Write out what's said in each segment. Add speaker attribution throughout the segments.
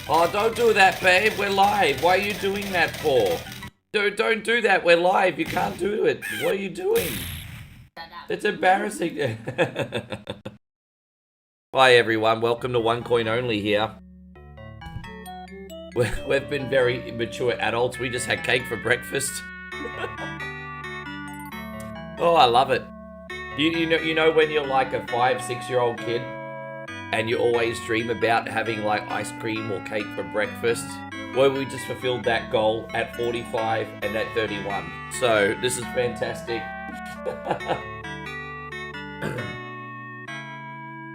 Speaker 1: Oh, don't do that, babe. We're live. Why are you doing that for? Don't do that. We're live. You can't do it. What are you doing? It's embarrassing. Hi, everyone. Welcome to One Coin Only here. We've been very mature adults. We just had cake for breakfast. Oh, I love it. You know when you're like a 5-6-year-old kid and you always dream about having like ice cream or cake for breakfast? Well, we just fulfilled that goal at 45 and at 31. So this is fantastic.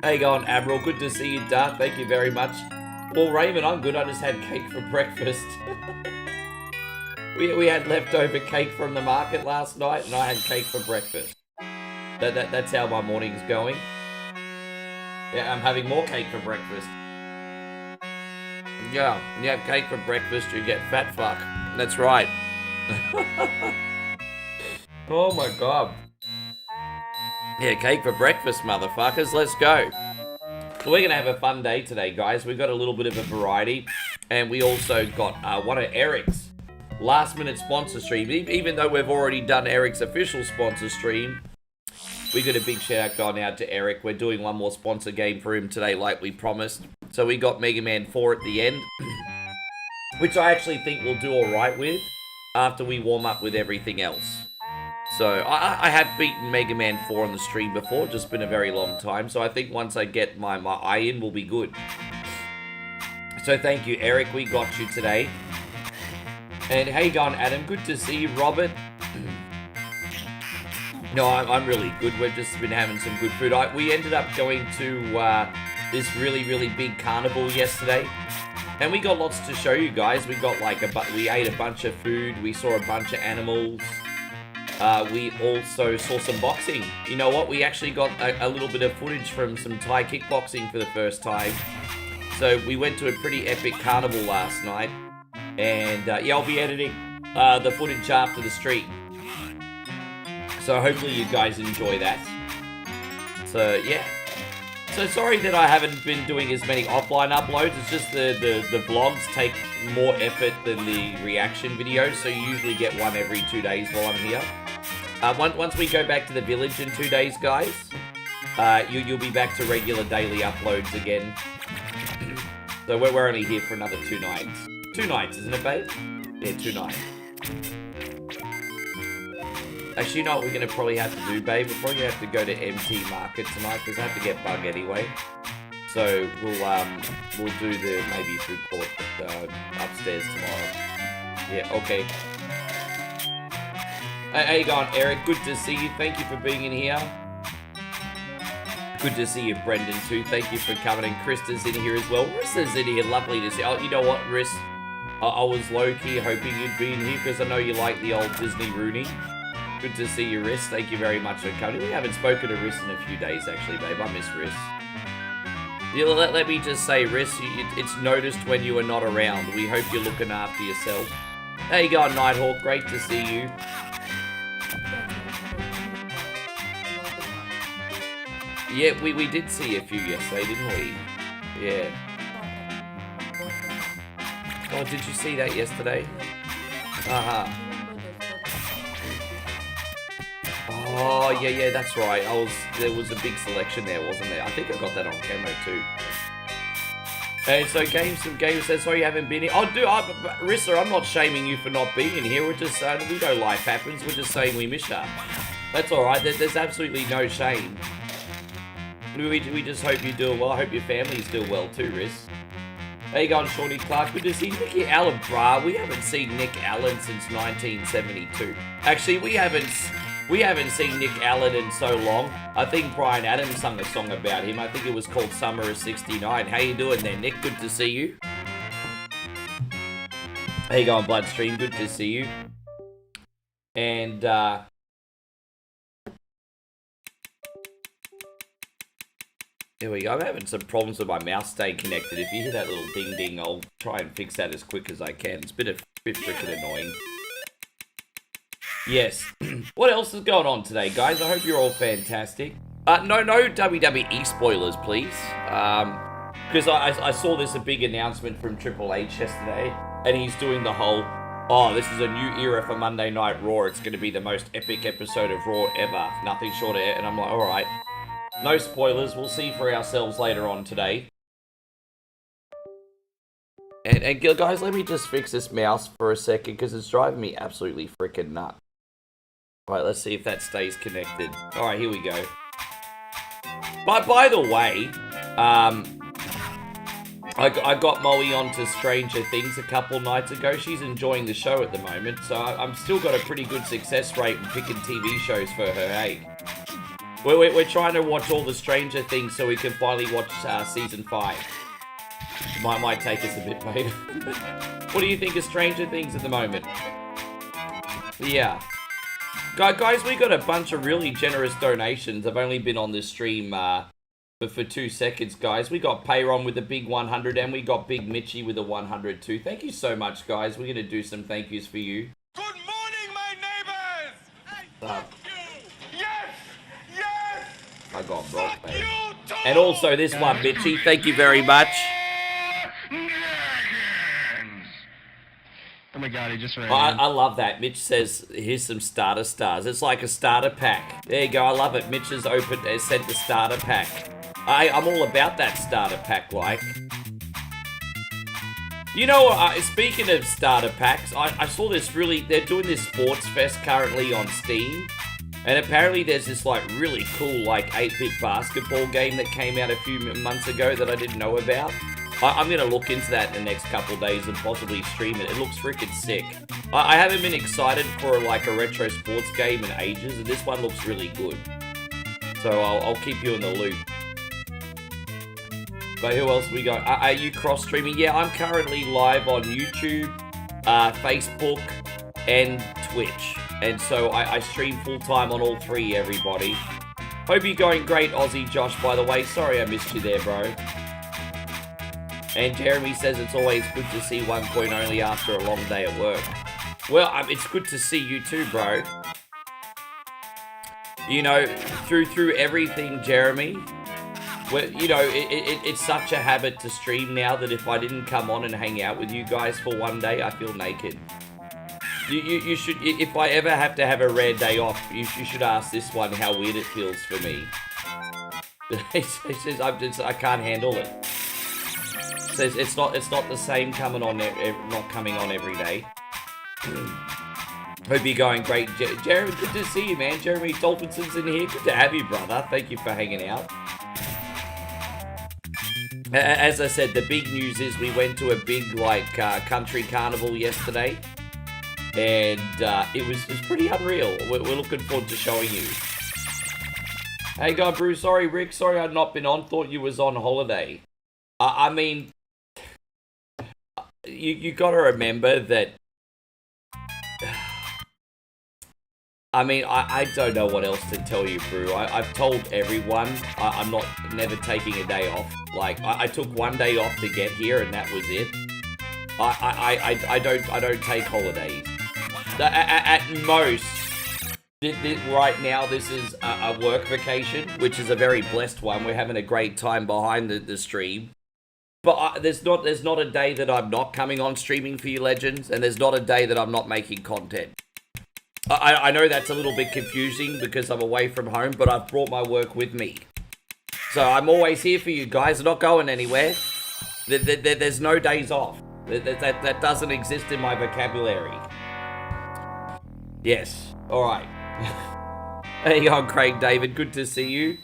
Speaker 1: How you going, Admiral? Good to see you, Darth. Thank you very much. Well, Raymond, I'm good. I just had cake for breakfast. we had leftover cake from the market last night, and I had cake for breakfast. That's how my morning's going. Yeah, I'm having more cake for breakfast. Yeah, you have cake for breakfast, you get fat fuck. That's right. Oh my god. Yeah, cake for breakfast, motherfuckers. Let's go. So we're going to have a fun day today, guys. We've got a little bit of a variety. And we also got one of Eric's last-minute sponsor streams. Even though we've already done Eric's official sponsor stream, we got a big shout-out going out to Eric. We're doing one more sponsor game for him today like we promised. So we got Mega Man 4 at the end, which I actually think we'll do alright with after we warm up with everything else. So, I have beaten Mega Man 4 on the stream before, just been a very long time. So I think once I get my eye in, we'll be good. So thank you, Eric. We got you today. And how you going, Adam? Good to see you, Robert. No, I'm really good. We've just been having some good food. We ended up going to this really, really big carnival yesterday. And we got lots to show you guys. We got like we ate a bunch of food. We saw a bunch of animals. We also saw some boxing. You know what? We actually got a little bit of footage from some Thai kickboxing for the first time. So we went to a pretty epic carnival last night. And yeah, I'll be editing the footage after the stream. So hopefully you guys enjoy that. So yeah. So sorry that I haven't been doing as many offline uploads. It's just the vlogs take more effort than the reaction videos. So you usually get one every 2 days while I'm here. Once we go back to the village in 2 days, guys, you'll be back to regular daily uploads again. So we're only here for another 2 nights. 2 nights, isn't it, babe? Yeah, 2 nights. Actually, you know what we're going to probably have to do, babe? We're probably going to have to go to MT Market tonight because I have to get Bug anyway. So we'll do the maybe food court upstairs tomorrow. Yeah, okay. How you going, Eric? Good to see you. Thank you for being in here. Good to see you, Brendan, too. Thank you for coming. And Krista's in here as well. Rista's in here. Lovely to see. Oh, you know what, Riss? I was low-key hoping you'd be in here because I know you like the old Disney Rooney. Good to see you, Riss. Thank you very much for coming. We haven't spoken to Riss in a few days, actually, babe. I miss Riss. Yeah, let me just say, Riss, it's noticed when you are not around. We hope you're looking after yourself. How you going, Nighthawk? Great to see you. Yeah, we did see a few yesterday, didn't we? Yeah. Oh, did you see that yesterday? Oh, yeah, that's right. There was a big selection there, wasn't there? I think I got that on camera too. And so Game says, sorry you haven't been here. Oh, dude, Rissa, I'm not shaming you for not being here. We're just saying, we know life happens. We're just saying we miss you. That's all right. There's absolutely no shame. We just hope you're doing well. I hope your family's doing well too, Riz. How you going, Shawnee Clark? Good to see Nicky Allen, brah. We haven't seen Nick Allen since 1972. Actually, we haven't seen Nick Allen in so long. I think Brian Adams sung a song about him. I think it was called Summer of '69. How you doing there, Nick? Good to see you. How you going, Bloodstream? Good to see you. And there we go. I'm having some problems with my mouse staying connected. If you hear that little ding ding, I'll try and fix that as quick as I can. It's a bit freaking annoying. Yes. What else is going on today, guys? I hope you're all fantastic. No WWE spoilers, please. Because I saw this a big announcement from Triple H yesterday, and he's doing the whole, oh, this is a new era for Monday Night Raw. It's going to be the most epic episode of Raw ever. Nothing short of it. And I'm like, all right. No spoilers. We'll see for ourselves later on today. And guys, let me just fix this mouse for a second because it's driving me absolutely freaking nuts. All right, let's see if that stays connected. All right, here we go. But by the way, I got Molly onto Stranger Things a couple nights ago. She's enjoying the show at the moment, so I'm still got a pretty good success rate in picking TV shows for her, hey? We're trying to watch all the Stranger Things so we can finally watch Season 5. Might take us a bit, mate. What do you think of Stranger Things at the moment? Yeah. Guys, we got a bunch of really generous donations. I've only been on this stream for 2 seconds, guys. We got Payron with a big 100, and we got Big Mitchie with a 100 too. Thank you so much, guys. We're going to do some thank yous for you.
Speaker 2: Good morning, my neighbors! Hey, fuck you! Yes! Yes!
Speaker 1: I got broke, man. And also this one, Mitchie. Thank you very much.
Speaker 3: Oh my god, he just ran.
Speaker 1: I love that. Mitch says, here's some starter stars. It's like a starter pack. There you go. I love it. Mitch has sent the starter pack. I'm all about that starter pack, like. You know, speaking of starter packs, I saw this they're doing this Sports Fest currently on Steam. And apparently there's this, like, really cool, like, 8-bit basketball game that came out a few months ago that I didn't know about. I'm going to look into that in the next couple of days and possibly stream it. It looks freaking sick. I haven't been excited for, like, a retro sports game in ages, and this one looks really good. So I'll keep you in the loop. But who else we got? Are you cross-streaming? Yeah, I'm currently live on YouTube, Facebook, and Twitch. And so I stream full-time on all three, everybody. Hope you're going great, Aussie Josh, by the way. Sorry I missed you there, bro. And Jeremy says it's always good to see one coin only after a long day at work. Well, it's good to see you too, bro. You know, through everything, Jeremy. Well, you know, it's such a habit to stream now that if I didn't come on and hang out with you guys for one day, I feel naked. You should, if I ever have to have a rare day off, you should ask this one how weird it feels for me. He says I can't handle it. Says it's not the same coming on, not coming on every day. Hope you're going great, Jeremy. Good to see you, man. Jeremy Dolphinson's in here. Good to have you, brother. Thank you for hanging out. As I said, the big news is we went to a big country carnival yesterday, and it was pretty unreal. We're looking forward to showing you. Hey, God, Bruce. Sorry, Rick. Sorry I'd not been on. Thought you was on holiday. I mean, you got to remember that. I mean, I don't know what else to tell you, Brew. I've told everyone I'm never taking a day off. Like, I took one day off to get here, and that was it. I don't take holidays. At most, right now, this is a work vacation, which is a very blessed one. We're having a great time behind the stream. But there's not a day that I'm not coming on streaming for you legends, and there's not a day that I'm not making content. I know that's a little bit confusing because I'm away from home, but I've brought my work with me. So I'm always here for you guys. I'm not going anywhere. There's no days off. That doesn't exist in my vocabulary. Yes. All right. There you go, Craig David. Good to see you.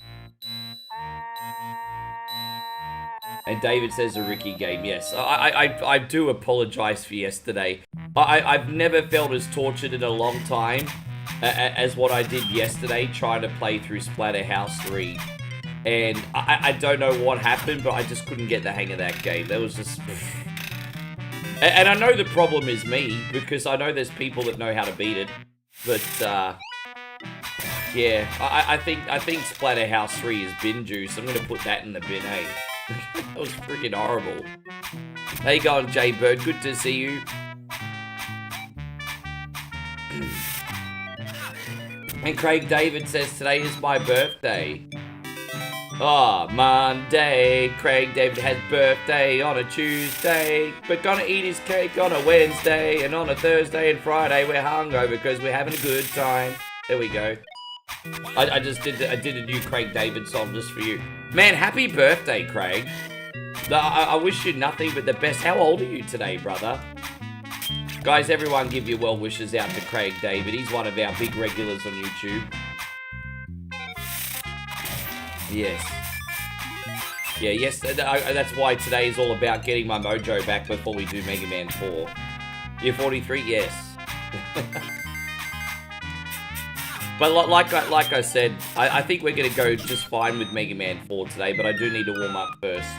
Speaker 1: And David says a Ricky game. Yes, I do apologize for yesterday. I've never felt as tortured in a long time as what I did yesterday trying to play through Splatterhouse 3. And I don't know what happened, but I just couldn't get the hang of that game. There was just... And I know the problem is me, because I know there's people that know how to beat it. But, yeah, I think Splatterhouse 3 is bin juice. I'm going to put that in the bin, hey. That was freaking horrible. How you going, Jay Bird? Good to see you. And Craig David says, today is my birthday. Oh, Monday, Craig David has birthday on a Tuesday. We're gonna eat his cake on a Wednesday, and on a Thursday and Friday we're hungover because we're having a good time. There we go. I did a new Craig David song just for you. Man, happy birthday, Craig. I wish you nothing but the best. How old are you today, brother? Guys, everyone give your well wishes out to Craig David. He's one of our big regulars on YouTube. Yes. Yeah, yes, that's why today is all about getting my mojo back before we do Mega Man 4. You're 43? Yes. But like I said, I think we're going to go just fine with Mega Man 4 today, but I do need to warm up first.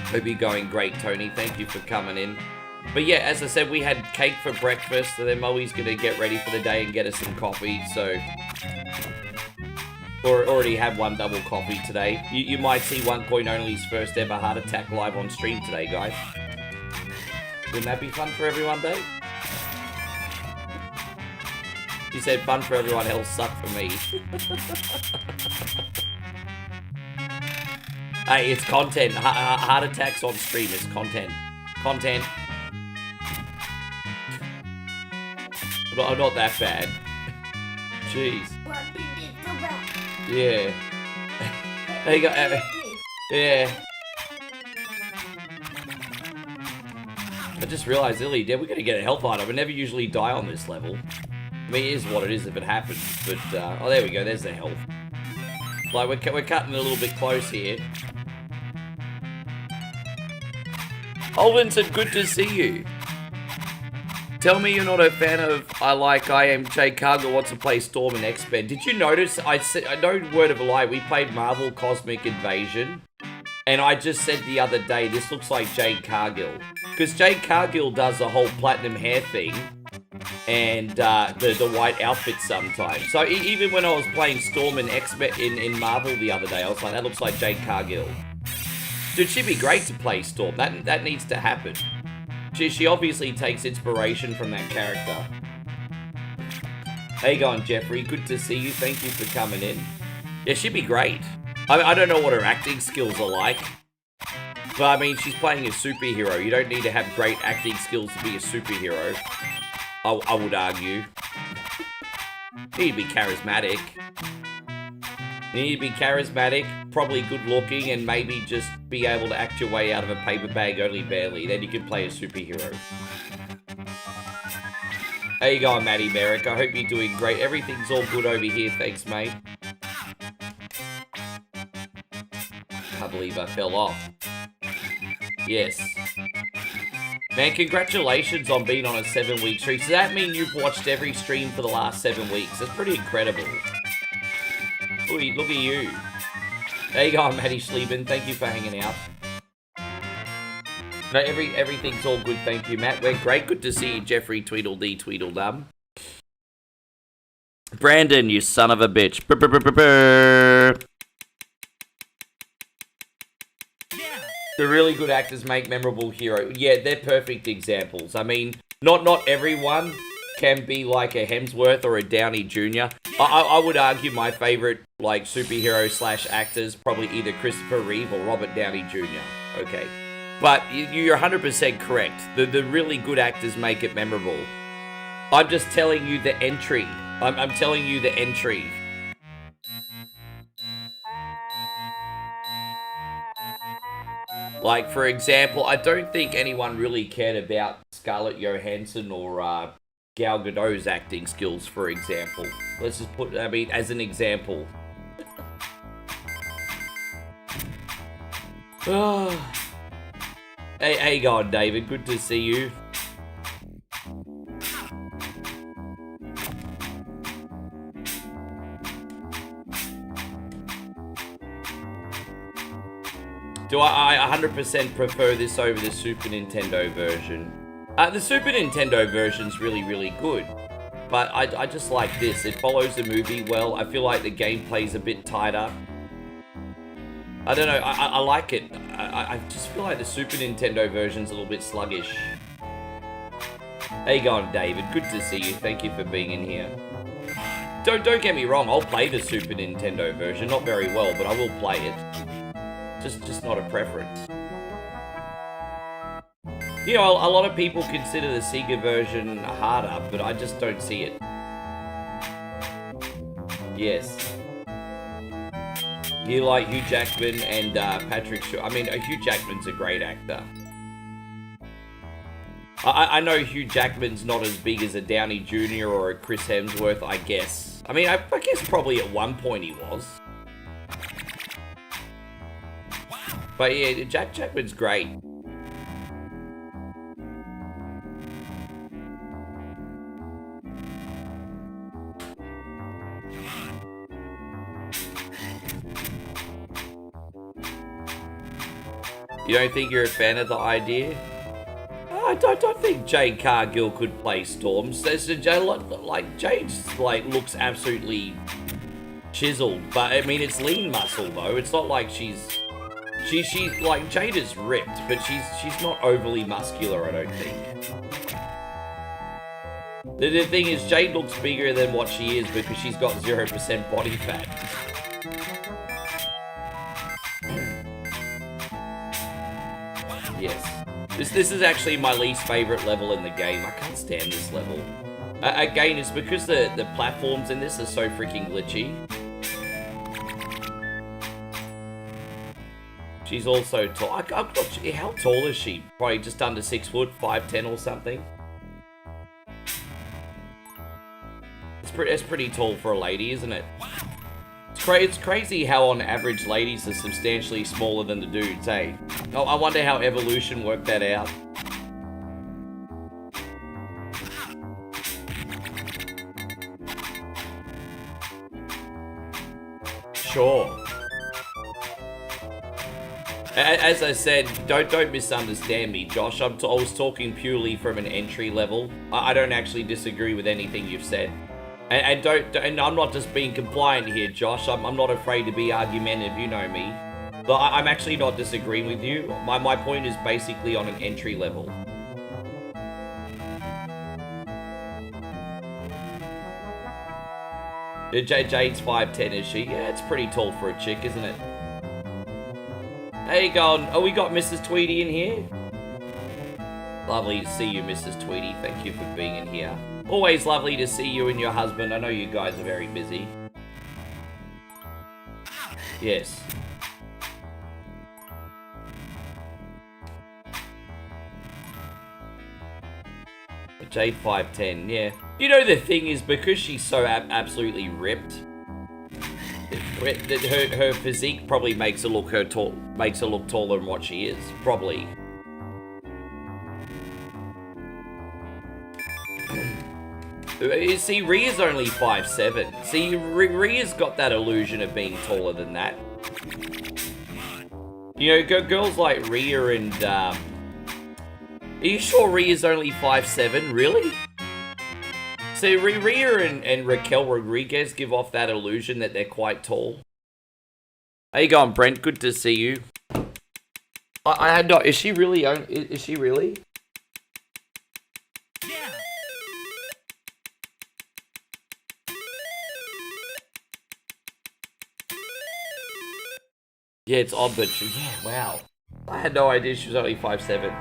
Speaker 1: Hope you're going great, Tony. Thank you for coming in. But yeah, as I said, we had cake for breakfast, and then Moe's going to get ready for the day and get us some coffee, so... Or already had one double coffee today. You might see 1 Only's first ever heart attack live on stream today, guys. Wouldn't that be fun for everyone, Dave? You said fun for everyone else, suck for me. Hey, it's content. Heart attacks on stream is content. Content. I'm not that bad. Jeez. Yeah. There you go. Yeah. I just realized, Lily, we're going to get a health item. I never usually die on this level. I mean, it is what it is if it happens. But, oh, there we go. There's the health. Like, we're cutting it a little bit close here. Holden said, good to see you. Tell me you're not a fan of I Am Jay Cargill wants to play Storm and X-Men. Did you notice, I no word of a lie, we played Marvel Cosmic Invasion, and I just said the other day, this looks like Jade Cargill. Because Jade Cargill does the whole platinum hair thing, and the white outfit sometimes. So even when I was playing Storm and X-Men in Marvel the other day, I was like, that looks like Jade Cargill. Dude, she'd be great to play Storm. That needs to happen. She obviously takes inspiration from that character. How you going, Jeffrey? Good to see you. Thank you for coming in. Yeah, she'd be great. I don't know what her acting skills are like. But, I mean, she's playing a superhero. You don't need to have great acting skills to be a superhero. I would argue. You need to be charismatic. You need to be charismatic, probably good looking, and maybe just be able to act your way out of a paper bag only barely. Then you can play a superhero. How you going, Matty Merrick? I hope you're doing great. Everything's all good over here, thanks, mate. Can't believe I fell off. Yes. Man, congratulations on being on a 7-week streak. Does that mean you've watched every stream for the last 7 weeks? That's pretty incredible. Look at you. There you go, Matty Schlieben. Thank you for hanging out. No, everything's all good, thank you, Matt. We're great. Good to see you, Jeffrey Tweedledee Tweedledum. Brandon, you son of a bitch. The really good actors make memorable heroes. Yeah, they're perfect examples. I mean, not everyone can be like a Hemsworth or a Downey Jr. I would argue my favorite like superhero / actors probably either Christopher Reeve or Robert Downey Jr. Okay, but you're 100% correct. The really good actors make it memorable. I'm just telling you the entry. I'm telling you the entry. Like, for example, I don't think anyone really cared about Scarlett Johansson or Gal Gadot's acting skills, for example. Let's just put, I mean, as an example. Oh. Hey, how you going, David? Good to see you. Do I 100% prefer this over the Super Nintendo version? The Super Nintendo version's really, really good. But I just like this. It follows the movie well. I feel like the gameplay's a bit tighter. I don't know. I like it. I just feel like the Super Nintendo version's a little bit sluggish. How you going, David? Good to see you. Thank you for being in here. don't get me wrong, I'll play the Super Nintendo version, not very well, but I will play it. Just not a preference. You know, a lot of people consider the Sega version harder, but I just don't see it. Yes. You like Hugh Jackman and Patrick Shaw. I mean, Hugh Jackman's a great actor. I know Hugh Jackman's not as big as a Downey Jr. or a Chris Hemsworth, I guess. I mean, I guess probably at one point he was. But yeah, Jackman's great. You don't think you're a fan of the idea? I don't think Jade Cargill could play Storm. Like Jade's looks absolutely chiseled, but I mean it's lean muscle though. It's not like she's like Jade is ripped, but she's not overly muscular. I don't think. The thing is, Jade looks bigger than what she is because she's got 0% body fat. Yes. This is actually my least favorite level in the game. I can't stand this level. Again, it's because the platforms in this are so freaking glitchy. She's also tall. How tall is she? Probably just under 6 foot, 5'10" or something. It's pretty tall for a lady, isn't it? It's crazy how on average ladies are substantially smaller than the dudes, eh? Oh, I wonder how evolution worked that out. Sure. As I said, don't misunderstand me, Josh. I was talking purely from an entry level. I don't actually disagree with anything you've said. And I'm not just being compliant here, Josh. I'm not afraid to be argumentative, you know me. But I'm actually not disagreeing with you. My point is basically on an entry level. Jade's 5'10", is she? Yeah, it's pretty tall for a chick, isn't it? How you going? Oh, we got Mrs. Tweedy in here? Lovely to see you, Mrs. Tweedy. Thank you for being in here. Always lovely to see you and your husband. I know you guys are very busy. Yes. Jade 5'10", yeah. You know the thing is, because she's so absolutely ripped, her physique probably makes her look taller than what she is. Probably. See, Rhea's only 5'7". See, Rhea's got that illusion of being taller than that. You know, girls like Rhea and, are you sure Rhea's only 5'7"? Really? See, Rhea and Raquel Rodriguez give off that illusion that they're quite tall. How you going, Brent? Good to see you. I had not. Is she really? Is she really? Yeah, it's odd, but yeah, wow. I had no idea she was only 5'7".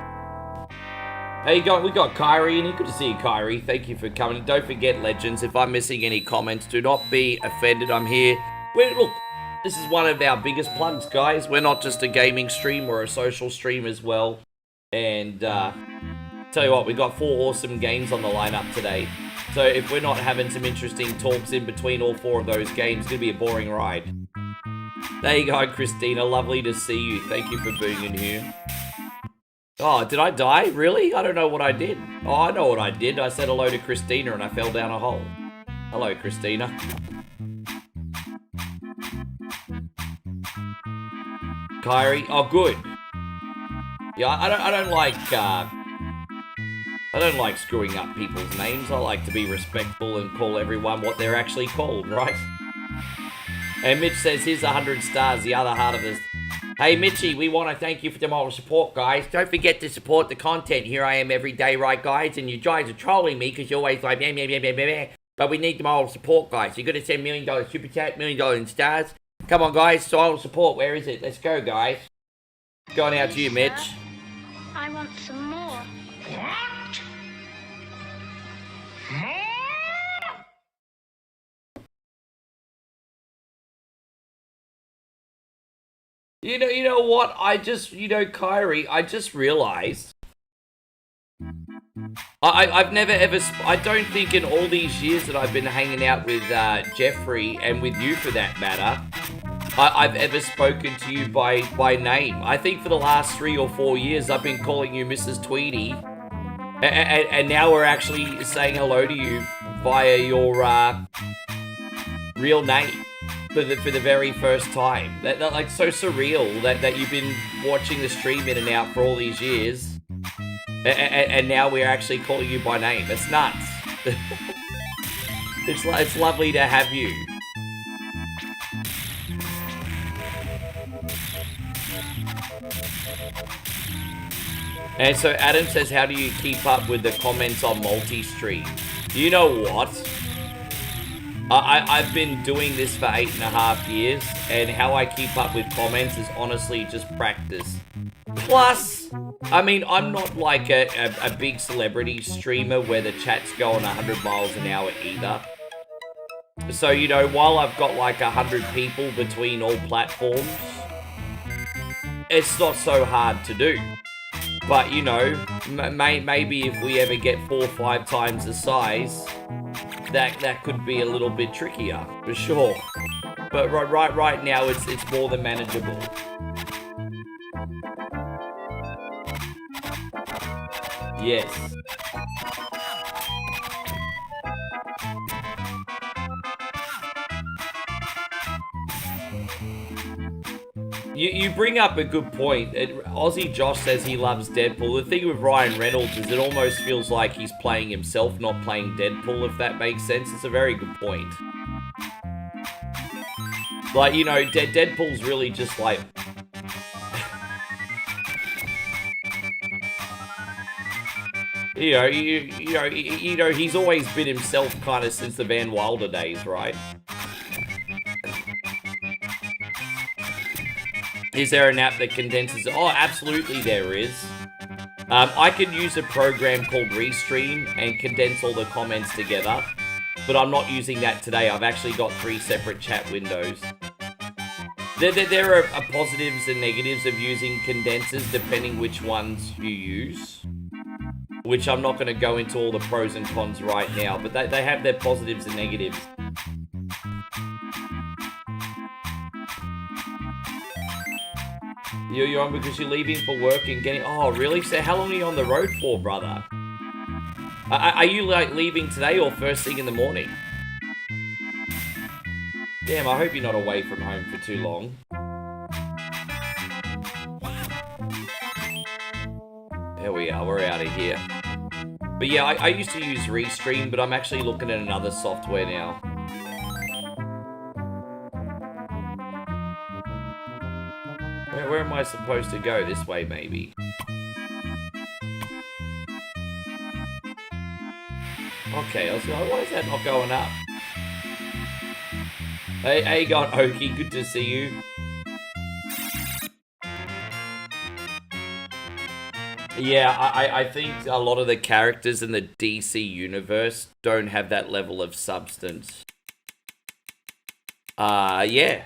Speaker 1: Hey, we got Kyrie in here. Good to see you, Kyrie. Thank you for coming. Don't forget, legends, if I'm missing any comments, do not be offended. I'm here. Look, this is one of our biggest plugs, guys. We're not just a gaming stream, we're a social stream as well. And tell you what, we got 4 awesome games on the lineup today. So if we're not having some interesting talks in between all 4 of those games, it's going to be a boring ride. There you go, Christina. Lovely to see you. Thank you for being in here. Oh, did I die? Really? I don't know what I did. Oh, I know what I did. I said hello to Christina and I fell down a hole. Hello, Christina. Kyrie. Oh, good. Yeah, I don't like screwing up people's names. I like to be respectful and call everyone what they're actually called, right? And Mitch says, here's 100 stars, the other heart of this. Hey, Mitchie, we want to thank you for the moral support, guys. Don't forget to support the content. Here I am every day, right, guys? And you guys are trolling me because you're always like, But we need the moral support, guys. You got to send $1 million super chat, $1 million in stars. Come on, guys. Moral support. Where is it? Let's go, guys. Going out to you, Mitch.
Speaker 3: I want some more.
Speaker 2: What? More?
Speaker 1: You know what? Kyrie, I just realized. I've never ever, I don't think in all these years that I've been hanging out with Jeffrey, and with you for that matter, I've ever spoken to you by name. I think for the last 3 or 4 years I've been calling you Mrs. Tweedy, and now we're actually saying hello to you via your real name for the very first time. That like so surreal that you've been watching the stream in and out for all these years. And now we're actually calling you by name. It's nuts. It's lovely to have you. And so Adam says, how do you keep up with the comments on multi-stream? You know what? I've been doing this for 8.5 years, and how I keep up with comments is honestly just practice. Plus, I mean, I'm not like a big celebrity streamer where the chat's going 100 miles an hour either. So, you know, while I've got like 100 people between all platforms, it's not so hard to do. But, you know, maybe if we ever get 4 or 5 times the size, that could be a little bit trickier, for sure. But right now, it's more than manageable. Yes. You bring up a good point. Aussie Josh says he loves Deadpool. The thing with Ryan Reynolds is it almost feels like he's playing himself, not playing Deadpool, if that makes sense. It's a very good point. Like, you know, Deadpool's really just like... You know, he's always been himself kind of since the Van Wilder days, right? Is there an app that condenses? Oh, absolutely there is. I could use a program called Restream and condense all the comments together, but I'm not using that today. I've actually got 3 separate chat windows. There are positives and negatives of using condensers depending which ones you use, which I'm not going to go into all the pros and cons right now, but they have their positives and negatives. You're on because you're leaving for work and getting... Oh, really? So how long are you on the road for, brother? Are you, like, leaving today or first thing in the morning? Damn, I hope you're not away from home for too long. There we are, we're out of here. But yeah, I used to use Restream, but I'm actually looking at another software now. Where am I supposed to go? This way, maybe. Okay, I was like, why is that not going up? Hey, Aegon Oki, good to see you. Yeah, I think a lot of the characters in the DC universe don't have that level of substance. Yeah.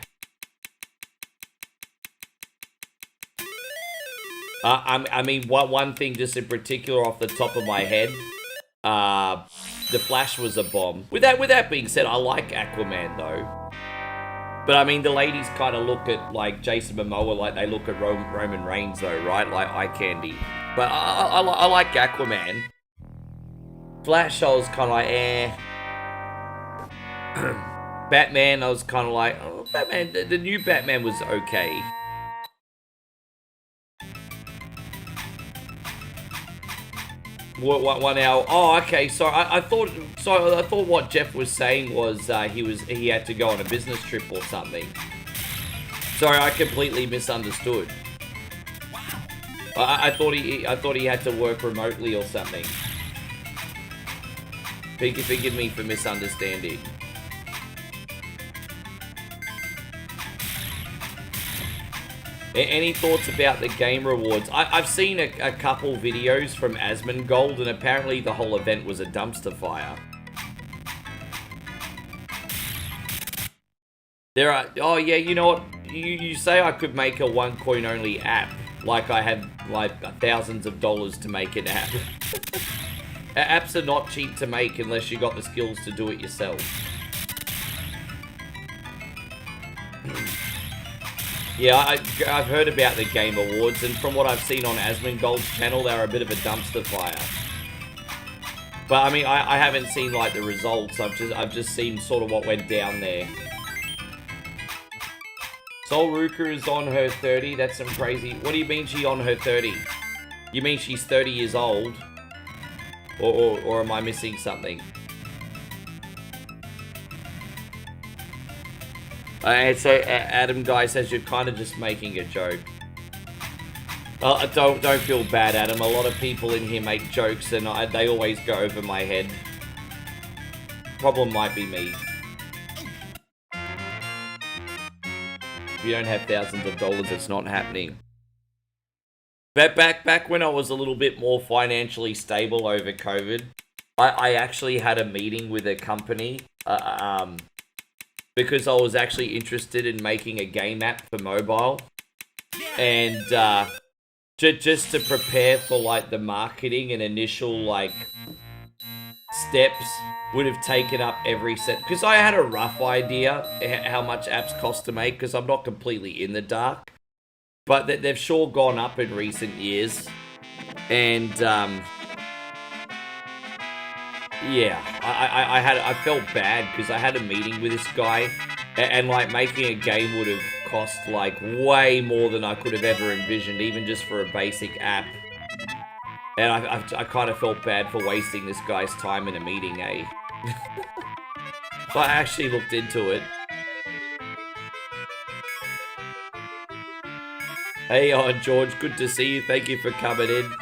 Speaker 1: I mean, one thing just in particular off the top of my head, the Flash was a bomb. With that being said, I like Aquaman though. But I mean, the ladies kind of look at like Jason Momoa like they look at Roman Reigns though, right? Like eye candy. But I like Aquaman. Flash, I was kind of like, eh. Batman, I was kind of like, oh, Batman. The new Batman was okay. What 1 hour? Oh, okay. So I thought what Jeff was saying was he had to go on a business trip or something. Sorry, I completely misunderstood. I thought he had to work remotely or something. Forgive me for misunderstanding. Any thoughts about the game rewards? I've seen a couple videos from Asmongold, and apparently the whole event was a dumpster fire. There are... Oh, yeah, you know what? You say I could make a one-coin only app, like I had, like, thousands of dollars to make an app. Apps are not cheap to make unless you got the skills to do it yourself. Yeah, I've heard about the Game Awards, and from what I've seen on Asmongold's channel, they're a bit of a dumpster fire. But I mean, I haven't seen like the results. I've just seen sort of what went down there. Sol Ruka is on her 30. That's some crazy. What do you mean she on her 30? You mean she's 30 years old? Or am I missing something? And so Adam Guy says you're kind of just making a joke. Don't feel bad, Adam. A lot of people in here make jokes, and they always go over my head. Problem might be me. If you don't have thousands of dollars, it's not happening. But back when I was a little bit more financially stable over COVID, I actually had a meeting with a company. Because I was actually interested in making a game app for mobile. And just to prepare for like the marketing and initial like steps would have taken up every set. Because I had a rough idea how much apps cost to make, because I'm not completely in the dark. But they've sure gone up in recent years. And yeah, I felt bad because I had a meeting with this guy, and like making a game would have cost like way more than I could have ever envisioned, even just for a basic app. And I kind of felt bad for wasting this guy's time in a meeting, eh? So I actually looked into it. Hey, George, good to see you. Thank you for coming in.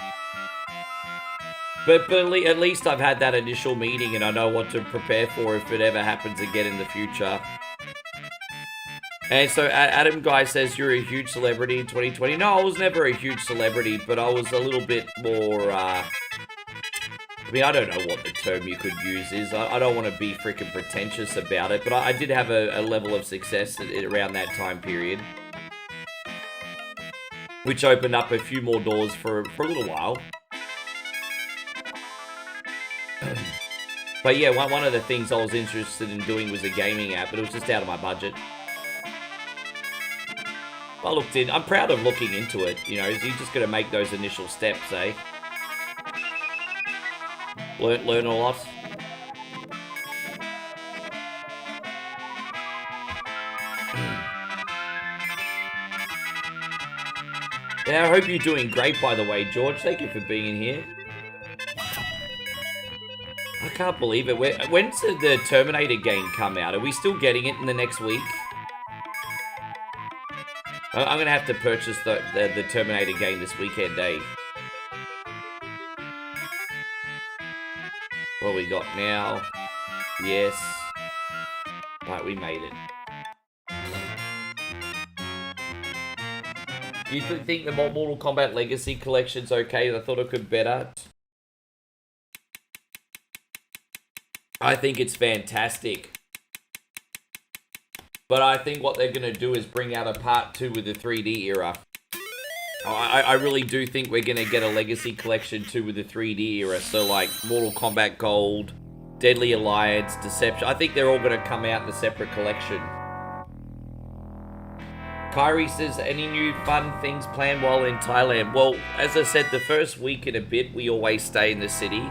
Speaker 1: But at least I've had that initial meeting and I know what to prepare for if it ever happens again in the future. And so Adam Guy says you're a huge celebrity in 2020. No, I was never a huge celebrity, but I was a little bit more, I mean, I don't know what the term you could use is. I don't want to be freaking pretentious about it, but I did have a level of success around that time period. Which opened up a few more doors for a little while. But yeah, one of the things I was interested in doing was a gaming app, but it was just out of my budget. I'm proud of looking into it, you know, you're just going to make those initial steps, eh? Learn a lot. Yeah, I hope you're doing great, by the way, George. Thank you for being in here. I can't believe it. When's the Terminator game come out? Are we still getting it in the next week? I'm going to have to purchase the Terminator game this weekend, eh? What we got now? Yes. Right, we made it. Do you think the Mortal Kombat Legacy Collection's okay? I thought it could better. I think it's fantastic. But I think what they're going to do is bring out a part 2 with the 3D era. I really do think we're going to get a Legacy Collection 2 with the 3D era. So like Mortal Kombat Gold, Deadly Alliance, Deception. I think they're all going to come out in a separate collection. Kyrie says, any new fun things planned while in Thailand? Well, as I said, the first week and a bit, we always stay in the city.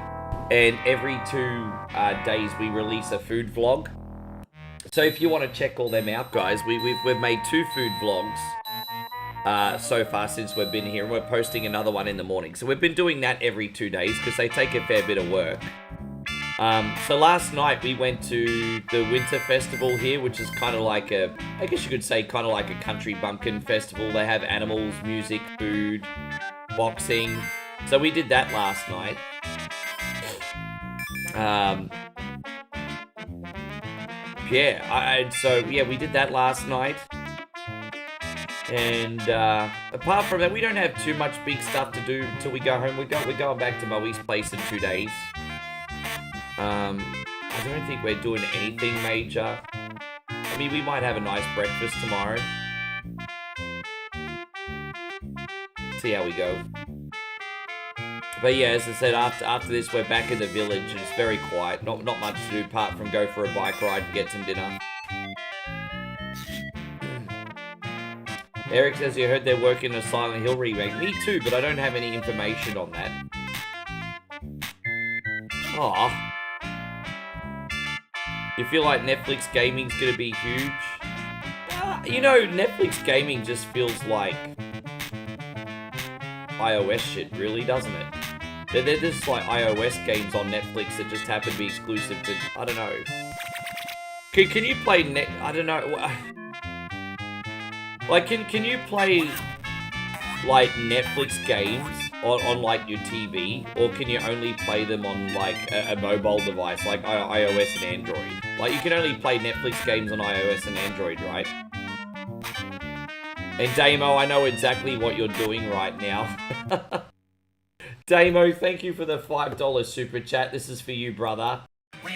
Speaker 1: And every 2 days, we release a food vlog. So if you want to check all them out, guys, we've made 2 food vlogs so far since we've been here. And we're posting another one in the morning. So we've been doing that every 2 days because they take a fair bit of work. So last night we went to the Winter Festival here, which is kind of like I guess you could say kind of like a country bumpkin festival. They have animals, music, food, boxing. So we did that last night. yeah, so yeah, we did that last night. And apart from that, we don't have too much big stuff to do until we go home. We're going back to Moe's place in 2 days. I don't think we're doing anything major. I mean, we might have a nice breakfast tomorrow. See how we go. But yeah, as I said, after this, we're back in the village, and it's very quiet. Not much to do apart from go for a bike ride and get some dinner. Eric says you heard they're working on a Silent Hill remake. Me too, but I don't have any information on that. Aw. You feel like Netflix gaming's gonna be huge? You know, Netflix gaming just feels like iOS shit, really, doesn't it? They're just like iOS games on Netflix that just happen to be exclusive to, I don't know. Can you play I don't know. Like, can you play, like, Netflix games on like, your TV? Or can you only play them on, like, a mobile device, like iOS and Android? Like, you can only play Netflix games on iOS and Android, right? And Damo, I know exactly what you're doing right now. Damo, thank you for the $5 super chat. This is for you, brother.
Speaker 4: We're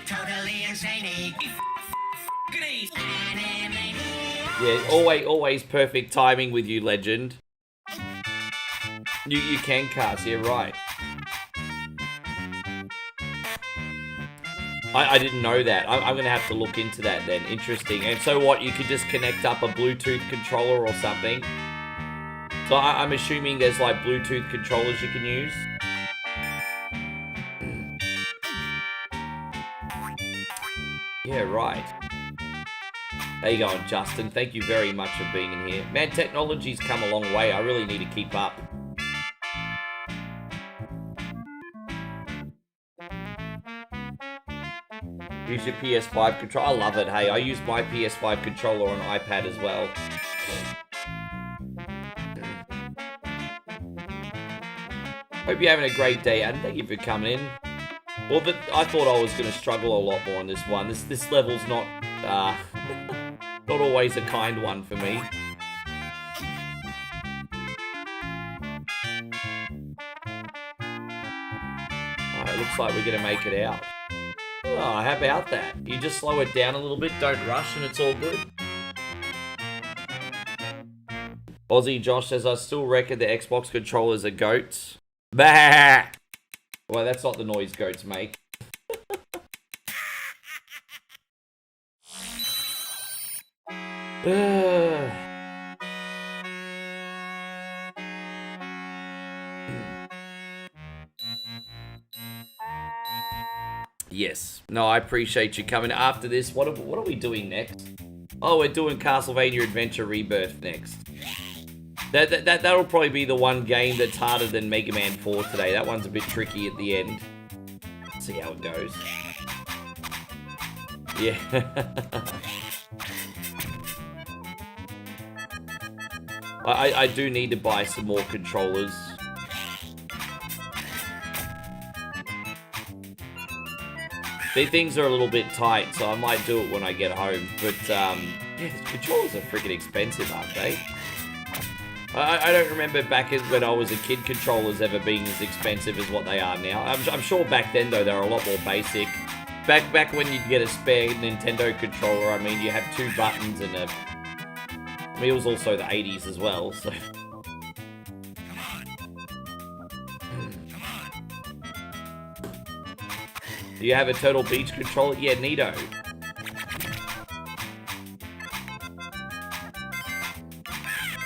Speaker 4: totally insane.
Speaker 1: Yeah, always perfect timing with you, legend. You can cast, yeah, right. I didn't know that. I'm going to have to look into that then. Interesting. And so what, you could just connect up a Bluetooth controller or something? So I'm assuming there's like Bluetooth controllers you can use? Yeah, right. How you going, Justin? Thank you very much for being in here. Man, technology's come a long way. I really need to keep up. Use your PS5 controller. I love it, hey. I use my PS5 controller on iPad as well. Hope you're having a great day, and thank you for coming in. Well, I thought I was going to struggle a lot more on this one. This level's not, not always a kind one for me. Alright, looks like we're going to make it out. Oh, how about that? You just slow it down a little bit, don't rush, and it's all good. Aussie Josh says, I still reckon the Xbox controllers are goats. Bah! Well, that's not the noise goats make. Yes. No, I appreciate you coming. After this, what are we doing next? Oh, we're doing Castlevania Adventure Rebirth next. That'll probably be the one game that's harder than Mega Man 4 today. That one's a bit tricky at the end. Let's see how it goes. Yeah. I do need to buy some more controllers. Things are a little bit tight, so I might do it when I get home. But, yeah, the controllers are freaking expensive, aren't they? I don't remember back when I was a kid, controllers ever being as expensive as what they are now. I'm sure back then, though, they were a lot more basic. Back when you'd get a spare Nintendo controller, I mean, you had 2 buttons and a... I mean, it was also the 80s as well, so... Do you have a Turtle Beach controller? Yeah, neato.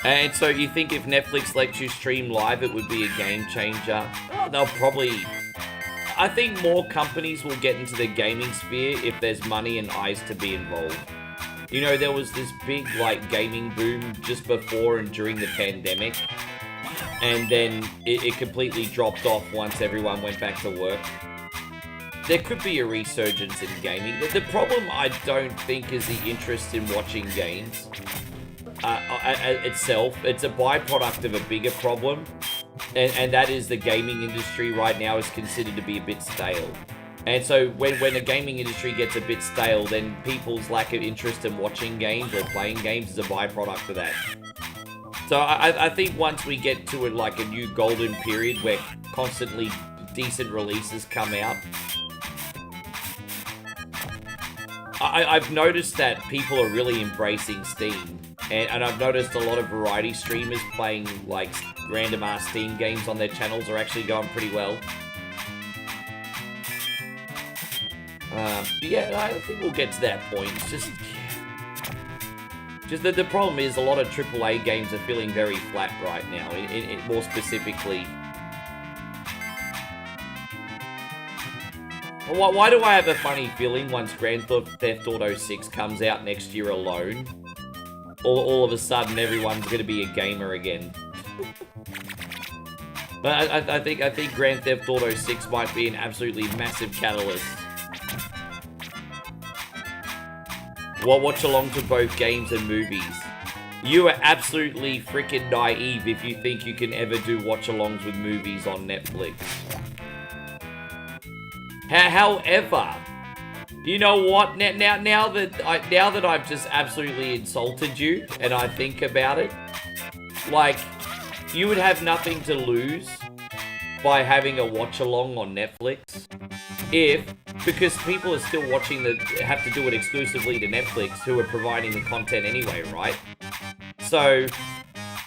Speaker 1: And so you think if Netflix lets you stream live, it would be a game changer? Oh, they'll probably... I think more companies will get into the gaming sphere if there's money and eyes to be involved. You know, there was this big, like, gaming boom just before and during the pandemic. And then it completely dropped off once everyone went back to work. There could be a resurgence in gaming. The problem, I don't think, is the interest in watching games itself. It's a byproduct of a bigger problem, and that is the gaming industry right now is considered to be a bit stale. And so when the gaming industry gets a bit stale, then people's lack of interest in watching games or playing games is a byproduct of that. So I think once we get to like a new golden period where constantly decent releases come out, I've noticed that people are really embracing Steam. And I've noticed a lot of variety streamers playing like random ass Steam games on their channels are actually going pretty well. Yeah, I think we'll get to that point. It's just that the problem is a lot of AAA games are feeling very flat right now. More specifically, why do I have a funny feeling once Grand Theft Auto 6 comes out next year alone, all of a sudden everyone's going to be a gamer again? But I think Grand Theft Auto 6 might be an absolutely massive catalyst. Well, watch along to both games and movies. You are absolutely freaking naive if you think you can ever do watch-alongs with movies on Netflix. However, you know what? Now that I've just absolutely insulted you, and I think about it, like, you would have nothing to lose by having a watch-along on Netflix because people are still watching have to do it exclusively to Netflix, who are providing the content anyway, right? So,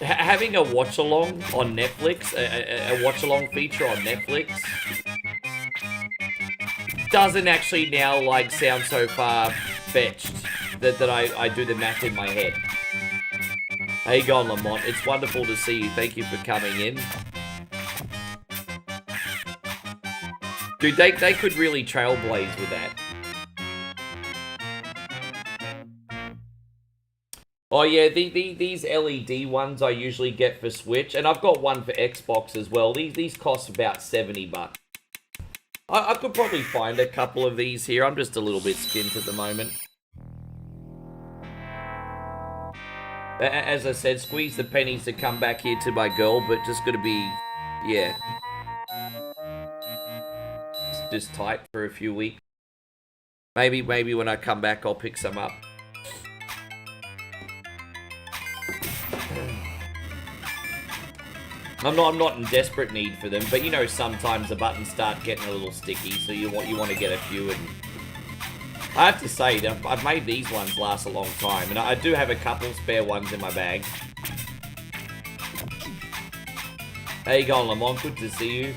Speaker 1: having a watch-along on Netflix, a watch-along feature on Netflix, doesn't actually now, like, sound so far-fetched that I do the math in my head. How you going, Lamont? It's wonderful to see you. Thank you for coming in. Dude, they could really trailblaze with that. Oh yeah, these LED ones I usually get for Switch, and I've got one for Xbox as well. These cost about $70. I could probably find a couple of these here. I'm just a little bit skint at the moment. As I said, squeeze the pennies to come back here to my girl, but just gotta be, yeah. Just tight for a few weeks. Maybe when I come back, I'll pick some up. I'm not in desperate need for them, but you know sometimes the buttons start getting a little sticky, so you want to get a few. And I have to say that I've made these ones last a long time, and I do have a couple spare ones in my bag. How you going, Lamont? Good to see you.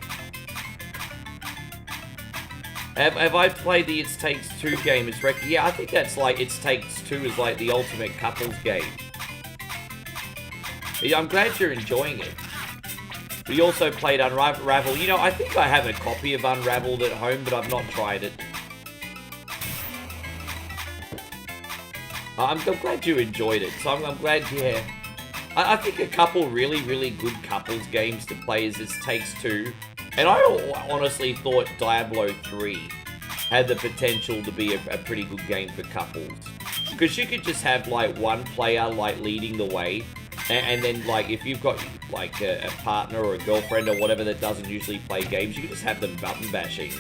Speaker 1: Have I played the It Takes Two game? Yeah, I think that's like It Takes Two is like the ultimate couples game. Yeah, I'm glad you're enjoying it. We also played Unravel. You know, I think I have a copy of Unraveled at home, but I've not tried it. I'm glad you enjoyed it. So I'm glad, yeah. I think a couple really good couples games to play is It Takes Two. And I honestly thought Diablo 3 had the potential to be a pretty good game for couples. Because you could just have, like, one player, like, leading the way. And then, like, if you've got, like, a partner or a girlfriend or whatever that doesn't usually play games, you can just have them button bashing.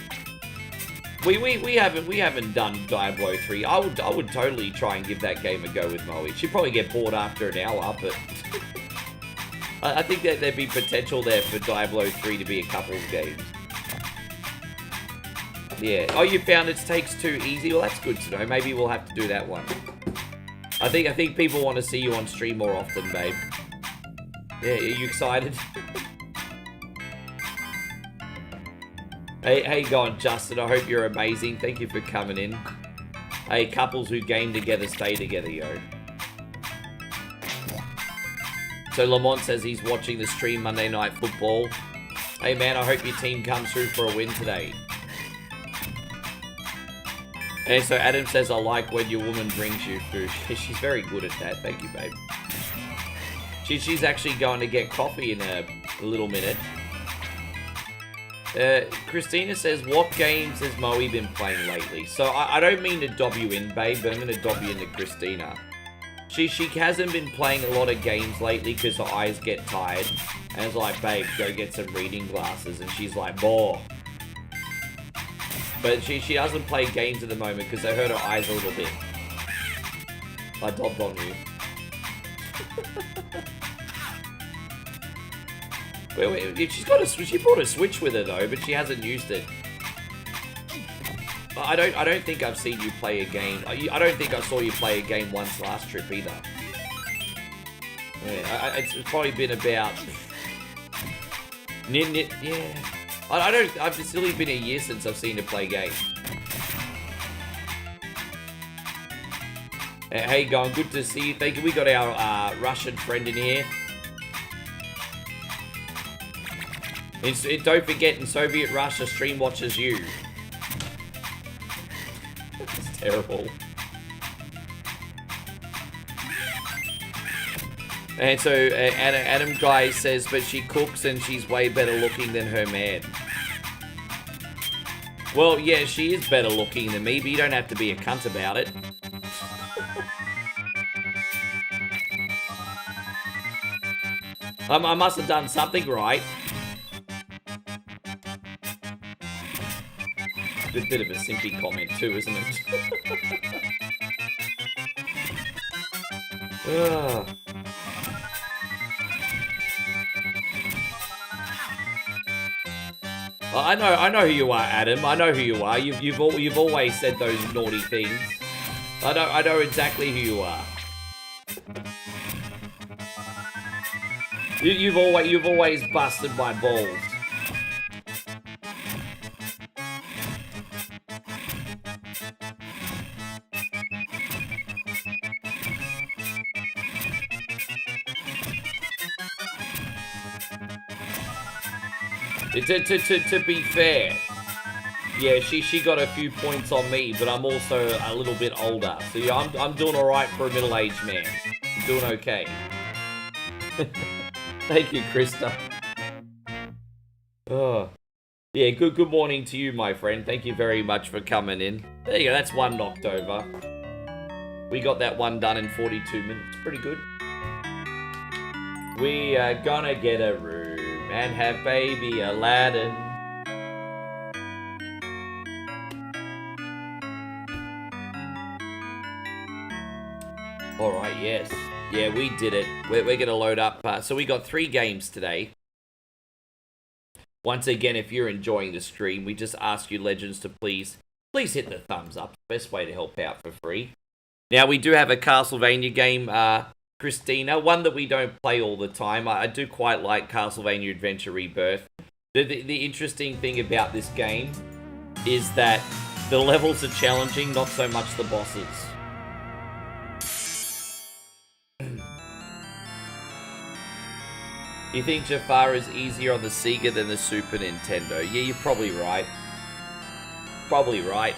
Speaker 1: We haven't done Diablo 3. I would totally try and give that game a go with Moe. She'd probably get bored after an hour, but I think that there'd be potential there for Diablo 3 to be a couples game. Yeah. Oh, you found It Takes Two easy? Well, that's good to know. Maybe we'll have to do that one. I think people want to see you on stream more often, babe. Yeah, are you excited? Hey, how you going, Justin? I hope you're amazing. Thank you for coming in. Hey, couples who game together stay together, yo. So Lamont says he's watching the stream Monday Night Football. Hey man, I hope your team comes through for a win today. And so Adam says, I like when your woman brings you food. She's very good at that. Thank you, babe. She's actually going to get coffee in a little minute. Christina says, what games has Moe been playing lately? So I don't mean to dob you in, babe, but I'm going to dob you into Christina. She hasn't been playing a lot of games lately because her eyes get tired. And it's like, babe, go get some reading glasses. And she's like, boah. But she doesn't play games at the moment because they hurt her eyes a little bit. I dobbed on you. Wait, she's got a Switch. She brought a Switch with her though, but she hasn't used it. I don't think I've seen you play a game. I don't think I saw you play a game once last trip either. Yeah, it's probably been about. Yeah. It's only been a year since I've seen her play games. Hey, going good to see you. Thank you. We got our Russian friend in here. Don't forget, in Soviet Russia, stream watches you. It's terrible. And so Adam Guy says, but she cooks and she's way better looking than her man. Well, yeah, she is better looking than me, but you don't have to be a cunt about it. I must have done something right. A bit of a simpy comment too, isn't it? I know who you are, Adam. I know who you are. You've always said those naughty things. I know exactly who you are. You've always busted my balls. To be fair, yeah, she got a few points on me, but I'm also a little bit older. So yeah, I'm doing alright for a middle-aged man. I'm doing okay. Thank you, Krista. Oh. Yeah, good morning to you, my friend. Thank you very much for coming in. There you go, that's one knocked over. We got that one done in 42 minutes. Pretty good. We are gonna get a room and have baby Aladdin. Alright, yes. Yeah, we did it. We're going to load up. So we got 3 games today. Once again, if you're enjoying the stream, we just ask you, Legends, to please hit the thumbs up. Best way to help out for free. Now, we do have a Castlevania game, Christina. One that we don't play all the time. I do quite like Castlevania Adventure Rebirth. The interesting thing about this game is that the levels are challenging, not so much the bosses. You think Jafar is easier on the SEGA than the Super Nintendo? Yeah, you're probably right. Probably right.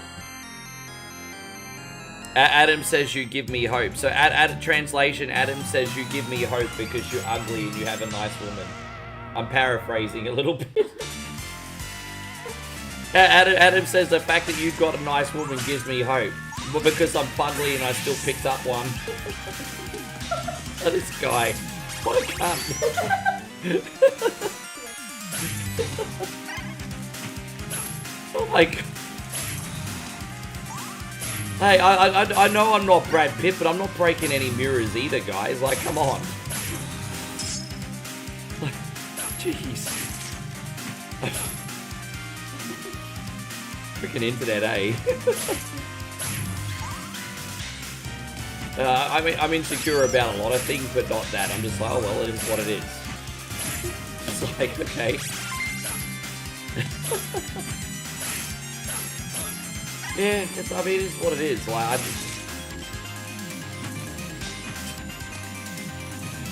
Speaker 1: Adam says you give me hope. So, at translation, Adam says you give me hope because you're ugly and you have a nice woman. I'm paraphrasing a little bit. Adam says the fact that you've got a nice woman gives me hope. But because I'm fugly and I still picked up one. This guy. What a cunt. Oh my God. Hey, I know I'm not Brad Pitt, but I'm not breaking any mirrors either, guys. Like, come on. Like, jeez. Freaking internet, eh? I mean, I'm insecure about a lot of things, but not that. I'm just like, oh well, it is what it is. It's like, okay. Yeah, I mean, it is what it is. Like,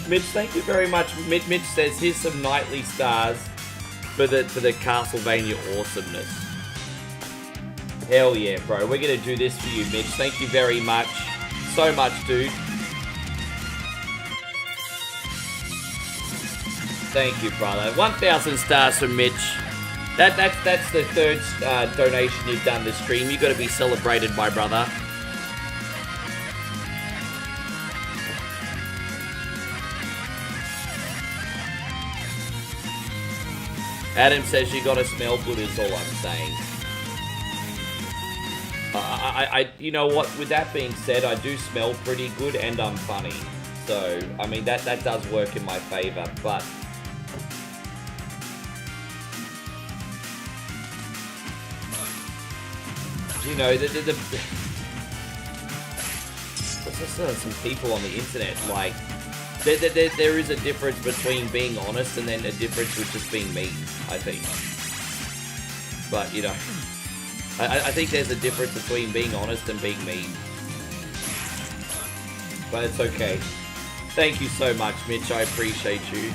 Speaker 1: Mitch, thank you very much. Mitch says, here's some nightly stars for the Castlevania awesomeness. Hell yeah, bro. We're gonna do this for you, Mitch. Thank you very much. So much, dude. Thank you, brother. 1,000 stars from Mitch. That's the third donation you've done this stream. You've got to be celebrated, my brother. Adam says you got to smell good is all I'm saying. You know what? With that being said, I do smell pretty good and I'm funny. So, I mean, that does work in my favor, but... You know, there's some people on the internet, like... There is a difference between being honest and then a difference with just being mean, I think. But, you know... I think there's a difference between being honest and being mean. But it's okay. Thank you so much, Mitch. I appreciate you.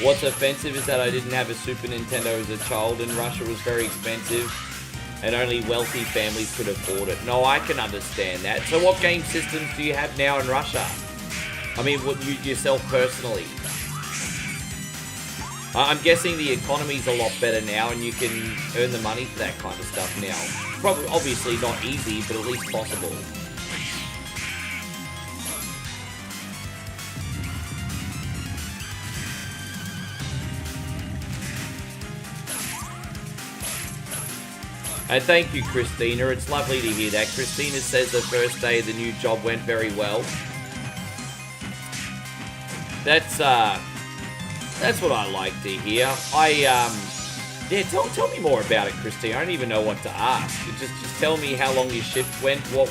Speaker 1: What's offensive is that I didn't have a Super Nintendo as a child and Russia was very expensive and only wealthy families could afford it. No, I can understand that. So what game systems do you have now in Russia? I mean, what you yourself personally? I'm guessing the economy's a lot better now and you can earn the money for that kind of stuff now. Probably, obviously not easy, but at least possible. And thank you, Christina. It's lovely to hear that. Christina says the first day of the new job went very well. That's what I like to hear. Yeah, tell me more about it, Christina. I don't even know what to ask. Just tell me how long your shift went, what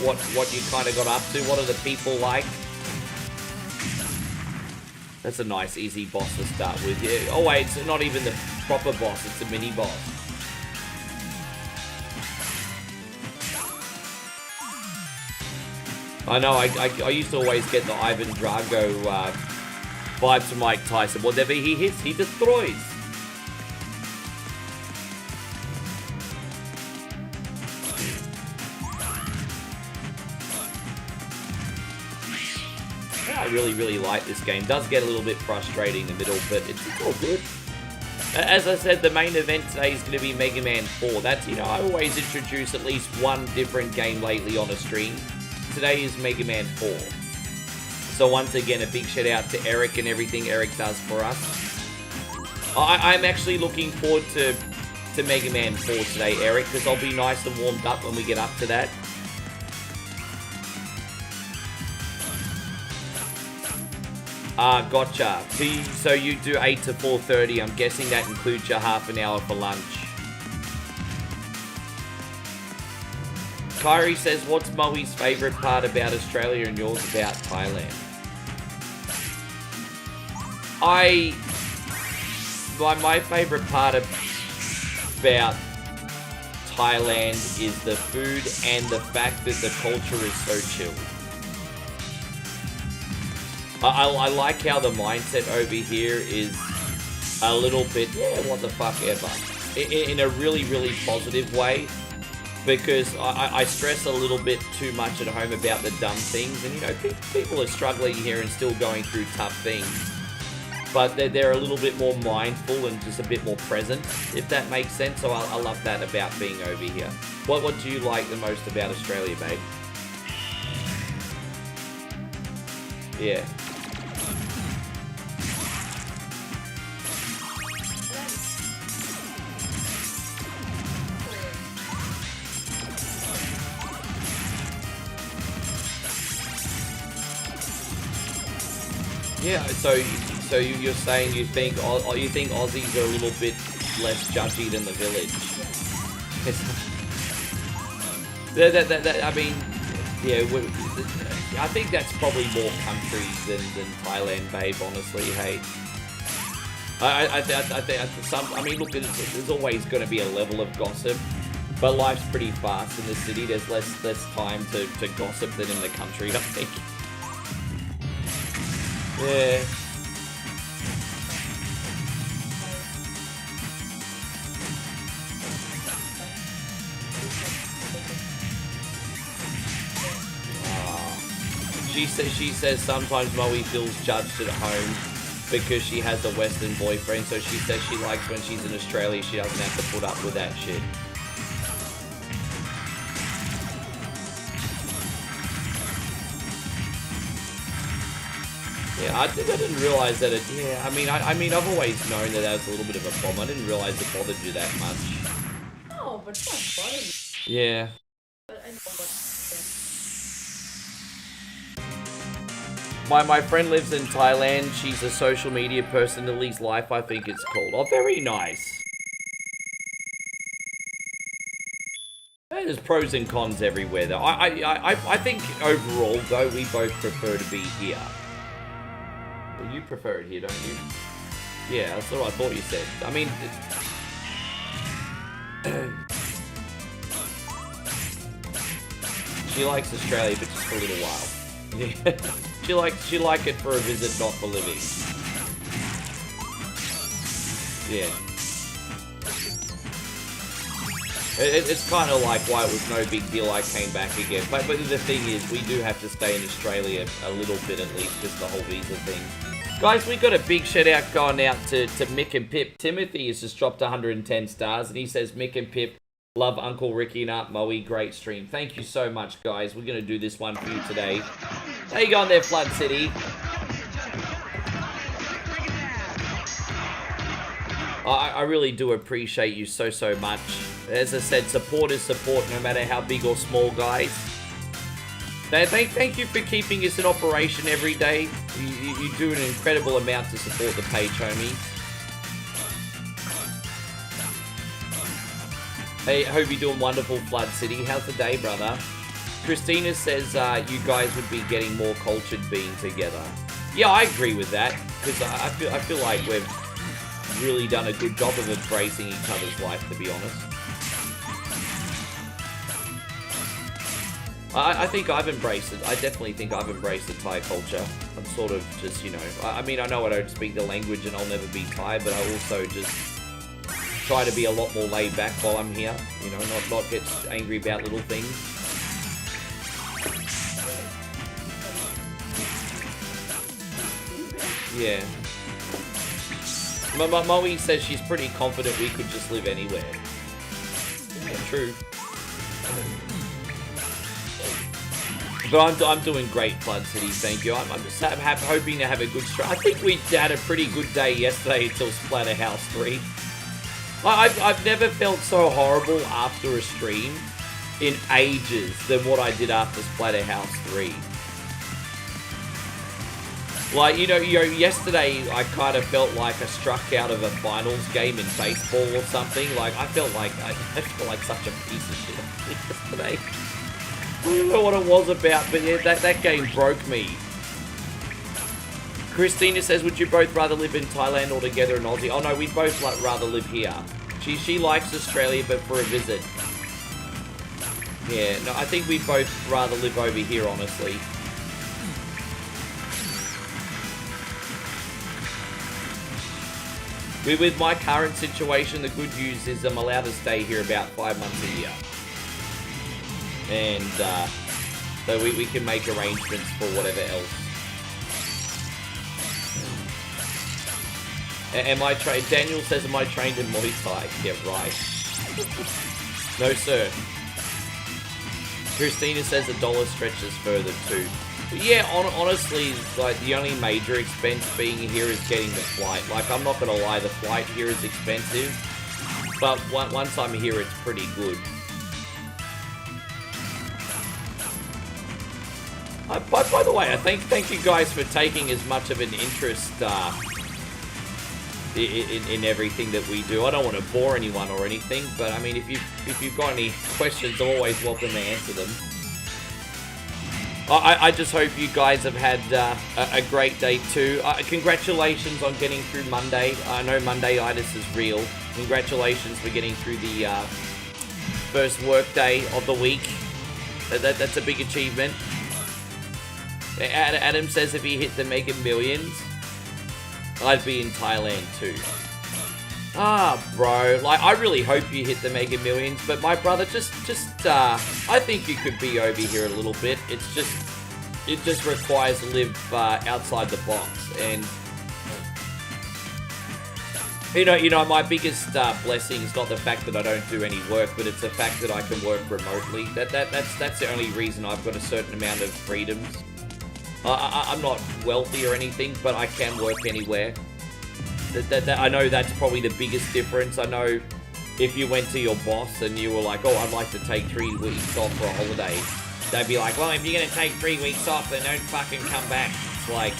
Speaker 1: you kind of got up to, what are the people like. That's a nice, easy boss to start with. Yeah. Oh wait, it's not even the proper boss. It's a mini boss. I know, I used to always get the Ivan Drago vibes from Mike Tyson. Whatever he hits, he destroys. Yeah, I really like this game. Does get a little bit frustrating in the middle, but it's all good. As I said, the main event today is going to be Mega Man 4. That's, you know, I always introduce at least one different game lately on a stream. Today is Mega Man 4. So once again, a big shout out to Eric and everything Eric does for us. I'm actually looking forward to Mega Man 4 today, Eric, because I'll be nice and warmed up when we get up to that. Gotcha. So you do 8 to 4:30. I'm guessing that includes your half an hour for lunch. Kyrie says, what's Moe's favourite part about Australia and yours about Thailand? My favourite part about Thailand is the food and the fact that the culture is so chill. I like how the mindset over here is a little bit, yeah, what the fuck ever. In a really positive way. Because I stress a little bit too much at home about the dumb things. And, you know, people are struggling here and still going through tough things. But they're a little bit more mindful and just a bit more present, if that makes sense. So I love that about being over here. What do you like the most about Australia, babe? Yeah. Yeah, so you're saying you think Aussies are a little bit less judgy than the village? I mean, yeah, I think that's probably more countries than Thailand, babe. Honestly, hey. I mean, look, there's always going to be a level of gossip, but life's pretty fast in the city. There's less time to gossip than in the country, I think. Yeah. She says sometimes Moe feels judged at home. because she has a Western boyfriend, so she says she likes when she's in Australia, she doesn't have to put up with that shit. Yeah, I didn't realize that it. Yeah, I mean, I've always known that was a little bit of a problem. I didn't realize it bothered you that much.
Speaker 4: No, but it's not bothering me.
Speaker 1: Yeah.
Speaker 4: But I know
Speaker 1: what. My friend lives in Thailand. She's a social media person. Lily's Life, I think it's called. Oh, very nice. There's pros and cons everywhere, though. I think overall, though, we both prefer to be here. Well, you prefer it here, don't you? Yeah, that's what I thought you said. I mean... she likes Australia, but just for a little while. she like it for a visit, not for living. Yeah. It's kind of like why it was no big deal I came back again. But the thing is, we do have to stay in Australia a little bit at least, just the whole visa thing. Guys, we got a big shout out going out to Mick and Pip. Timothy has just dropped 110 stars, and he says, Mick and Pip, love Uncle Ricky and Aunt Moe, great stream. Thank you so much, guys. We're going to do this one for you today. How you going there, Flood City? I really do appreciate you so much. As I said, support is support, no matter how big or small, guys. Thank you for keeping us in operation every day. You do an incredible amount to support the page, homie. Hey, hope you're doing wonderful, Flood City. How's the day, brother? Christina says you guys would be getting more cultured being together. Yeah, I agree with that, because I feel like we've really done a good job of embracing each other's life, to be honest. I think I've embraced it. I definitely think I've embraced the Thai culture. I'm sort of just, you know, I mean, I know I don't speak the language and I'll never be Thai, but I also just try to be a lot more laid back while I'm here. You know, not get angry about little things. Yeah. Moe says she's pretty confident we could just live anywhere. Yeah, true. But I'm doing great, Flood City, thank you. I'm just hoping to have a good stream. I think we had a pretty good day yesterday until Splatterhouse 3. I've never felt so horrible after a stream in ages than what I did after Splatterhouse 3. Like, you know, yesterday I kind of felt like I struck out of a finals game in baseball or something. Like, I felt like such a piece of shit yesterday. I don't know what it was about, but yeah, that game broke me. Christina says, would you both rather live in Thailand or together in Aussie? Oh no, we'd both rather live here. She likes Australia, but for a visit. Yeah, no, I think we'd both rather live over here, honestly. With my current situation, the good news is I'm allowed to stay here about 5 months a year. And so we can make arrangements for whatever else. Am I trained? Daniel says, am I trained in Muay Thai? Yeah, right. No, sir. Christina says the dollar stretches further too. But yeah, honestly, like the only major expense being here is getting the flight. Like, I'm not gonna lie, the flight here is expensive, but once I'm here, it's pretty good. By the way, I thank you guys for taking as much of an interest in everything that we do. I don't want to bore anyone or anything, but I mean, if you've got any questions, I'm always welcome to answer them. I just hope you guys have had a great day too. Congratulations on getting through Monday. I know Monday-itis is real. Congratulations for getting through the first work day of the week. That's a big achievement. Adam says if he hit the Mega Millions, I'd be in Thailand too. Ah, bro, like, I really hope you hit the Mega Millions, but my brother, I think you could be over here a little bit. It just requires to live outside the box, and My biggest blessing is not the fact that I don't do any work, but it's the fact that I can work remotely. That's the only reason I've got a certain amount of freedoms. I'm not wealthy or anything, but I can work anywhere. I know that's probably the biggest difference. I know if you went to your boss and you were like, oh, I'd like to take 3 weeks off for a holiday, they'd be like, well, if you're going to take 3 weeks off, then don't fucking come back. It's like,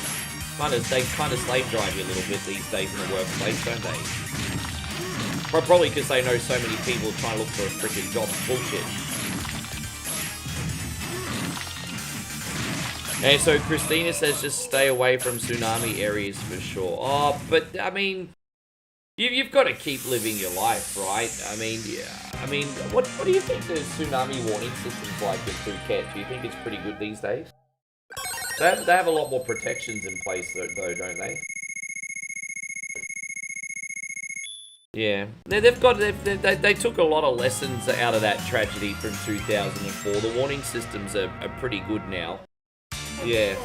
Speaker 1: they kind of slave drive you a little bit these days in the workplace, don't they? Probably because they know so many people trying to look for a freaking job. Bullshit. And so Christina says just stay away from tsunami areas for sure. Oh, but I mean, you've got to keep living your life, right? I mean, yeah. I mean, what do you think the tsunami warning system's like in Phuket? Do you think it's pretty good these days? They have a lot more protections in place though, don't they? Yeah, they took a lot of lessons out of that tragedy from 2004. The warning systems are pretty good now. Yeah.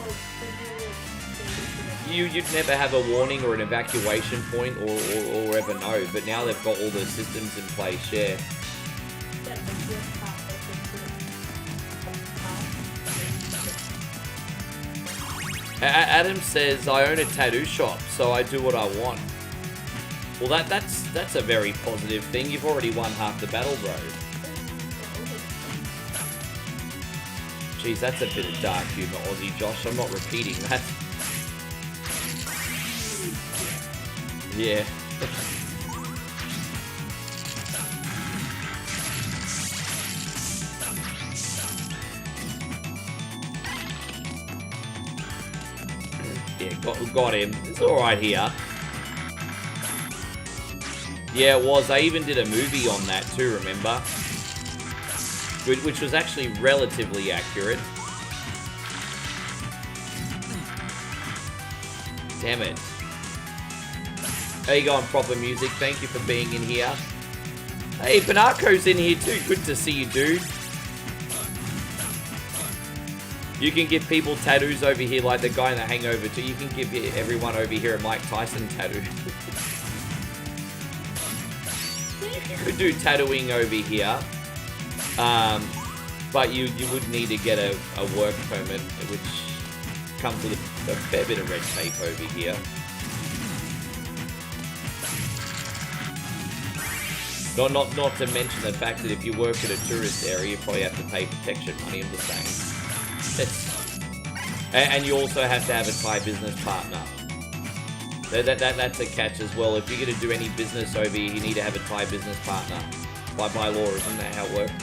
Speaker 1: You'd never have a warning or an evacuation point or ever know, but now they've got all the systems in place, yeah. Adam says, I own a tattoo shop, so I do what I want. Well, that's a very positive thing. You've already won half the battle, bro. Jeez, that's a bit of dark humor, Aussie Josh. I'm not repeating that. Yeah. Yeah, got him. It's alright here. Yeah, it was. I even did a movie on that too, remember? Which was actually relatively accurate. Damn it. There you go on Proper Music. Thank you for being in here. Hey, Banaco's in here too. Good to see you, dude. You can give people tattoos over here like the guy in The Hangover too. You can give everyone over here a Mike Tyson tattoo. You could do tattooing over here. But you would need to get a work permit, which comes with a fair bit of red tape over here. Not to mention the fact that if you work at a tourist area, you probably have to pay protection money. I'm just saying. And you also have to have a Thai business partner. That's a catch as well. If you're going to do any business over here, you need to have a Thai business partner. By law, isn't that how it works?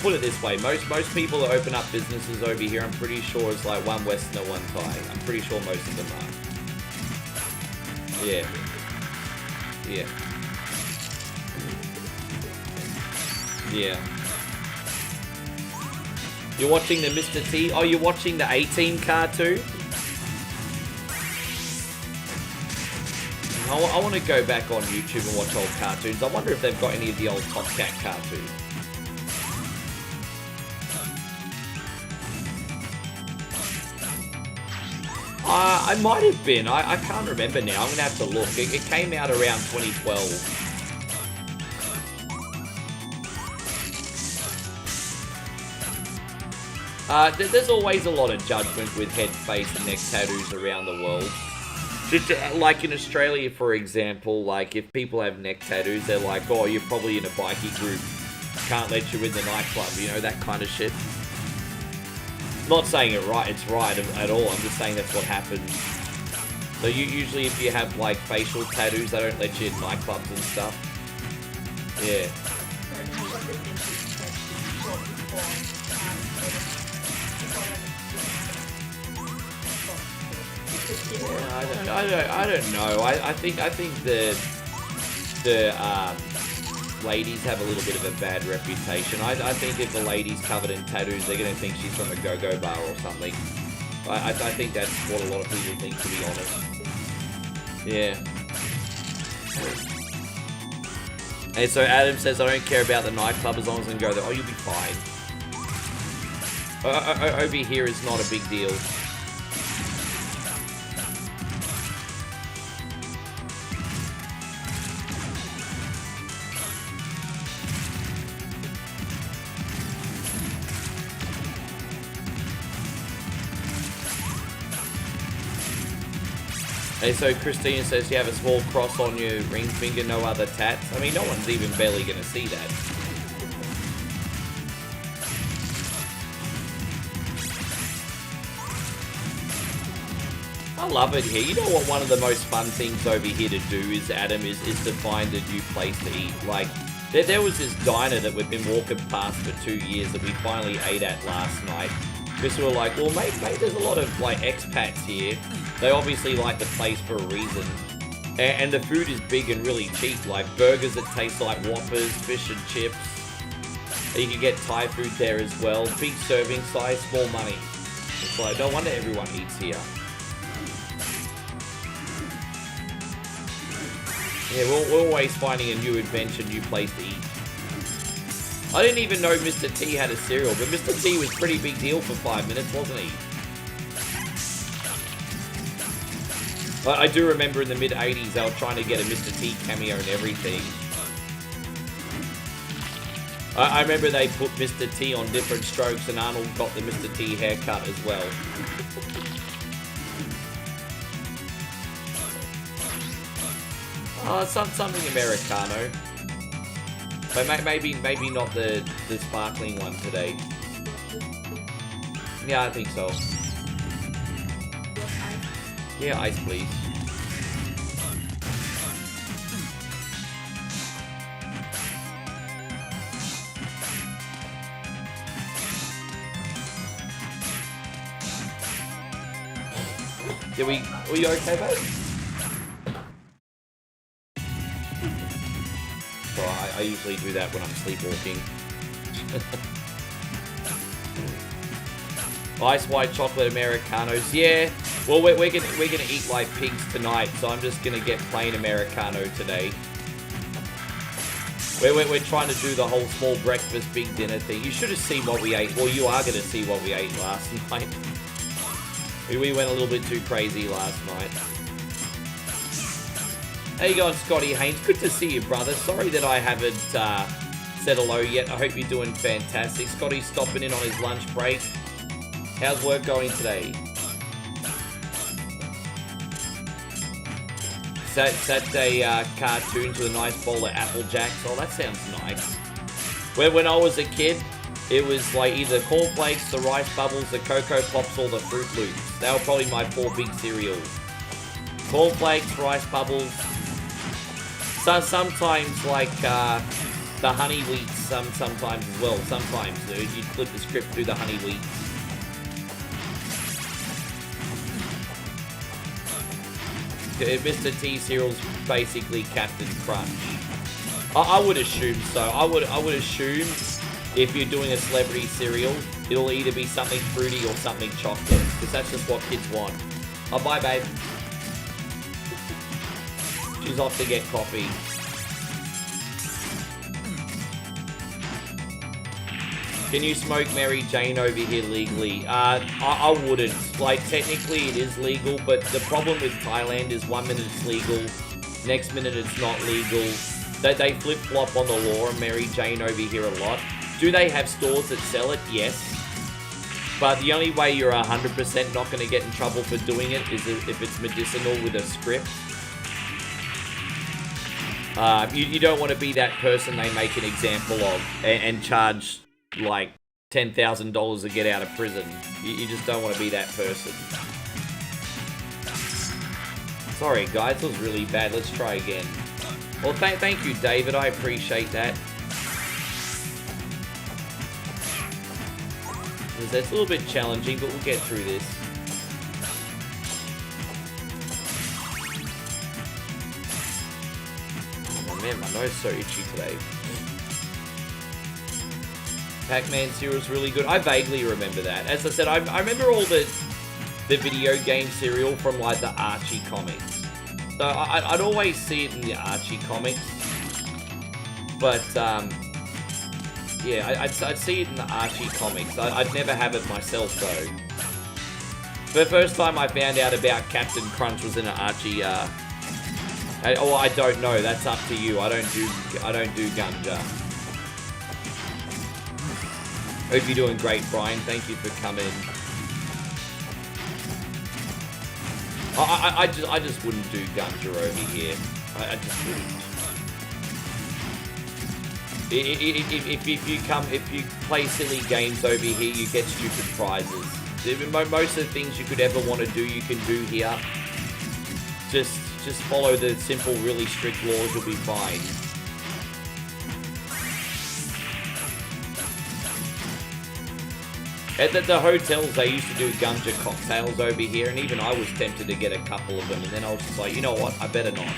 Speaker 1: Put it this way, most people that open up businesses over here, I'm pretty sure it's like one Westerner, one Thai. I'm pretty sure most of them are. Yeah. Yeah. Yeah. You're watching the Mr. T? Oh, you're watching the A-Team cartoon? I want to go back on YouTube and watch old cartoons. I wonder if they've got any of the old Top Cat cartoons. I might have been. I can't remember now. I'm going to have to look. It came out around 2012. There's always a lot of judgment with head, face, and neck tattoos around the world. Like in Australia, for example, like if people have neck tattoos, they're like, oh, you're probably in a bikie group. Can't let you in the nightclub, you know, that kind of shit. Not saying it's right at all. I'm just saying that's what happens. So usually if you have like facial tattoos, they don't let you in nightclubs and stuff. Yeah. I don't know. I think the ladies have a little bit of a bad reputation. I think if the lady's covered in tattoos, they're going to think she's from a go-go bar or something. I think that's what a lot of people think, to be honest. Yeah. And so Adam says, I don't care about the nightclub as long as I can go there. Oh, you'll be fine. Over here is not a big deal. Hey, so Christina says you have a small cross on your ring finger, no other tats. I mean, no one's even barely gonna see that. I love it here. You know what one of the most fun things over here to do is, Adam, is to find a new place to eat. Like, there was this diner that we've been walking past for 2 years that we finally ate at last night. Because we were like, well, mate, there's a lot of, like, expats here. They obviously like the place for a reason. And the food is big and really cheap. Like, burgers that taste like Whoppers, fish and chips. You can get Thai food there as well. Big serving size, small money. It's like, no wonder everyone eats here. Yeah, we're always finding a new adventure, new place to eat. I didn't even know Mr. T had a cereal, but Mr. T was a pretty big deal for 5 minutes, wasn't he? I do remember in the mid-80s, they were trying to get a Mr. T cameo and everything. I remember they put Mr. T on different strokes, and Arnold got the Mr. T haircut as well. Something Americano. But maybe not the sparkling one today. Yeah, I think so. Yeah, ice please. Were you okay, babe? So I usually do that when I'm sleepwalking. Ice white chocolate Americanos, yeah. Well, we're gonna eat like pigs tonight, so I'm just gonna get plain Americano today. We're trying to do the whole small breakfast, big dinner thing. You should have seen what we ate. Well, you are gonna see what we ate last night. We went a little bit too crazy last night. How you going, Scotty Haynes? Good to see you, brother. Sorry that I haven't said hello yet. I hope you're doing fantastic. Scotty's stopping in on his lunch break. How's work going today? Saturday cartoons with a nice bowl of Apple Jacks. Oh, that sounds nice. When I was a kid, it was like either cornflakes, the rice bubbles, the Cocoa Pops, or the Fruit Loops. They were probably my 4 big cereals. Cornflakes, rice bubbles. So sometimes like the honey wheats. Sometimes as well. Sometimes you'd flip the script through the honey wheats. Mr. T cereal's basically Captain Crunch. I would assume so. I would assume if you're doing a celebrity cereal, it'll either be something fruity or something chocolate, because that's just what kids want. Oh, bye, babe. She's off to get coffee. Can you smoke Mary Jane over here legally? I wouldn't. Like, technically it is legal, but the problem with Thailand is 1 minute it's legal, next minute it's not legal. They flip-flop on the law and Mary Jane over here a lot. Do they have stores that sell it? Yes. But the only way you're 100% not going to get in trouble for doing it is if it's medicinal with a script. You don't want to be that person they make an example of and charge like $10,000 to get out of prison. You just don't want to be that person. Sorry guys, that was really bad. Let's try again. Well, thank you, David. I appreciate that. It's a little bit challenging, but we'll get through this. Oh man, my nose is so itchy today. Pac-Man cereal's really good. I vaguely remember that. As I said, I remember all the video game cereal from like the Archie comics. So I'd always see it in the Archie comics. But Yeah, I'd see it in the Archie comics. I'd never have it myself, though. The first time I found out about Captain Crunch was in an Archie, oh, I don't know. That's up to you. I don't do Gunja. Hope you're doing great, Brian. Thank you for coming. I just wouldn't do Gunja over here. I just wouldn't. If you play silly games over here, you get stupid prizes. Most of the things you could ever want to do, you can do here. Just follow the simple, really strict laws, you'll be fine. At the hotels, they used to do Gunja cocktails over here, and even I was tempted to get a couple of them, and then I was just like, you know what, I better not.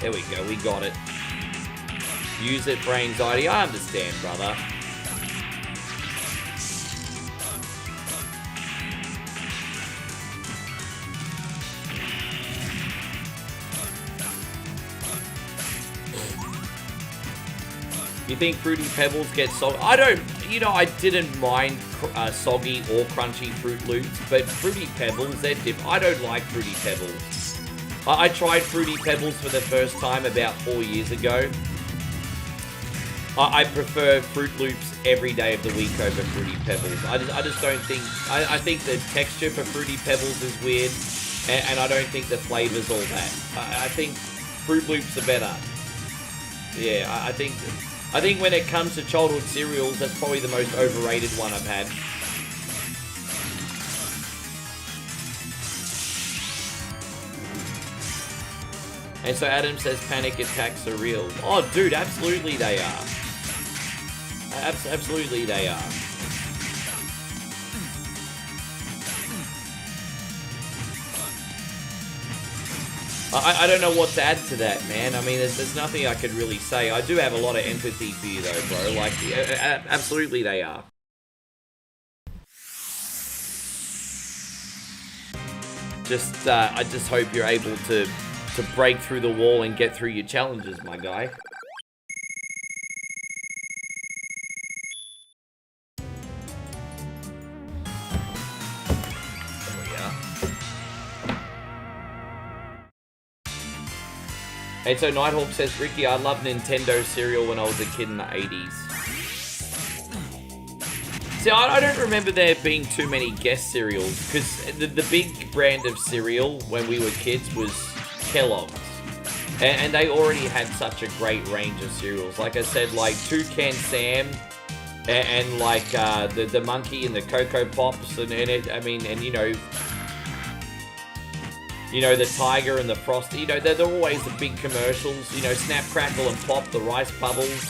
Speaker 1: There we go, we got it. Use it for anxiety. I understand, brother. You think Fruity Pebbles get soggy? I don't, you know, I didn't mind soggy or crunchy Fruit Loops, but Fruity Pebbles, they're different. I don't like Fruity Pebbles. I tried Fruity Pebbles for the first time about 4 years ago. I prefer Fruit Loops every day of the week over Fruity Pebbles. I just don't think... I think the texture for Fruity Pebbles is weird, and I don't think the flavor's all that. I think Fruit Loops are better. Yeah, I think when it comes to childhood cereals, that's probably the most overrated one I've had. And so Adam says panic attacks are real. Oh, dude, absolutely they are. Absolutely they are. I don't know what to add to that, man. I mean, there's nothing I could really say. I do have a lot of empathy for you, though, bro. Like, absolutely they are. I just hope you're able to break through the wall and get through your challenges, my guy. And so Nighthawk says, Ricky, I loved Nintendo cereal when I was a kid in the 80s. See, I don't remember there being too many guest cereals, because the big brand of cereal when we were kids was Kellogg's. And they already had such a great range of cereals. Like I said, like Toucan Sam, and like the Monkey and the Cocoa Pops, and it, I mean, and you know, the Tiger and the Frosty, you know, they're always the big commercials. You know, Snap, Crackle, and Pop, the Rice Bubbles.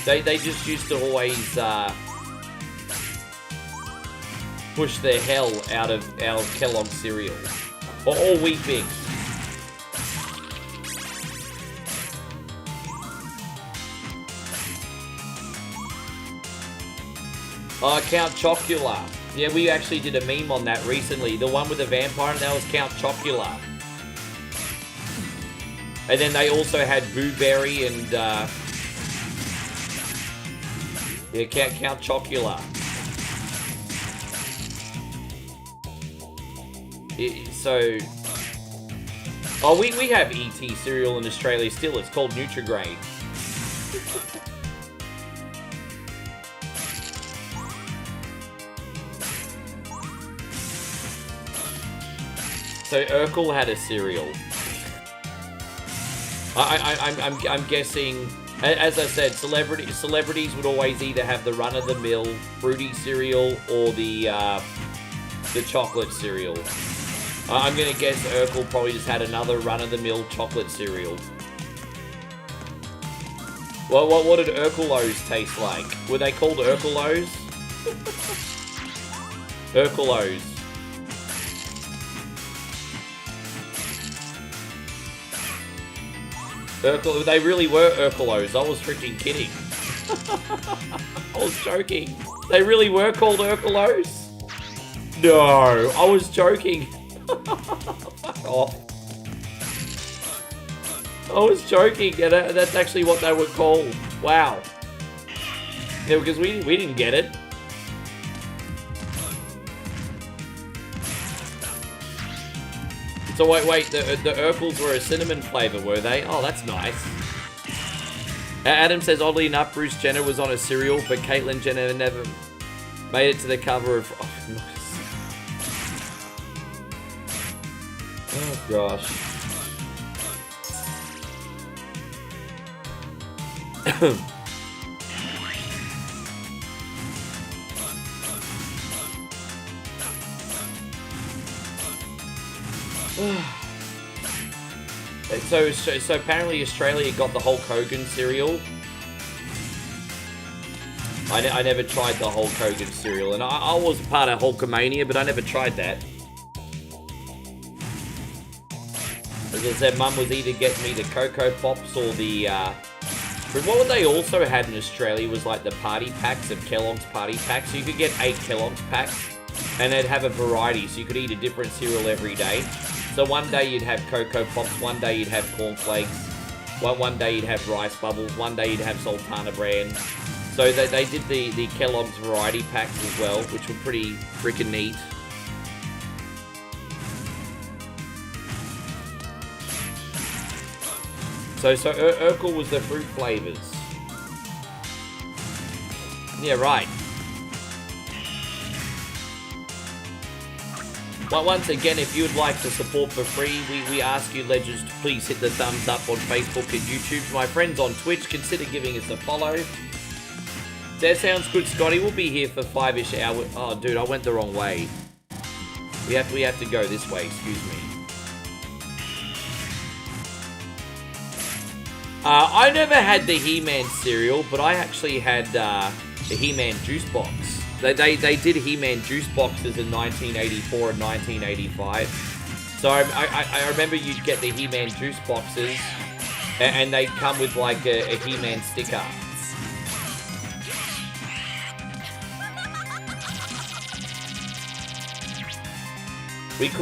Speaker 1: They just used to always push the hell out of our Kellogg's cereal. Or Wheat Bix. Count Chocula. Yeah, we actually did a meme on that recently. The one with the vampire, that was Count Chocula. And then they also had Boo Berry and, yeah, Count Chocula. We have ET cereal in Australia still. It's called Nutrigrain. So Urkel had a cereal. I'm guessing, as I said, celebrities would always either have the run-of-the-mill fruity cereal or the chocolate cereal. I'm gonna guess Urkel probably just had another run-of-the-mill chocolate cereal. Well, what did Urkelos taste like? Were they called Urkelos? Urkelos. They really were Urkelos. I was freaking kidding. I was joking. They really were called Urkelos. No, I was joking. Fuck off. I was joking, and that's actually what they were called. Wow. Yeah, because we didn't get it. So wait, the Urkels were a cinnamon flavor, were they? Oh, that's nice. Adam says, oddly enough, Bruce Jenner was on a cereal, but Caitlyn Jenner never made it to the cover of... Oh, nice. Oh, gosh. So apparently Australia got the Hulk Hogan cereal. I never tried the Hulk Hogan cereal, and I was part of Hulkamania, but I never tried that. As I said, Mum was either getting me the Cocoa Pops or the... But what they also had in Australia was like the party packs of Kellogg's party packs. So you could get 8 Kellogg's packs, and they'd have a variety, so you could eat a different cereal every day. So one day you'd have Cocoa Pops, one day you'd have cornflakes, one day you'd have Rice Bubbles, one day you'd have Sultana Bran. So they did the Kellogg's variety packs as well, which were pretty freaking neat. So Urkel was the fruit flavors. Yeah, right. Well, once again, if you would like to support for free, we ask you, legends, to please hit the thumbs up on Facebook and YouTube. To my friends on Twitch, consider giving us a follow. That sounds good, Scotty. We'll be here for 5-ish hours. Oh, dude, I went the wrong way. We have to go this way, excuse me. I never had the He-Man cereal, but I actually had the He-Man juice box. They did He-Man juice boxes in 1984 and 1985. So I remember you'd get the He-Man juice boxes, and they'd come with like a He-Man sticker.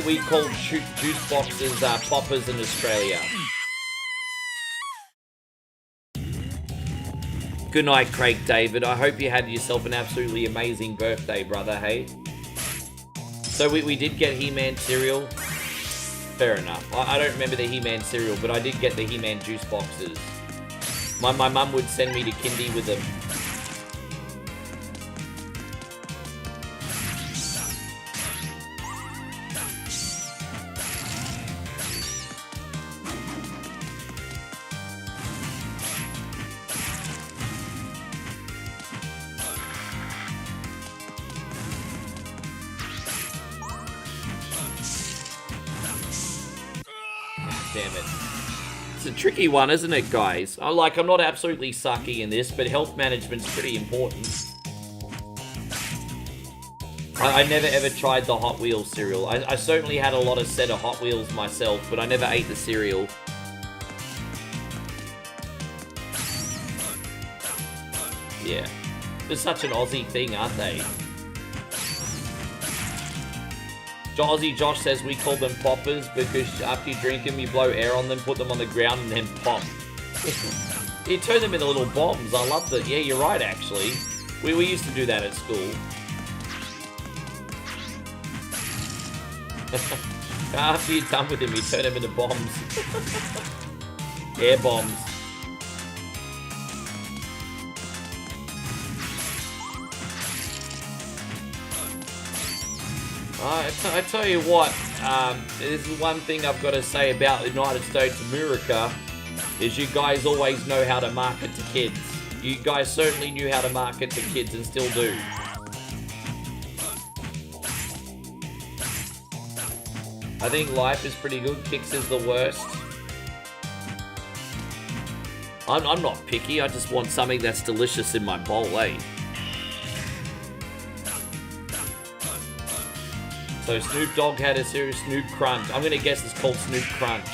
Speaker 1: We called juice boxes poppers in Australia. Good night, Craig David. I hope you had yourself an absolutely amazing birthday, brother, hey? So we did get He-Man cereal. Fair enough. I don't remember the He-Man cereal, but I did get the He-Man juice boxes. My mum would send me to kindy with them. Damn it. It's a tricky one, isn't it, guys? I'm not absolutely sucky in this, but health management's pretty important. I never ever tried the Hot Wheels cereal. I certainly had a lot of set of Hot Wheels myself, but I never ate the cereal. Yeah. They're such an Aussie thing, aren't they? Aussie Josh says we call them poppers because after you drink them, you blow air on them, put them on the ground, and then pop. You turn them into little bombs. I love that. Yeah, you're right, actually. We used to do that at school. After you're done with them, you turn them into bombs. Air bombs. I tell you what, there's one thing I've got to say about the United States of America, is you guys always know how to market to kids. You guys certainly knew how to market to kids and still do. I think life is pretty good. Kicks is the worst. I'm not picky, I just want something that's delicious in my bowl, eh? So Snoop Dogg had a series, Snoop Crunch. I'm gonna guess it's called Snoop Crunch.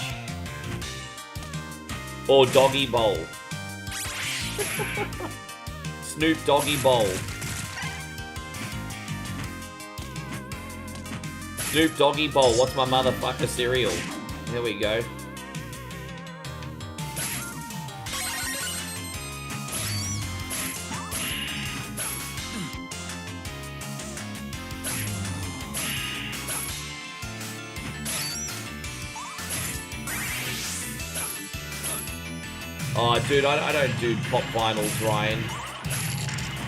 Speaker 1: Or Doggy Bowl. Snoop Doggy Bowl. Snoop Doggy Bowl, what's my motherfucker cereal? There we go. Oh, dude, I don't do pop vinyls, Ryan.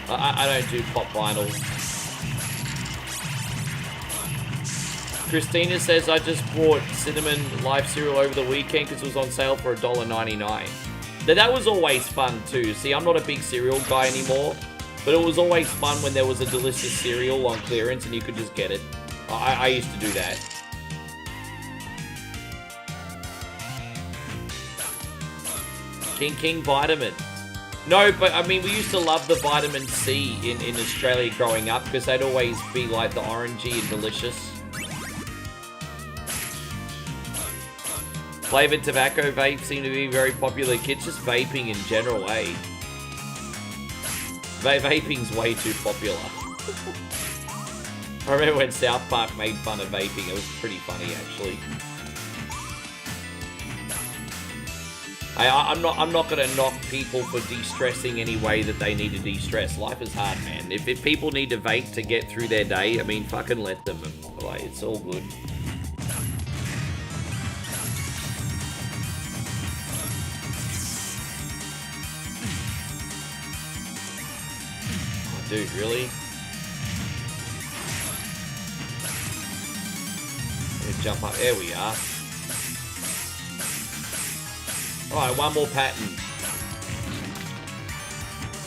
Speaker 1: I don't do pop vinyls. Christina says, I just bought Cinnamon Life cereal over the weekend because it was on sale for $1.99. Now, that was always fun too. See, I'm not a big cereal guy anymore, but it was always fun when there was a delicious cereal on clearance and you could just get it. I used to do that. King Vitamin. No, but I mean, we used to love the vitamin C in Australia growing up because they'd always be like the orangey and delicious. Flavored tobacco vapes seem to be very popular. Kids just vaping in general, eh? Vaping's way too popular. I remember when South Park made fun of vaping. It was pretty funny, actually. I'm not gonna knock people for de-stressing any way that they need to de-stress. Life is hard, man. If people need to vape to get through their day, I mean, fucking let them. Like, it's all good. Oh, dude, really? Let me jump up. There we are. Alright, one more pattern.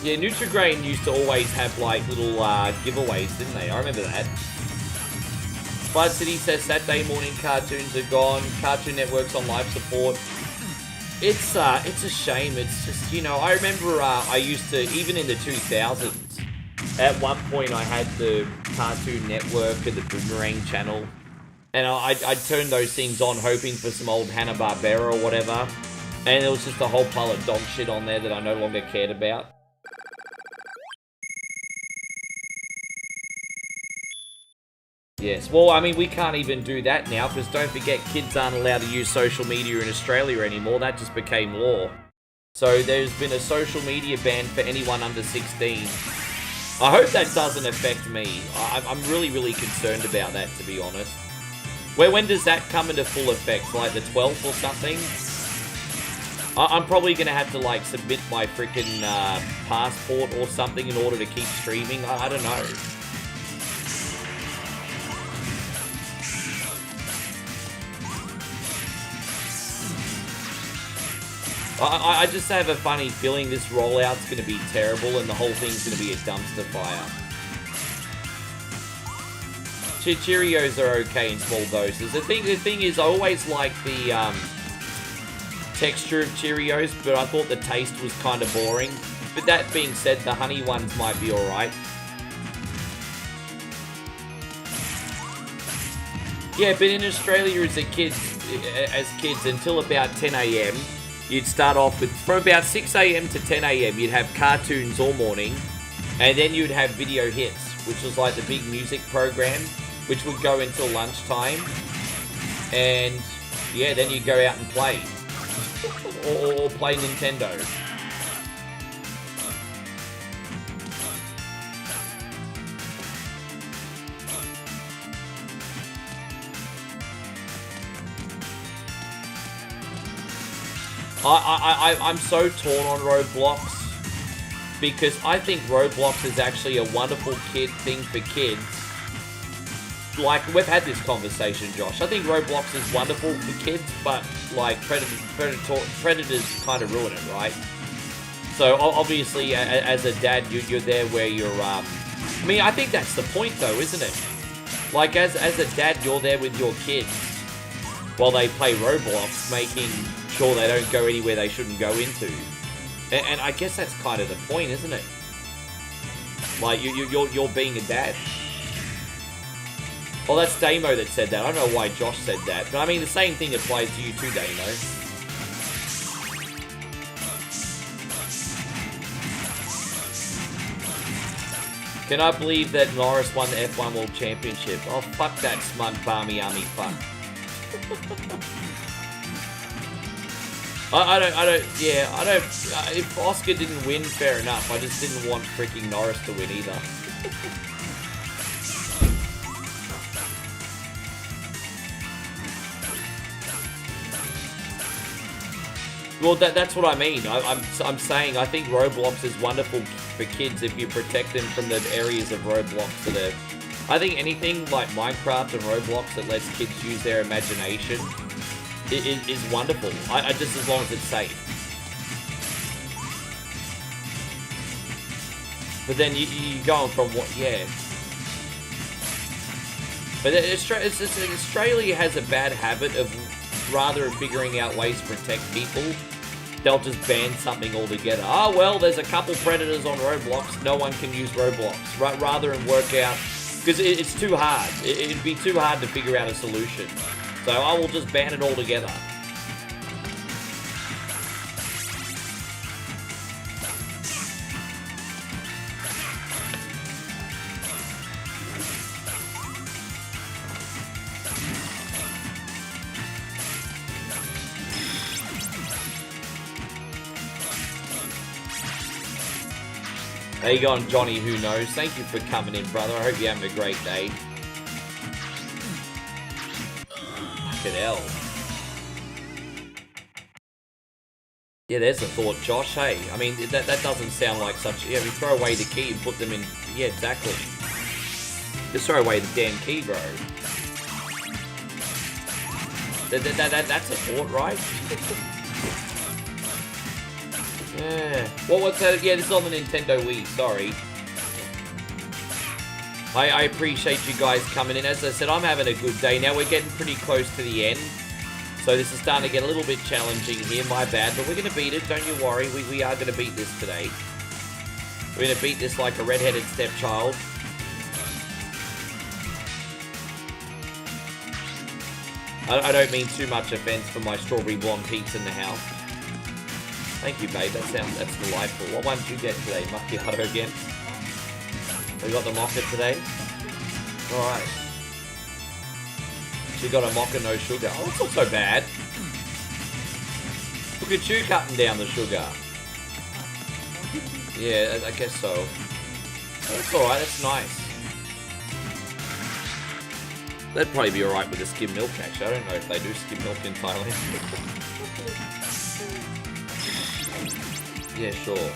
Speaker 1: Yeah, Nutri-Grain used to always have, like, little giveaways, didn't they? I remember that. Bud City says Saturday morning cartoons are gone. Cartoon Network's on live support. It's a shame. It's just, you know, I remember I used to, even in the 2000s, at one point I had the Cartoon Network and the Boomerang channel. And I'd turn those things on hoping for some old Hanna-Barbera or whatever. And there was just a whole pile of dog shit on there that I no longer cared about. Yes, well, I mean, we can't even do that now, because don't forget, kids aren't allowed to use social media in Australia anymore. That just became law. So there's been a social media ban for anyone under 16. I hope that doesn't affect me. I'm really, really concerned about that, to be honest. When does that come into full effect? Like the 12th or something? I'm probably going to have to, like, submit my freaking passport or something in order to keep streaming. I don't know. I just have a funny feeling this rollout's going to be terrible and the whole thing's going to be a dumpster fire. Cheerios are okay in small doses. The thing is, I always like the texture of Cheerios, but I thought the taste was kind of boring. But that being said, the honey ones might be alright. Yeah, but in Australia as kids, until about 10 AM, you'd start off with, from about 6 AM to 10 AM, you'd have cartoons all morning, and then you'd have video hits, which was like the big music program, which would go until lunchtime, and yeah, then you'd go out and play. Or play Nintendo. I'm so torn on Roblox because I think Roblox is actually a wonderful thing for kids. Like, we've had this conversation, Josh. I think Roblox is wonderful for kids, but, like, predators kind of ruin it, right? So, obviously, as a dad, you're there where you're, I mean, I think that's the point, though, isn't it? Like, as a dad, you're there with your kids while they play Roblox, making sure they don't go anywhere they shouldn't go into. And I guess that's kind of the point, isn't it? Like, you're being a dad. Well, that's Damo that said that. I don't know why Josh said that. But I mean, the same thing applies to you too, Damo. Can I believe that Norris won the F1 World Championship? Oh, fuck that smug barmy army fuck. I don't, if Oscar didn't win, fair enough. I just didn't want freaking Norris to win either. Well, that's what I mean. I'm saying I think Roblox is wonderful for kids if you protect them from the areas of Roblox that are... I think anything like Minecraft and Roblox that lets kids use their imagination is wonderful. I just as long as it's safe. But then you go on from what... Yeah. But Australia has a bad habit of, rather than figuring out ways to protect people, they'll just ban something altogether. Oh, well, there's a couple predators on Roblox. No one can use Roblox. Rather than work out... Because it's too hard. It'd be too hard to figure out a solution. So I will just ban it altogether. How you going, Johnny? Who knows? Thank you for coming in, brother. I hope you're having a great day. Fucking hell. Yeah, there's a thought, Josh. Hey, I mean, that doesn't sound like such... Yeah, we throw away the key and put them in... Yeah, exactly. Just throw away the damn key, bro. That's a thought, right? Yeah. Well, what's that? Yeah, this is on the Nintendo Wii. Sorry. I appreciate you guys coming in. As I said, I'm having a good day. Now we're getting pretty close to the end. So this is starting to get a little bit challenging here. My bad. But we're going to beat it. Don't you worry. We are going to beat this today. We're going to beat this like a red-headed stepchild. I don't mean too much offense for my strawberry blonde peeps in the house. Thank you, babe. That's delightful. What one did you get today? Macchiato again? We got the mocha today? Alright. She got a mocha, no sugar. Oh, it's not so bad. Look at you cutting down the sugar. Yeah, I guess so. That's alright, that's nice. That'd probably be alright with the skim milk, actually. I don't know if they do skim milk in Thailand. Yeah, sure.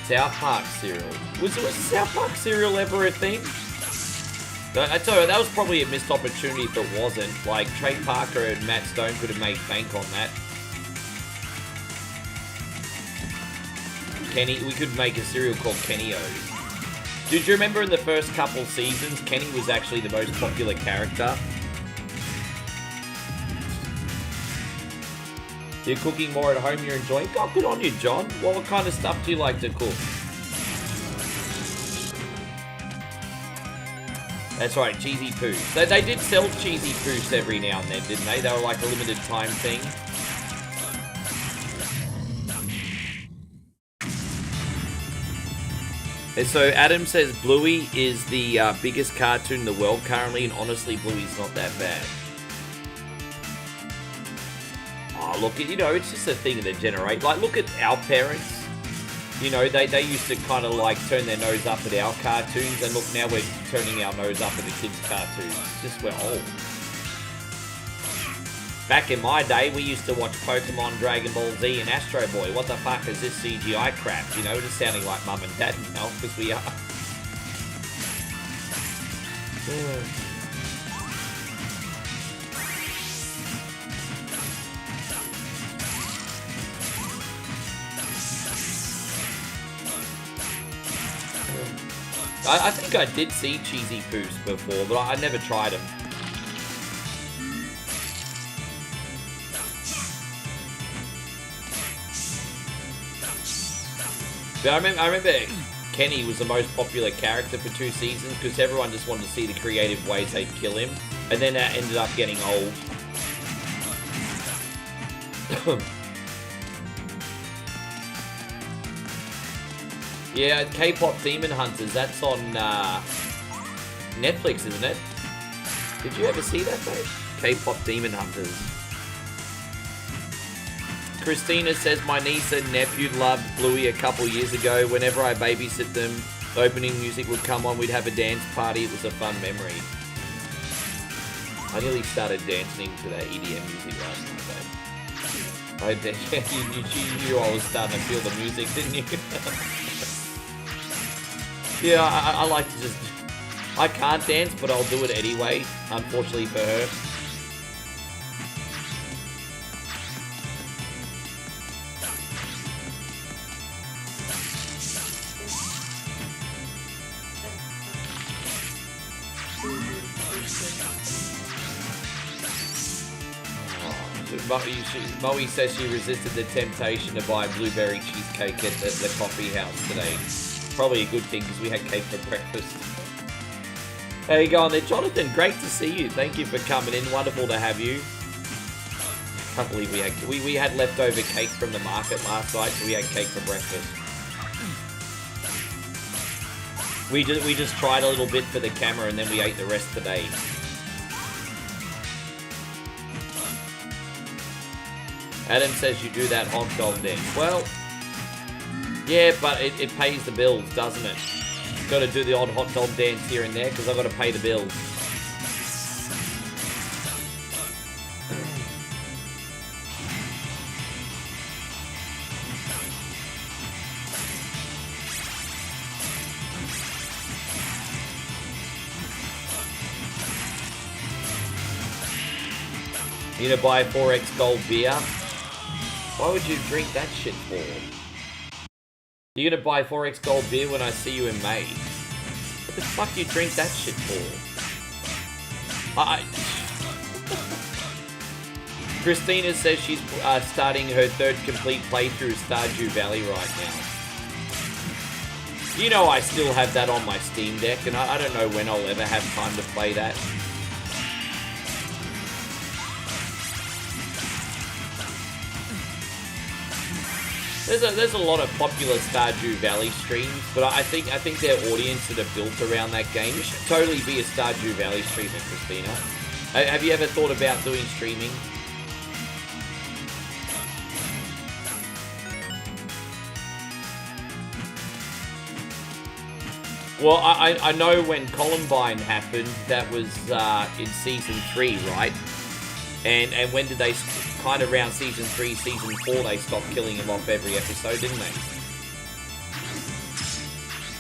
Speaker 1: South Park cereal. Was South Park cereal ever a thing? I tell you, that was probably a missed opportunity if it wasn't. Like, Trey Parker and Matt Stone could have made bank on that. Kenny, we could make a cereal called Kenny-O's. Did you remember in the first couple seasons, Kenny was actually the most popular character? You're cooking more at home, you're enjoying? Oh, good on you, John. What kind of stuff do you like to cook? That's right, cheesy poos. They did sell cheesy poos every now and then, didn't they? They were like a limited time thing. And so Adam says Bluey is the biggest cartoon in the world currently, and honestly, Bluey's not that bad. Oh, look, you know, it's just a thing that generate. Like, look at our parents. You know, they used to kind of like turn their nose up at our cartoons, and look, now we're turning our nose up at the kids' cartoons. It's just we're old. Back in my day, we used to watch Pokemon, Dragon Ball Z, and Astro Boy. What the fuck is this CGI crap? You know, just sounding like mum and dad now, because we are. I think I did see cheesy poos before, but I never tried them. But I remember Kenny was the most popular character for 2 seasons because everyone just wanted to see the creative ways they'd kill him, and then that ended up getting old. Yeah, K-pop Demon Hunters. That's on Netflix, isn't it? Did you ever see that, mate? K-pop Demon Hunters. Christina says, my niece and nephew loved Bluey a couple years ago. Whenever I babysit them, the opening music would come on. We'd have a dance party. It was a fun memory. I nearly started dancing to that EDM music last night, babe. You knew I was starting to feel the music, didn't you? Yeah, I like to just... I can't dance, but I'll do it anyway, unfortunately for her. Moe says she resisted the temptation to buy blueberry cheesecake at the coffee house today. Probably a good thing because we had cake for breakfast. How you going there, Jonathan? Great to see you. Thank you for coming in. Wonderful to have you. I can't believe we had leftover cake from the market last night, so we had cake for breakfast. We just tried a little bit for the camera and then we ate the rest today. Adam says you do that hot dog dance. Well, yeah, but it pays the bills, doesn't it? Got to do the odd hot dog dance here and there because I've got to pay the bills. You gonna buy 4X gold beer? Why would you drink that shit for? You gonna buy 4X gold beer when I see you in May? What the fuck do you drink that shit for? Christina says she's starting her third complete playthrough of Stardew Valley right now. You know I still have that on my Steam Deck, and I don't know when I'll ever have time to play that. There's a lot of popular Stardew Valley streams, but I think their audience that are built around that game. You should totally be a Stardew Valley streamer, Christina. Have you ever thought about doing streaming? Well, I know when Columbine happened, that was in Season 3, right? And when did they... Kind of around Season 3, Season 4, they stopped killing him off every episode, didn't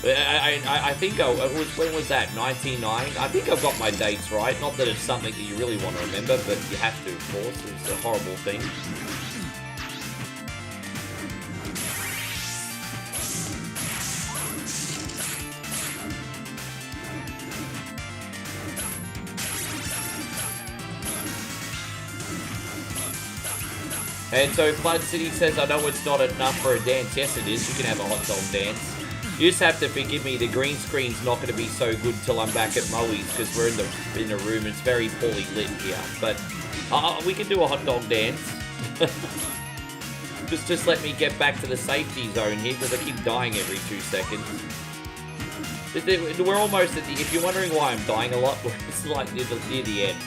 Speaker 1: they? I think when was that? 99? I think I've got my dates right. Not that it's something that you really want to remember, but you have to, of course. It's a horrible thing. And so Flood City says, I know it's not enough for a dance. Yes, it is. You can have a hot dog dance. You just have to forgive me. The green screen's not going to be so good till I'm back at Moe's because we're in the room. It's very poorly lit here. But we can do a hot dog dance. just let me get back to the safety zone here because I keep dying every 2 seconds. We're almost at the... If you're wondering why I'm dying a lot, it's like near the end.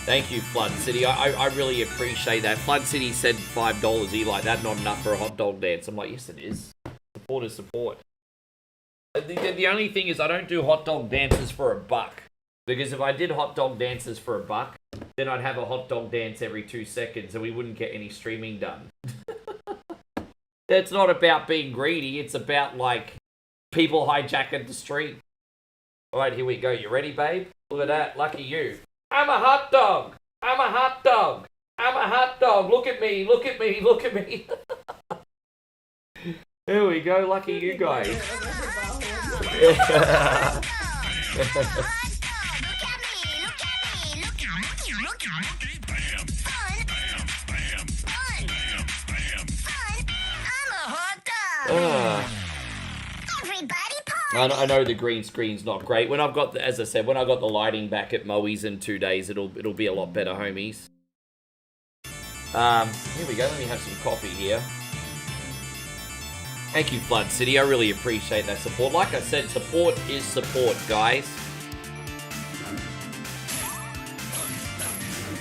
Speaker 1: Thank you, Flood City. I really appreciate that. Flood City said $5. He like that, not enough for a hot dog dance. I'm like, yes, it is. Support is support. The only thing is I don't do hot dog dances for $1. Because if I did hot dog dances for $1, then I'd have a hot dog dance every 2 seconds and we wouldn't get any streaming done. It's not about being greedy. It's about, like, people hijacking the stream. All right, here we go. You ready, babe? Look at that. Lucky you. I'm a hot dog. I'm a hot dog. I'm a hot dog. Look at me. Look at me. Look at me. There we go. Lucky you guys. I know the green screen's not great. When I've got, as I said, when I got the lighting back at Moe's in 2 days, it'll be a lot better, homies. Here we go. Let me have some coffee here. Thank you, Flood City. I really appreciate that support. Like I said, support is support, guys.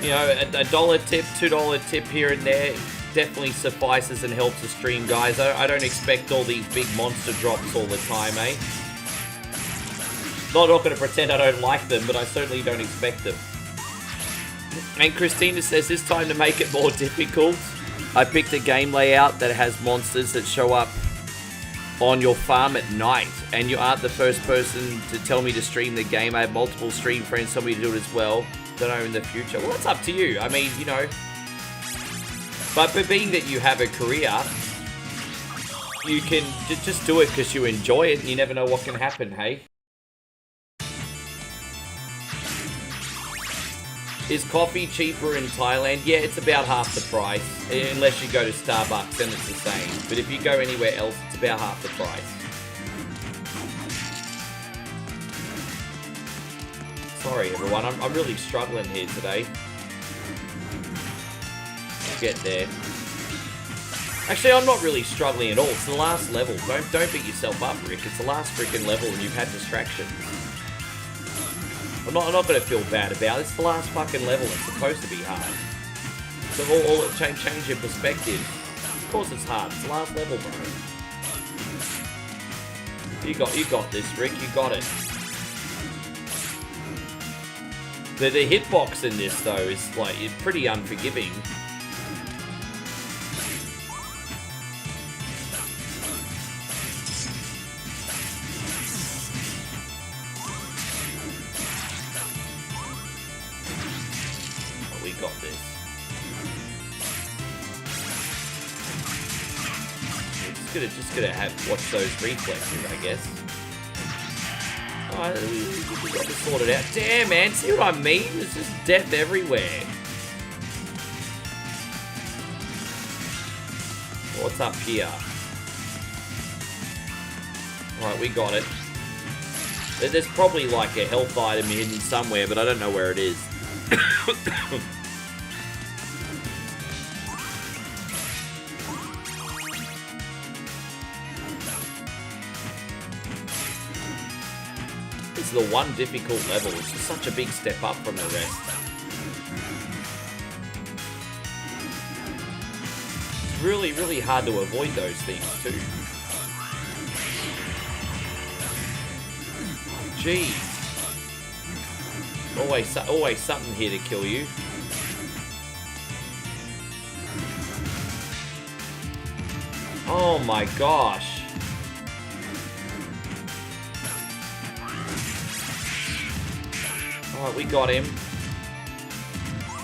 Speaker 1: You know, a dollar tip, $2 tip here and there definitely suffices and helps the stream, guys. I don't expect all these big monster drops all the time, eh? Not going to pretend I don't like them, but I certainly don't expect them. And Christina says, this time to make it more difficult, I picked a game layout that has monsters that show up on your farm at night, and you aren't the first person to tell me to stream the game. I have multiple stream friends tell me to do it as well. Don't know in the future. Well, it's up to you. I mean, you know. But being that you have a career, you can just do it because you enjoy it, and you never know what can happen, hey? Is coffee cheaper in Thailand? Yeah, it's about half the price. Unless you go to Starbucks, then it's the same. But if you go anywhere else, it's about half the price. Sorry, everyone. I'm really struggling here today. Get there. Actually, I'm not really struggling at all. It's the last level. Don't beat yourself up, Rick. It's the last freaking level and you've had distractions. I'm not going to feel bad about it. It's the last fucking level. It's supposed to be hard. So all change your perspective. Of course it's hard. It's the last level, bro. You got this, Rick. You got it. The hitbox in this, though, is like it's pretty unforgiving. Got this. Yeah, just gonna watch those reflexes, I guess. Alright, we got this sorted out. Damn, man, see what I mean? There's just death everywhere. What's up here? Alright, we got it. There's probably like a health item hidden somewhere, but I don't know where it is. It's the one difficult level. It's just such a big step up from the rest. It's really, really hard to avoid those things too. Jeez. Always something here to kill you. Oh my gosh. Alright, we got him.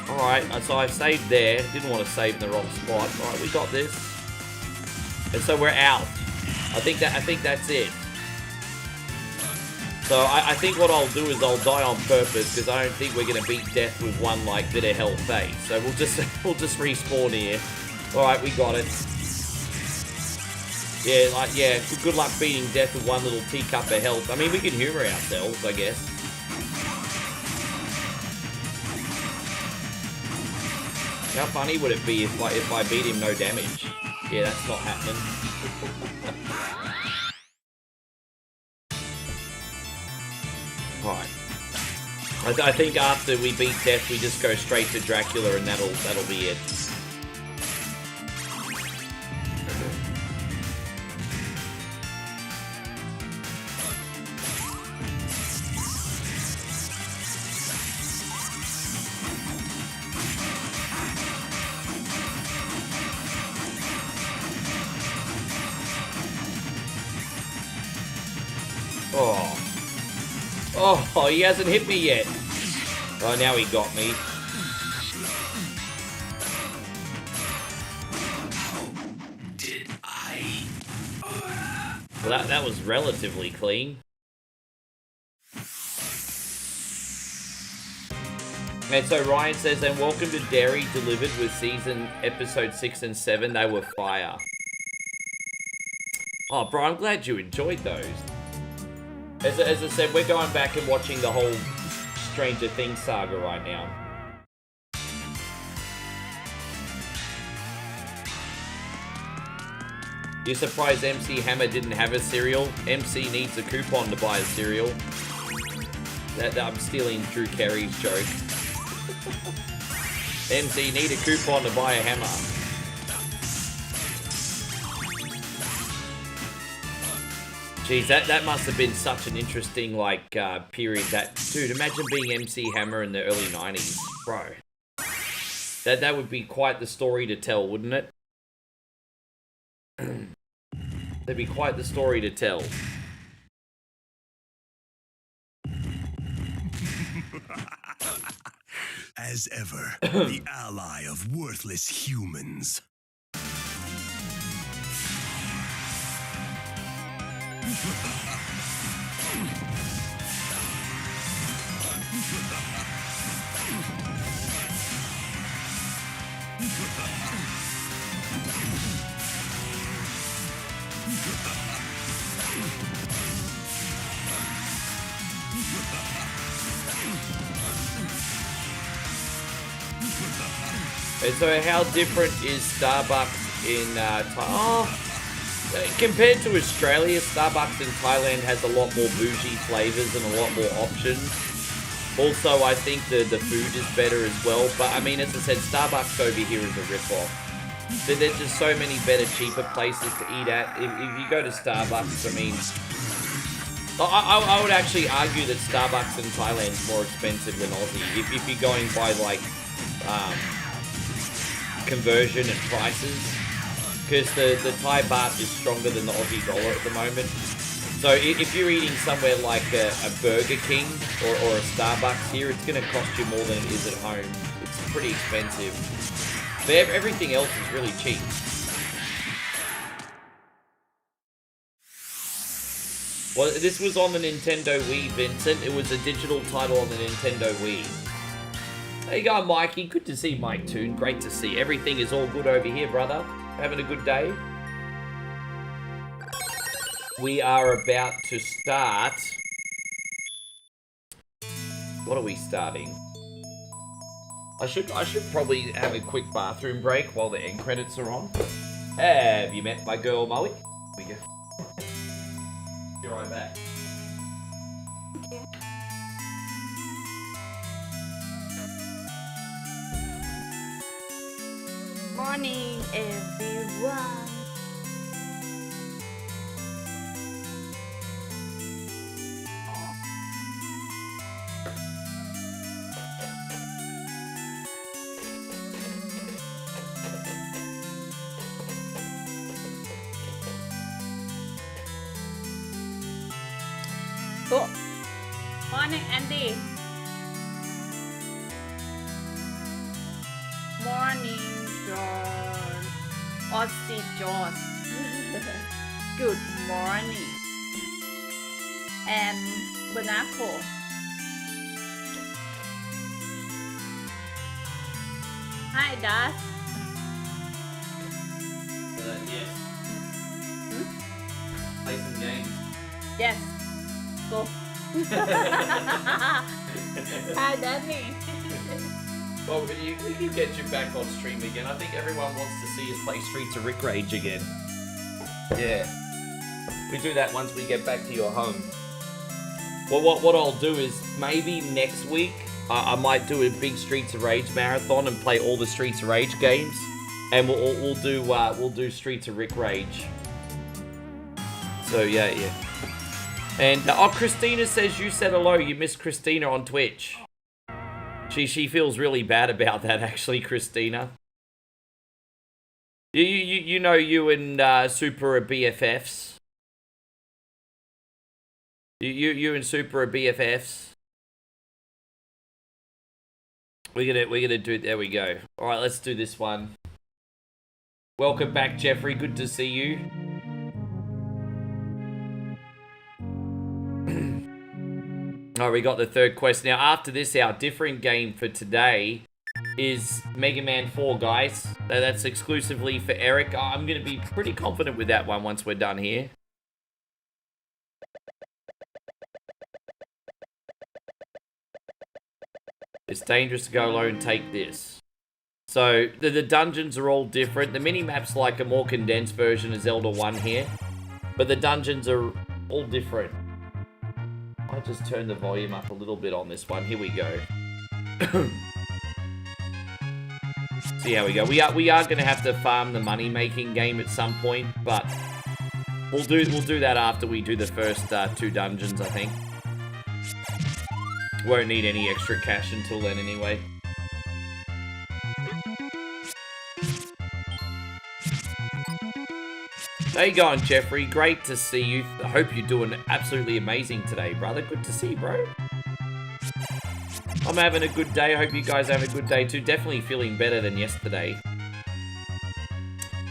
Speaker 1: Alright, so I've saved there. Didn't want to save in the wrong spot. Alright, we got this. And so we're out. I think that's it. So I think what I'll do is I'll die on purpose because I don't think we're gonna beat death with one like bit of health, eh? So we'll just respawn here. Alright, we got it. Yeah, good luck beating death with one little teacup of health. I mean, we can humor ourselves, I guess. How funny would it be if I beat him no damage? Yeah, that's not happening. Alright. I think after we beat death, we just go straight to Dracula, and that'll be it. Oh, he hasn't hit me yet. Oh, now he got me.
Speaker 5: Did I?
Speaker 1: Well, that was relatively clean. And so Ryan says, and welcome to Dairy Delivered with season episode 6 and 7. They were fire. Oh, bro, I'm glad you enjoyed those. As I said, we're going back and watching the whole Stranger Things saga right now. You're surprised MC Hammer didn't have a cereal? MC needs a coupon to buy a cereal. I'm stealing Drew Carey's joke. MC need a coupon to buy a hammer. Jeez, that must have been such an interesting, like, period. Dude, imagine being MC Hammer in the early 90s. Bro. That would be quite the story to tell, wouldn't it? That'd be quite the story to tell.
Speaker 5: As ever, the ally of worthless humans.
Speaker 1: And so how different is Starbucks in compared to Australia, Starbucks in Thailand has a lot more bougie flavors and a lot more options. Also, I think the food is better as well. But I mean, as I said, Starbucks over here is a rip-off. There's just so many better, cheaper places to eat at. If you go to Starbucks, I mean, I would actually argue that Starbucks in Thailand is more expensive than Aussie. If you're going by like conversion and prices, because the Thai baht is stronger than the Aussie dollar at the moment. So if you're eating somewhere like a Burger King or a Starbucks here, it's going to cost you more than it is at home. It's pretty expensive. But everything else is really cheap. Well, this was on the Nintendo Wii, Vincent. It was a digital title on the Nintendo Wii. There you go, Mikey. Good to see Mike Toon. Great to see. Everything is all good over here, brother. Having a good day. We are about to start. What are we starting? I should probably have a quick bathroom break while the end credits are on. Have you met my girl, Moe? Here we go. Be right back.
Speaker 4: Okay. Morning, everyone. Good morning, Andy. Morning, George. Aussie George. Good morning. And Banako. Hi, Dad.
Speaker 1: Yes. Play some games.
Speaker 4: Yes. Go. Hi, Daddy.
Speaker 1: Well, we can get you back on stream again. I think everyone wants to see us play Streets of Rick Rage again. Yeah. We do that once we get back to your home. Well, what I'll do is maybe next week I might do a big Streets of Rage marathon and play all the Streets of Rage games, and we'll do Streets of Rick Rage. So yeah. And Christina says you said hello. You missed Christina on Twitch. She feels really bad about that, actually, Christina. You know you and Super are BFFs. You and Super are BFFs. We're gonna do it. There we go. All right, let's do this one. Welcome back, Jeffrey. Good to see you. Alright, we got the third quest. Now, after this, our different game for today is Mega Man 4, guys. That's exclusively for Eric. I'm going to be pretty confident with that one once we're done here. It's dangerous to go alone. Take this. So, the dungeons are all different. The mini-map's like a more condensed version of Zelda 1 here. But the dungeons are all different. I'll just turn the volume up a little bit on this one. Here we go. See how we go. We are going to have to farm the money-making game at some point, but we'll do that after we do the first 2 dungeons, I think. Won't need any extra cash until then anyway. How you going, Jeffrey? Great to see you. I hope you're doing absolutely amazing today, brother. Good to see you, bro. I'm having a good day. I hope you guys have a good day too. Definitely feeling better than yesterday.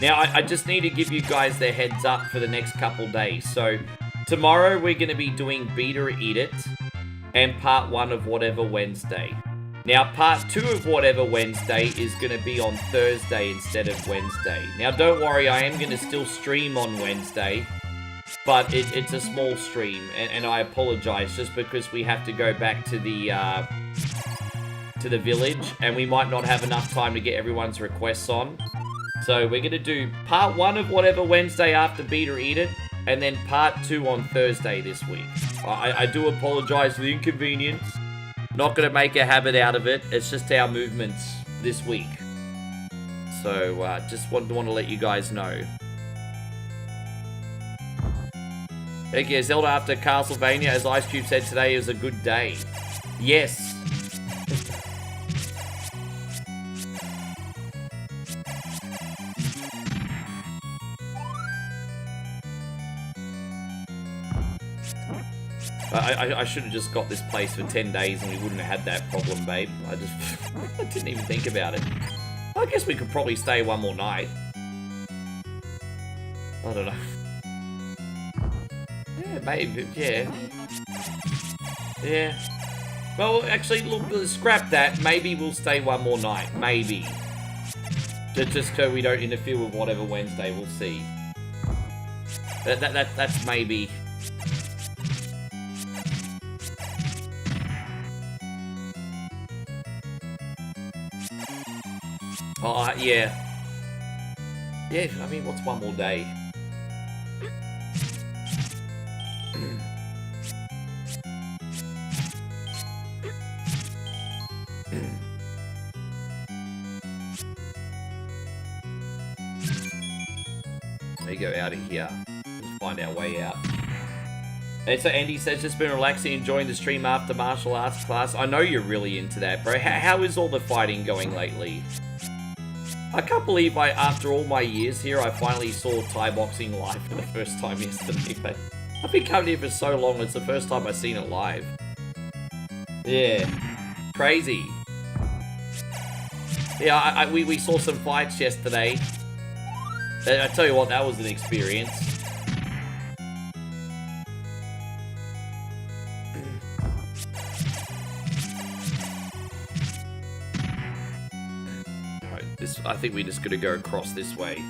Speaker 1: Now, I just need to give you guys the heads up for the next couple days. So, tomorrow we're going to be doing Beat or Eat It and part 1 of Whatever Wednesday. Now, part 2 of Whatever Wednesday is going to be on Thursday instead of Wednesday. Now, don't worry, I am going to still stream on Wednesday, but it's a small stream, and I apologize just because we have to go back to the village, and we might not have enough time to get everyone's requests on. So, we're going to do part 1 of Whatever Wednesday after Beat or Eat It, and then part 2 on Thursday this week. I do apologize for the inconvenience. Not going to make a habit out of it. It's just our movements this week. So, just want to let you guys know. Heck yeah, Zelda after Castlevania, as Ice Cube said today, is a good day. Yes. I should have just got this place for 10 days and we wouldn't have had that problem, babe. I didn't even think about it. I guess we could probably stay one more night. I don't know. Yeah, maybe, yeah. Yeah. Well, actually, look, scrap that. Maybe we'll stay one more night. Maybe. Just so we don't interfere with Whatever Wednesday. We'll see. That's maybe. Oh, yeah. Yeah, I mean, what's one more day? Let me go out of here. Let's find our way out. And so Andy says, just been relaxing, enjoying the stream after martial arts class. I know you're really into that, bro. How is all the fighting going lately? I can't believe after all my years here, I finally saw Thai boxing live for the first time yesterday. But I've been coming here for so long, it's the first time I've seen it live. Yeah, crazy. Yeah, we saw some fights yesterday. I tell you what, that was an experience. I think we're just gonna go across this way.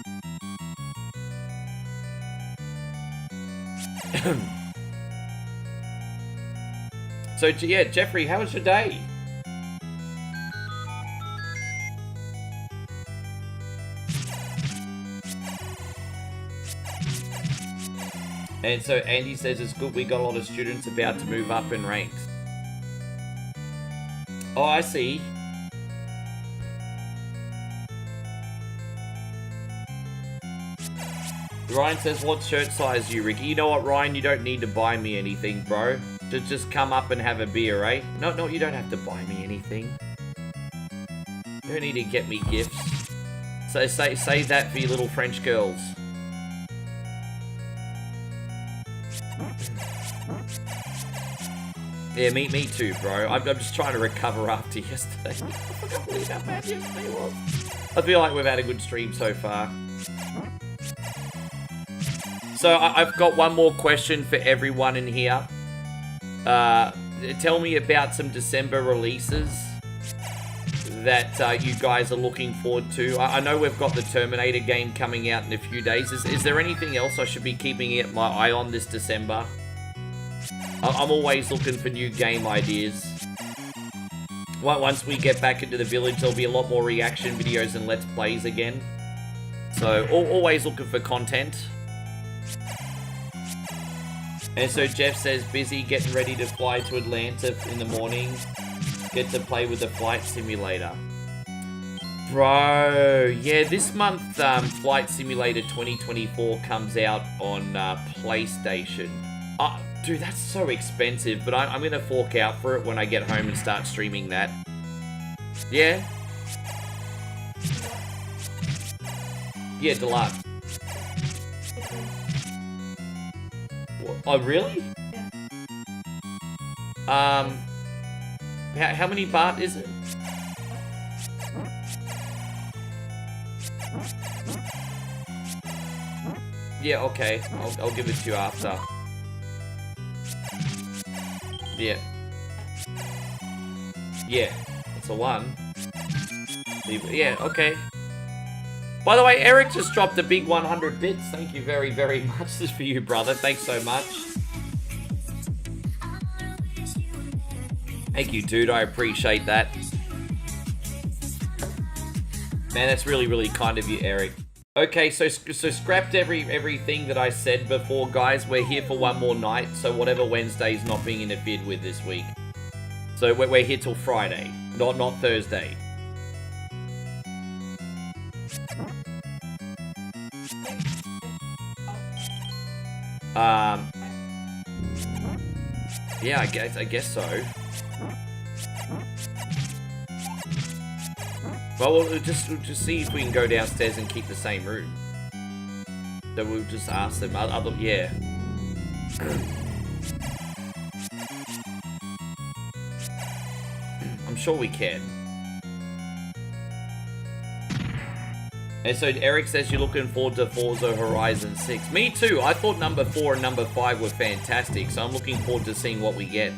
Speaker 1: So yeah, Jeffrey, how was your day? And so Andy says it's good we got a lot of students about to move up in ranks. Oh, I see. Ryan says, what shirt size are you, Ricky? You know what, Ryan? You don't need to buy me anything, bro. Just come up and have a beer, eh? No, you don't have to buy me anything. You don't need to get me gifts. So save that for your little French girls. Yeah, me too, bro. I'm just trying to recover after yesterday. I can't believe how bad yesterday was. I feel like we've had a good stream so far. So I've got one more question for everyone in here. Tell me about some December releases that you guys are looking forward to. I know we've got the Terminator game coming out in a few days. Is there anything else I should be keeping my eye on this December? I'm always looking for new game ideas. Once we get back into the village, there'll be a lot more reaction videos and let's plays again. So always looking for content. And so Jeff says, busy getting ready to fly to Atlanta in the morning. Get to play with the flight simulator. Bro, yeah, this month Flight Simulator 2024 comes out on PlayStation. Dude, that's so expensive, but I'm going to fork out for it when I get home and start streaming that. Yeah? Yeah, deluxe. Oh, really? Yeah. How many baht is it? Yeah, okay. I'll give it to you after. Yeah. Yeah. That's a 1. Yeah, okay. By the way, Eric just dropped a big 100 bits. Thank you very, very much. This is for you, brother. Thanks so much. Thank you, dude. I appreciate that. Man, that's really, really kind of you, Eric. Okay, so scrapped everything that I said before, guys. We're here for one more night, so whatever Wednesday's not being interfered with this week. So we're here till Friday, not Thursday. Yeah, I guess so. Well, we'll just see if we can go downstairs and keep the same room. So we'll just ask them. Yeah. I'm sure we can. And so Eric says you're looking forward to Forza Horizon 6. Me too. I thought number 4 and number 5 were fantastic, so I'm looking forward to seeing what we get.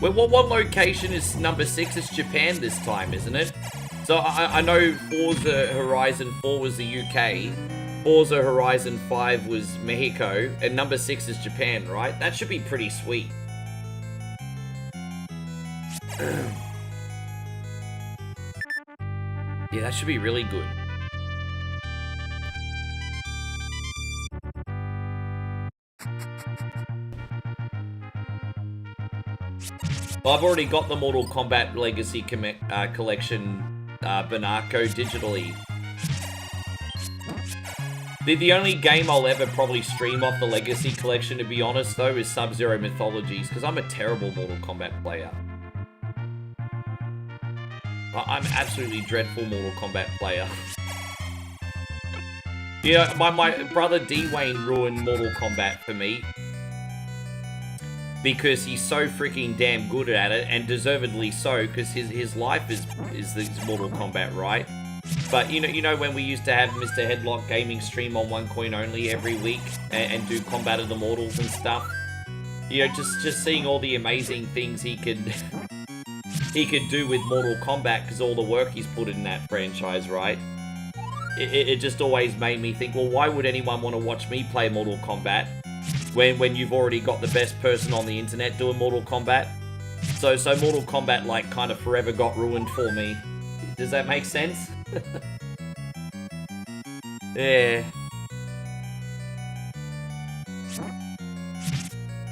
Speaker 1: Well, what location is number 6? It's Japan this time, isn't it? So I know Forza Horizon 4 was the UK, Forza Horizon 5 was Mexico, and number 6 is Japan, right? That should be pretty sweet. Yeah, that should be really good. Well, I've already got the Mortal Kombat Legacy Collection Banako digitally. The only game I'll ever probably stream off the Legacy Collection, to be honest, though, is Sub-Zero Mythologies, because I'm a terrible Mortal Kombat player. I'm an absolutely dreadful Mortal Kombat player. Yeah, my brother D-Wayne ruined Mortal Kombat for me. Because he's so freaking damn good at it, and deservedly so, because his life is Mortal Kombat, right? But you know when we used to have Mr. Headlock Gaming stream on One Coin Only every week and do Combat of the Mortals and stuff? You know, just seeing all the amazing things he could do with Mortal Kombat, because all the work he's put in that franchise, right? It just always made me think, well, why would anyone want to watch me play Mortal Kombat when you've already got the best person on the internet doing Mortal Kombat? So Mortal Kombat, like, kind of forever got ruined for me. Does that make sense? Yeah.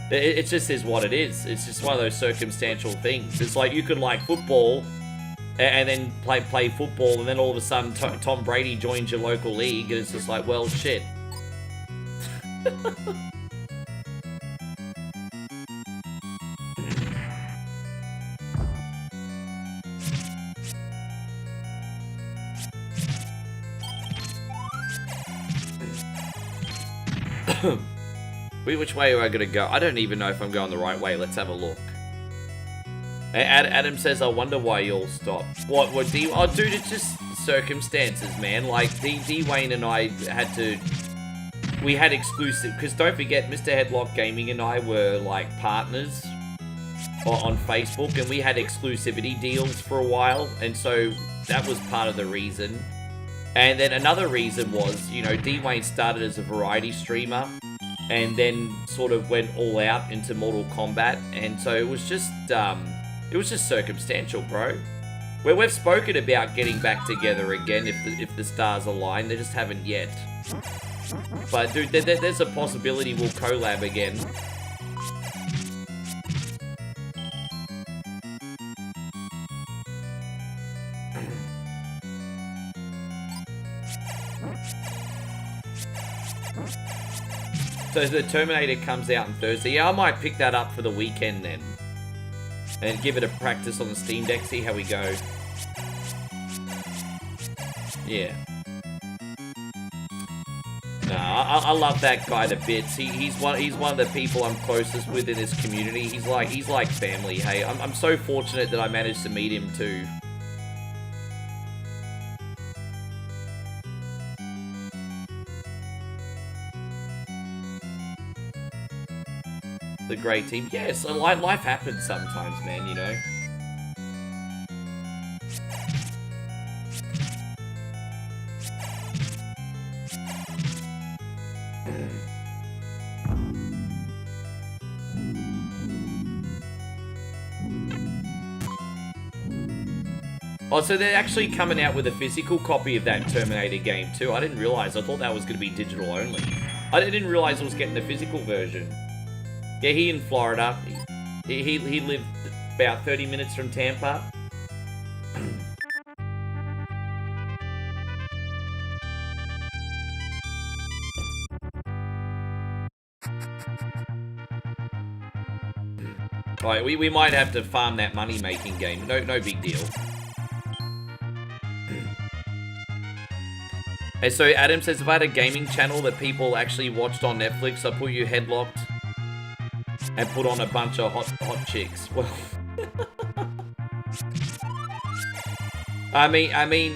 Speaker 1: It just is what it is. It's just one of those circumstantial things. It's like you could like football and then play football, and then all of a sudden Tom Brady joins your local league, and it's just like, well, shit. Which way am I gonna go? I don't even know if I'm going the right way. Let's have a look. Adam says, I wonder why you all stopped. What D? Oh, dude, it's just circumstances, man. Like, D-Wayne and I we had exclusive, because don't forget, Mr. Headlock Gaming and I were, like, partners on Facebook, and we had exclusivity deals for a while, and so that was part of the reason. And then another reason was, you know, D-Wayne started as a variety streamer, and then sort of went all out into Mortal Kombat, and so it was just circumstantial, bro. Where we've spoken about getting back together again if the stars align. They just haven't yet. But dude, there's a possibility we'll collab again. So the Terminator comes out on Thursday. Yeah, I might pick that up for the weekend then. And give it a practice on the Steam Deck, see how we go. Yeah. Nah, I love that guy to bits. He's one of the people I'm closest with in this community. He's like family, hey. I'm so fortunate that I managed to meet him too. The great team. Yeah, so life happens sometimes, man, you know. Oh, so they're actually coming out with a physical copy of that Terminator game too. I didn't realize. I thought that was going to be digital only. I didn't realize it was getting the physical version. Yeah, he in Florida. He lived about 30 minutes from Tampa. Right, we might have to farm that money-making game. No big deal. Hey, so Adam says, if I had a gaming channel that people actually watched on Netflix, I'd put you headlocked and put on a bunch of hot chicks. Well, I mean,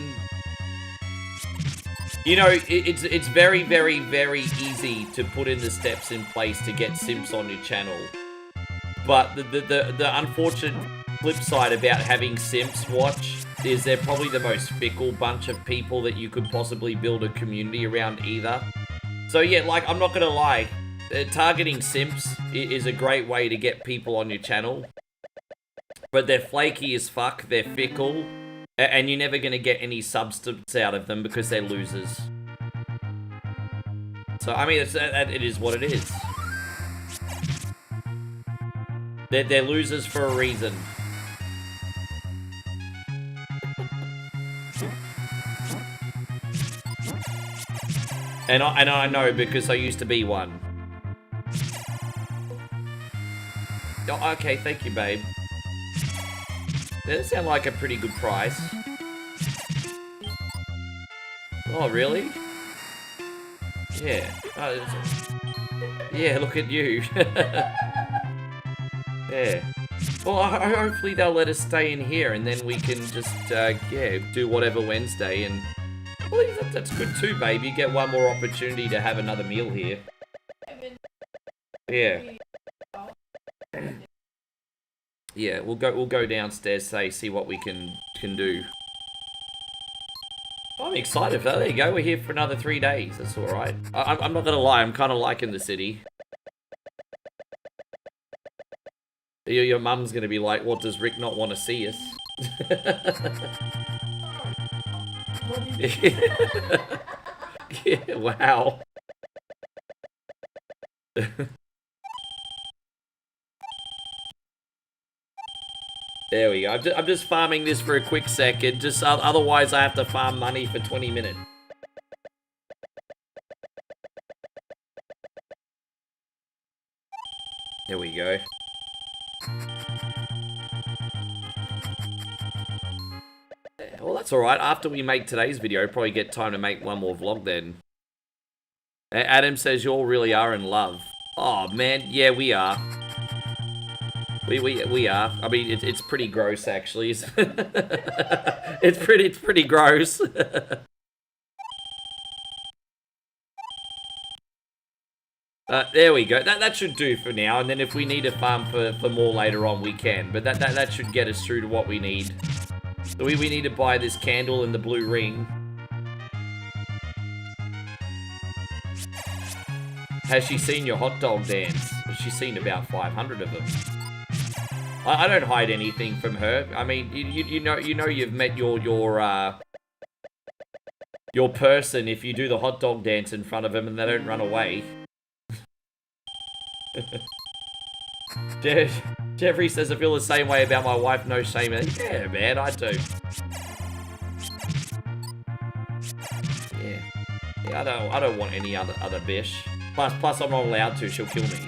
Speaker 1: you know, it's very, very, very easy to put in the steps in place to get simps on your channel. But the unfortunate flip side about having simps watch is they're probably the most fickle bunch of people that you could possibly build a community around either. So yeah, like, I'm not gonna lie, targeting simps is a great way to get people on your channel. But they're flaky as fuck, they're fickle, and you're never gonna get any substance out of them because they're losers. So, I mean, it is what it is. They're losers for a reason. And I know because I used to be one. Oh, okay, thank you, babe. That sounds like a pretty good price. Oh, really? Yeah. Yeah, look at you. Yeah. Well, hopefully they'll let us stay in here, and then we can just, yeah, do whatever Wednesday, and... Well, that's good too, babe. You get one more opportunity to have another meal here. Yeah. Yeah, we'll go downstairs, see what we can do. I'm excited for that. There you go. We're here for another 3 days. That's all right. I'm not gonna lie. I'm kind of liking the city. Your mum's gonna be like, "What, does Rick not want to see us?" Yeah, wow. There we go. I'm just farming this for a quick second. Just otherwise, I have to farm money for 20 minutes. There we go. Well, that's alright. After we make today's video, probably get time to make one more vlog then. Adam says you all really are in love. Oh, man. Yeah, we are. We are. I mean, it's pretty gross, actually. It's pretty gross. There we go. That should do for now. And then if we need to farm for more later on, we can. But that should get us through to what we need. So we need to buy this candle and the blue ring. Has she seen your hot dog dance? Well, she's seen about 500 of them. I don't hide anything from her. I mean, you know you've met your person if you do the hot dog dance in front of them and they don't run away. Jeffrey says I feel the same way about my wife. No shame. Yeah, man, I do. Yeah, I don't want any other bish. Plus, I'm not allowed to. She'll kill me.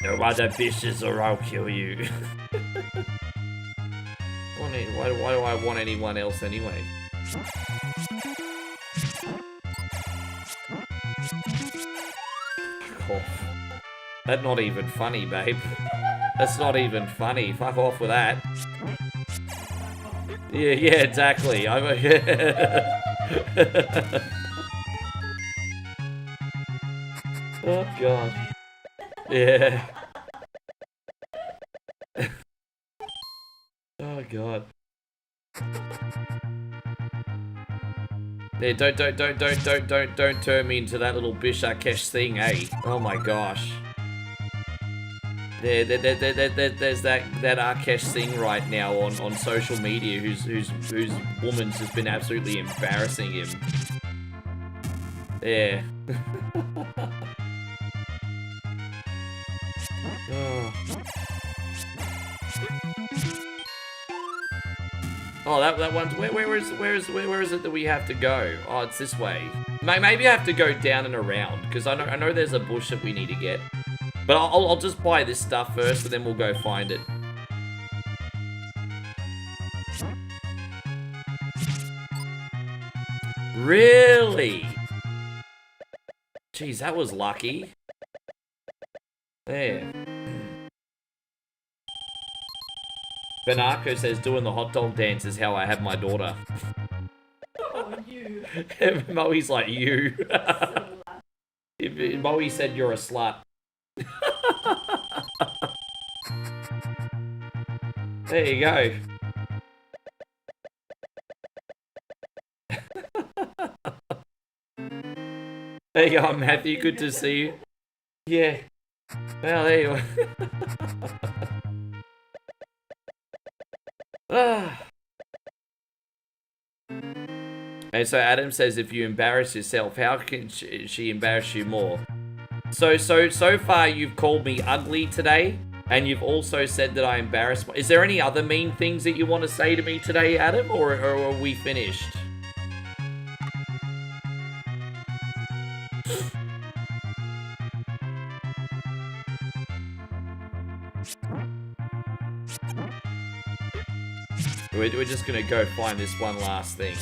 Speaker 1: No other bitches or I'll kill you. Why do I want anyone else anyway? Fuck off. That's not even funny, babe. That's not even funny. Fuck off with that. Yeah, exactly. Oh, God. Yeah. Oh, God. Yeah, don't turn me into that little Bishakesh thing, eh? Oh my gosh. There's that Arkesh thing right now on social media whose woman's just been absolutely embarrassing him. Yeah. Oh, that one's where is it that we have to go? Oh, it's this way. Maybe I have to go down and around because I know there's a bush that we need to get. But I'll just buy this stuff first and then we'll go find it. Really? Jeez, that was lucky. There. Benarco says doing the hot dog dance is how I have my daughter.
Speaker 4: Oh, you.
Speaker 1: Moe's like, you. Moe said you're a slut. There you go. There you go, Matthew. Good to see you. Yeah. Well, there you are. And so Adam says, if you embarrass yourself, how can she embarrass you more? So far you've called me ugly today, and you've also said that I embarrass. Is there any other mean things that you want to say to me today, Adam, or are we finished? We're just gonna go find this one last thing.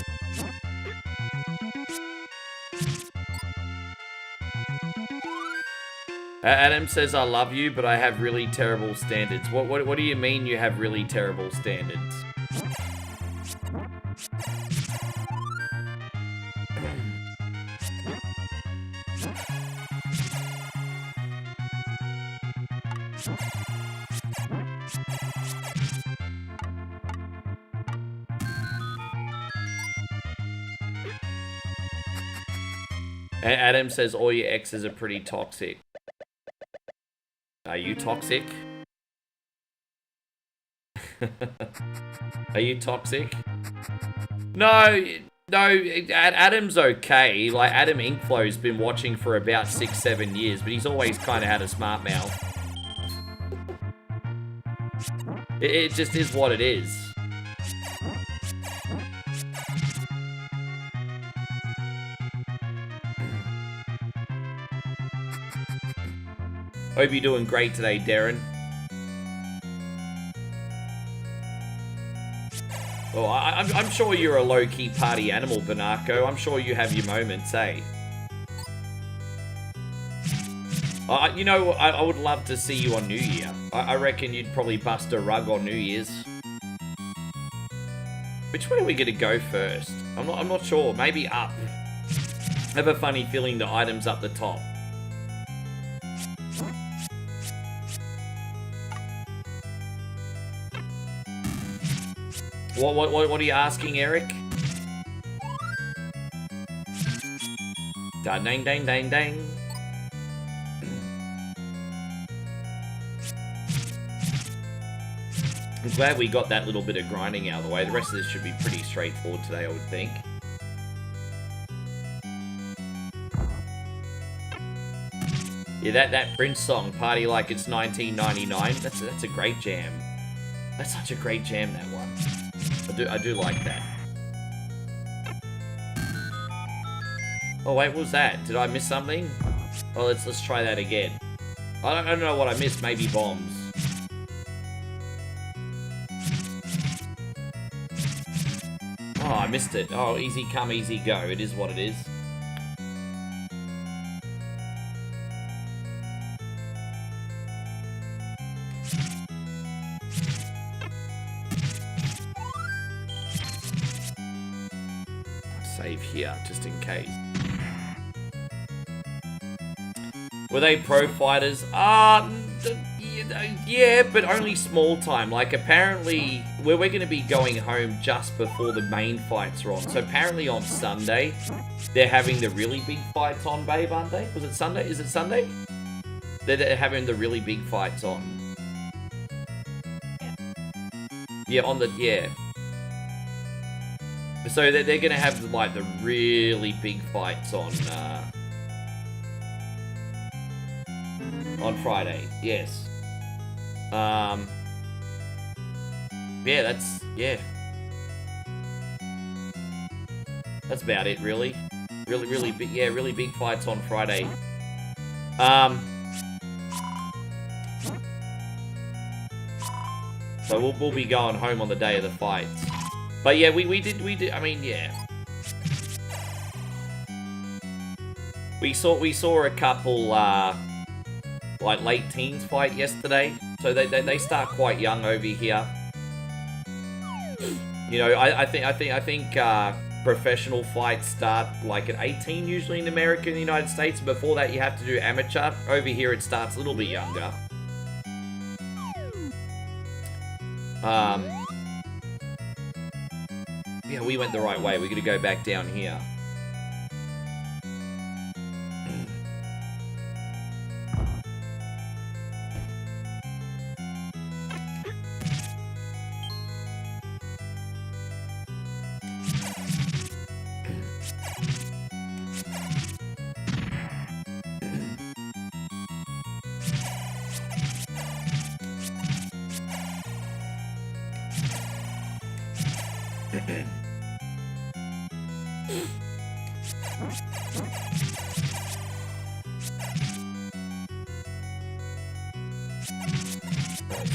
Speaker 1: Adam says, I love you, but I have really terrible standards. What do you mean you have really terrible standards? Adam says all your exes are pretty toxic. Are you toxic? Are you toxic? No, Adam's okay. Like, Adam Inkflow's been watching for about 6-7 years, but he's always kind of had a smart mouth. It just is what it is. Hope you're doing great today, Darren. Well, I'm sure you're a low-key party animal, Banarco. I'm sure you have your moments, eh? You know, I would love to see you on New Year. I reckon you'd probably bust a rug on New Year's. Which way are we gonna go first? I'm not sure. Maybe up. I have a funny feeling the item's up the top. What are you asking, Eric? Dang, dang, dang, dang. I'm glad we got that little bit of grinding out of the way. The rest of this should be pretty straightforward today, I would think. Yeah, that Prince song, Party Like It's 1999, that's a great jam. That's such a great jam, that one. I do like that. Oh wait, what was that? Did I miss something? Oh, let's try that again. I don't know what I missed. Maybe bombs. Oh, I missed it. Oh, easy come, easy go. It is what it is. Save here, just in case. Were they pro fighters? Yeah, but only small time. Like, apparently, we're going to be going home just before the main fights are on. So apparently on Sunday, they're having the really big fights on, babe, aren't they? Was it Sunday? Is it Sunday? They're having the really big fights on. Yeah, yeah. So they're going to have, like, the really big fights on Friday. Yes. Yeah, that's about it, really. Really big, yeah, really big fights on Friday. So we'll be going home on the day of the fights. But yeah, we did, I mean, yeah. We saw a couple, like late teens fight yesterday. So they start quite young over here. You know, I think professional fights start like at 18 usually in America and the United States. Before that, you have to do amateur. Over here, it starts a little bit younger. Yeah, we went the right way. We're gonna go back down here.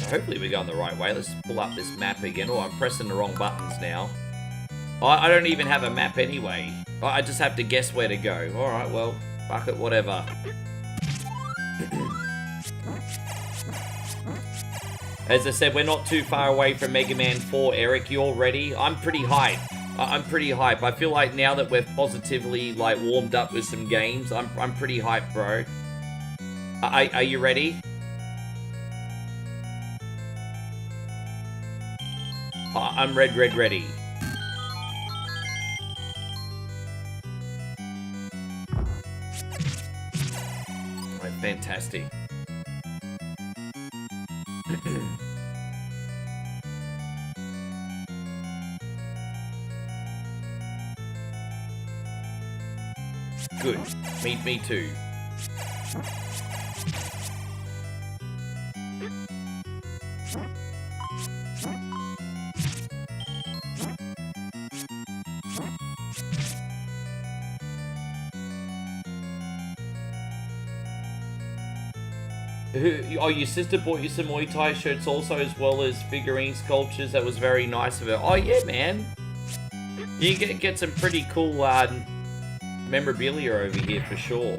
Speaker 1: Hopefully we're going the right way. Let's pull up this map again. Oh, I'm pressing the wrong buttons now. I don't even have a map anyway. I just have to guess where to go. Alright, well, fuck it, whatever. As I said, we're not too far away from Mega Man 4. Eric, you all ready? I'm pretty hyped. I'm pretty hyped. I feel like now that we've positively, like, warmed up with some games, I'm pretty hyped, bro. Are you ready? I'm ready. Right, fantastic. Good. Me too. Oh, your sister bought you some Muay Thai shirts also, as well as figurine sculptures. That was very nice of her. Oh, yeah, man. You get some pretty cool memorabilia over here for sure.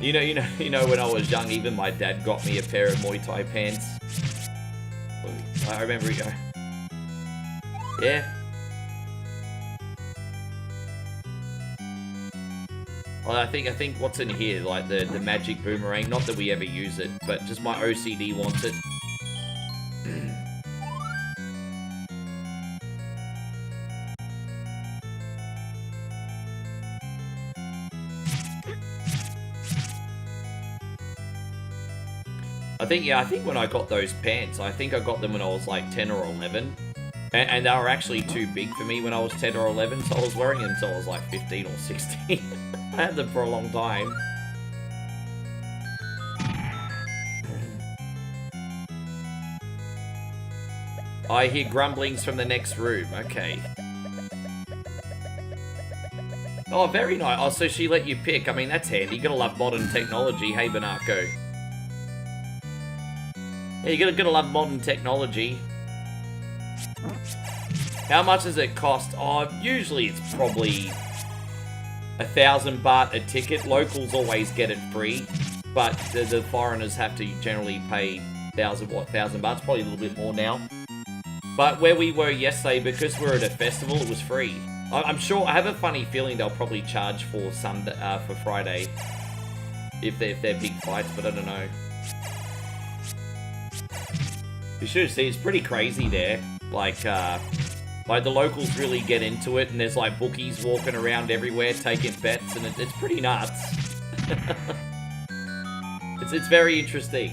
Speaker 1: You know, when I was young, even my dad got me a pair of Muay Thai pants. I remember, yeah. Well, I think what's in here, like the magic boomerang, not that we ever use it, but just my OCD wants it. I think when I got those pants, I think I got them when I was like 10 or 11. And they were actually too big for me when I was 10 or 11, so I was wearing them until I was like 15 or 16. I had them for a long time. I hear grumblings from the next room. Okay. Oh, very nice. Oh, so she let you pick. I mean, that's handy. You gotta love modern technology. Hey, Banako. Yeah, you gotta love modern technology. How much does it cost? Oh, usually it's probably 1,000 baht a ticket. Locals always get it free, but the foreigners have to generally pay 1,000 baht? Probably a little bit more now. But where we were yesterday, because we're at a festival, it was free. I'm sure. I have a funny feeling they'll probably charge for Sunday, for Friday, if they're big fights, but I don't know. You should see, it's pretty crazy there. Like the locals really get into it, and there's like bookies walking around everywhere taking bets, and it's pretty nuts. It's very interesting.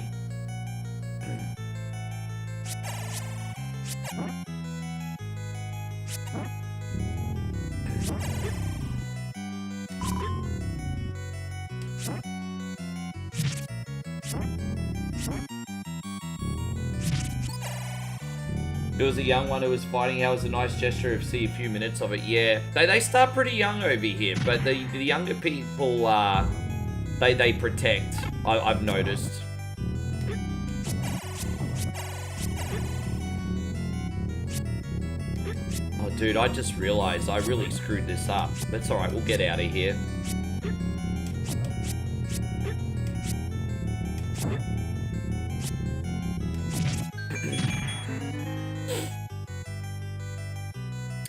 Speaker 1: It was a young one who was fighting. How was a nice gesture of see a few minutes of it. Yeah, they start pretty young over here, but the younger people they protect. I've noticed. Oh, dude, I just realized I really screwed this up. That's all right. We'll get out of here.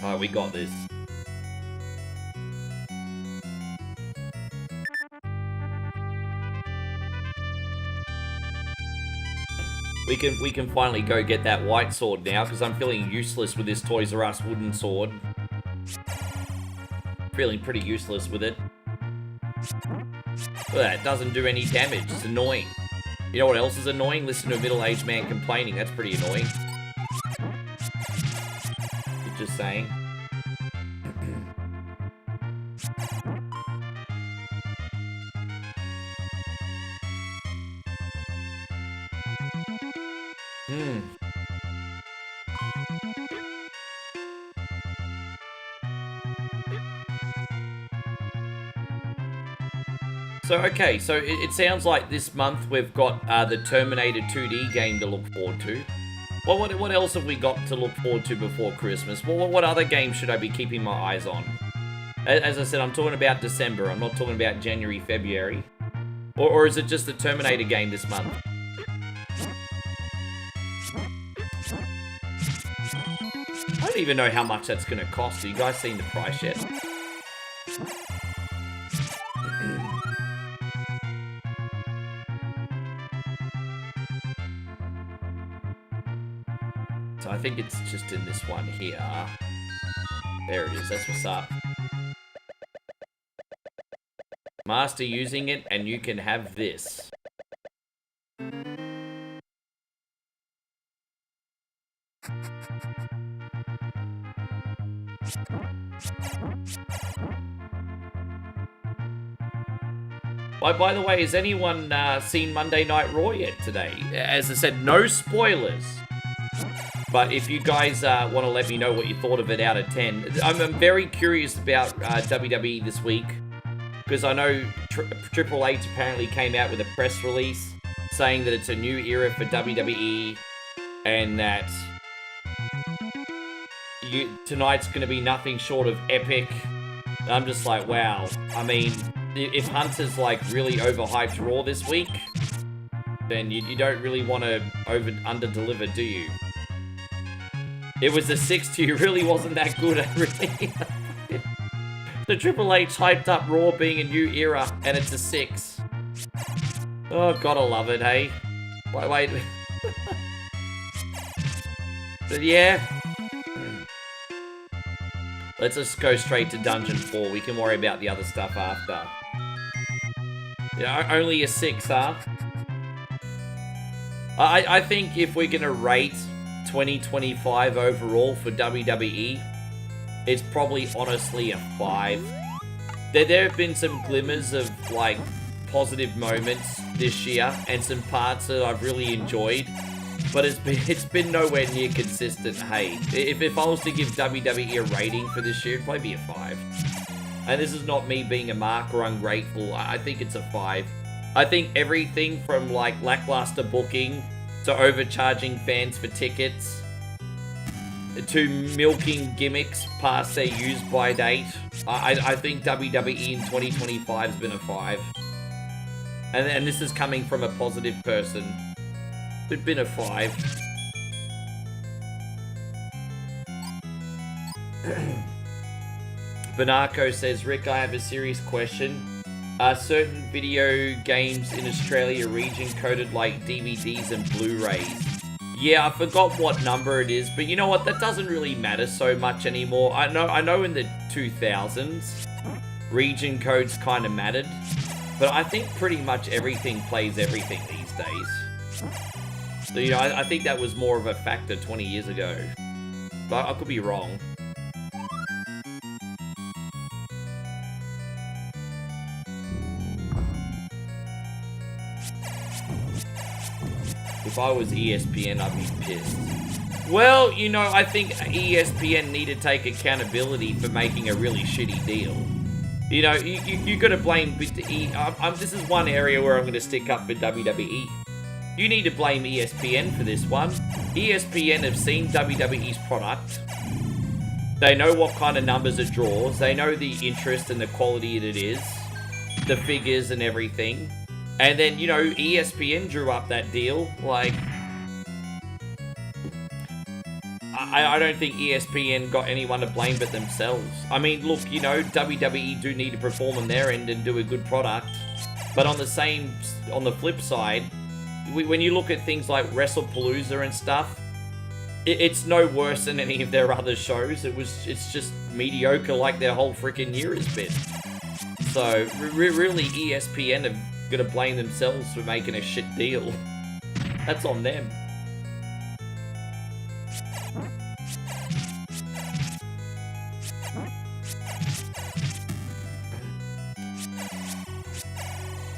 Speaker 1: Alright, we got this. We can finally go get that white sword now, because I'm feeling useless with this Toys R Us wooden sword. Feeling pretty useless with it. Look at that, it doesn't do any damage. It's annoying. You know what else is annoying? Listen to a middle-aged man complaining. That's pretty annoying. Just saying. So, okay, so it sounds like this month we've got the Terminator 2D game to look forward to. Well, what else have we got to look forward to before Christmas? Well, what other games should I be keeping my eyes on? As I said, I'm talking about December. I'm not talking about January, February. Or is it just the Terminator game this month? I don't even know how much that's going to cost. Have you guys seen the price yet? So I think it's just in this one here. There it is, that's what's up. Master using it, and you can have this. By the way, has anyone seen Monday Night Raw yet today? As I said, no spoilers. But if you guys want to let me know what you thought of it out of 10. I'm very curious about WWE this week. Because I know Triple H apparently came out with a press release saying that it's a new era for WWE. And that tonight's going to be nothing short of epic. And I'm just like, wow. I mean, if Hunter's like really overhyped Raw this week, then you don't really want to under-deliver, do you? It was a 6 to you, really wasn't that good, really. The Triple H hyped up Raw being a new era, and it's a 6. Oh, gotta love it, hey? Wait. But yeah. Let's just go straight to Dungeon 4. We can worry about the other stuff after. Yeah, only a 6, huh? I think if we're going to rate 2025 overall for WWE, it's probably honestly a 5. There have been some glimmers of, like, positive moments this year and some parts that I've really enjoyed, but it's been nowhere near consistent. Hey, if I was to give WWE a rating for this year, it'd probably be a 5. And this is not me being a mark or ungrateful. I think it's a 5. I think everything from, like, lackluster booking to overcharging fans for tickets to milking gimmicks past their use-by date, I think WWE in 2025 has been a 5. And this is coming from a positive person. It's been a 5. Banarco says, Rick, I have a serious question. Are certain video games in Australia region coded like DVDs and Blu-rays? Yeah, I forgot what number it is, but you know what? That doesn't really matter so much anymore. I know in the 2000s, region codes kind of mattered, but I think pretty much everything plays everything these days. So, you know, I think that was more of a factor 20 years ago, but I could be wrong. If I was ESPN, I'd be pissed. Well, you know, I think ESPN need to take accountability for making a really shitty deal. You know, you got to blame... this is one area where I'm going to stick up for WWE. You need to blame ESPN for this one. ESPN have seen WWE's product. They know what kind of numbers it draws. They know the interest and the quality that it is. The figures and everything. And then, you know, ESPN drew up that deal. Like, I don't think ESPN got anyone to blame but themselves. I mean, look, you know, WWE do need to perform on their end and do a good product. But on the flip side, when you look at things like WrestlePalooza and stuff, it's no worse than any of their other shows. It's just mediocre like their whole freaking year has been. So, really, ESPN have gonna blame themselves for making a shit deal. That's on them.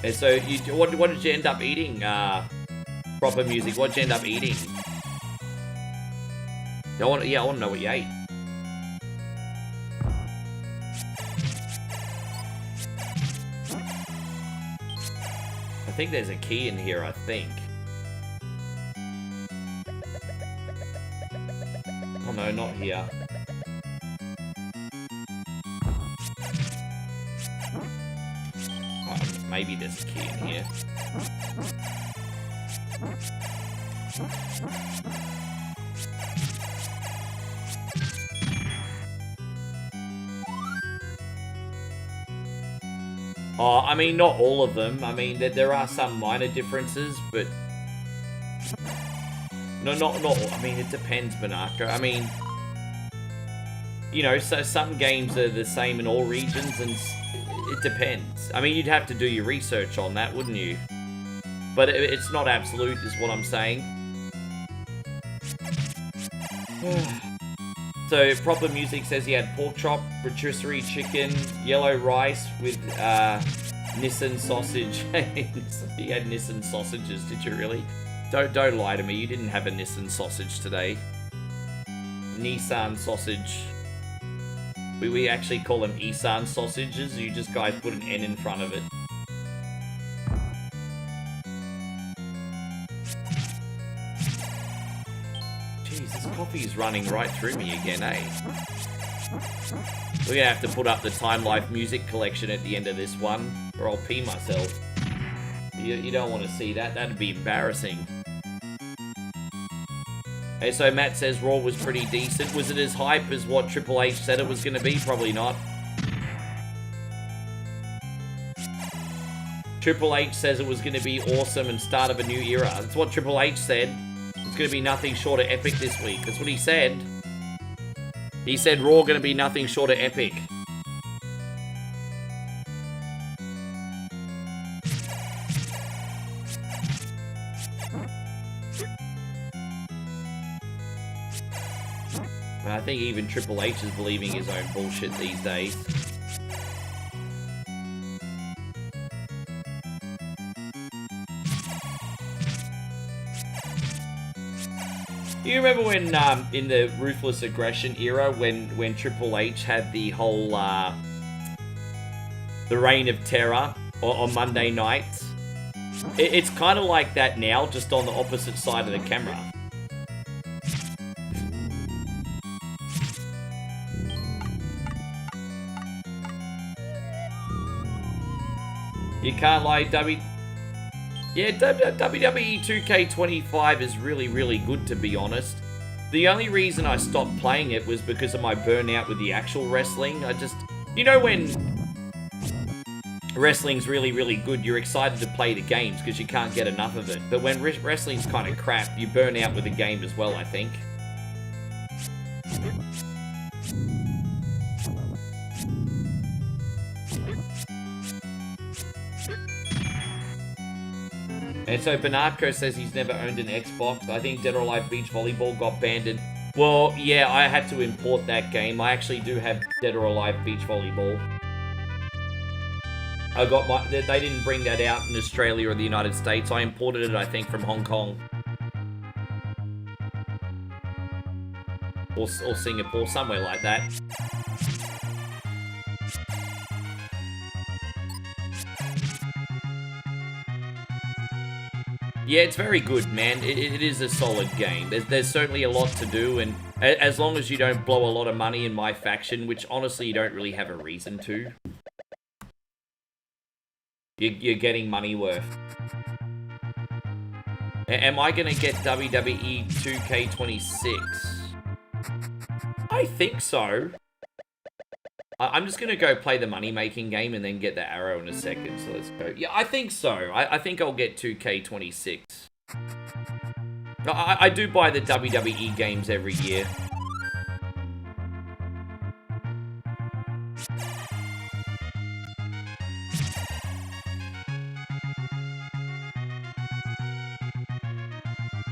Speaker 1: And so, what did you end up eating? Proper music. What did you end up eating? I want to know what you ate. I think there's a key in here, I think. Oh no, not here. Oh, maybe there's a key in here. Oh, I mean, not all of them. I mean, there are some minor differences, but... No, not all. I mean, it depends, Banaka. I mean... You know, so some games are the same in all regions, and it depends. I mean, you'd have to do your research on that, wouldn't you? But it's not absolute, is what I'm saying. So, Proper Music says he had pork chop, rotisserie chicken, yellow rice with Nissan sausage. He had Nissan sausages, did you really? Don't lie to me, you didn't have a Nissan sausage today. Nissan sausage. We actually call them Isan sausages, you just guys put an N in front of it. Coffee is running right through me again, eh? We're gonna have to put up the Time Life music collection at the end of this one, or I'll pee myself. You don't want to see that, that'd be embarrassing. Hey, so Matt says Raw was pretty decent. Was it as hype as what Triple H said it was gonna be? Probably not. Triple H says it was gonna be awesome and start of a new era. That's what Triple H said. It's going to be nothing short of epic this week. That's what he said. He said Raw going to be nothing short of epic. I think even Triple H is believing his own bullshit these days. You remember when, in the Ruthless Aggression era, when Triple H had the whole, the Reign of Terror on Monday nights? It's kind of like that now, just on the opposite side of the camera. You can't lie, Yeah, WWE 2K25 is really, really good, to be honest. The only reason I stopped playing it was because of my burnout with the actual wrestling. You know when wrestling's really, really good, you're excited to play the games because you can't get enough of it. But when wrestling's kind of crap, you burn out with the game as well, I think. And so Banarco says he's never owned an Xbox. I think Dead or Alive Beach Volleyball got banned. Well, yeah, I had to import that game. I actually do have Dead or Alive Beach Volleyball. They didn't bring that out in Australia or the United States. I imported it, I think, from Hong Kong. Or Singapore, somewhere like that. Yeah, it's very good, man. It is a solid game. There's certainly a lot to do, and as long as you don't blow a lot of money in my faction, which honestly you don't really have a reason to, you're getting money worth. Am I going to get WWE 2K26? I think so. I'm just going to go play the money-making game and then get the arrow in a second, so let's go. Yeah, I think so. I think I'll get 2K26. I do buy the WWE games every year.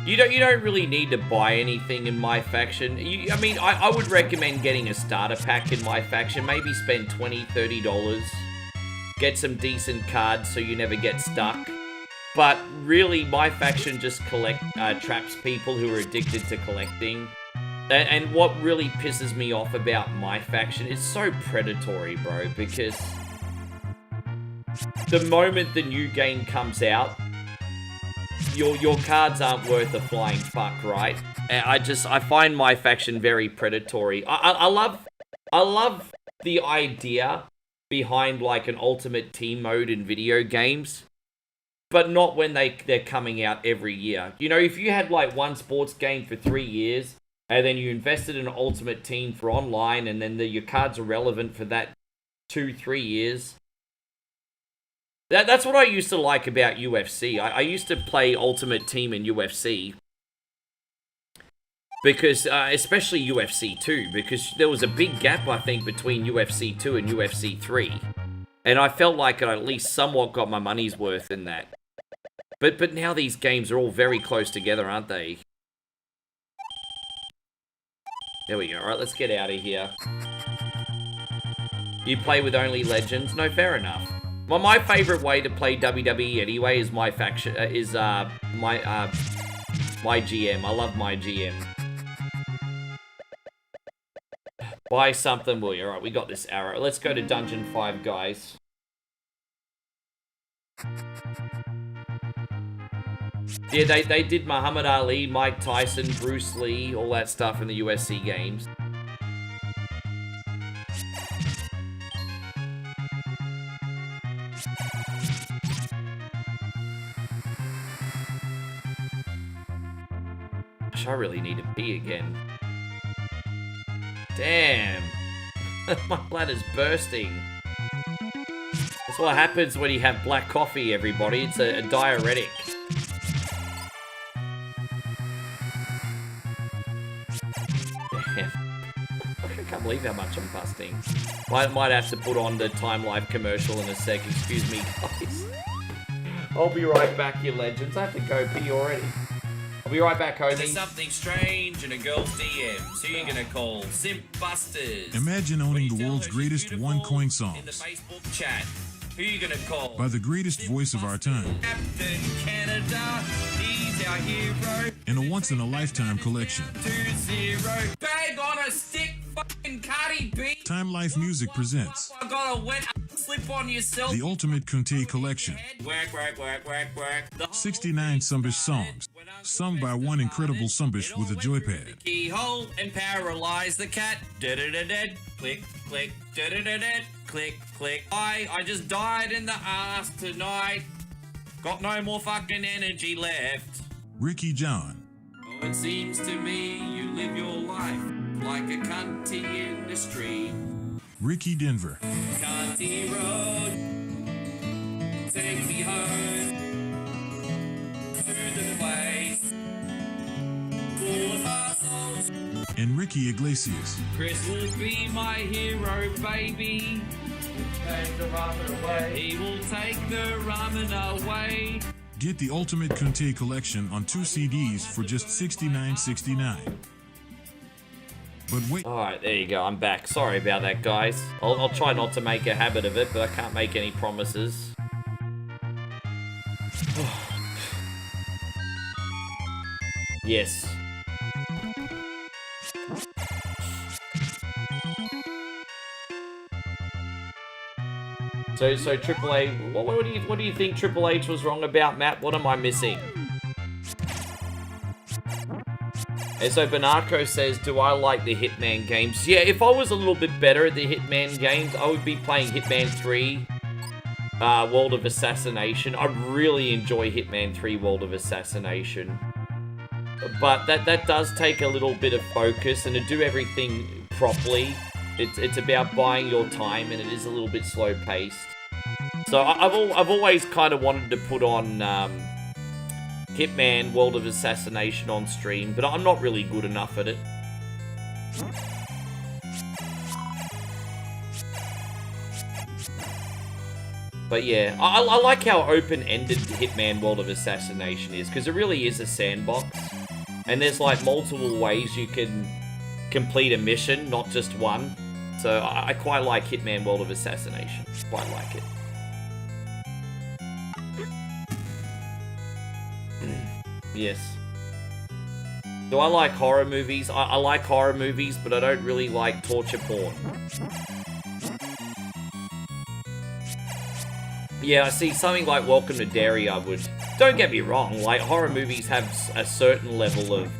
Speaker 1: You don't really need to buy anything in my faction. I would recommend getting a starter pack in my faction. Maybe spend $20, $30. Get some decent cards so you never get stuck. But really, my faction just traps people who are addicted to collecting. And what really pisses me off about my faction is so predatory, bro. Because the moment the new game comes out, your cards aren't worth a flying fuck, right? I find my faction very predatory. I love the idea behind like an ultimate team mode in video games, but not when they're coming out every year. You know, if you had like one sports game for 3 years and then you invested in an ultimate team for online and then your cards are relevant for that 2-3 years. That's what I used to like about UFC. I used to play Ultimate Team in UFC. Because, especially UFC 2, because there was a big gap, I think, between UFC 2 and UFC 3. And I felt like I at least somewhat got my money's worth in that. But now these games are all very close together, aren't they? There we go. Alright, let's get out of here. You play with only legends? No, fair enough. Well, my favorite way to play WWE anyway is my faction, my GM. I love my GM. Buy something, will you? Alright, we got this arrow. Let's go to Dungeon 5, guys. Yeah, they did Muhammad Ali, Mike Tyson, Bruce Lee, all that stuff in the USC games. I really need to pee again. Damn. My bladder's bursting. That's what happens when you have black coffee, everybody. It's a diuretic. Damn. I can't believe how much I'm busting. Might have to put on the Time Life commercial in a sec. Excuse me, guys. I'll be right back, you legends. I have to go pee already. I'll be right back,
Speaker 6: There's
Speaker 1: homie.
Speaker 6: something strange in a girl's DMs. Who you gonna call? Simp Busters.
Speaker 5: Imagine owning the world's greatest one-coin
Speaker 6: In the
Speaker 5: songs
Speaker 6: Facebook chat. Who you gonna call?
Speaker 5: by the greatest voice of our time
Speaker 6: Captain Canada. He's our hero.
Speaker 5: in a once-in-a-lifetime collection.
Speaker 6: 2-0. Bag on a stick, fucking Cardi B.
Speaker 5: Time Life Music presents
Speaker 6: I got a wet slip on yourself.
Speaker 5: the Ultimate Kunte Collection.
Speaker 6: Work, work, work, work, work. The
Speaker 5: 69 Sumbish songs, sung by one incredible Sumbish with a joypad.
Speaker 6: keyhole and paralyze the cat. Da-da-da-da. Click, click, da-da-da-da. Click, click. I just died in the ass tonight. Got no more fucking energy left.
Speaker 5: Ricky John,
Speaker 6: Oh, it seems to me you live your life like a cunty in the street.
Speaker 5: Ricky Denver,
Speaker 6: Cunty road, take me home to the place full of assholes.
Speaker 5: and Ricky Iglesias.
Speaker 6: Chris will be my hero, baby.
Speaker 1: Take the ramen away.
Speaker 6: He will take the ramen away.
Speaker 5: Get the Ultimate Kunte Collection on 2 CDs for just $69.69. But wait,
Speaker 1: Alright, there you go. I'm back. Sorry about that, guys. I'll try not to make a habit of it, but I can't make any promises. Yes. So AAA, what do you think Triple H was wrong about, Matt? What am I missing? And so Banarco says, do I like the Hitman games? Yeah, if I was a little bit better at the Hitman games, I would be playing Hitman 3, World of Assassination. I really enjoy Hitman 3, World of Assassination. But that does take a little bit of focus, and to do everything properly, it's about buying your time, and it is a little bit slow paced. So I've always kind of wanted to put on Hitman World of Assassination on stream, but I'm not really good enough at it. But yeah, I like how open-ended Hitman World of Assassination is, because it really is a sandbox. And there's like multiple ways you can complete a mission, not just one. So I quite like Hitman World of Assassination. Quite like it. Yes. Do I like horror movies? I like horror movies, but I don't really like torture porn. Yeah, I see something like Welcome to Derry, I would... Don't get me wrong, like, horror movies have a certain level of,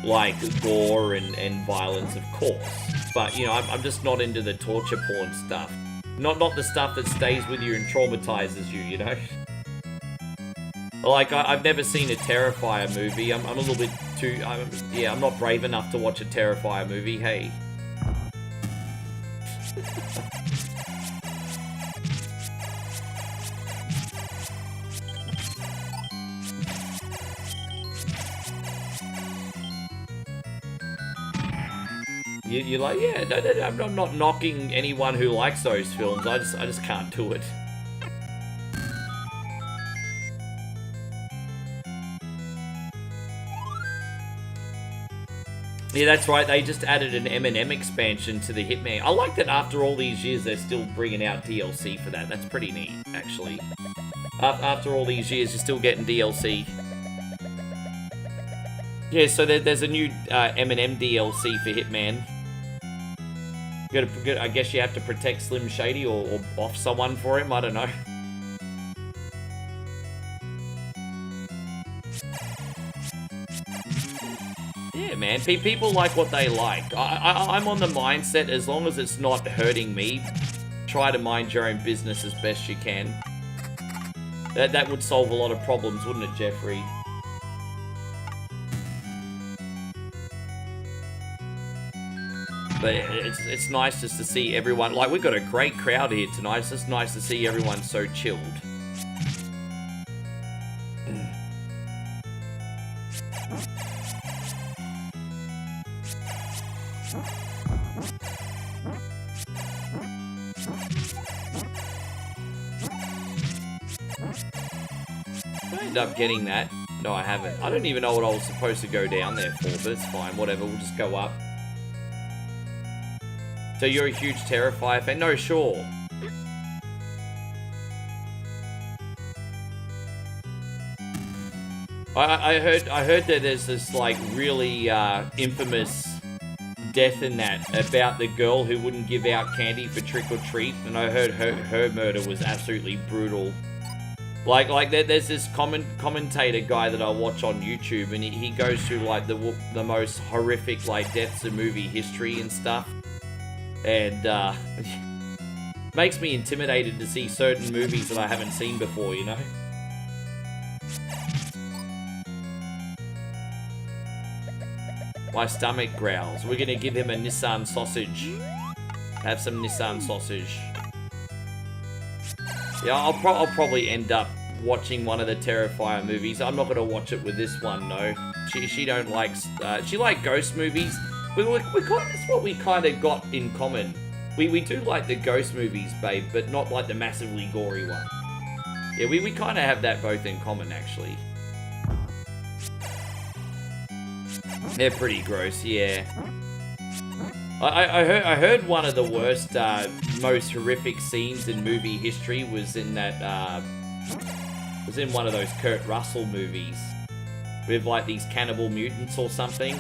Speaker 1: like, gore and violence, of course. But, you know, I'm just not into the torture porn stuff. Not the stuff that stays with you and traumatizes you, you know? Like, I've never seen a Terrifier movie. I'm a little bit too... I'm not brave enough to watch a Terrifier movie, hey. You're like, yeah, no, I'm not knocking anyone who likes those films. I just can't do it. Yeah, that's right. They just added an M&M expansion to the Hitman. I like that after all these years, they're still bringing out DLC for that. That's pretty neat, actually. After all these years, you're still getting DLC. Yeah, so there's a new M&M DLC for Hitman. I guess you have to protect Slim Shady or off someone for him. I don't know. Yeah, man. People like what they like. I'm on the mindset, as long as it's not hurting me, try to mind your own business as best you can. That would solve a lot of problems, wouldn't it, Jeffrey? But it's nice just to see everyone, like, we've got a great crowd here tonight. It's just nice to see everyone so chilled. I end up getting that. No, I haven't. I don't even know what I was supposed to go down there for, but it's fine. Whatever, we'll just go up. So you're a huge Terrifier fan? No, sure. I heard that there's this like really infamous death in that about the girl who wouldn't give out candy for trick or treat, and I heard her murder was absolutely brutal. Like there's this commentator guy that I watch on YouTube, and he goes through like the most horrific like deaths in movie history and stuff, and makes me intimidated to see certain movies that I haven't seen before, you know. My stomach growls. We're gonna give him a Nissan sausage. Have some Nissan sausage. Yeah, I'll probably end up watching one of the Terrifier movies. I'm not gonna watch it with this one, no. She don't like. She like ghost movies. That's what we kind of got in common. We do like the ghost movies, babe, but not like the massively gory one. Yeah, we kind of have that both in common, actually. They're pretty gross, yeah. I heard one of the worst, most horrific scenes in movie history was in that, was in one of those Kurt Russell movies with like these cannibal mutants or something.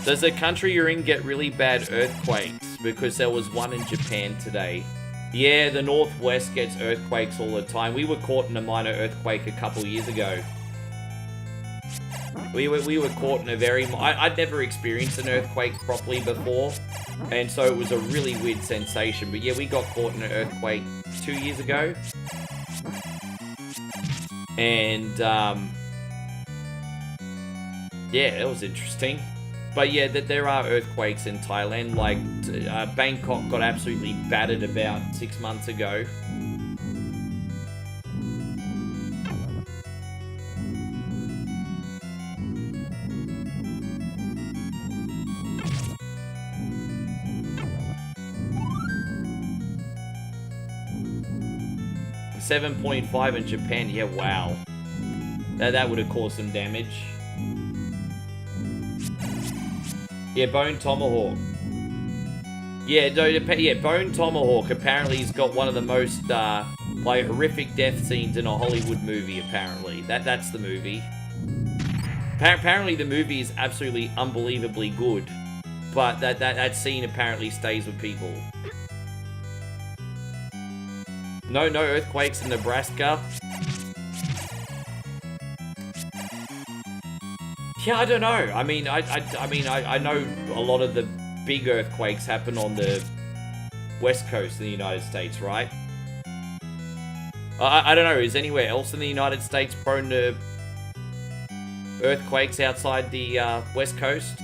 Speaker 1: Does the country you're in get really bad earthquakes? Because there was one in Japan today. Yeah, the Northwest gets earthquakes all the time. We were caught in a minor earthquake a couple years ago. We were caught in a very... I'd never experienced an earthquake properly before, and so it was a really weird sensation. But yeah, we got caught in an earthquake 2 years ago. And, yeah, it was interesting. But yeah, that there are earthquakes in Thailand. Like Bangkok got absolutely battered about 6 months ago. .5 in Japan. Yeah, wow. That would have caused some damage. Yeah, Bone Tomahawk. Yeah, Bone Tomahawk apparently has got one of the most like horrific death scenes in a Hollywood movie. Apparently, that's the movie. Apparently, the movie is absolutely unbelievably good, but that scene apparently stays with people. No earthquakes in Nebraska. Yeah, I don't know. I mean, I know a lot of the big earthquakes happen on the west coast of the United States, right? I don't know. Is anywhere else in the United States prone to earthquakes outside the west coast?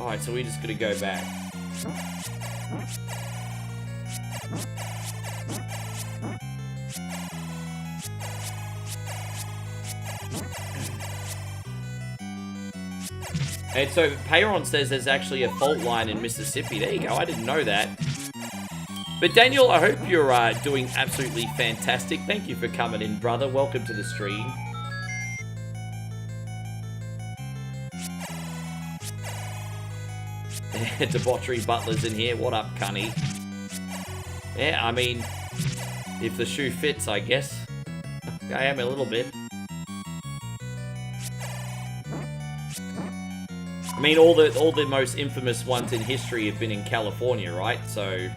Speaker 1: Alright, so we're just gonna go back. And so, Payron says there's actually a fault line in Mississippi. There you go, I didn't know that. But Daniel, I hope you're doing absolutely fantastic. Thank you for coming in, brother. Welcome to the stream. Debauchery Butler's in here. What up, Cunny? Yeah, I mean, if the shoe fits, I guess. I am a little bit. I mean, all the most infamous ones in history have been in California, right? So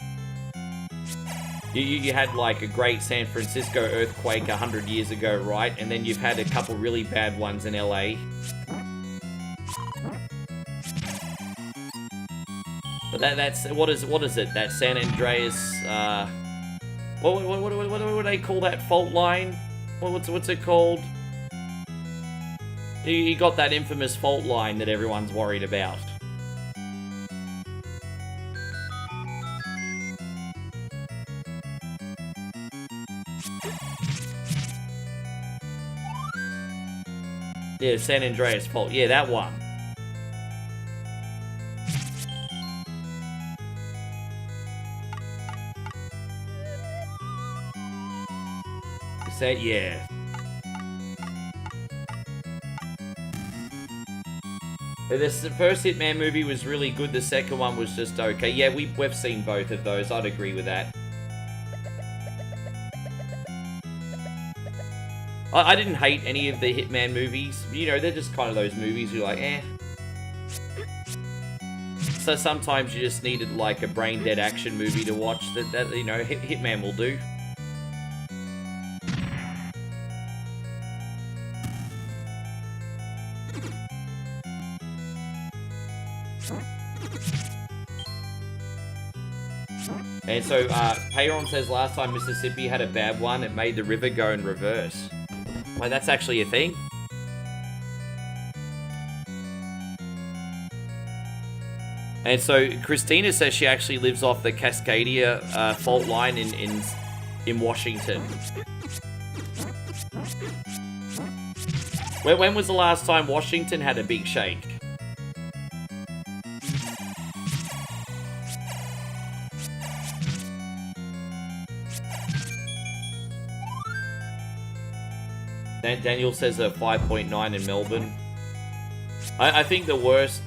Speaker 1: you had like a great San Francisco earthquake 100 years ago, right? And then you've had a couple really bad ones in LA. But that's what is it? That San Andreas what do they call that fault line? What's it called? You got that infamous fault line that everyone's worried about. Yeah, San Andreas fault. Yeah, that one. set, yeah. The first Hitman movie was really good. The second one was just okay. Yeah, we've seen both of those. I'd agree with that. I didn't hate any of the Hitman movies. You know, they're just kind of those movies you're like, eh. So sometimes you just needed like a brain-dead action movie to watch that you know, Hitman will do. And so, Payron says last time Mississippi had a bad one, it made the river go in reverse. Wait, that's actually a thing? And so, Christina says she actually lives off the Cascadia fault line in Washington. When was the last time Washington had a big shake? Daniel says a 5.9 in Melbourne. I think the worst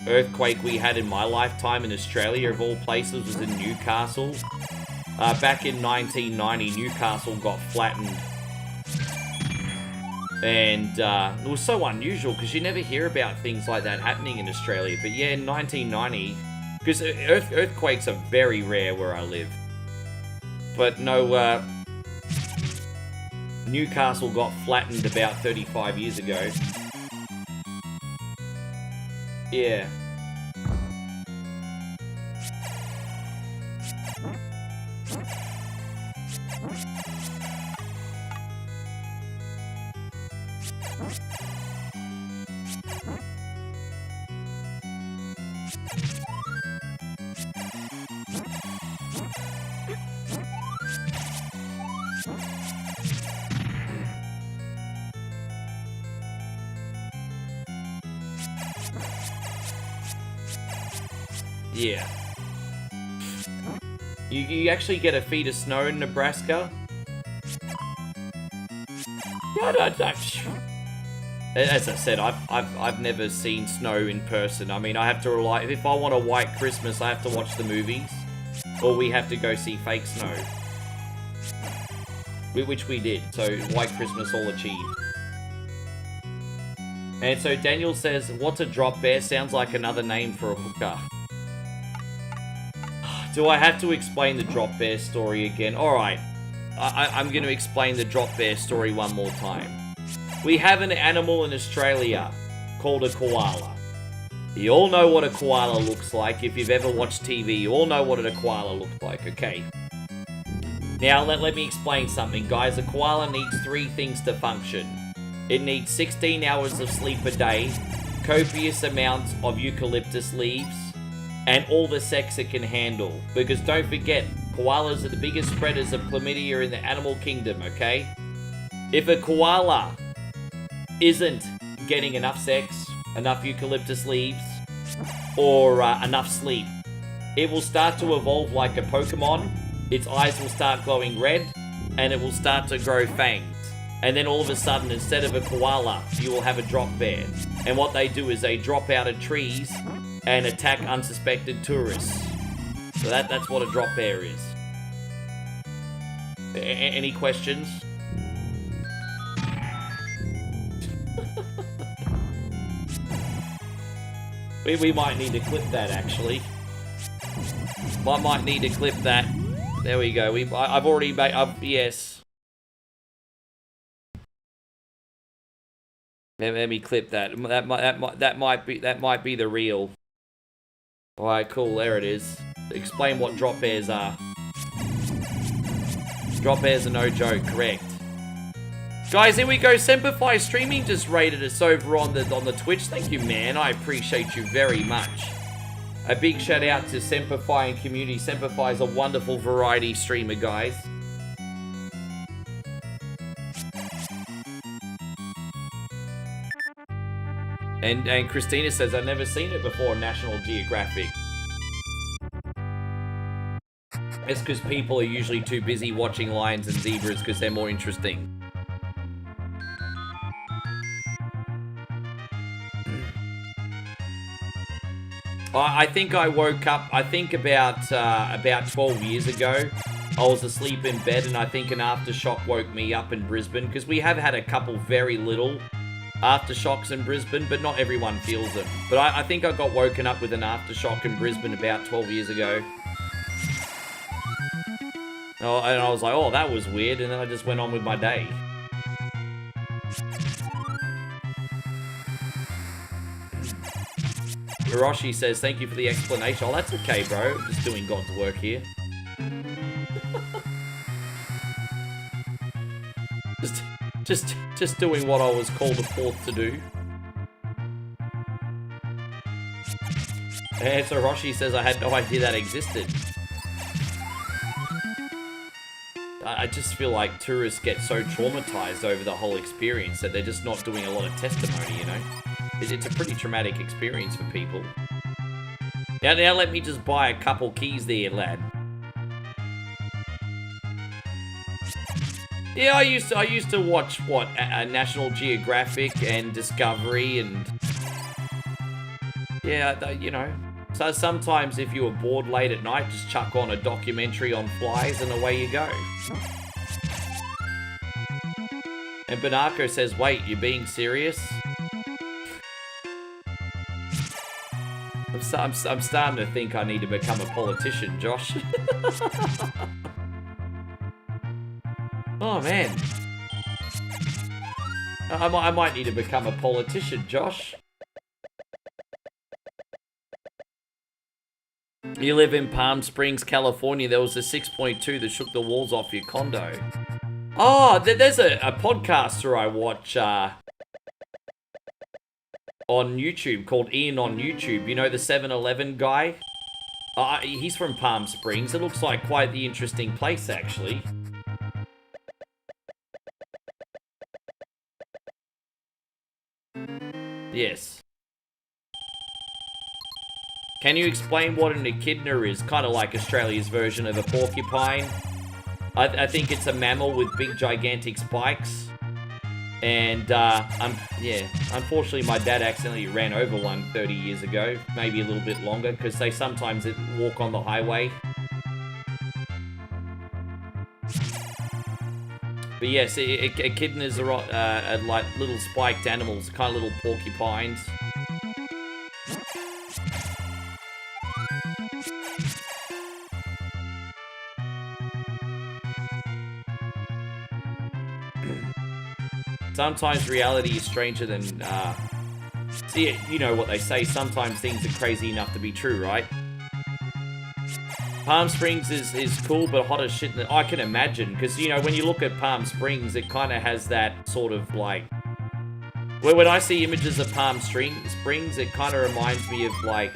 Speaker 1: earthquake we had in my lifetime in Australia, of all places, was in Newcastle. Back in 1990, Newcastle got flattened. And it was so unusual because you never hear about things like that happening in Australia. But yeah, in 1990, because earthquakes are very rare where I live. But no... Newcastle got flattened about 35 years ago. Yeah. Yeah. You actually get a feet of snow in Nebraska? As I said, I've never seen snow in person. I mean, I have to rely... If I want a white Christmas, I have to watch the movies. Or we have to go see fake snow. Which we did. So, white Christmas all achieved. And so Daniel says, what's a drop bear? Sounds like another name for a hooker. Do I have to explain the drop bear story again? Alright. I'm going to explain the drop bear story one more time. We have an animal in Australia called a koala. You all know what a koala looks like. If you've ever watched TV, you all know what a koala looks like, okay? Now, let me explain something, guys. A koala needs 3 things to function. It needs 16 hours of sleep a day, copious amounts of eucalyptus leaves, and all the sex it can handle. Because don't forget, koalas are the biggest spreaders of chlamydia in the animal kingdom, okay? If a koala isn't getting enough sex, enough eucalyptus leaves, or enough sleep, it will start to evolve like a Pokemon. Its eyes will start glowing red, and it will start to grow fangs. And then all of a sudden, instead of a koala, you will have a drop bear. And what they do is they drop out of trees and attack unsuspected tourists. So that's what a drop bear is. Any questions? we might need to clip that, actually. I might need to clip that. There we go. I've already made... yes. Let me clip that. That might be the real. Alright, cool, there it is. Explain what drop bears are. Drop bears are no joke, correct. Guys, here we go. Semperfi Streaming just rated us over on the Twitch. Thank you, man. I appreciate you very much. A big shout out to Semperfi and community. Semperfi is a wonderful variety streamer, guys. And Christina says, I've never seen it before, National Geographic. It's because people are usually too busy watching lions and zebras because they're more interesting. I think I woke up, I think about 12 years ago. I was asleep in bed and I think an aftershock woke me up in Brisbane because we have had a couple very little aftershocks in Brisbane, but not everyone feels them. But I think I got woken up with an aftershock in Brisbane about 12 years ago. Oh, and I was like, oh, that was weird, and then I just went on with my day. Hiroshi says, thank you for the explanation. Oh, that's okay, bro. I'm just doing God's work here. Just doing what I was called forth to do. And so Hiroshi says, I had no idea that existed. I just feel like tourists get so traumatized over the whole experience that they're just not doing a lot of testimony, you know? It's a pretty traumatic experience for people. Now let me just buy a couple keys there, lad. Yeah, I used to watch, what, National Geographic and Discovery and... Yeah, you know. So sometimes if you were bored late at night, just chuck on a documentary on flies and away you go. And Banako says, wait, you're being serious? I'm starting to think I need to become a politician, Josh. Oh, man. I might need to become a politician, Josh. You live in Palm Springs, California. There was a 6.2 that shook the walls off your condo. Oh, there's a podcaster I watch on YouTube called Ian on YouTube. You know, the 7-Eleven guy? He's from Palm Springs. It looks like quite the interesting place, actually. Yes. Can you explain what an echidna is? Kind of like Australia's version of a porcupine. I think it's a mammal with big, gigantic spikes. And, yeah, unfortunately my dad accidentally ran over one 30 years ago. Maybe a little bit longer, because they sometimes walk on the highway. But yes, echidnas are like little spiked animals, kind of little porcupines. Sometimes reality is stranger than, see, you know what they say, sometimes things are crazy enough to be true, right? Palm Springs is cool, but hot as shit. I can imagine, because, you know, when you look at Palm Springs, it kind of has that sort of, like... When I see images of Palm Springs, it kind of reminds me of, like...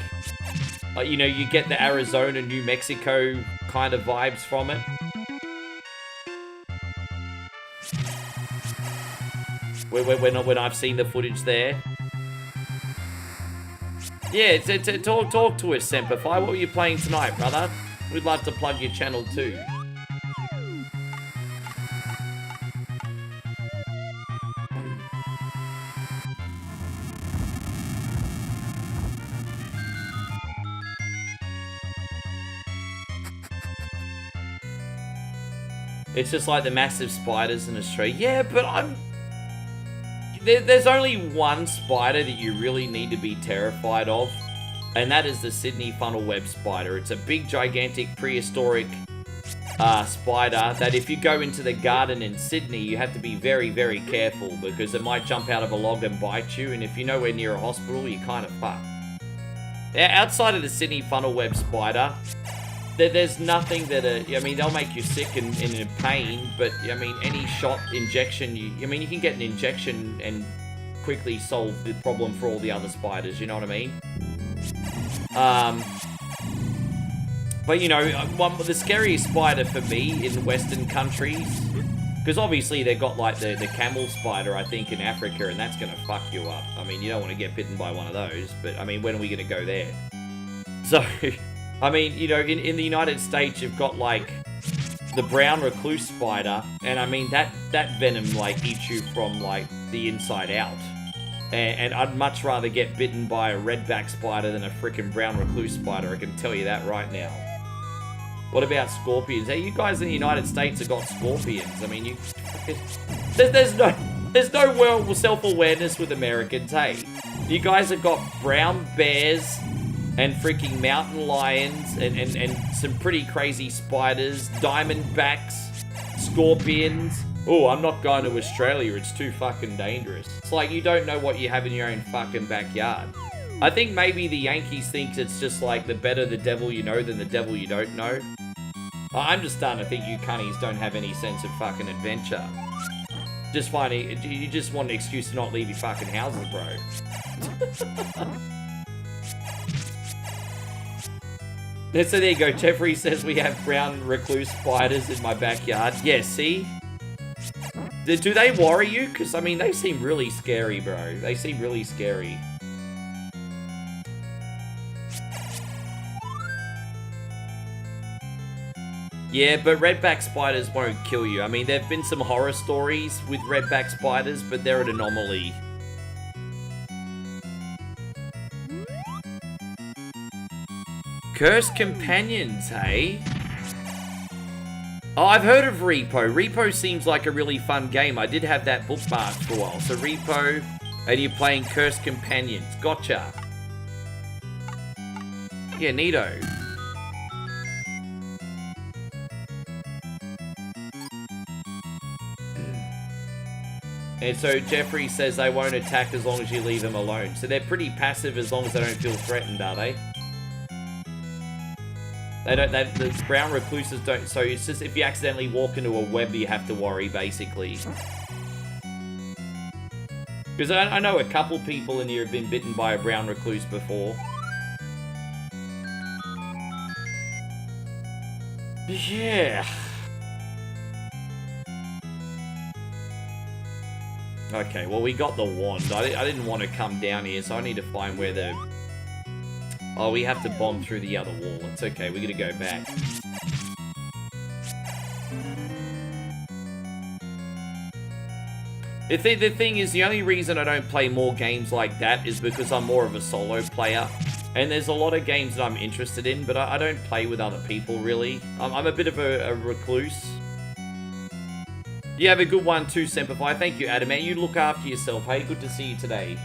Speaker 1: you know, you get the Arizona, New Mexico kind of vibes from it. When I've seen the footage there. Yeah, talk to us, Semperfi. What were you playing tonight, brother? We'd love to plug your channel too. It's just like the massive spiders in Australia. Yeah, but there's only one spider that you really need to be terrified of, and that is the Sydney funnel web spider. It's a big, gigantic, prehistoric spider that if you go into the garden in Sydney, you have to be very, very careful because it might jump out of a log and bite you, and if you're nowhere near a hospital, you're kind of fucked. Outside of the Sydney funnel web spider, there's nothing that, I mean, they'll make you sick and in pain, but, I mean, any shot, injection, you can get an injection and quickly solve the problem for all the other spiders, you know what I mean? But, you know, the scariest spider for me in Western countries, because obviously they've got, like, the camel spider, I think, in Africa, and that's going to fuck you up. I mean, you don't want to get bitten by one of those, but, I mean, when are we going to go there? So... I mean, you know, in the United States, you've got, like, the brown recluse spider, and I mean, that venom, like, eats you from, like, the inside out. And I'd much rather get bitten by a redback spider than a freaking brown recluse spider, I can tell you that right now. What about scorpions? Hey, you guys in the United States have got scorpions. I mean, you... There's no world self-awareness with Americans, hey? You guys have got brown bears and freaking mountain lions and some pretty crazy spiders, diamondbacks, scorpions. Oh, I'm not going to Australia. It's too fucking dangerous. It's like you don't know what you have in your own fucking backyard. I think maybe the Yankees think it's just like the better the devil you know than the devil you don't know. I'm just starting to think you cunnies don't have any sense of fucking adventure. Just finding, you just want an excuse to not leave your fucking houses, bro. So there you go. Jeffrey says we have brown recluse spiders in my backyard. Yeah, see? Do they worry you? Because, I mean, they seem really scary, bro. They seem really scary. Yeah, but redback spiders won't kill you. I mean, there have been some horror stories with redback spiders, but they're an anomaly. Cursed Companions, hey? Oh, I've heard of Repo. Repo seems like a really fun game. I did have that bookmarked for a while. So Repo, and you're playing Cursed Companions. Gotcha. Yeah, neato. And so Jeffrey says they won't attack as long as you leave them alone. So they're pretty passive as long as they don't feel threatened, are they? The brown recluses don't, so it's just if you accidentally walk into a web, you have to worry, basically. Because I know a couple people in here have been bitten by a brown recluse before. Yeah. Okay, well, we got the wand. I didn't want to come down here, so I need to find where the... Oh, we have to bomb through the other wall. It's okay, we're gonna go back. The thing is, the only reason I don't play more games like that is because I'm more of a solo player. And there's a lot of games that I'm interested in, but I don't play with other people, really. I'm a bit of a recluse. You have a good one too, Semperfi. Thank you, Adam. Man, you look after yourself. Hey, good to see you today.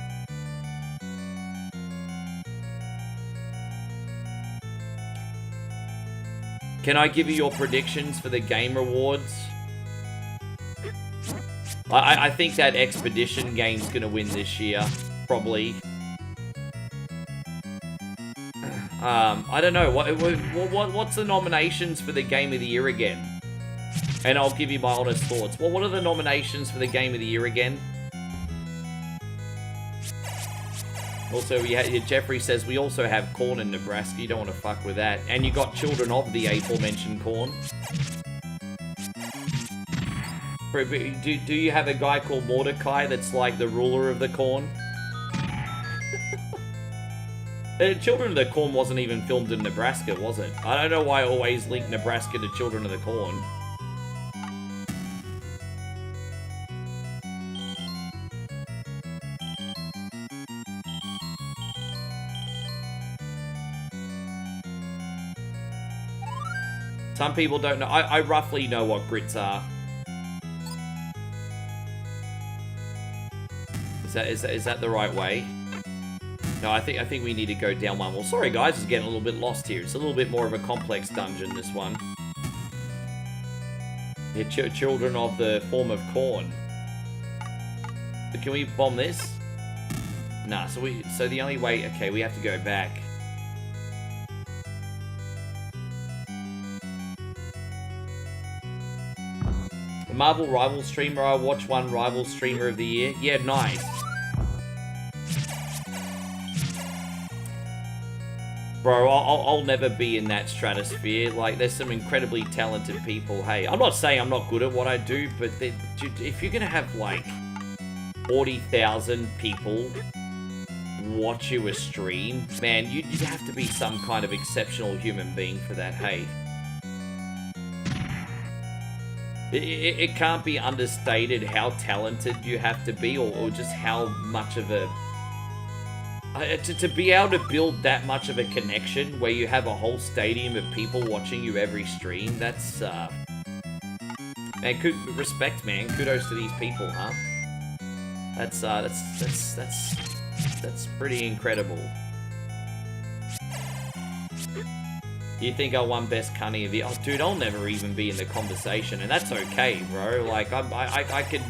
Speaker 1: Can I give you your predictions for the game rewards? I think that Expedition game's gonna win this year, probably. I don't know. What's the nominations for the Game of the Year again? And I'll give you my honest thoughts. Well, what are the nominations for the Game of the Year again? Also, Jeffrey says we also have corn in Nebraska. You don't want to fuck with that. And you got children of the aforementioned corn. Do you have a guy called Mordecai that's like the ruler of the corn? Children of the Corn wasn't even filmed in Nebraska, was it? I don't know why I always link Nebraska to Children of the Corn. Some people don't know. I roughly know what grits are. Is that the right way? No, I think we need to go down one. Well, sorry guys, it's getting a little bit lost here. It's a little bit more of a complex dungeon, this one. Yeah, children of the form of corn. But can we bomb this? Nah, so the only way, okay, we have to go back. The Marvel Rival Streamer, I watched one Rival Streamer of the Year. Yeah, nice. Bro, I'll never be in that stratosphere. Like, there's some incredibly talented people. Hey, I'm not saying I'm not good at what I do, but if you're gonna have, like, 40,000 people watch you a stream, man, you'd have to be some kind of exceptional human being for that, hey? It can't be understated how talented you have to be, or just how much of a... to be able to build that much of a connection where you have a whole stadium of people watching you every stream, that's... man, respect, man. Kudos to these people, huh? That's pretty incredible. You think I won best cunning of the... Oh, dude, I'll never even be in the conversation, and that's okay, bro. Like, I could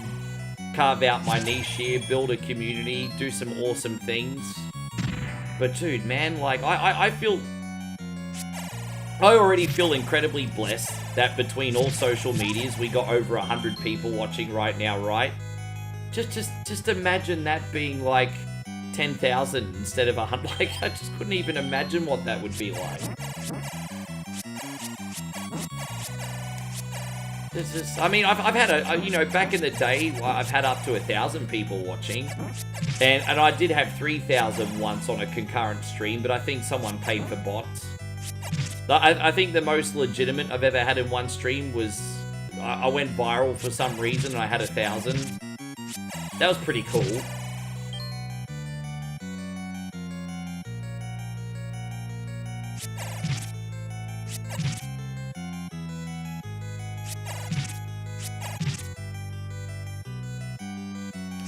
Speaker 1: carve out my niche here, build a community, do some awesome things. But, dude, man, like, I already feel incredibly blessed that between all social medias, we got over 100 people watching right now, right? Just imagine that being, like, 10,000 instead of 100. Like, I just couldn't even imagine what that would be like. It's just, I mean, I've had you know, back in the day, I've had up to 1,000 people watching, and I did have 3,000 once on a concurrent stream, but I think someone paid for bots. I think the most legitimate I've ever had in one stream was, I went viral for some reason, and I had 1,000. That was pretty cool.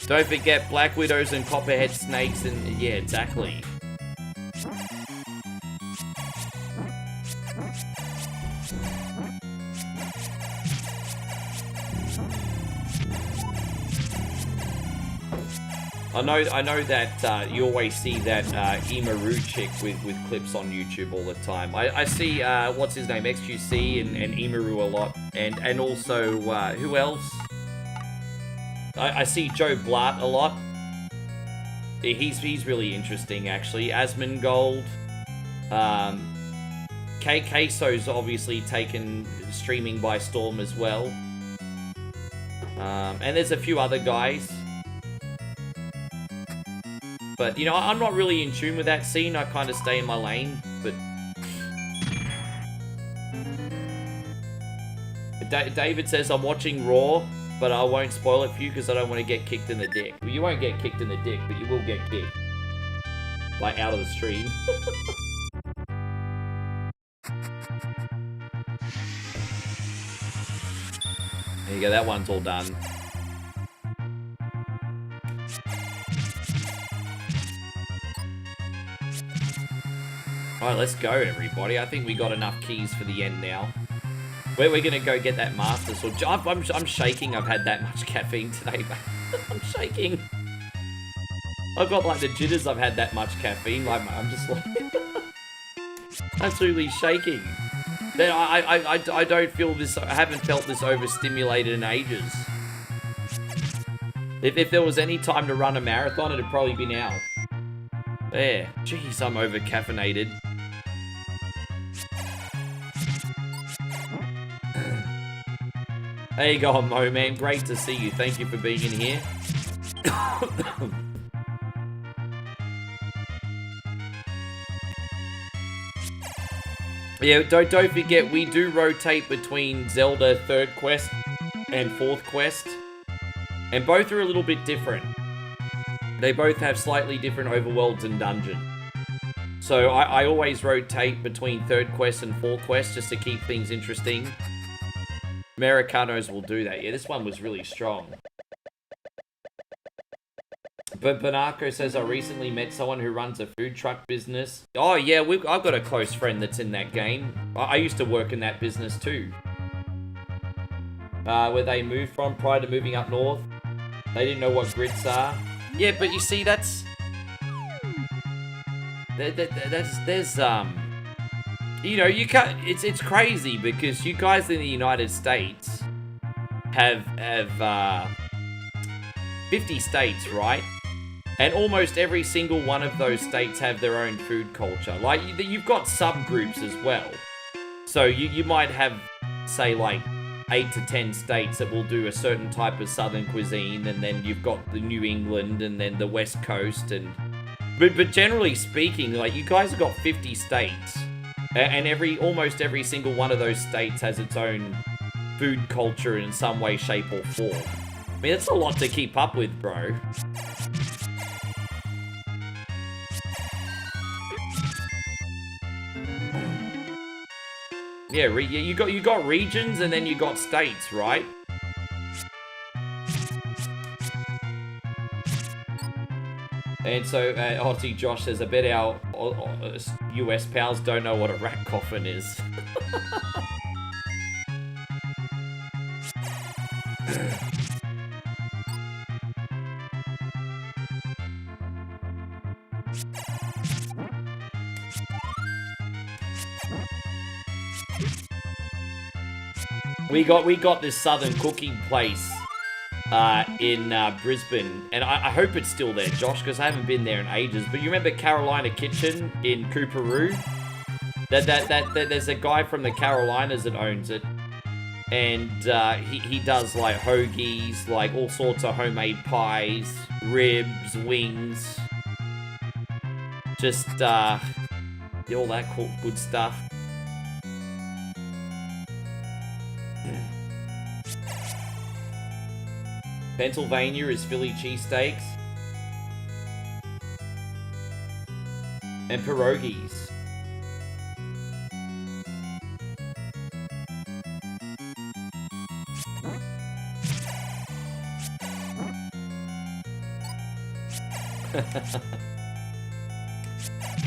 Speaker 1: Don't forget Black Widows and Copperhead Snakes and... Yeah, exactly. I know that you always see that Imaru chick with clips on YouTube all the time. I see, what's his name, XQC and Imaru a lot. And also, who else? I see Joe Blatt a lot. He's really interesting, actually. Asmongold. Queso's obviously taken streaming by storm as well. And there's a few other guys. But, you know, I'm not really in tune with that scene. I kind of stay in my lane, but... David says, I'm watching Raw, but I won't spoil it for you because I don't want to get kicked in the dick. Well, you won't get kicked in the dick, but you will get kicked. Like, out of the stream. There you go, that one's all done. Alright, let's go, everybody. I think we got enough keys for the end now. We're gonna go get that Master Sword. I'm shaking. I've had that much caffeine today, mate. I'm shaking. I've got like the jitters. I've had that much caffeine. Like, I'm just like absolutely shaking. Then I don't feel this. I haven't felt this overstimulated in ages. If there was any time to run a marathon, it'd probably be now. There. Jeez, I'm over caffeinated. There you go, Mo, man. Great to see you. Thank you for being in here. Yeah, don't forget, we do rotate between Zelda 3rd Quest and 4th Quest. And both are a little bit different. They both have slightly different overworlds and dungeons. So I always rotate between 3rd Quest and 4th Quest just to keep things interesting. Americanos will do that. Yeah, this one was really strong. But Banako says, I recently met someone who runs a food truck business. Oh, yeah, I've got a close friend that's in that game. I used to work in that business too. Where they moved from prior to moving up north. They didn't know what grits are. Yeah, but you see, there's you know, you can't, it's crazy because you guys in the United States have 50 states, right? And almost every single one of those states have their own food culture. Like, you've got subgroups as well. So you might have, say, like 8 to 10 states that will do a certain type of southern cuisine, and then you've got the New England and then the West Coast, and But generally speaking, like, you guys have got 50 states. And almost every single one of those states has its own food culture in some way, shape, or form. I mean, that's a lot to keep up with, bro. Yeah, you got regions and then you got states, right? And so, Aussie Josh says, I bet our US pals don't know what a rat coffin is. We got this southern cooking place in Brisbane, and I hope it's still there, Josh, because I haven't been there in ages. But you remember Carolina Kitchen in Cooperoo? That there's a guy from the Carolinas that owns it, and he does like hoagies, like all sorts of homemade pies, ribs, wings, just all that cool, good stuff. Pennsylvania is Philly cheesesteaks and pierogies.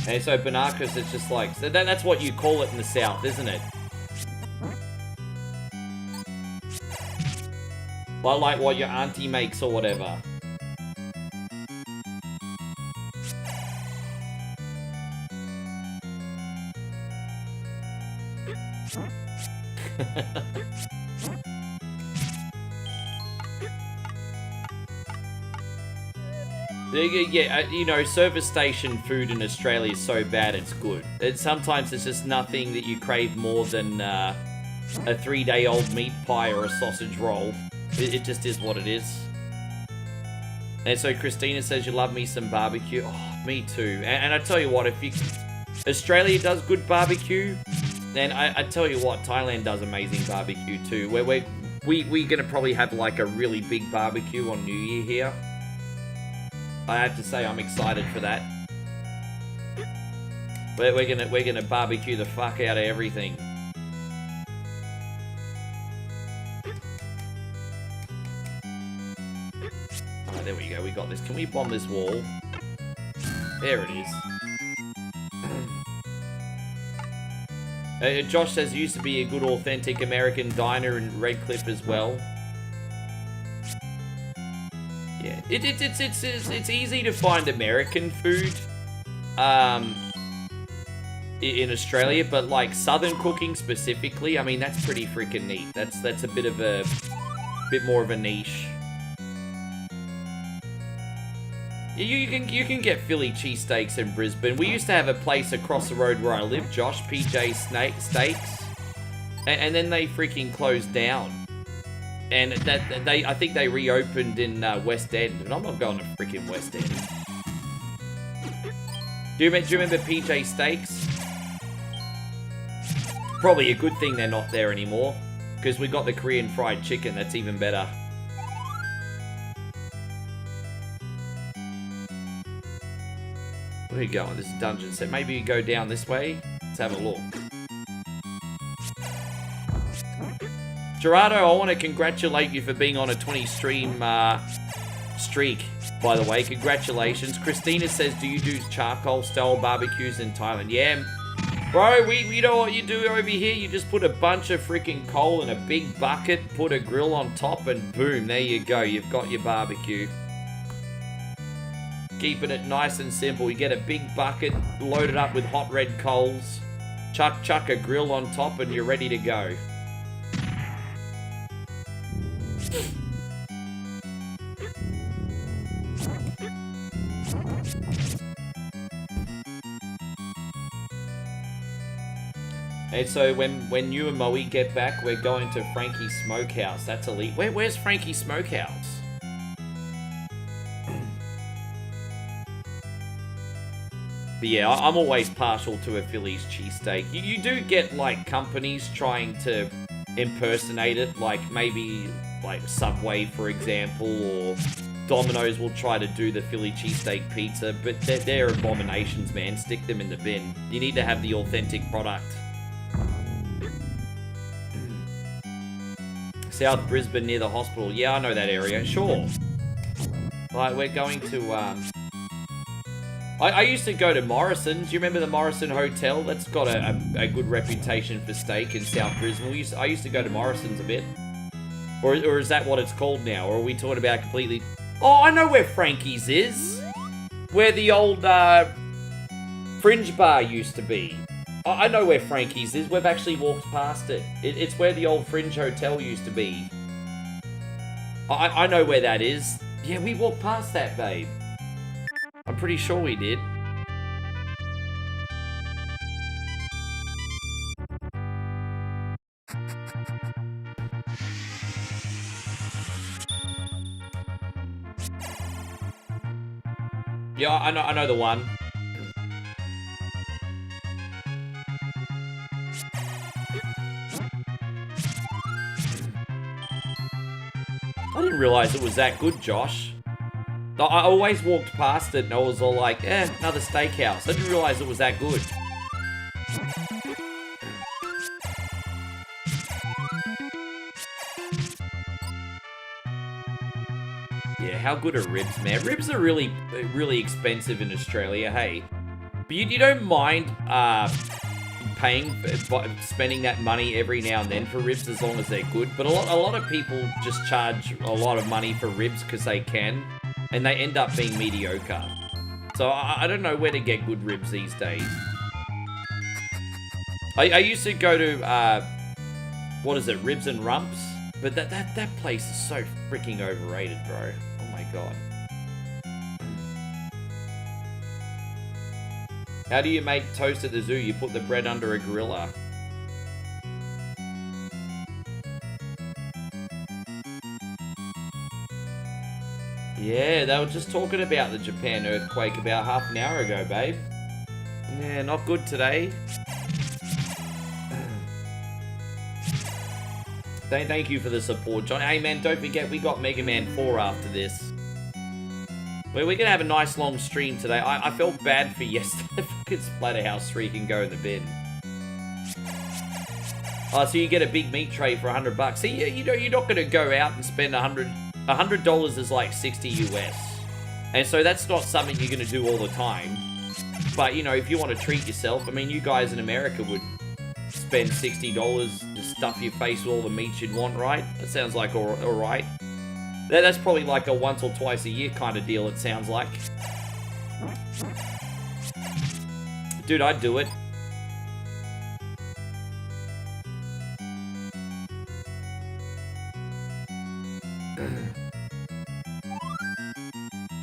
Speaker 1: And so Banakas, it's just like, so that's what you call it in the South, isn't it? Like what your auntie makes or whatever. Yeah, you know, service station food in Australia is so bad it's good. Sometimes it's just nothing that you crave more than a 3-day-old meat pie or a sausage roll. It just is what it is. And so Christina says, you love me some barbecue. Oh, me too. And I tell you what, Australia does good barbecue, then I tell you what, Thailand does amazing barbecue too. We're gonna probably have like a really big barbecue on New Year here. I have to say I'm excited for that. We're gonna barbecue the fuck out of everything. There we go, we got this. Can we bomb this wall? There it is. Josh says it used to be a good authentic American diner in Redcliffe as well. Yeah, it's easy to find American food in Australia, but like Southern cooking specifically, I mean, that's pretty freaking neat. That's a bit more of a niche. You can get Philly cheesesteaks in Brisbane. We used to have a place across the road where I live, Josh, PJ Steaks, and then they freaking closed down. And I think they reopened in West End, and I'm not going to freaking West End. Do you remember PJ Steaks? Probably a good thing they're not there anymore, because we got the Korean fried chicken. That's even better. Where are you going? This is dungeon set. Maybe you go down this way. Let's have a look. Gerardo, I want to congratulate you for being on a 20-stream streak, by the way. Congratulations. Christina says, do you do charcoal-style barbecues in Thailand? Yeah. Bro, you know what you do over here? You just put a bunch of freaking coal in a big bucket, put a grill on top, and boom, there you go. You've got your barbecue. Keeping it nice and simple. You get a big bucket, load it up with hot red coals, chuck a grill on top, and you're ready to go. And so when you and Moe get back, we're going to Frankie's Smokehouse. That's elite. Where's Frankie's Smokehouse? But yeah, I'm always partial to a Philly's cheesesteak. You do get, like, companies trying to impersonate it, like maybe like Subway, for example, or Domino's will try to do the Philly cheesesteak pizza, but they're abominations, man. Stick them in the bin. You need to have the authentic product. South Brisbane near the hospital. Yeah, I know that area. Sure. Like, we're going to, I used to go to Morrison's. Do you remember the Morrison Hotel? That's got a good reputation for steak in South Brisbane. I used to go to Morrison's a bit. Or is that what it's called now? Or are we talking about completely... Oh, I know where Frankie's is. Where the old Fringe Bar used to be. I know where Frankie's is. We've actually walked past it. It's where the old Fringe Hotel used to be. I know where that is. Yeah, we walked past that, babe. I'm pretty sure we did. Yeah, I know the one. I didn't realize it was that good, Josh. I always walked past it and I was all like, another steakhouse. I didn't realize it was that good. Yeah, how good are ribs, man? Ribs are really, really expensive in Australia, hey? But you don't mind spending that money every now and then for ribs as long as they're good. But a lot of people just charge a lot of money for ribs because they can. And they end up being mediocre. So I don't know where to get good ribs these days. I used to go to, what is it, Ribs and Rumps? But that place is so freaking overrated, bro. Oh my god. How do you make toast at the zoo? You put the bread under a griller. Yeah, they were just talking about the Japan earthquake about half an hour ago, babe. Yeah, not good today. Thank you for the support, John. Hey, man, don't forget, we got Mega Man 4 after this. We're going to have a nice long stream today. I felt bad for yesterday. Fucking Splatterhouse 3 can go in the bin. Oh, so you get a big meat tray for $100. See, you're not going to go out and spend $100 is like 60 US. And so that's not something you're going to do all the time. But, you know, if you want to treat yourself, I mean, you guys in America would spend $60 to stuff your face with all the meat you'd want, right? That sounds like alright. That's probably like a once or twice a year kind of deal, it sounds like. Dude, I'd do it.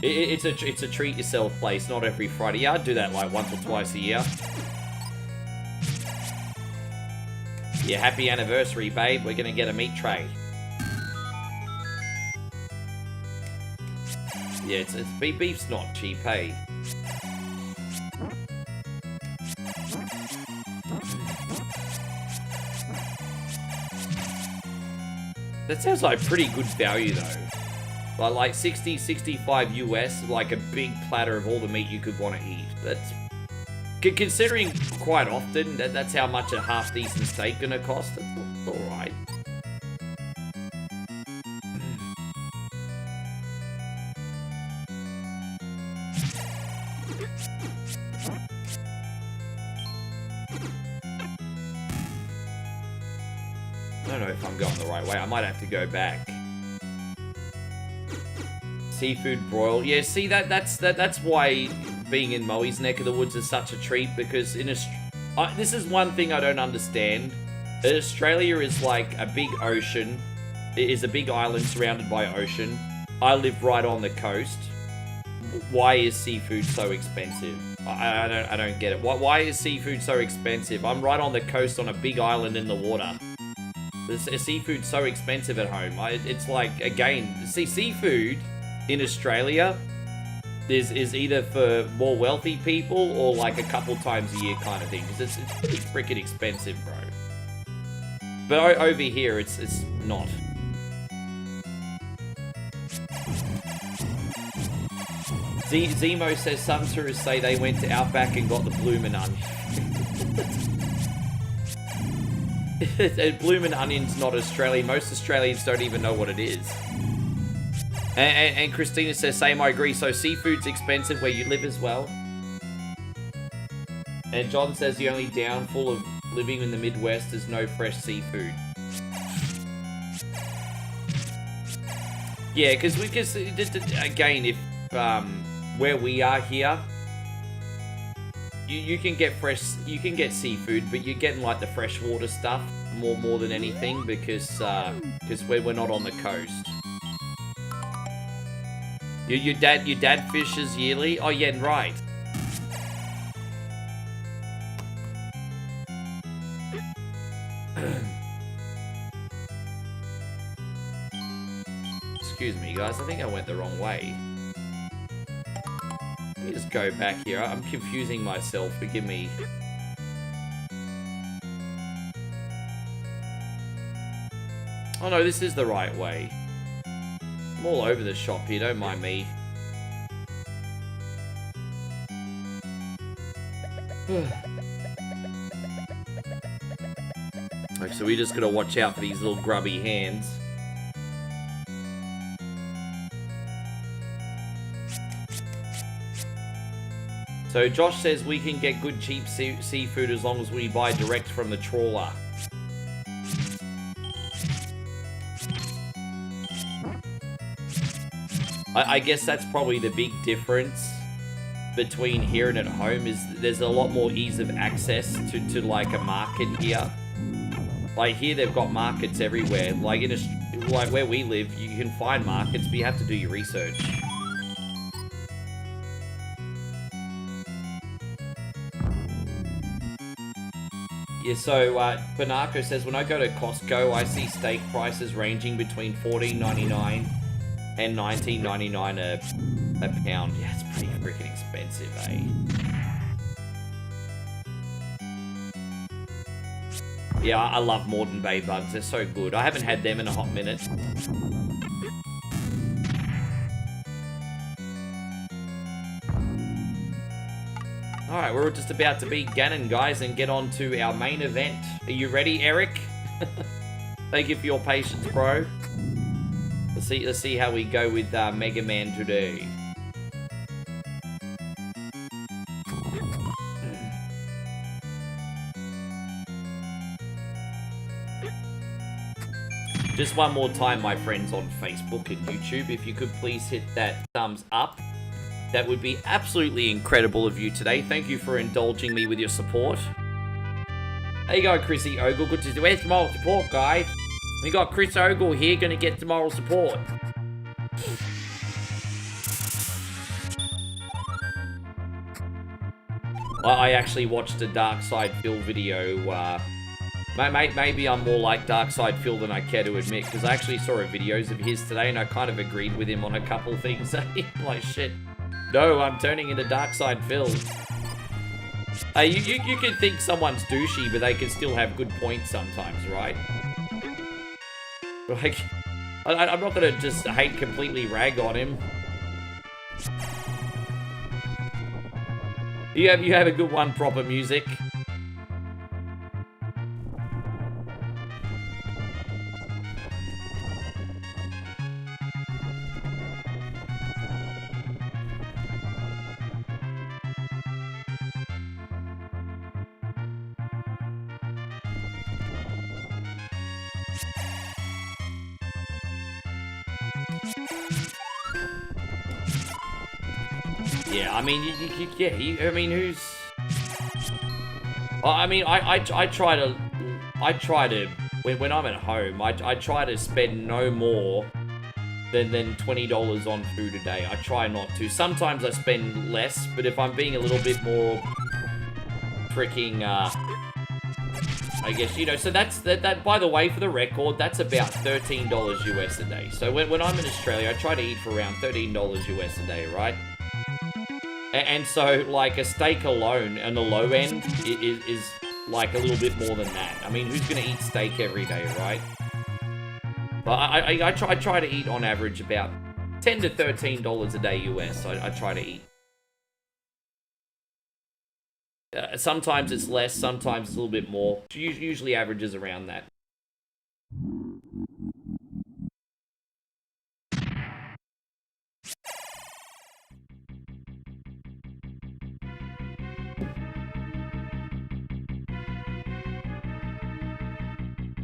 Speaker 1: It's a treat yourself place, not every Friday. Yeah, I'd do that like once or twice a year. Yeah, happy anniversary, babe. We're gonna get a meat tray. Yeah, beef's not cheap, hey. That sounds like pretty good value though. Like 60, 65 US, like a big platter of all the meat you could want to eat. That's considering quite often that's how much a half decent steak gonna cost. That's all right. I don't know if I'm going the right way. I might have to go back. Seafood broil. Yeah, see, that's why being in Moe's neck of the woods is such a treat, because this is one thing I don't understand. Australia is like a big ocean. It is a big island surrounded by ocean. I live right on the coast. Why is seafood so expensive? I don't get it. Why is seafood so expensive? I'm right on the coast on a big island in the water. The seafood's so expensive at home. It's like, again, see, seafood in Australia is either for more wealthy people or like a couple times a year kind of thing, because it's pretty freaking expensive, bro. But over here, it's not. Zemo says some tourists say they went to Outback and got the bloomin' onion. Bloomin' onion's not Australian. Most Australians don't even know what it is. And Christina says, same, I agree. So seafood's expensive where you live as well. And John says the only downfall of living in the Midwest is no fresh seafood. Yeah, because again, if where we are here, you can get seafood, but you're getting like the freshwater stuff more than anything because we're not on the coast. Your dad fishes yearly? Oh yeah, right. Excuse me, guys. I think I went the wrong way. Let me just go back here. I'm confusing myself. Forgive me. Oh no, this is the right way. I'm all over the shop here. Don't mind me. Okay, so we just gotta watch out for these little grubby hands. So Josh says we can get good cheap seafood as long as we buy direct from the trawler. I guess that's probably the big difference between here and at home is there's a lot more ease of access to like a market here. Like here they've got markets everywhere. Like like where we live, you can find markets, but you have to do your research. Yeah, so Banako says, when I go to Costco, I see steak prices ranging between $14.99 and $19.99 a pound. Yeah, it's pretty freaking expensive, eh? Yeah, I love Moreton Bay bugs. They're so good. I haven't had them in a hot minute. Alright, we're just about to beat Ganon, guys, and get on to our main event. Are you ready, Eric? Thank you for your patience, bro. Let's see how we go with Mega Man today. Just one more time, my friends on Facebook and YouTube, if you could please hit that thumbs up. That would be absolutely incredible of you today. Thank you for indulging me with your support. There you go, Chrissy Ogle. Good to do. Where's moral support, guys? We got Chris Ogle here, gonna get the moral support. I actually watched a Dark Side Phil video. Maybe I'm more like Dark Side Phil than I care to admit, because I actually saw videos of his today and I kind of agreed with him on a couple things. Like, shit. No, I'm turning into Dark Side Phil. You can think someone's douchey, but they can still have good points sometimes, right? Like, I'm not gonna just hate completely rag on him. You have a good one, proper music. Yeah, I mean, I mean, who's... I mean, I try to, when I'm at home, I try to spend no more than $20 on food a day. I try not to. Sometimes I spend less, but if I'm being a little bit more freaking, I guess, you know, so that, by the way, for the record, that's about $13 US a day. So when I'm in Australia, I try to eat for around $13 US a day, right? And so, like, a steak alone on the low end is like a little bit more than that. I mean, who's gonna eat steak every day, right? But I try to eat on average about $10 to $13 a day US. I try to eat. Sometimes it's less, sometimes it's a little bit more. Usually averages around that.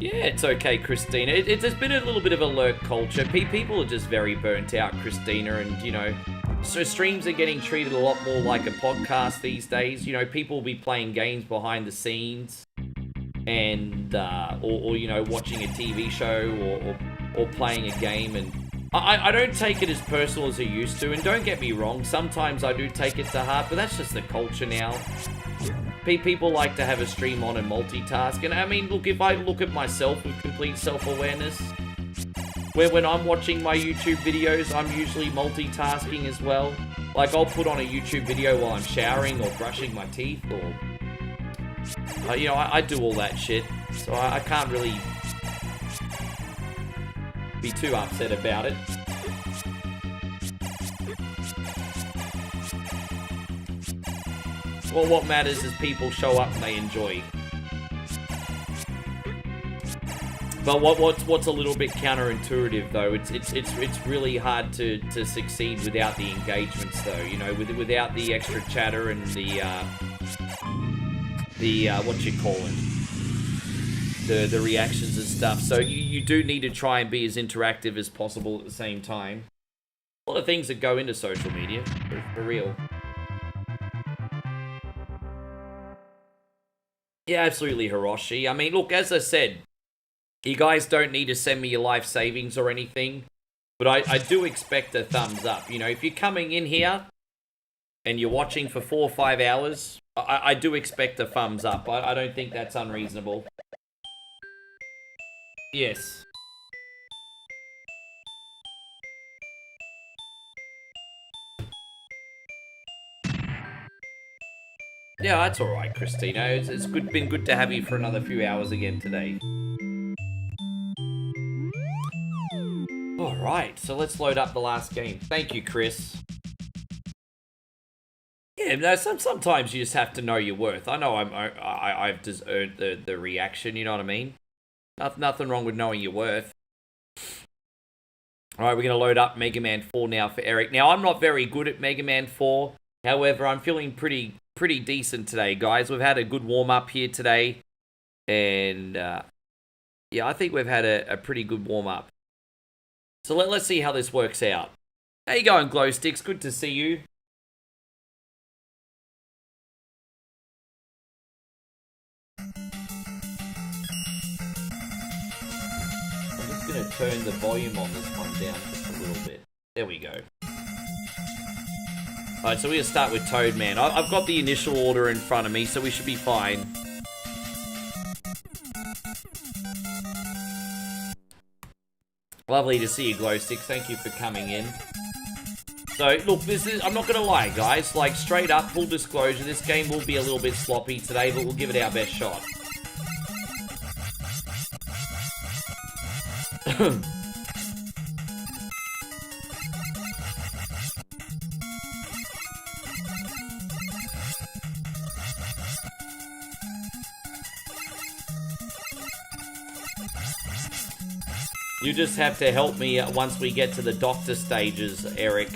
Speaker 1: Yeah, it's okay, Christina. There's been a little bit of a lurk culture. People are just very burnt out, Christina, and, you know, so streams are getting treated a lot more like a podcast these days. You know, people will be playing games behind the scenes and, or you know, watching a TV show or playing a game. And I don't take it as personal as I used to. And don't get me wrong, sometimes I do take it to heart, but that's just the culture now. People like to have a stream on and multitask. And I mean, look, if I look at myself with complete self-awareness, where when I'm watching my YouTube videos, I'm usually multitasking as well. Like, I'll put on a YouTube video while I'm showering or brushing my teeth or... you know, I do all that shit. So I can't really be too upset about it. Well, what matters is people show up and they enjoy. But what's a little bit counterintuitive though, it's really hard to succeed without the engagements though. You know, without the extra chatter and the what you call it, the reactions and stuff. So you do need to try and be as interactive as possible at the same time. A lot of things that go into social media, for real. Yeah, absolutely, Hiroshi. I mean, look, as I said, you guys don't need to send me your life savings or anything, but I do expect a thumbs up. You know, if you're coming in here and you're watching for 4 or 5 hours, I do expect a thumbs up. I don't think that's unreasonable. Yes. Yeah, that's alright, Christina. It's been good to have you for another few hours again today. Alright, so let's load up the last game. Thank you, Chris. Yeah, no, sometimes you just have to know your worth. I know I've just earned the reaction, you know what I mean? Nothing wrong with knowing your worth. Alright, we're going to load up Mega Man 4 now for Eric. Now, I'm not very good at Mega Man 4. However, I'm feeling pretty decent today, guys. We've had a good warm-up here today. And, yeah, I think we've had a pretty good warm-up. So let's see how this works out. How you going, Glow Sticks? Good to see you. I'm just going to turn the volume on this one down just a little bit. There we go. Alright, so we're going to start with Toadman. I've got the initial order in front of me, so we should be fine. Lovely to see you, Glowsticks. Thank you for coming in. So, look, I'm not going to lie, guys. Like, straight up, full disclosure, this game will be a little bit sloppy today, but we'll give it our best shot. You just have to help me once we get to the doctor stages, Eric.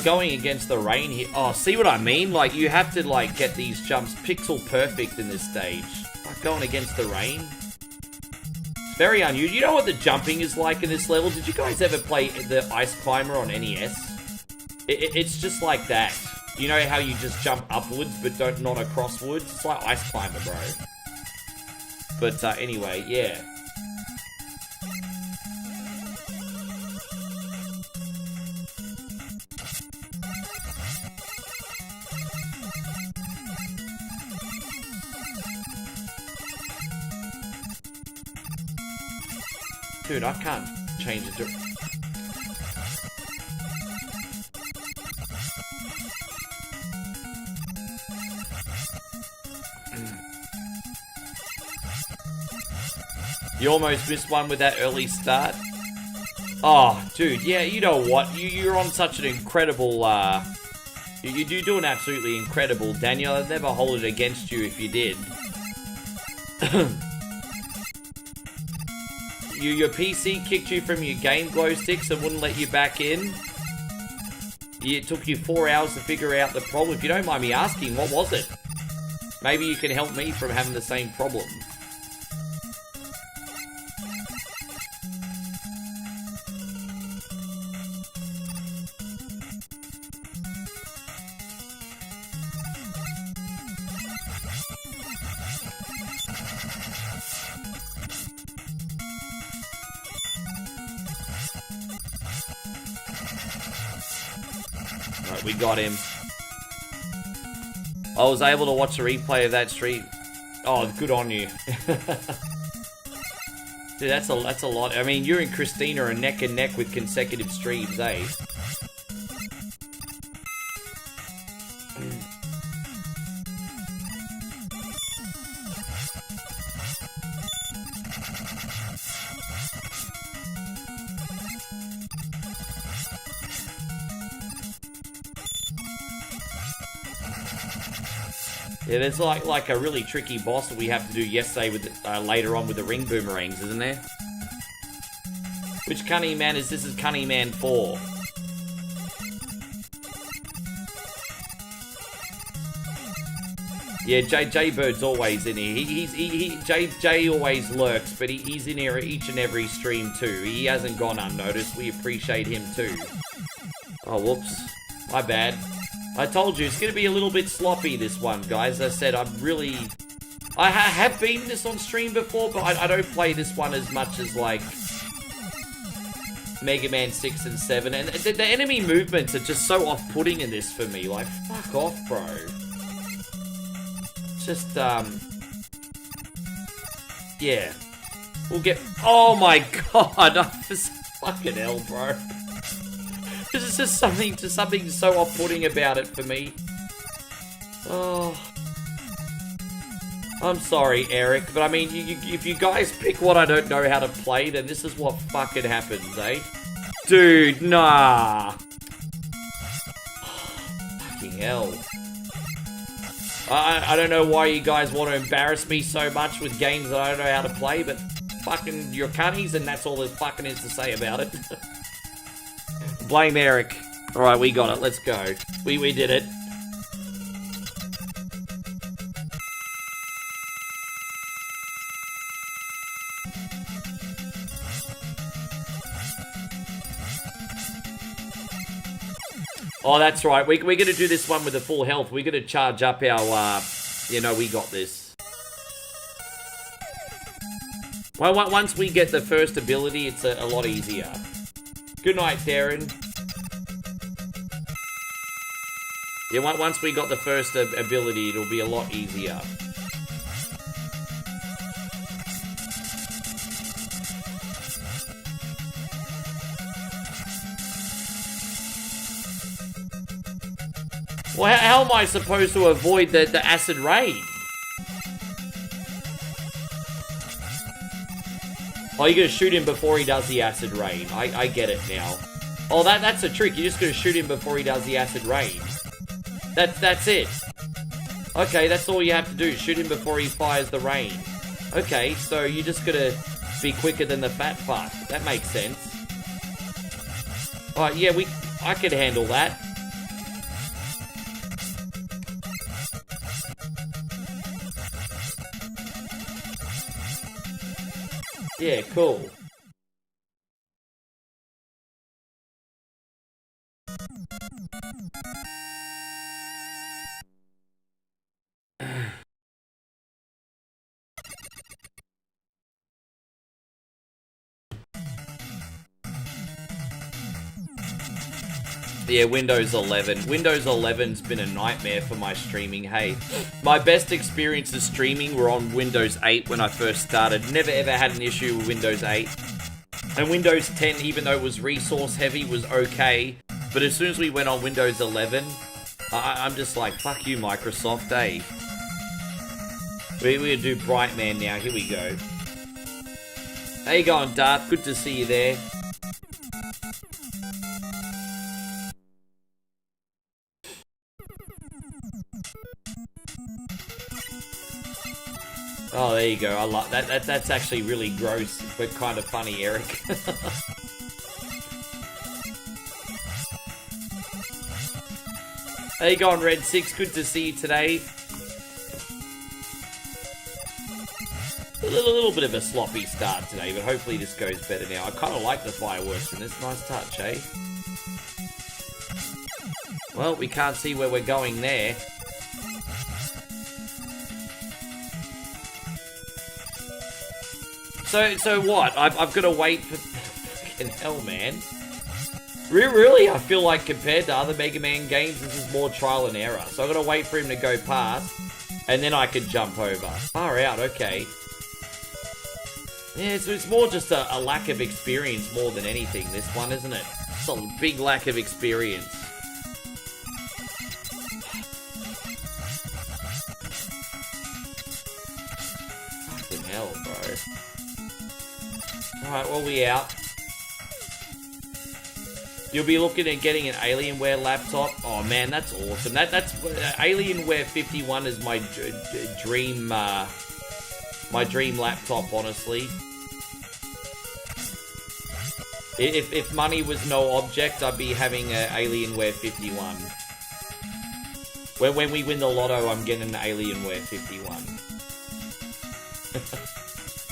Speaker 1: Going against the rain here. Oh, see what I mean? Like, you have to, like, get these jumps pixel perfect in this stage. Like, going against the rain. It's very unusual. You know what the jumping is like in this level? Did you guys ever play the Ice Climber on NES? It's just like that. You know how you just jump upwards, but not across woods? It's like Ice Climber, bro. But anyway, yeah. Dude, I can't change it. You almost missed one with that early start. Oh, dude, yeah, you know what? You're on such an incredible, you're doing absolutely incredible, Daniel. I'd never hold it against you if you did. Your PC kicked you from your game glow sticks and wouldn't let you back in. It took you 4 hours to figure out the problem. If you don't mind me asking, what was it? Maybe you can help me from having the same problem. Right, we got him. I was able to watch a replay of that stream. Oh, good on you. Dude, that's a lot. I mean, you and Christina are neck and neck with consecutive streams, eh? Yeah, there's like a really tricky boss that we have to do yesterday with later on with the ring boomerangs, isn't there? Which Cunning Man is this? Is Cunning Man 4? Yeah, J Bird's always in here. Jay always lurks, but he's in here each and every stream too. He hasn't gone unnoticed. We appreciate him too. Oh, whoops. My bad. I told you, it's going to be a little bit sloppy, this one, guys. I said, I have been this on stream before, but I don't play this one as much as, like, Mega Man 6 and 7. And the enemy movements are just so off-putting in this for me. Like, fuck off, bro. Just, yeah. We'll get... Oh, my God. Fucking hell, bro. There's just something so off-putting about it for me. Oh, I'm sorry, Eric, but I mean, if you guys pick what I don't know how to play, then this is what fucking happens, eh? Dude, nah. Fucking hell. I don't know why you guys want to embarrass me so much with games that I don't know how to play, but fucking you're cunnies, and that's all there fucking is to say about it. Blame Eric. Alright, we got it. Let's go. We did it. Oh, that's right. We're going to do this one with a full health. We're going to charge up our, we got this. Well, once we get the first ability, it's a lot easier. Good night, Darren. Yeah, once we got the first ability, it'll be a lot easier. Well, how am I supposed to avoid the acid rain? Oh, you're gonna shoot him before he does the acid rain. I get it now. Oh, that's a trick. You're just gonna shoot him before he does the acid rain. That's it. Okay, that's all you have to do. Shoot him before he fires the rain. Okay, so you're just gonna be quicker than the fat fuck. That makes sense. Alright, yeah, I could handle that. Yeah, cool. Yeah, Windows 11. Windows 11's been a nightmare for my streaming, hey. My best experiences streaming were on Windows 8 when I first started. Never ever had an issue with Windows 8. And Windows 10, even though it was resource heavy, was okay. But as soon as we went on Windows 11, I'm just like, fuck you, Microsoft, eh? We're gonna do Brightman now, here we go. How you going, Darth? Good to see you there. Oh, there you go. I like that. That's actually really gross, but kind of funny, Eric. How you going, Red 6? Good to see you today. A little bit of a sloppy start today, but hopefully this goes better now. I kind of like the fireworks in this. Nice touch, eh? Well, we can't see where we're going there. So what? I've got to wait for... Fucking hell, man. Really? I feel like compared to other Mega Man games, this is more trial and error. So I've got to wait for him to go past, and then I can jump over. Far out, okay. Yeah, so it's more just a lack of experience more than anything, this one, isn't it? It's a big lack of experience. Fucking hell, bro. Alright, well, we out. You'll be looking at getting an Alienware laptop. Oh man, that's awesome. That's Alienware 51 is my dream laptop, honestly. If money was no object, I'd be having an Alienware 51. When we win the lotto, I'm getting an Alienware 51.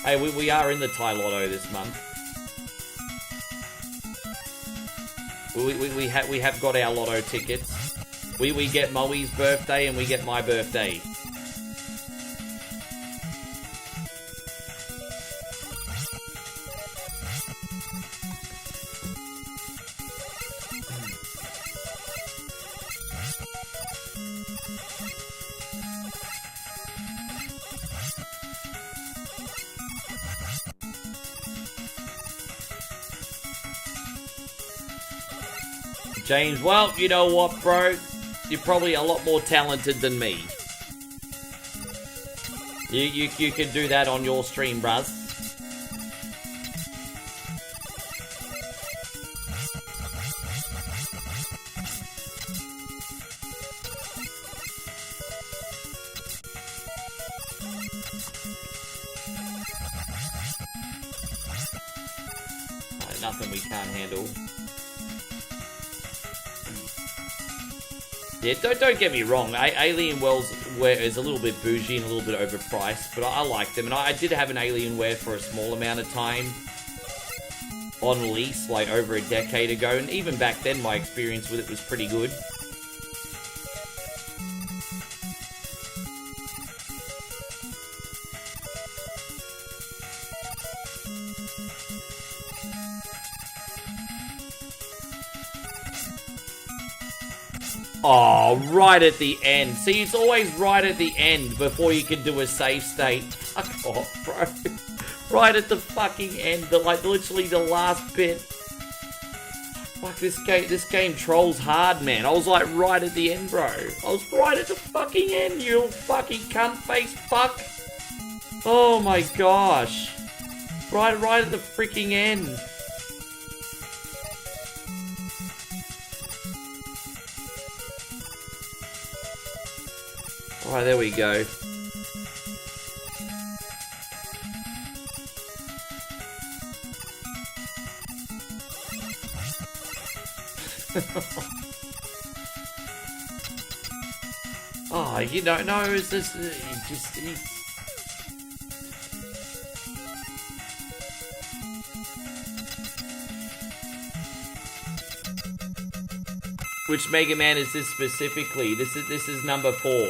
Speaker 1: Hey, we are in the Thai Lotto this month. We have got our lotto tickets. We get Moe's birthday and we get my birthday. James, well, you know what, bro? You're probably a lot more talented than me. You can do that on your stream, bruz. Nothing we can't handle. Yeah, don't get me wrong. Alienware is a little bit bougie and a little bit overpriced, but I like them. And I did have an Alienware for a small amount of time on lease, like over a decade ago. And even back then, my experience with it was pretty good. Oh, right at the end. See, it's always right at the end before you can do a save state. Fuck off, bro. Right at the fucking end. Like, literally the last bit. Fuck, this game trolls hard, man. I was like right at the end, bro. I was right at the fucking end, you fucking cunt face fuck. Oh my gosh. Right at the freaking end. Alright, there we go. Oh, you don't know, is this Which Mega Man is this specifically? This is number 4.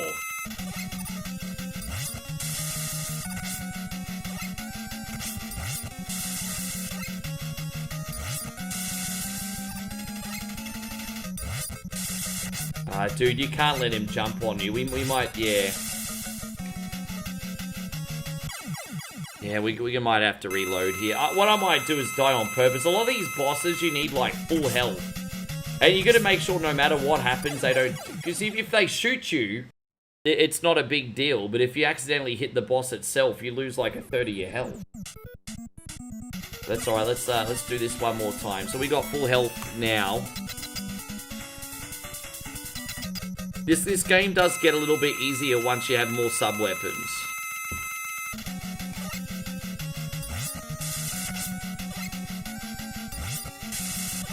Speaker 1: Dude, you can't let him jump on you. We might, yeah. Yeah, we might have to reload here. What I might do is die on purpose. A lot of these bosses, you need, like, full health. And you gotta make sure no matter what happens, they don't... Because if they shoot you, it's not a big deal. But if you accidentally hit the boss itself, you lose, like, a third of your health. That's alright, let's do this one more time. So we got full health now. This game does get a little bit easier once you have more sub-weapons.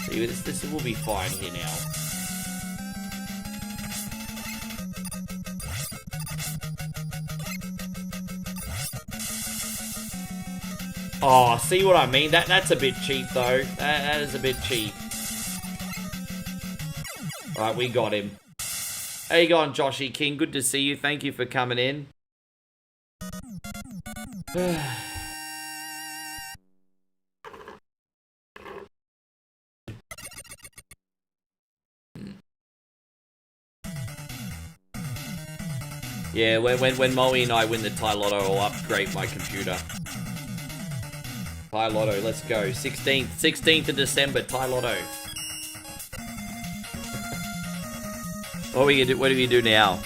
Speaker 1: See, this will be fine here now. Oh, see what I mean? That's a bit cheap, though. That is a bit cheap. Alright, we got him. How you going, Joshy King? Good to see you. Thank you for coming in. Yeah, when Moe and I win the Thai Lotto, I'll upgrade my computer. Thai Lotto, let's go. 16th of December, Thai Lotto. What do we do now?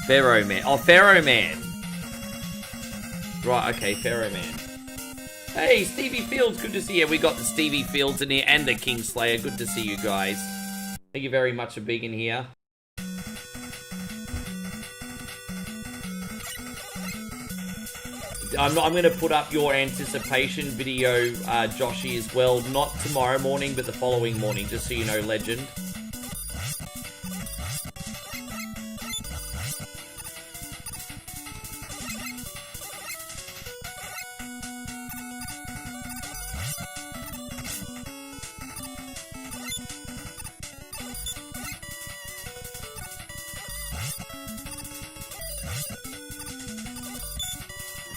Speaker 1: Pharaoh Man. Oh, Pharaoh Man. Right, okay, Pharaoh Man. Hey, Stevie Fields, good to see you. We got the Stevie Fields in here and the Kingslayer. Good to see you guys. Thank you very much for being in here. I'm going to put up your anticipation video, Joshy, as well. Not tomorrow morning, but the following morning, just so you know, legend.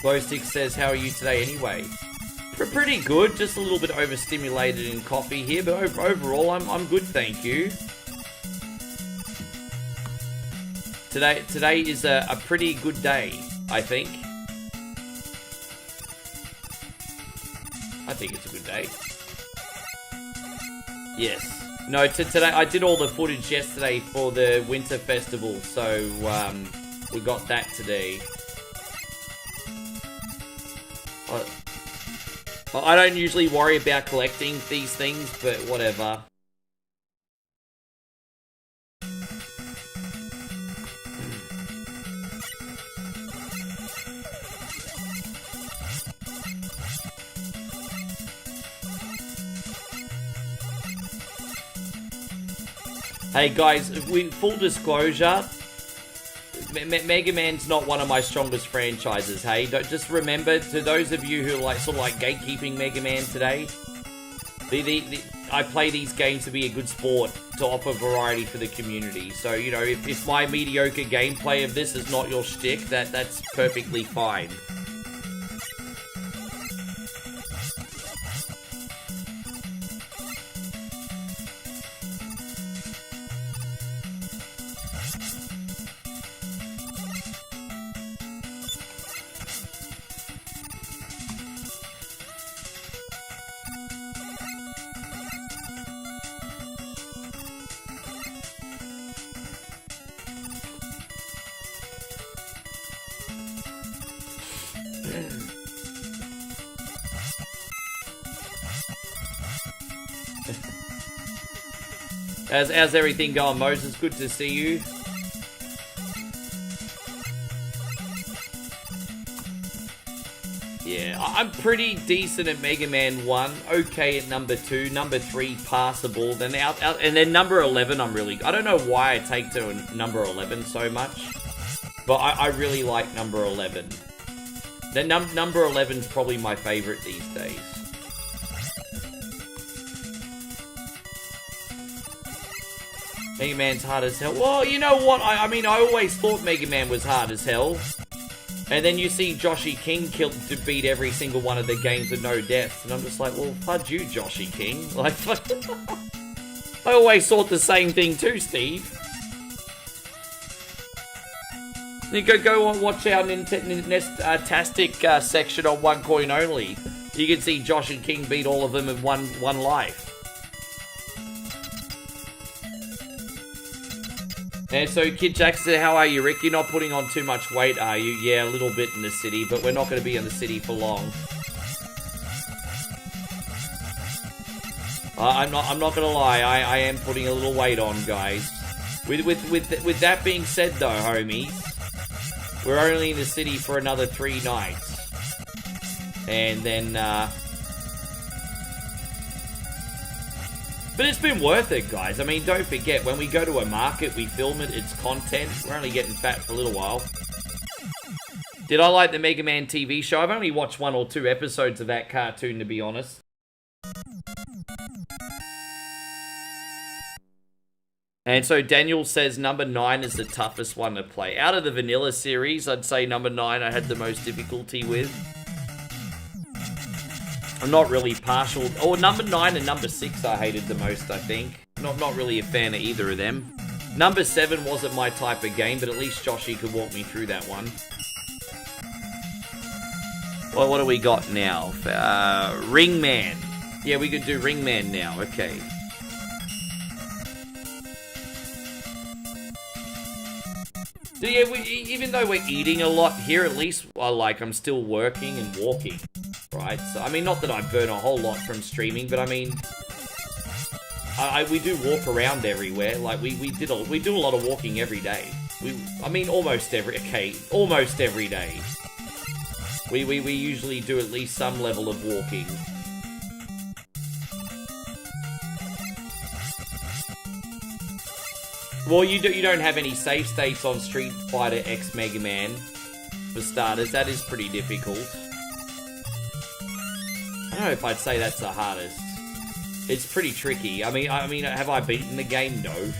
Speaker 1: Glow6 says, how are you today anyway? Pretty good, just a little bit overstimulated in coffee here, but overall I'm good, thank you. Today is a pretty good day, I think. I think it's a good day. Yes. No, today I did all the footage yesterday for the Winter Festival, so we got that today. I don't usually worry about collecting these things, but whatever. Hey guys, full disclosure, Mega Man's not one of my strongest franchises, hey? Just remember, to those of you who are sort of gatekeeping Mega Man today, I play these games to be a good sport, to offer variety for the community. So, you know, if my mediocre gameplay of this is not your shtick, that's perfectly fine. How's everything going, Moses? Good to see you. Yeah, I'm pretty decent at Mega Man 1, okay at number 2, number 3 passable, then and then number 11 I'm really... I don't know why I take to number 11 so much, but I really like number 11. Then number 11's probably my favorite these days. Mega Man's hard as hell. Well, you know what? I mean, I always thought Mega Man was hard as hell. And then you see Joshy King to beat every single one of the games with no deaths. And I'm just like, well, fudge you, Joshy King. Like, I always thought the same thing too, Steve. You go watch our Tastic section on One Coin Only. You can see Joshy King beat all of them in one life. And so Kid Jackson, how are you, Rick? You're not putting on too much weight, are you? Yeah, a little bit in the city, but we're not going to be in the city for long. I'm not gonna lie, I am putting a little weight on, guys. With that being said though, homies, we're only in the city for another 3 nights. And then, but it's been worth it, guys. I mean, don't forget, when we go to a market, we film it, it's content. We're only getting fat for a little while. Did I like the Mega Man TV show? I've only watched 1 or 2 episodes of that cartoon, to be honest. And so Daniel says number 9 is the toughest one to play. Out of the vanilla series, I'd say number 9 I had the most difficulty with. I'm not really partial. Oh, number 9 and number 6 I hated the most, I think. Not really a fan of either of them. Number 7 wasn't my type of game, but at least Joshy could walk me through that one. Well, what do we got now? Ringman. Yeah, we could do Ringman now. Okay. So yeah, even though we're eating a lot here, at least I'm still working and walking, right? So I mean, not that I burn a whole lot from streaming, but I mean, we do walk around everywhere. Like we do a lot of walking every day. Almost every day. We usually do at least some level of walking. Well, you don't have any save states on Street Fighter X Mega Man, for starters. That is pretty difficult. I don't know if I'd say that's the hardest. It's pretty tricky. I mean, have I beaten the game? No.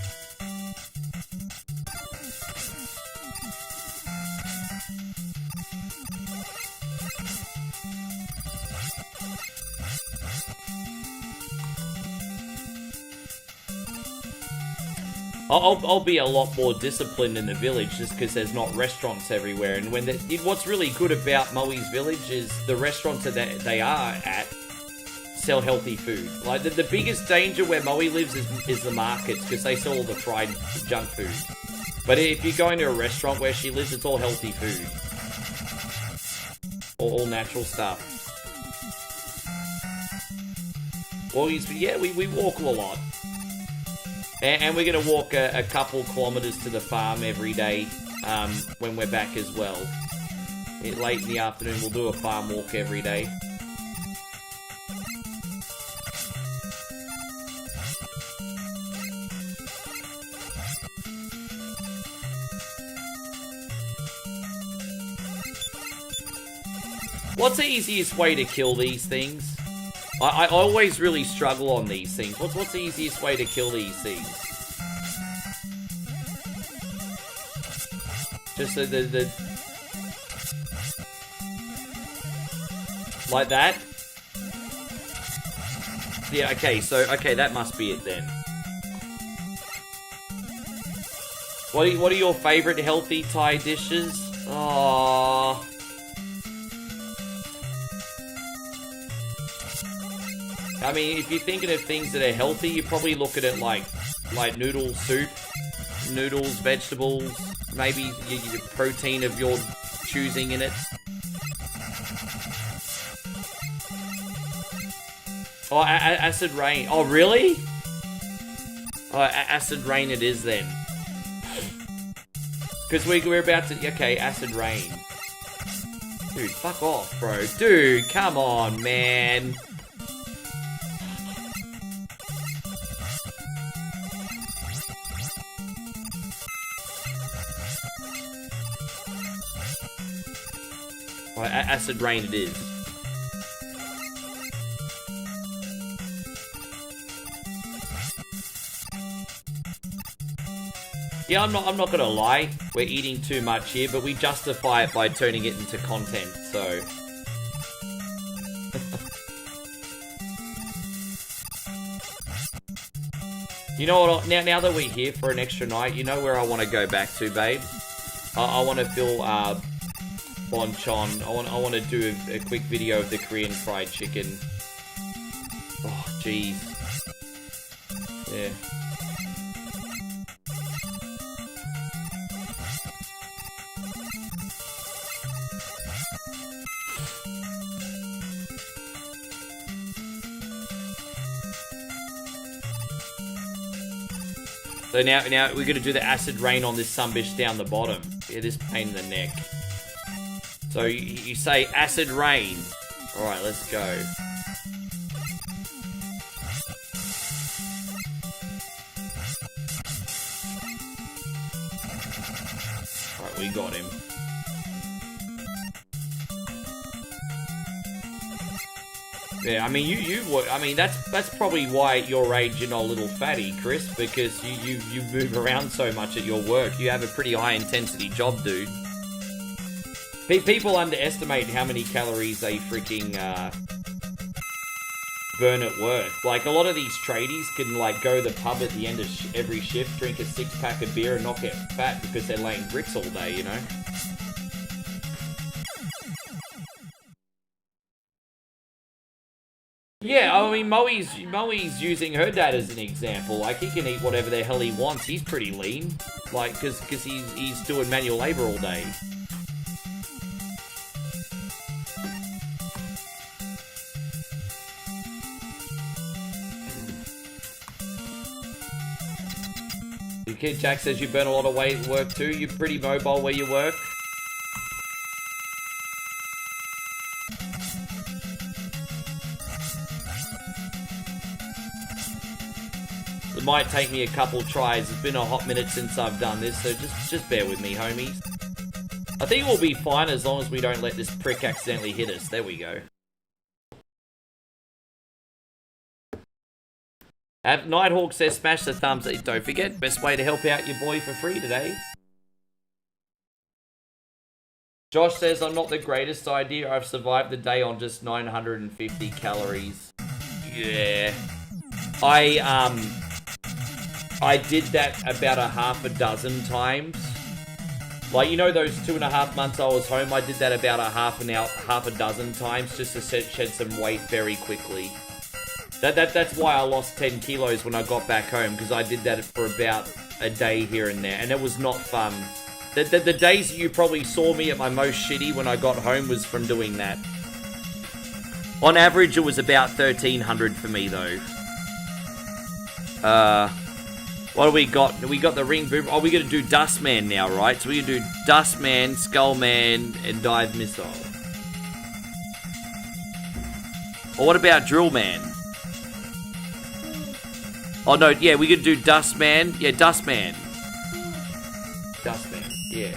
Speaker 1: I'll be a lot more disciplined in the village just because there's not restaurants everywhere. And what's really good about Moe's Village is the restaurants that they are at sell healthy food. Like the biggest danger where Moe lives is the markets because they sell all the fried junk food. But if you go into a restaurant where she lives, it's all healthy food. All natural stuff. Well, yeah, we walk a lot. And we're going to walk a couple kilometers to the farm every day when we're back as well. Late in the afternoon, we'll do a farm walk every day. What's the easiest way to kill these things? I always really struggle on these things. What's the easiest way to kill these things? Just the like that? Yeah, okay, that must be it then. What are your favorite healthy Thai dishes? Oh. I mean, if you're thinking of things that are healthy, you're probably looking at like noodle soup, noodles, vegetables, maybe your protein of your choosing in it. Oh, acid rain. Oh, really? Oh, acid rain it is then. Because we're about to... Okay, acid rain. Dude, fuck off, bro. Dude, come on, man. Acid rain it is. Yeah, I'm not gonna lie. We're eating too much here, but we justify it by turning it into content, so... You know what, now that we're here for an extra night, you know where I want to go back to, babe? I want to fill, Bonchon. I want to do a quick video of the Korean fried chicken. Oh, jeez. Yeah. So now we're going to do the acid rain on this sunbish down the bottom. Yeah, this pain in the neck. So you say acid rain. Alright, let's go. Alright, we got him. Yeah, I mean, that's probably why at your age you're not a little fatty, Chris, because you move around so much at your work. You have a pretty high intensity job, dude. People underestimate how many calories they freaking burn at work. Like, a lot of these tradies can, like, go to the pub at the end of every shift, drink a 6-pack of beer and not get fat because they're laying bricks all day, you know? Yeah, I mean, Moe's using her dad as an example. Like, he can eat whatever the hell he wants. He's pretty lean. Like, because he's doing manual labor all day. Your kid Jack says you burn a lot of weight at work too. You're pretty mobile where you work. It might take me a couple tries. It's been a hot minute since I've done this, so just bear with me, homies. I think we'll be fine as long as we don't let this prick accidentally hit us. There we go. Nighthawk says smash the thumbs up. Don't forget, best way to help out your boy for free today. Josh says, I'm not the greatest idea. I've survived the day on just 950 calories. Yeah. I did that about a half a dozen times. Like, you know those 2.5 months I was home, I did that about a half a dozen times just to shed some weight very quickly. That's why I lost 10 kilos when I got back home, because I did that for about a day here and there, and it was not fun. The days that you probably saw me at my most shitty when I got home was from doing that. On average, it was about 1,300 for me, though. What do we got? We got the ring boom. Oh, we're going to do Dustman now, right? So we're going to do Dustman, Skullman, and Dive Missile. Or what about Drillman? Oh, no, yeah, we could do Dustman. Yeah, Dustman. Dustman, yeah.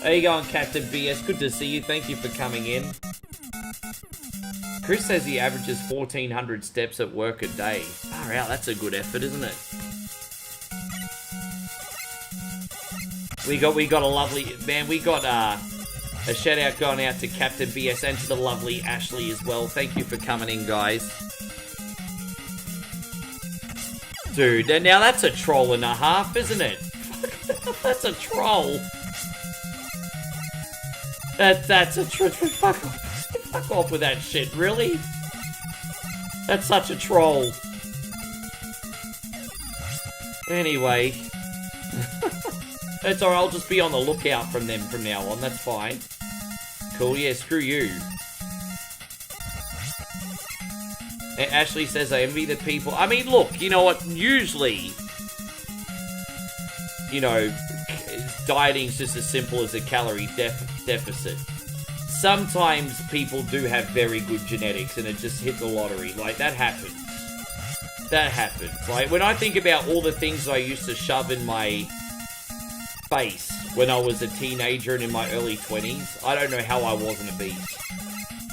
Speaker 1: How you going, Captain BS? Good to see you. Thank you for coming in. Chris says he averages 1,400 steps at work a day. Far out, that's a good effort, isn't it? We got a lovely... Man, we got a shout out going out to Captain BS and to the lovely Ashley as well. Thank you for coming in, guys. Dude, now that's a troll and a half, isn't it? That's a troll. That's a troll. Fuck off with that shit, really? That's such a troll. Anyway. That's alright, I'll just be on the lookout from them from now on, that's fine. Cool, yeah, screw you. And Ashley says, I envy the people. I mean, look, you know what? Usually, you know, dieting's just as simple as a calorie deficit. Sometimes people do have very good genetics and it just hit the lottery. Like, that happens. That happens. Like, when I think about all the things I used to shove in my face when I was a teenager and in my early 20s, I don't know how I wasn't a beast.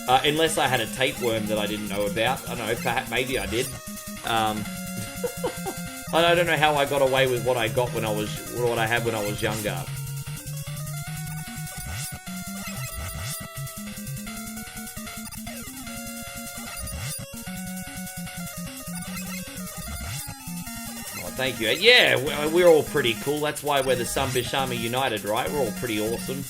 Speaker 1: Unless I had a tapeworm that I didn't know about. I don't know, perhaps, maybe I did. I don't know how I got away with what I got when what I had when I was younger. Oh, thank you. Yeah, we're all pretty cool. That's why we're the Sunbish Army United, right? We're all pretty awesome.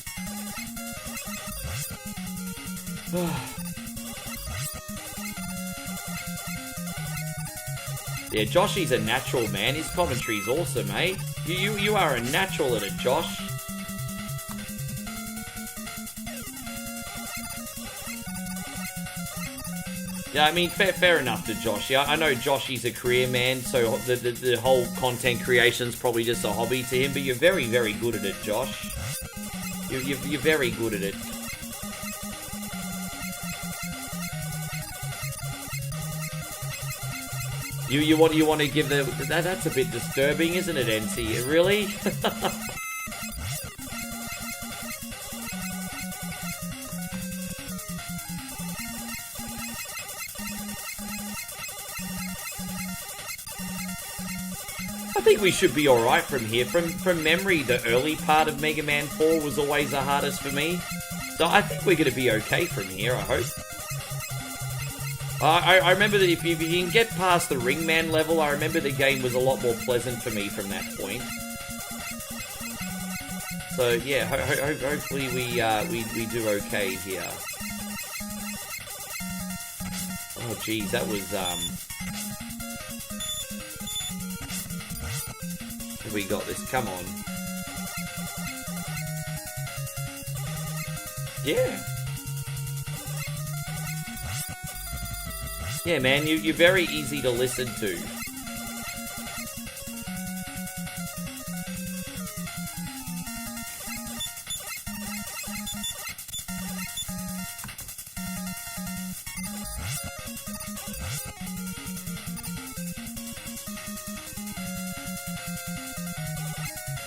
Speaker 1: Yeah, Joshy's a natural, man. His commentary's awesome, eh? You are a natural at it, Josh. Yeah, I mean, fair enough to Josh. Yeah, I know Joshy's a career man, so the whole content creation's probably just a hobby to him, but you're very, very good at it, Josh. You're very good at it. You want to give the... That's a bit disturbing, isn't it, NC? Really? I think we should be alright from here. From memory, the early part of Mega Man 4 was always the hardest for me. So I think we're going to be okay from here, I hope. I remember that if you can get past the Ringman level, I remember the game was a lot more pleasant for me from that point. So yeah, hopefully we do okay here. Oh geez, that was we got this. Come on. Yeah. Yeah, man, you're very easy to listen to. Do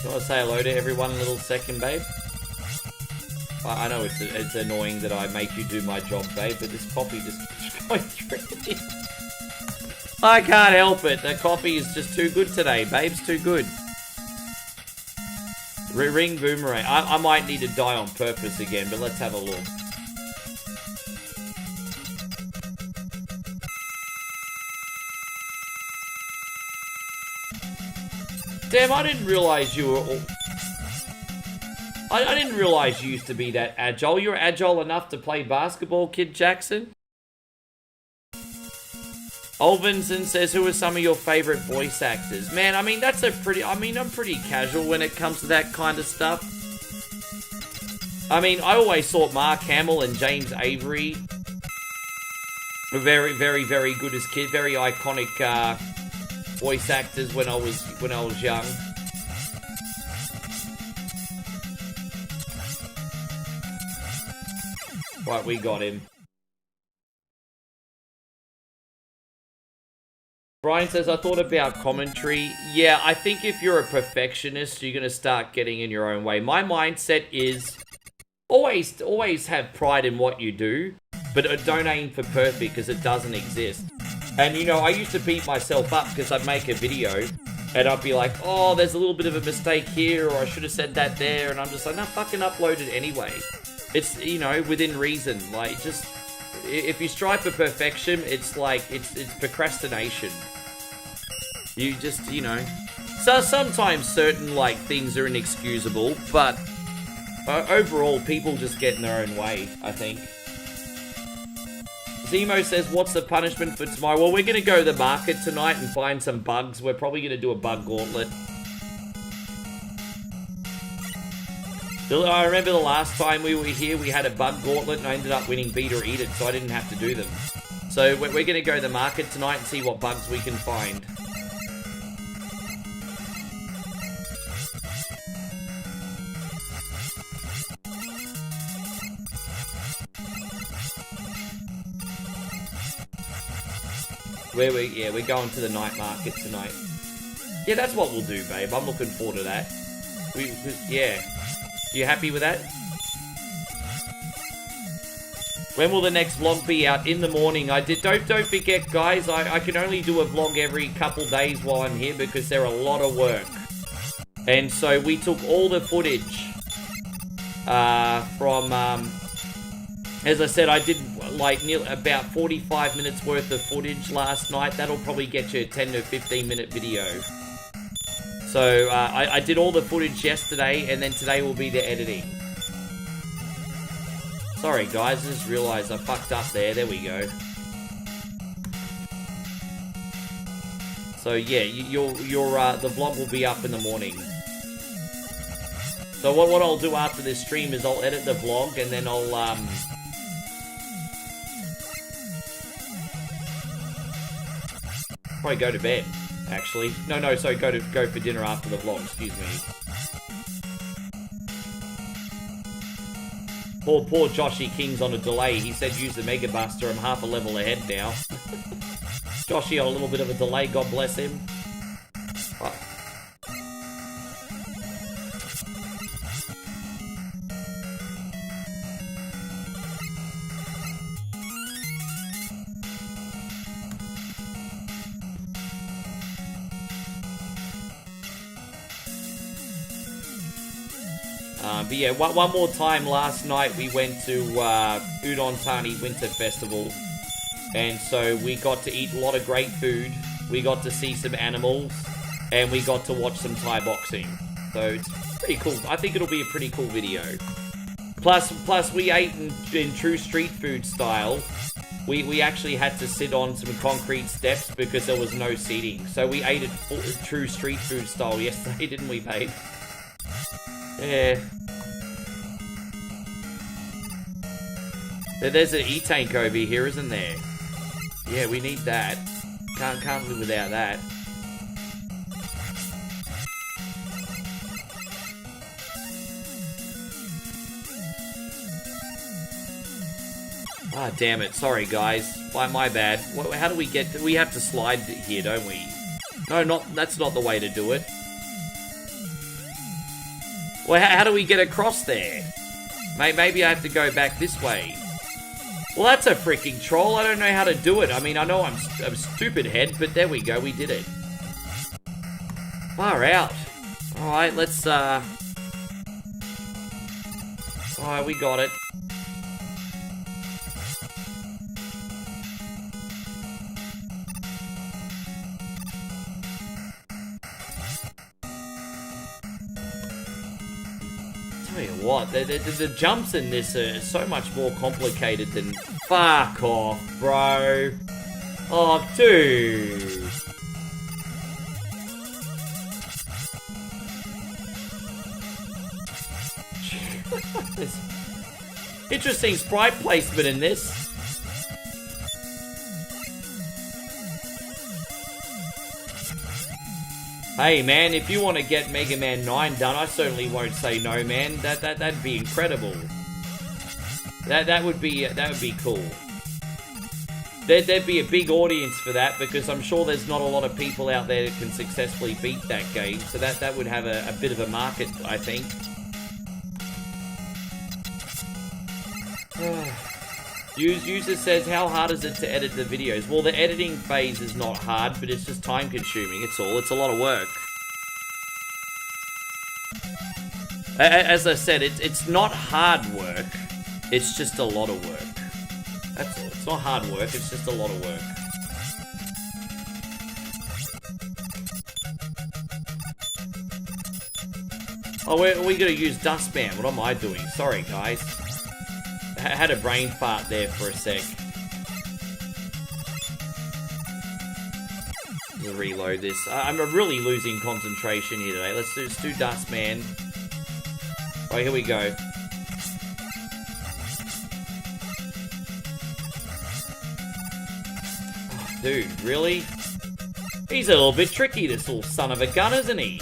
Speaker 1: you want to say hello to everyone a little second, babe? I know it's annoying that I make you do my job, babe, but this coffee just keeps going through it. I can't help it. The coffee is just too good today, babes. Too good. Ring Boomerang. I might need to die on purpose again, but let's have a look. Damn, I didn't realize you were all... I didn't realize you used to be that agile. You're agile enough to play basketball, Kid Jackson? Olvinson says, who are some of your favorite voice actors? Man, I mean, that's a pretty... I mean, I'm pretty casual when it comes to that kind of stuff. I mean, I always thought Mark Hamill and James Avery were very, very, very good as kids. Very iconic voice actors when I was young. Right, we got him. Brian says, I thought about commentary. Yeah, I think if you're a perfectionist, you're going to start getting in your own way. My mindset is always have pride in what you do, but don't aim for perfect because it doesn't exist. And, you know, I used to beat myself up because I'd make a video and I'd be like, oh, there's a little bit of a mistake here, or I should have said that there. And I'm just like, no, fucking upload it anyway. It's, you know, within reason. Like, just, if you strive for perfection, it's like, it's procrastination. You just, you know. So sometimes certain, like, things are inexcusable, but overall, people just get in their own way, I think. Zemo says, what's the punishment for tomorrow? Well, we're going to go to the market tonight and find some bugs. We're probably going to do a bug gauntlet. I remember the last time we were here, we had a bug gauntlet and I ended up winning Beat or Eat It, so I didn't have to do them. So we're going to go to the market tonight and see what bugs we can find. We're going to the night market tonight. Yeah, that's what we'll do, babe. I'm looking forward to that. Yeah. You happy with that? When will the next vlog be out? In the morning. Don't forget, guys, I can only do a vlog every couple days while I'm here because they're a lot of work. And so we took all the footage from, as I said, I did like about 45 minutes worth of footage last night. That'll probably get you a 10 to 15 minute video. So I did all the footage yesterday, and then today will be the editing. Sorry guys, I just realised I fucked up there. There we go. So yeah, the vlog will be up in the morning. So what I'll do after this stream is I'll edit the vlog, and then I'll probably go to bed, actually. No, sorry, go for dinner after the vlog, excuse me. Poor Joshy King's on a delay. He said use the Mega Buster. I'm half a level ahead now. Joshy on a little bit of a delay, God bless him. But yeah, one more time last night we went to Udon Thani Winter Festival. And so we got to eat a lot of great food. We got to see some animals. And we got to watch some Thai boxing. So it's pretty cool. I think it'll be a pretty cool video. Plus we ate in true street food style. We actually had to sit on some concrete steps because there was no seating. So we ate it true street food style yesterday, didn't we, babe? Yeah. There's an E-tank over here, isn't there? Yeah, we need that. Can't live without that. Ah, damn it. Sorry, guys. My bad. How do we get... We have to slide here, don't we? No, that's not the way to do it. Well, how do we get across there? Maybe I have to go back this way. Well, that's a freaking troll. I don't know how to do it. I mean, I know I'm stupid head, but there we go. We did it. Far out. Alright, let's, Alright, we got it. Tell you what, the jumps in this are so much more complicated than... Fuck off, bro. Oh, dude. Interesting sprite placement in this. Hey man, if you want to get Mega Man 9 done, I certainly won't say no, man. That'd be incredible. That would be cool. There'd be a big audience for that because I'm sure there's not a lot of people out there that can successfully beat that game. So that would have a bit of a market, I think. User says, how hard is it to edit the videos? Well, the editing phase is not hard, but it's just time consuming, it's all. It's a lot of work. As I said, it's not hard work. It's just a lot of work. That's all. It's not hard work, it's just a lot of work. Oh, we gotta use Dustman. What am I doing? Sorry, guys. I had a brain fart there for a sec. Let's reload this. I'm really losing concentration here today. Let's do Dustman. Oh, here we go. Oh, dude, really? He's a little bit tricky, this little son of a gun, isn't he?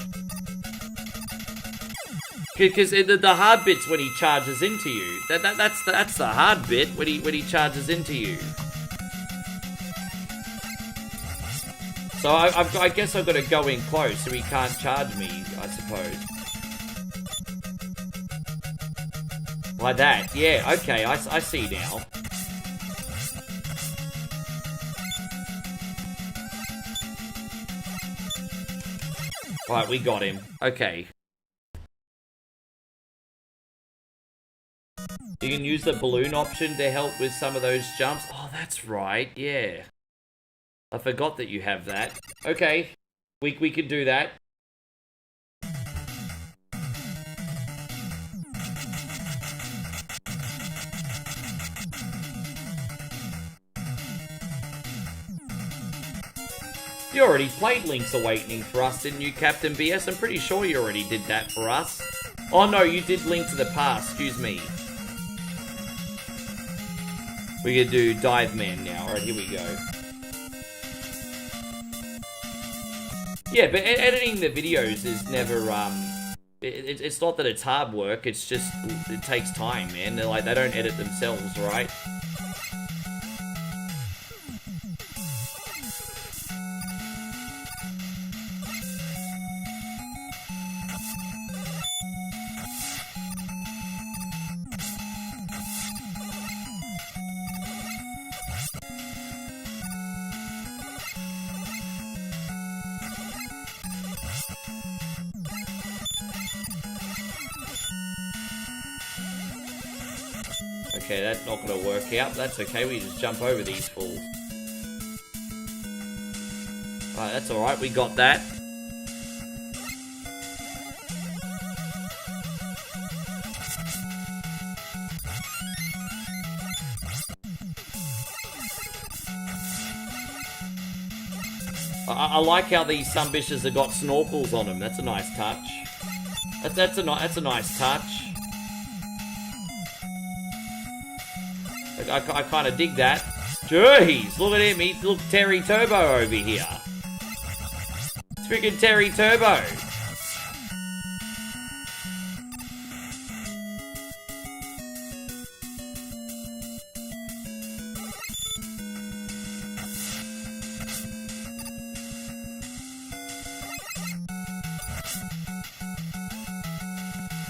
Speaker 1: Because the hard bit's when he charges into you. That's the hard bit when he charges into you. So I guess I've got to go in close so he can't charge me, I suppose. Like that, yeah, okay, I see now. Right, we got him. Okay. You can use the balloon option to help with some of those jumps. Oh, that's right, yeah. I forgot that you have that. Okay, we can do that. You already played Link's Awakening for us, didn't you, Captain BS? I'm pretty sure you already did that for us. Oh no, you did Link to the Past, excuse me. We're gonna do Dive Man now. Alright, here we go. Yeah, but editing the videos is never, it's not that it's hard work, it's just, it takes time, man. They're like, they don't edit themselves, right? Okay, that's not going to work out. That's okay, we just jump over these fools. Alright, that's alright, we got that. I like how these sumbitches have got snorkels on them. That's a nice touch. That's a nice touch. I kind of dig that. Jeez, look at him. He's look Terry Turbo over here. It's freaking Terry Turbo.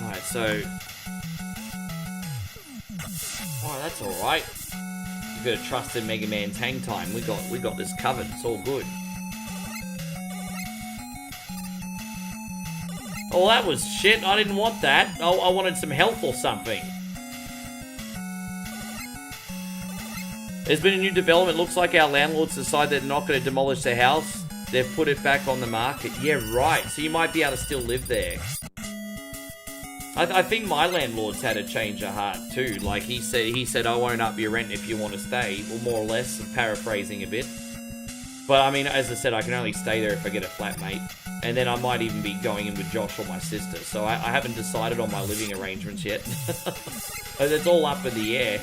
Speaker 1: Alright, so... Oh, that's alright. You've got to trust in Mega Man's hang time. We got this covered. It's all good. Oh, that was shit. I didn't want that. Oh, I wanted some health or something. There's been a new development. Looks like our landlords decide they're not going to demolish their house. They've put it back on the market. Yeah, right. So you might be able to still live there. I think my landlord's had a change of heart too. Like he said, I won't up your rent if you want to stay. Well, more or less, I'm paraphrasing a bit. But I mean, as I said, I can only stay there if I get a flatmate. And then I might even be going in with Josh or my sister. So I haven't decided on my living arrangements yet. It's all up in the air.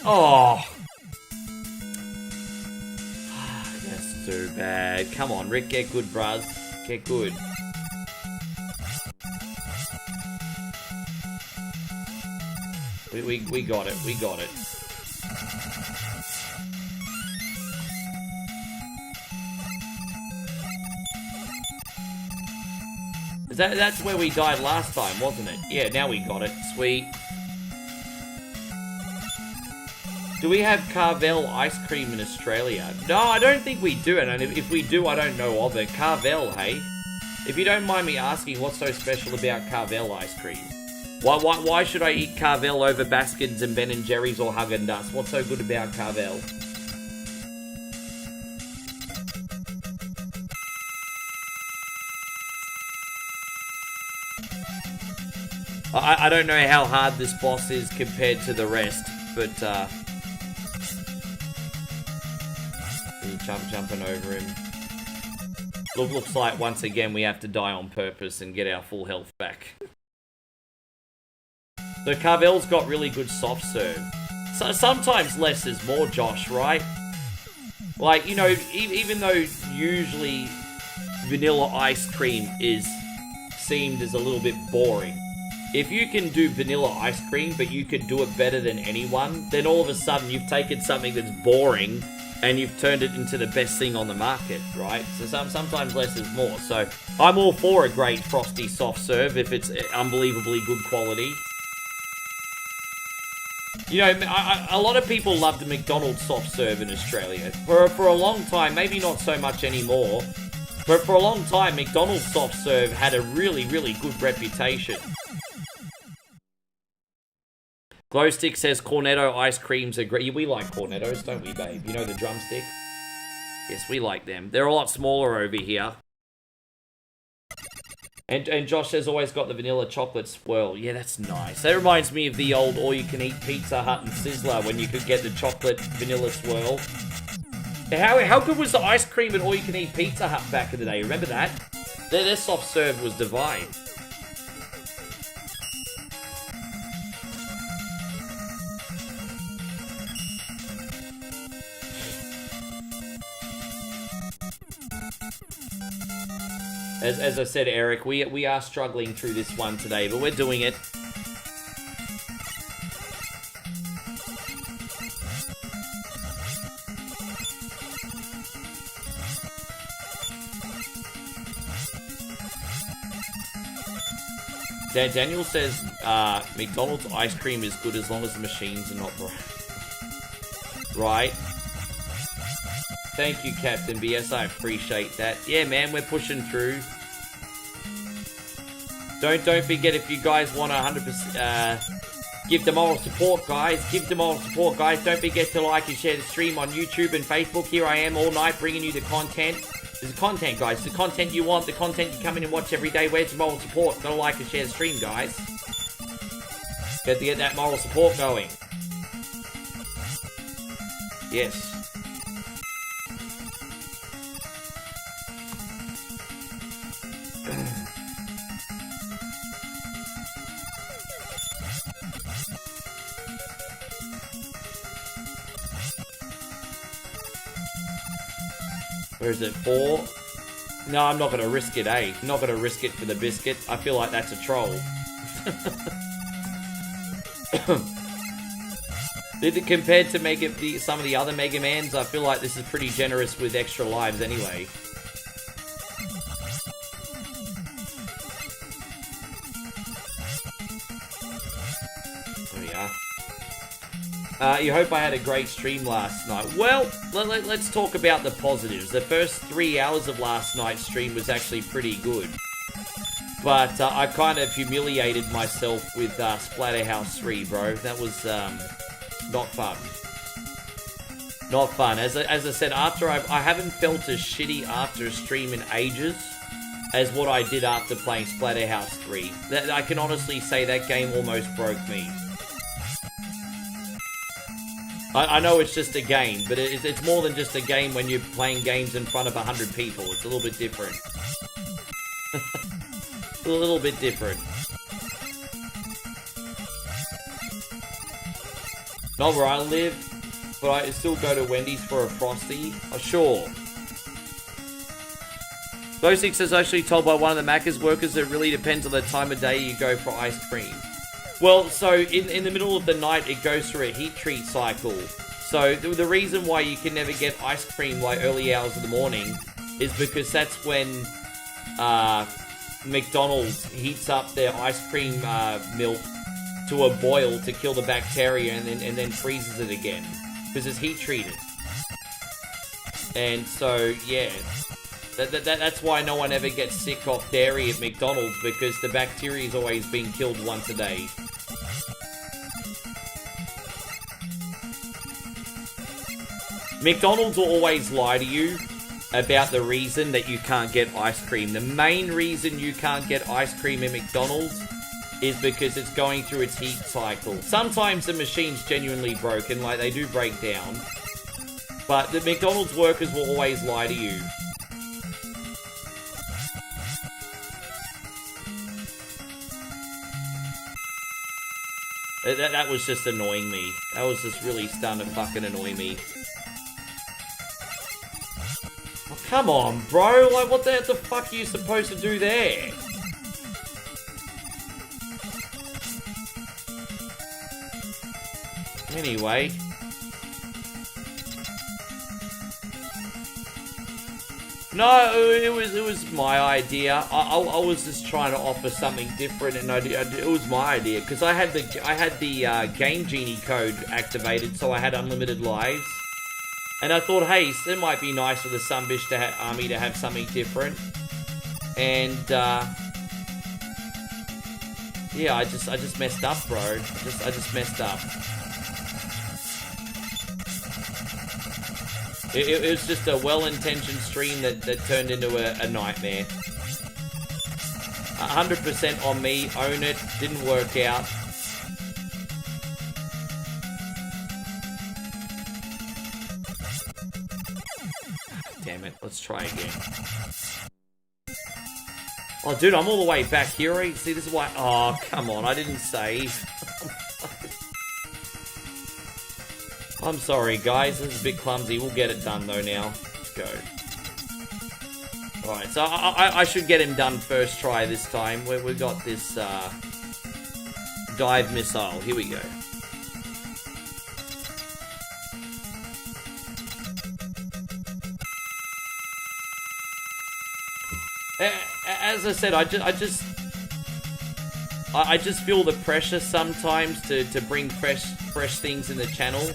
Speaker 1: Oh. That's too bad. Come on, Rick, get good, bruz. Get good. We got it. We got it. That's where we died last time, wasn't it? Yeah, now we got it. Sweet. Do we have Carvel ice cream in Australia? No, I don't think we do. And if we do, I don't know of it. Carvel, hey? If you don't mind me asking, what's so special about Carvel ice cream? Why should I eat Carvel over Baskins and Ben & Jerry's or Haagen-Dazs? What's so good about Carvel? I don't know how hard this boss is compared to the rest, but jumping over him. Looks like once again we have to die on purpose and get our full health back. So Carvel's got really good soft serve. So sometimes less is more, Josh, right? Like, you know, even though usually vanilla ice cream is seemed as a little bit boring, if you can do vanilla ice cream, but you can do it better than anyone, then all of a sudden you've taken something that's boring and you've turned it into the best thing on the market, right? So sometimes less is more. So I'm all for a great frosty soft serve if it's unbelievably good quality. You know, a lot of people love the McDonald's soft serve in Australia. For a long time, maybe not so much anymore, but for a long time, McDonald's soft serve had a really, really good reputation. Glowstick says Cornetto ice creams are great. We like Cornettos, don't we, babe? You know the drumstick? Yes, we like them. They're a lot smaller over here. And Josh has always got the vanilla chocolate swirl. Yeah, that's nice. That reminds me of the old all-you-can-eat Pizza Hut and Sizzler when you could get the chocolate vanilla swirl. How good was the ice cream at all-you-can-eat Pizza Hut back in the day? Remember that? Their soft serve was divine. As I said, Eric, we are struggling through this one today, but we're doing it. Daniel says McDonald's ice cream is good as long as the machines are not broken. Right. Thank you, Captain BS. I appreciate that. Yeah, man, we're pushing through. Don't forget, if you guys want to 100% give the moral support, guys. Give the moral support, guys. Don't forget to like and share the stream on YouTube and Facebook. Here I am all night bringing you the content. This is content, guys. The content you want, the content you come in and watch every day. Where's the moral support? Gotta like and share the stream, guys. Got to get that moral support going. Yes. Where is it? 4? No, I'm not going to risk it, eh? I'm not going to risk it for the biscuit. I feel like that's a troll. Compared to some of the other Mega Mans, I feel like this is pretty generous with extra lives anyway. There we are. You hope I had a great stream last night. Well, let's talk about the positives. The first 3 hours of last night's stream was actually pretty good. But I kind of humiliated myself with Splatterhouse 3, bro. That was not fun. Not fun. As I said, I haven't felt as shitty after a stream in ages as what I did after playing Splatterhouse 3. I can honestly say that game almost broke me. I know it's just a game, but it's more than just a game when you're playing games in front of 100 people. It's a little bit different. A little bit different. Not where I live, but I still go to Wendy's for a Frosty. Oh, sure. Glowstick says, actually told by one of the Macca's workers that it really depends on the time of day you go for ice cream. Well, so in the middle of the night, it goes through a heat treat cycle. So the reason why you can never get ice cream like early hours of the morning is because that's when McDonald's heats up their ice cream milk to a boil to kill the bacteria and then freezes it again because it's heat treated. And so, yeah, that's why no one ever gets sick off dairy at McDonald's, because the bacteria is always being killed once a day. McDonald's will always lie to you about the reason that you can't get ice cream. The main reason you can't get ice cream at McDonald's is because it's going through its heat cycle. Sometimes the machine's genuinely broken, like they do break down. But the McDonald's workers will always lie to you. That was just annoying me. That was just really starting to fucking annoy me. Oh, come on, bro. Like, what the fuck are you supposed to do there? Anyway. No, it was my idea. I was just trying to offer something different, and it was my idea because I had the Game Genie code activated, so I had unlimited lives, and I thought, hey, it might be nice for the Sunbish army to have something different, and yeah, I just messed up, bro. I just messed up. It was just a well-intentioned stream that turned into a nightmare. 100% on me. Own it. Didn't work out. Damn it. Let's try again. Oh, dude, I'm all the way back here. See, this is why... Oh, come on. I didn't save. I'm sorry, guys. This is a bit clumsy. We'll get it done, though, now. Let's go. Alright, so I should get him done first try this time. We've got this, dive missile. Here we go. As I said, I just feel the pressure sometimes to bring fresh things in the channel.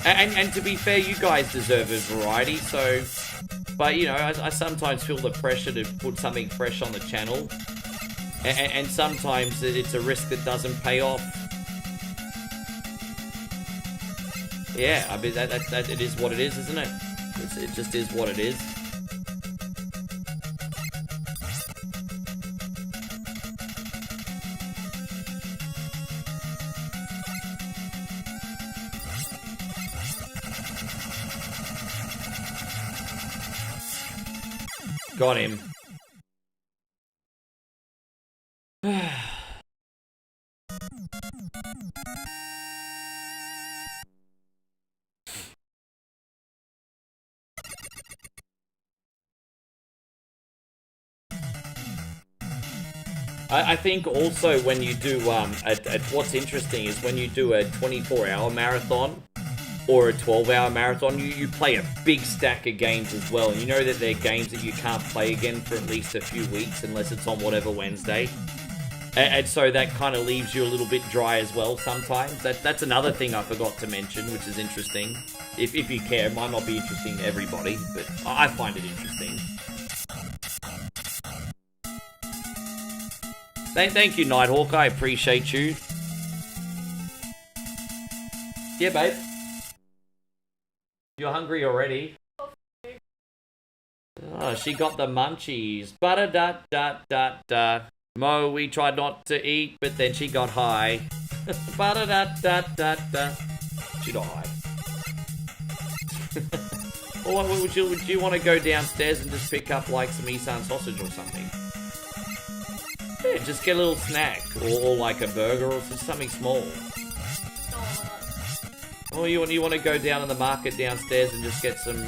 Speaker 1: And to be fair, you guys deserve a variety, so... But, you know, I sometimes feel the pressure to put something fresh on the channel. And sometimes it's a risk that doesn't pay off. Yeah, I mean, that it is what it is, isn't it? It just is what it is. Got him. I think also when you do, what's interesting is when you do a 24-hour marathon, or a 12-hour marathon, you play a big stack of games as well. And you know that they're games that you can't play again for at least a few weeks unless it's on whatever Wednesday. And so that kind of leaves you a little bit dry as well sometimes. That's another thing I forgot to mention, which is interesting. If you care, it might not be interesting to everybody, but I find it interesting. Thank you, Nighthawk. I appreciate you. Yeah, babe. You're hungry already? Oh, she got the munchies. Ba-da-da-da-da-da. Mo, we tried not to eat, but then she got high. Ba-da-da-da-da-da. She got high. Or would you want to go downstairs and just pick up like some Isan sausage or something? Yeah, just get a little snack. Or like a burger or something small. Or you want to go down in the market downstairs and just get some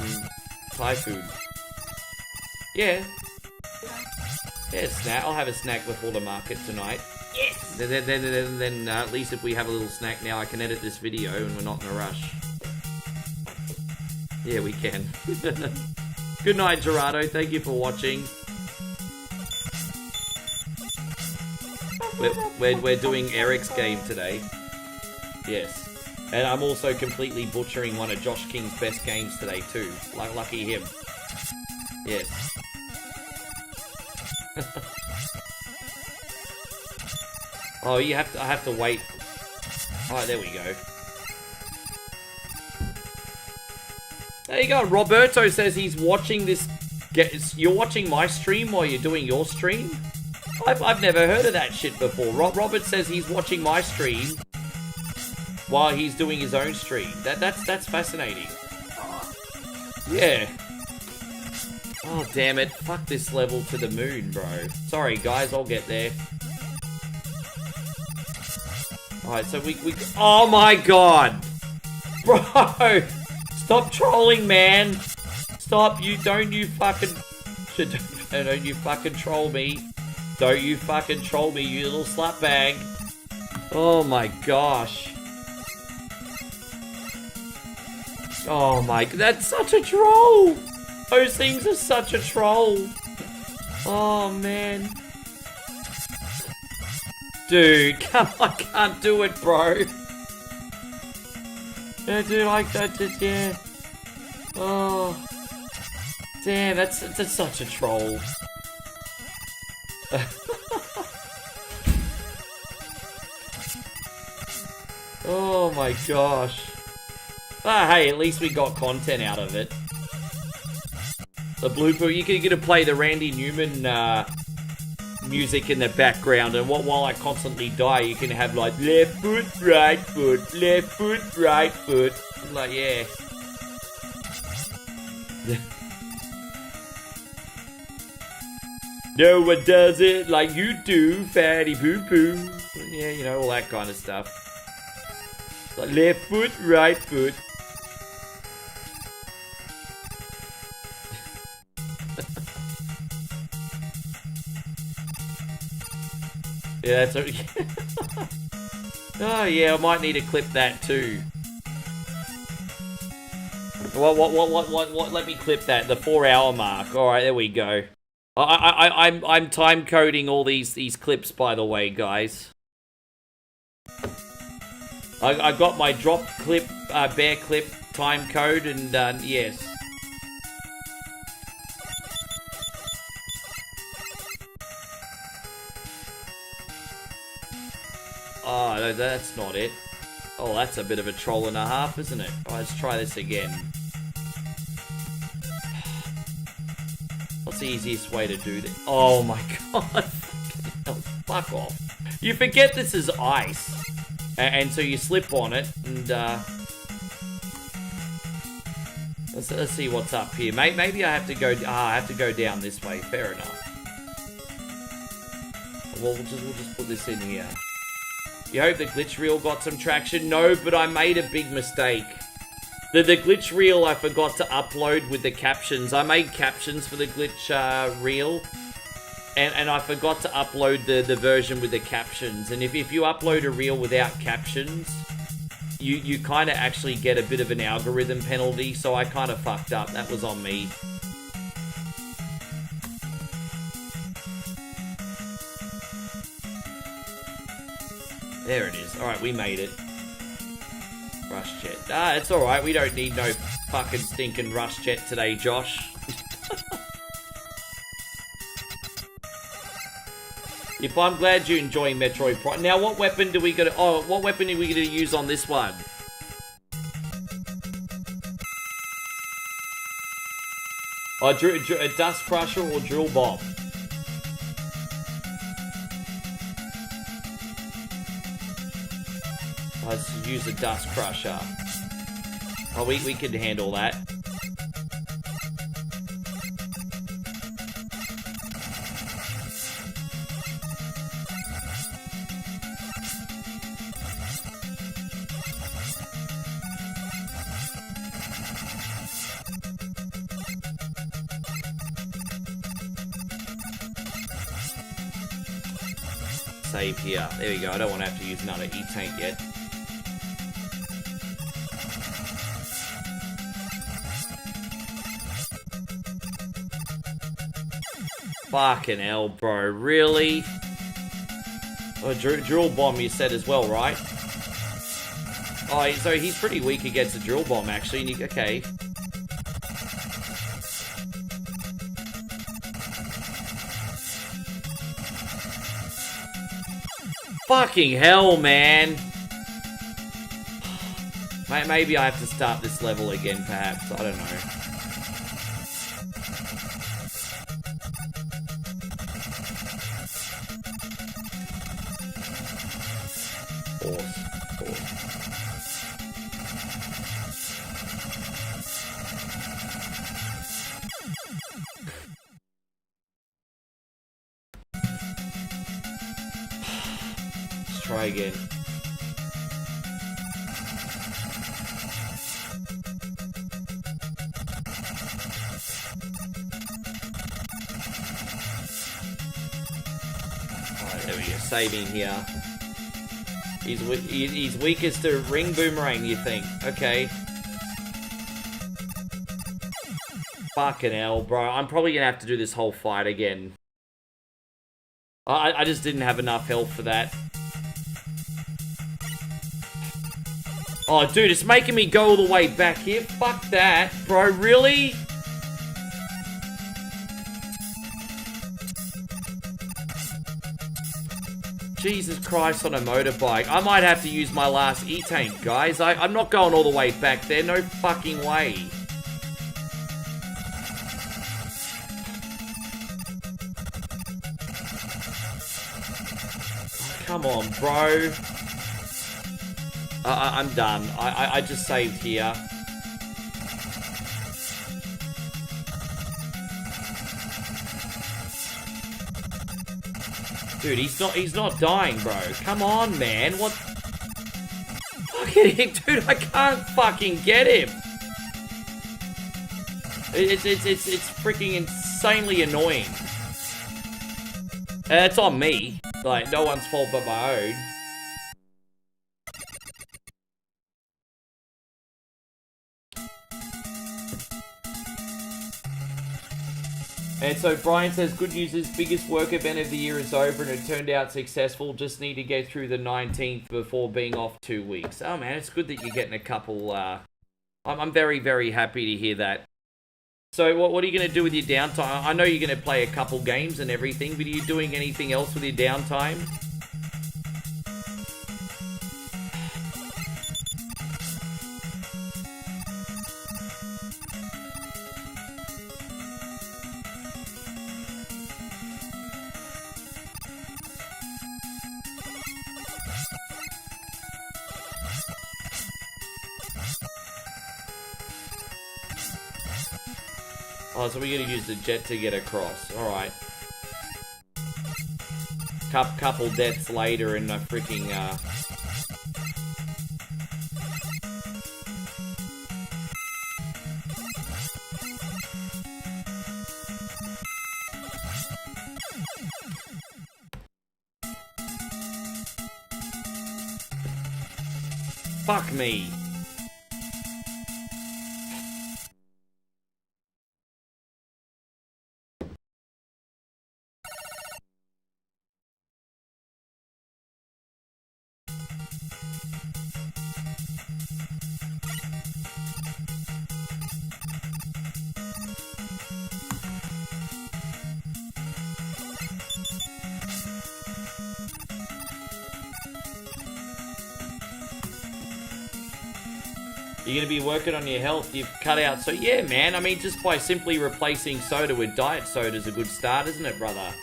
Speaker 1: Thai food? Yeah. Yeah, snack. I'll have a snack before the market tonight. Yes! Then at least if we have a little snack now, I can edit this video and we're not in a rush. Yeah, we can. Good night, Gerardo. Thank you for watching. We're doing Eric's game today. Yes. And I'm also completely butchering one of Josh King's best games today too. Like, lucky him. Yes. Oh, I have to wait. Alright, there we go. There you go. Roberto says he's watching this. You're watching my stream while you're doing your stream? I've never heard of that shit before. Robert says he's watching my stream while he's doing his own stream. That's fascinating. Yeah. Oh, damn it. Fuck this level to the moon, bro. Sorry, guys. I'll get there. Alright, so we... Oh, my God. Bro. Stop trolling, man. Stop. Don't you fucking troll me. Don't you fucking troll me, you little slut bag. Oh, my gosh. Oh my, that's such a troll! Those things are such a troll. Oh, man. Dude, come on, I can't do it, bro. Yeah, dude, like that, just, yeah. Oh. Damn, that's such a troll. Oh my gosh. Ah, hey, at least we got content out of it. The blooper, you can get to play the Randy Newman music in the background, and while I constantly die, you can have like left foot, right foot, left foot, right foot. Like, yeah. No one does it like you do, fatty poo poo. Yeah, you know, all that kind of stuff. Like left foot, right foot. Yeah, that's okay. Oh yeah, I might need to clip that too. What? Let me clip that. The 4-hour mark. All right, there we go. I'm time coding all these clips, by the way, guys. I got my drop clip, bear clip time code, and yes. Oh, no, that's not it. Oh, that's a bit of a troll and a half, isn't it? Oh, let's try this again. What's the easiest way to do this? Oh my god. Fuck off. You forget this is ice. And so you slip on it, and let's see what's up here. Maybe I have to go. I have to go down this way. Fair enough. Well, we'll just put this in here. You hope the glitch reel got some traction? No, but I made a big mistake. The glitch reel I forgot to upload with the captions. I made captions for the glitch reel. And I forgot to upload the version with the captions. And if you upload a reel without captions, you kind of actually get a bit of an algorithm penalty. So I kind of fucked up. That was on me. There it is. Alright, we made it. Rush jet. Ah, it's alright. We don't need no fucking stinking rush jet today, Josh. If I'm glad you're enjoying Metroid Prime. Now, what weapon do we got to... Oh, what weapon are we going to use on this one? Oh, a Dust Crusher or Drill Bomb? Let's use a Dust Crusher. Oh, we could handle that. Save here. There we go. I don't want to have to use another E-Tank yet. Fucking hell, bro. Really? Oh, drill bomb you said as well, right? Oh, so he's pretty weak against a drill bomb, actually. Okay. Fucking hell, man. Maybe I have to start this level again, perhaps. I don't know. Try again. Alright, there we go. Saving here. He's weakest to ring boomerang, you think? Okay. Fucking hell, bro. I'm probably gonna have to do this whole fight again. I just didn't have enough health for that. Oh, dude, it's making me go all the way back here. Fuck that. Bro, really? Jesus Christ on a motorbike. I might have to use my last E-Tank, guys. I'm not going all the way back there. No fucking way. Come on, bro. I'm done. I just saved here. Dude, he's not dying, bro. Come on, man. What? Fucking heck, dude, I can't fucking get him. It's freaking insanely annoying. And it's on me. Like, no one's fault but my own. And so Brian says, good news is biggest work event of the year is over and it turned out successful. Just need to get through the 19th before being off 2 weeks. Oh man, it's good that you're getting a couple, I'm very, very happy to hear that. So what are you going to do with your downtime? I know you're going to play a couple games and everything, but are you doing anything else with your downtime? Oh, so we're gonna use the jet to get across. Alright. Couple deaths later and a freaking, Fuck me. You're going to be working on your health. You've cut out. So, yeah, man. I mean, just by simply replacing soda with diet soda is a good start, isn't it, brother?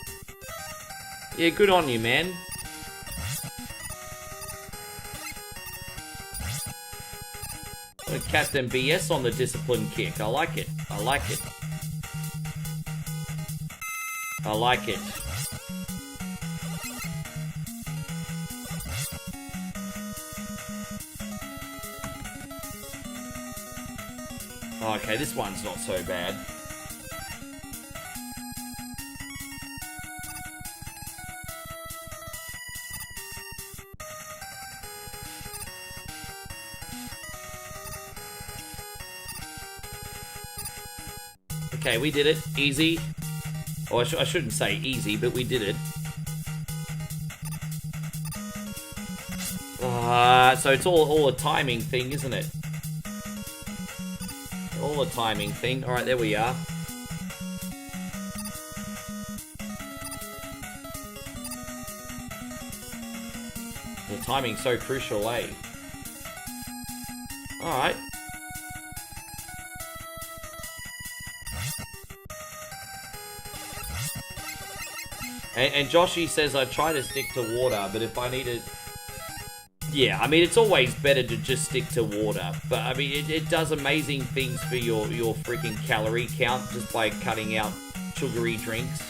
Speaker 1: Yeah, good on you, man. Captain BS on the discipline kick. I like it. I like it. I like it. Okay, this one's not so bad. Okay, we did it. Easy. Oh, I shouldn't say easy, but we did it. So it's all a timing thing, isn't it? All a timing thing. Alright, there we are. The timing's so crucial, eh? Alright. And Joshy says I try to stick to water, but if I need to... Yeah, I mean, it's always better to just stick to water. But, I mean, it does amazing things for your freaking calorie count just by cutting out sugary drinks.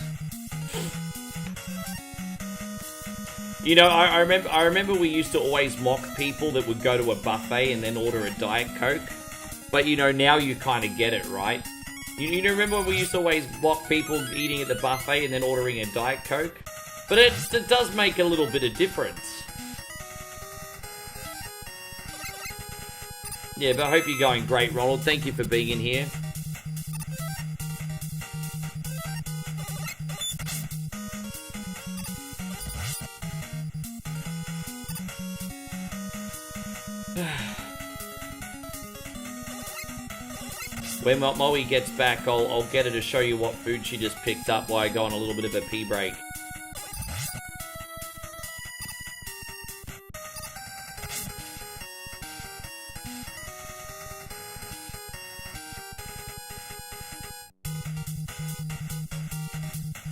Speaker 1: You know, I remember we used to always mock people that would go to a buffet and then order a Diet Coke. But, you know, now you kind of get it, right? You know, remember when we used to always mock people eating at the buffet and then ordering a Diet Coke? But it does make a little bit of difference. Yeah, but I hope you're going great, Ronald. Thank you for being in here. When Moe gets back, I'll get her to show you what food she just picked up while I go on a little bit of a pee break.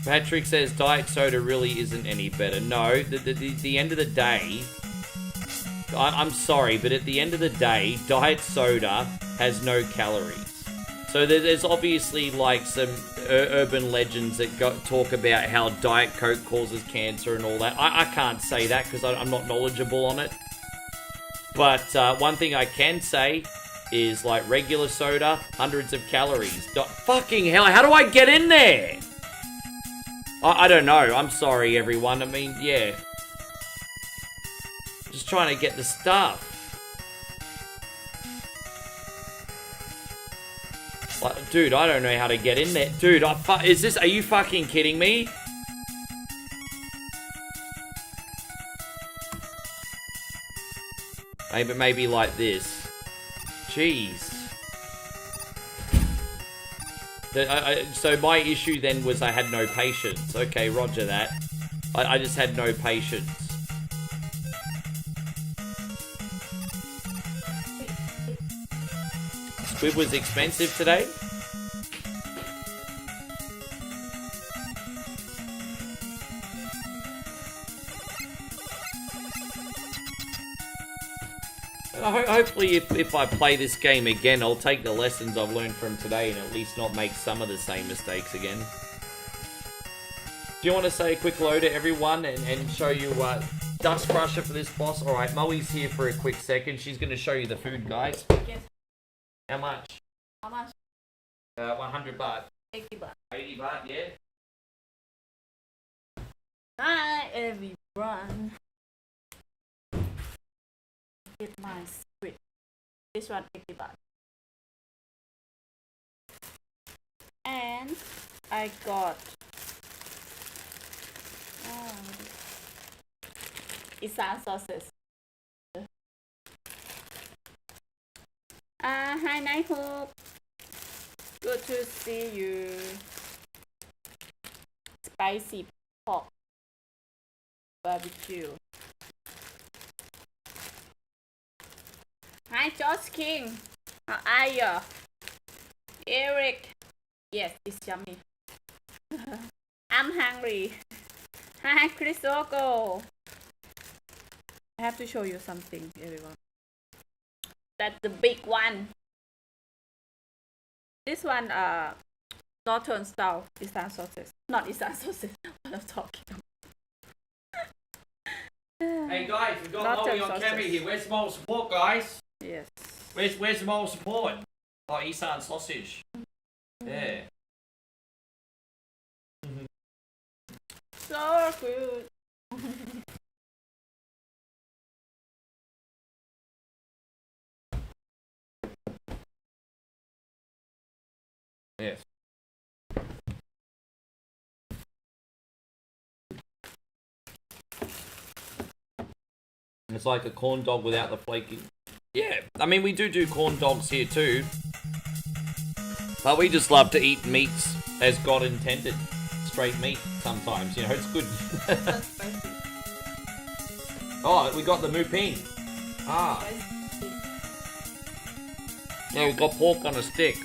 Speaker 1: Patrick says diet soda really isn't any better. No, the end of the day, I'm sorry, but at the end of the day, diet soda has no calories. So there's obviously like some urban legends that talk about how Diet Coke causes cancer and all that. I can't say that because I'm not knowledgeable on it. But one thing I can say is like regular soda, hundreds of calories. Fucking hell, how do I get in there? I don't know. I'm sorry, everyone. I mean, yeah. Just trying to get the stuff. Like, dude, I don't know how to get in there. Dude, are you fucking kidding me? Maybe like this. Jeez. So my issue then was I had no patience. Okay, roger that. I just had no patience. Squid was expensive today. Hopefully if I play this game again, I'll take the lessons I've learned from today and at least not make some of the same mistakes again. Do you want to say a quick hello to everyone and show you Dust Crusher for this boss? Alright, Moe's here for a quick second. She's going to show you the food, guys.
Speaker 4: Yes.
Speaker 1: How much?
Speaker 4: How much?
Speaker 1: 100 baht.
Speaker 4: 80 baht.
Speaker 1: 80 baht, yeah?
Speaker 4: Hi everyone. Get my squid. This one 80 baht. And I got Isan sauces. Hi Night Hope. Good to see you. Spicy pork barbecue. Hi George King. How are you? Eric. Yes, it's yummy. I'm hungry. Hi Chris Ogo. I have to show you something, everyone. That's the big one. This one, northern style Isan sauces. Not Isan sauces. What I'm talking about.
Speaker 1: Hey guys, we've got Moe on camera here. Where's the moral support, guys?
Speaker 4: Yes.
Speaker 1: Where's the moral support? Oh, Isan sausage. Yeah.
Speaker 4: So good.
Speaker 1: Yes. It's like a corn dog without the flaking. Yeah, I mean, we do corn dogs here too. But we just love to eat meats as God intended. Straight meat sometimes, you know, it's good. Oh, we got the muping. Ah. Yeah, we got pork on a stick.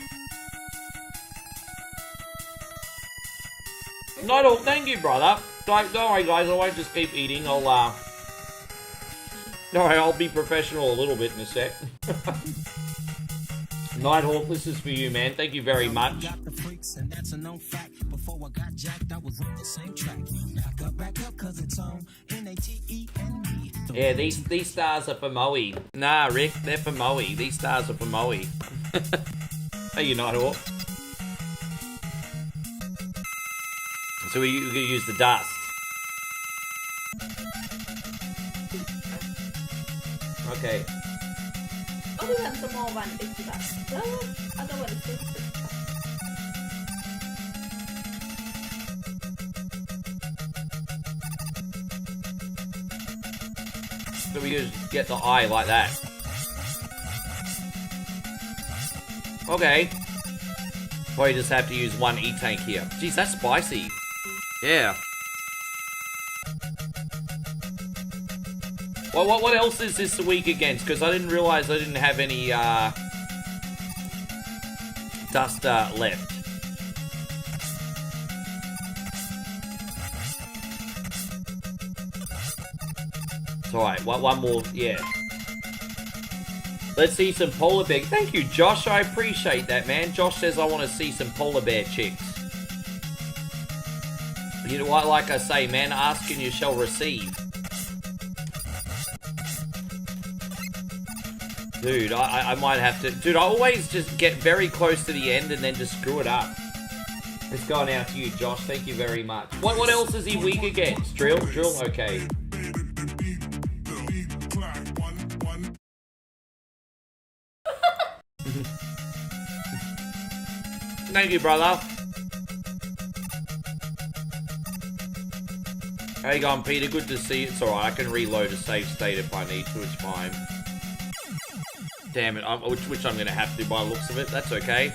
Speaker 1: No, thank you, brother. Don't worry, guys. I won't just keep eating. Alright, I'll be professional a little bit in a sec. Nighthawk, this is for you, man. Thank you very much. Yeah, these stars are for Moe. Nah, Rick, they're for Moe. These stars are for Moe. Hey, you Nighthawk. So we're going to use the dust. Okay.
Speaker 4: Oh, we have the small one, 80 baht. The other one is 50.
Speaker 1: So we just get the eye like that. Okay. Probably just have to use one E-Tank here. Jeez, that's spicy. Yeah. Well, what else is this week against? Because I didn't realize I didn't have any, dust, left. It's alright, one more, yeah. Let's see some polar bear. Thank you, Josh. I appreciate that, man. Josh says I want to see some polar bear chicks. You know what? Like I say, man, ask and you shall receive. Dude, I might have to... Dude, I always just get very close to the end and then just screw it up. It's going out to you, Josh. Thank you very much. What else is he weak against? Drill? Drill? Okay. Thank you, brother. How you going, Peter? Good to see you. It's alright, I can reload a save state if I need to, it's fine. Damn it, which I'm going to have to by the looks of it. That's okay.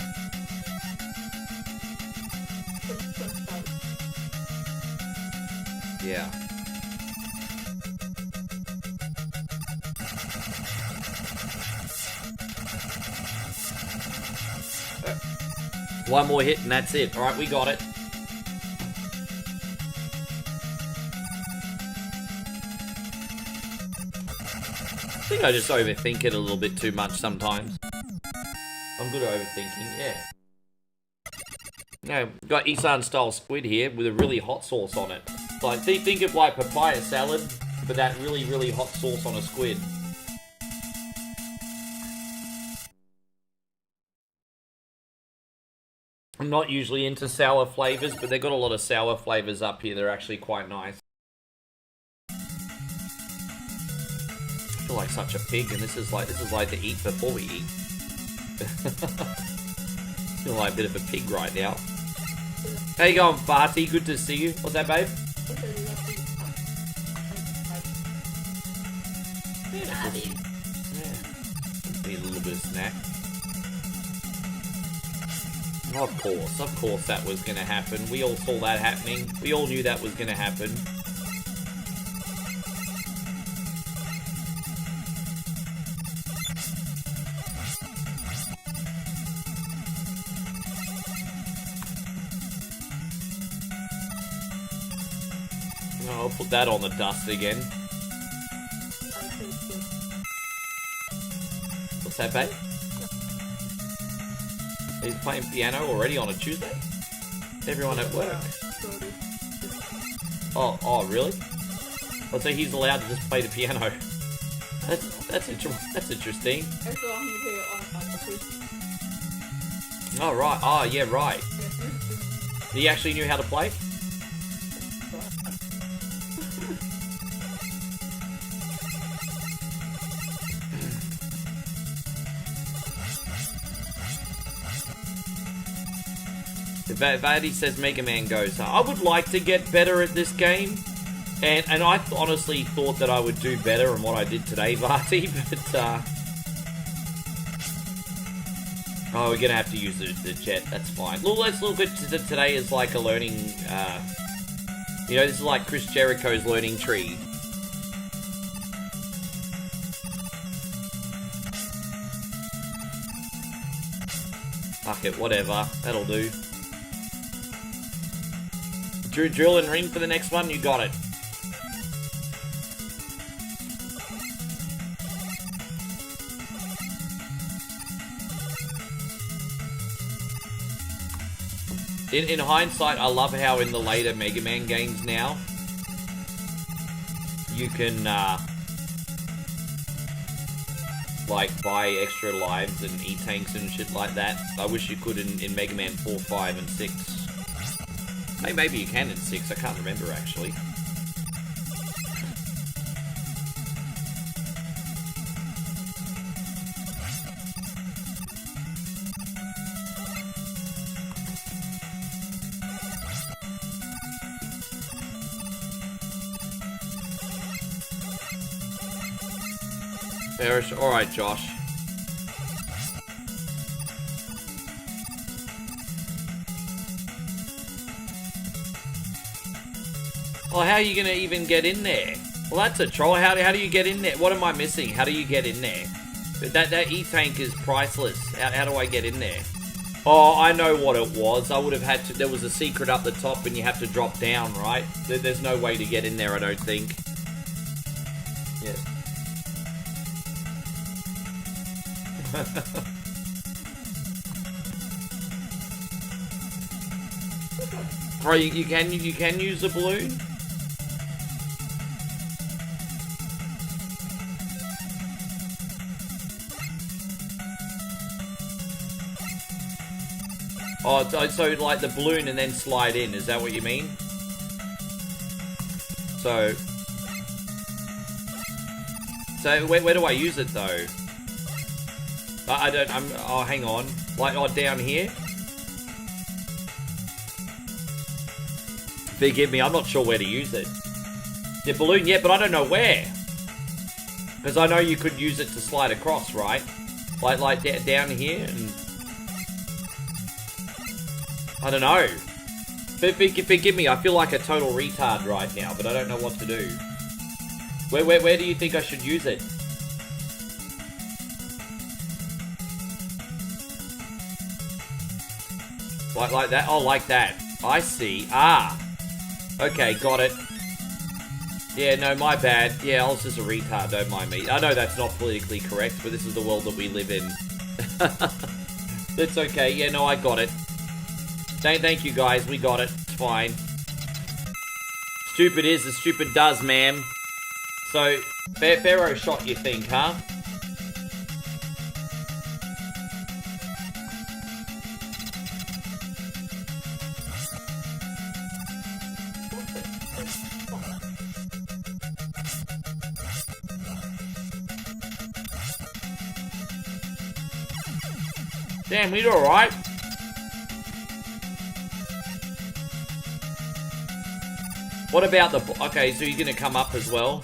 Speaker 1: Yeah. One more hit and that's it. Alright, we got it. I think I just overthink it a little bit too much sometimes. I'm good at overthinking, yeah. Yeah, got Isan style squid here with a really hot sauce on it. Like, think of like papaya salad, but that really, really hot sauce on a squid. I'm not usually into sour flavors, but they've got a lot of sour flavors up here. They're actually quite nice. I feel like such a pig, and this is like to eat before we eat. Feel like a bit of a pig right now. How you going, Barty? Good to see you. What's that, babe? Yeah. Need a little bit of snack. Of course that was gonna happen. We all saw that happening. We all knew that was gonna happen. I'll put that on the dust again. What's that, babe? He's playing piano already on a Tuesday? Everyone at work. Oh, really? Oh, so he's allowed to just play the piano. That's interesting. Oh, right. Oh, yeah, right. He actually knew how to play? Vaddy says Mega Man goes. I would like to get better at this game, and I honestly thought that I would do better than what I did today, Varty, but oh, we're gonna have to use the jet. That's fine. Look, let's look at today as like a learning. You know, this is like Chris Jericho's learning tree. Fuck it, whatever. That'll do. Drill and ring for the next one, you got it. In hindsight, I love how in the later Mega Man games now, you can, like, buy extra lives and E-Tanks and shit like that. I wish you could in Mega Man 4, 5, and 6. Maybe you can in 6, I can't remember actually. Alright, Josh. Oh, how are you gonna even get in there? Well, that's a troll. How do you get in there? What am I missing? How do you get in there? That E-Tank is priceless. How do I get in there? Oh, I know what it was. I would have had to... There was a secret up the top and you have to drop down, right? There's no way to get in there, I don't think. Yeah. Oh, you can use a balloon? Oh, so like the balloon and then slide in, is that what you mean? So where do I use it though? Oh, hang on. Like, oh, down here? Forgive me, I'm not sure where to use it. The balloon, yeah, but I don't know where. Because I know you could use it to slide across, right? Like down here and... I don't know. Forgive me, I feel like a total retard right now, but I don't know what to do. Where do you think I should use it? Like that? Oh, like that. I see. Ah. Okay, got it. Yeah, no, my bad. Yeah, I was just a retard, don't mind me. I know that's not politically correct, but this is the world that we live in. That's okay. Yeah, no, I got it. Thank you, guys. We got it. It's fine. Stupid is as stupid does, ma'am. So, Pharaoh shot, you think, huh? Damn, we did alright. What about the... Okay, so you're gonna come up as well?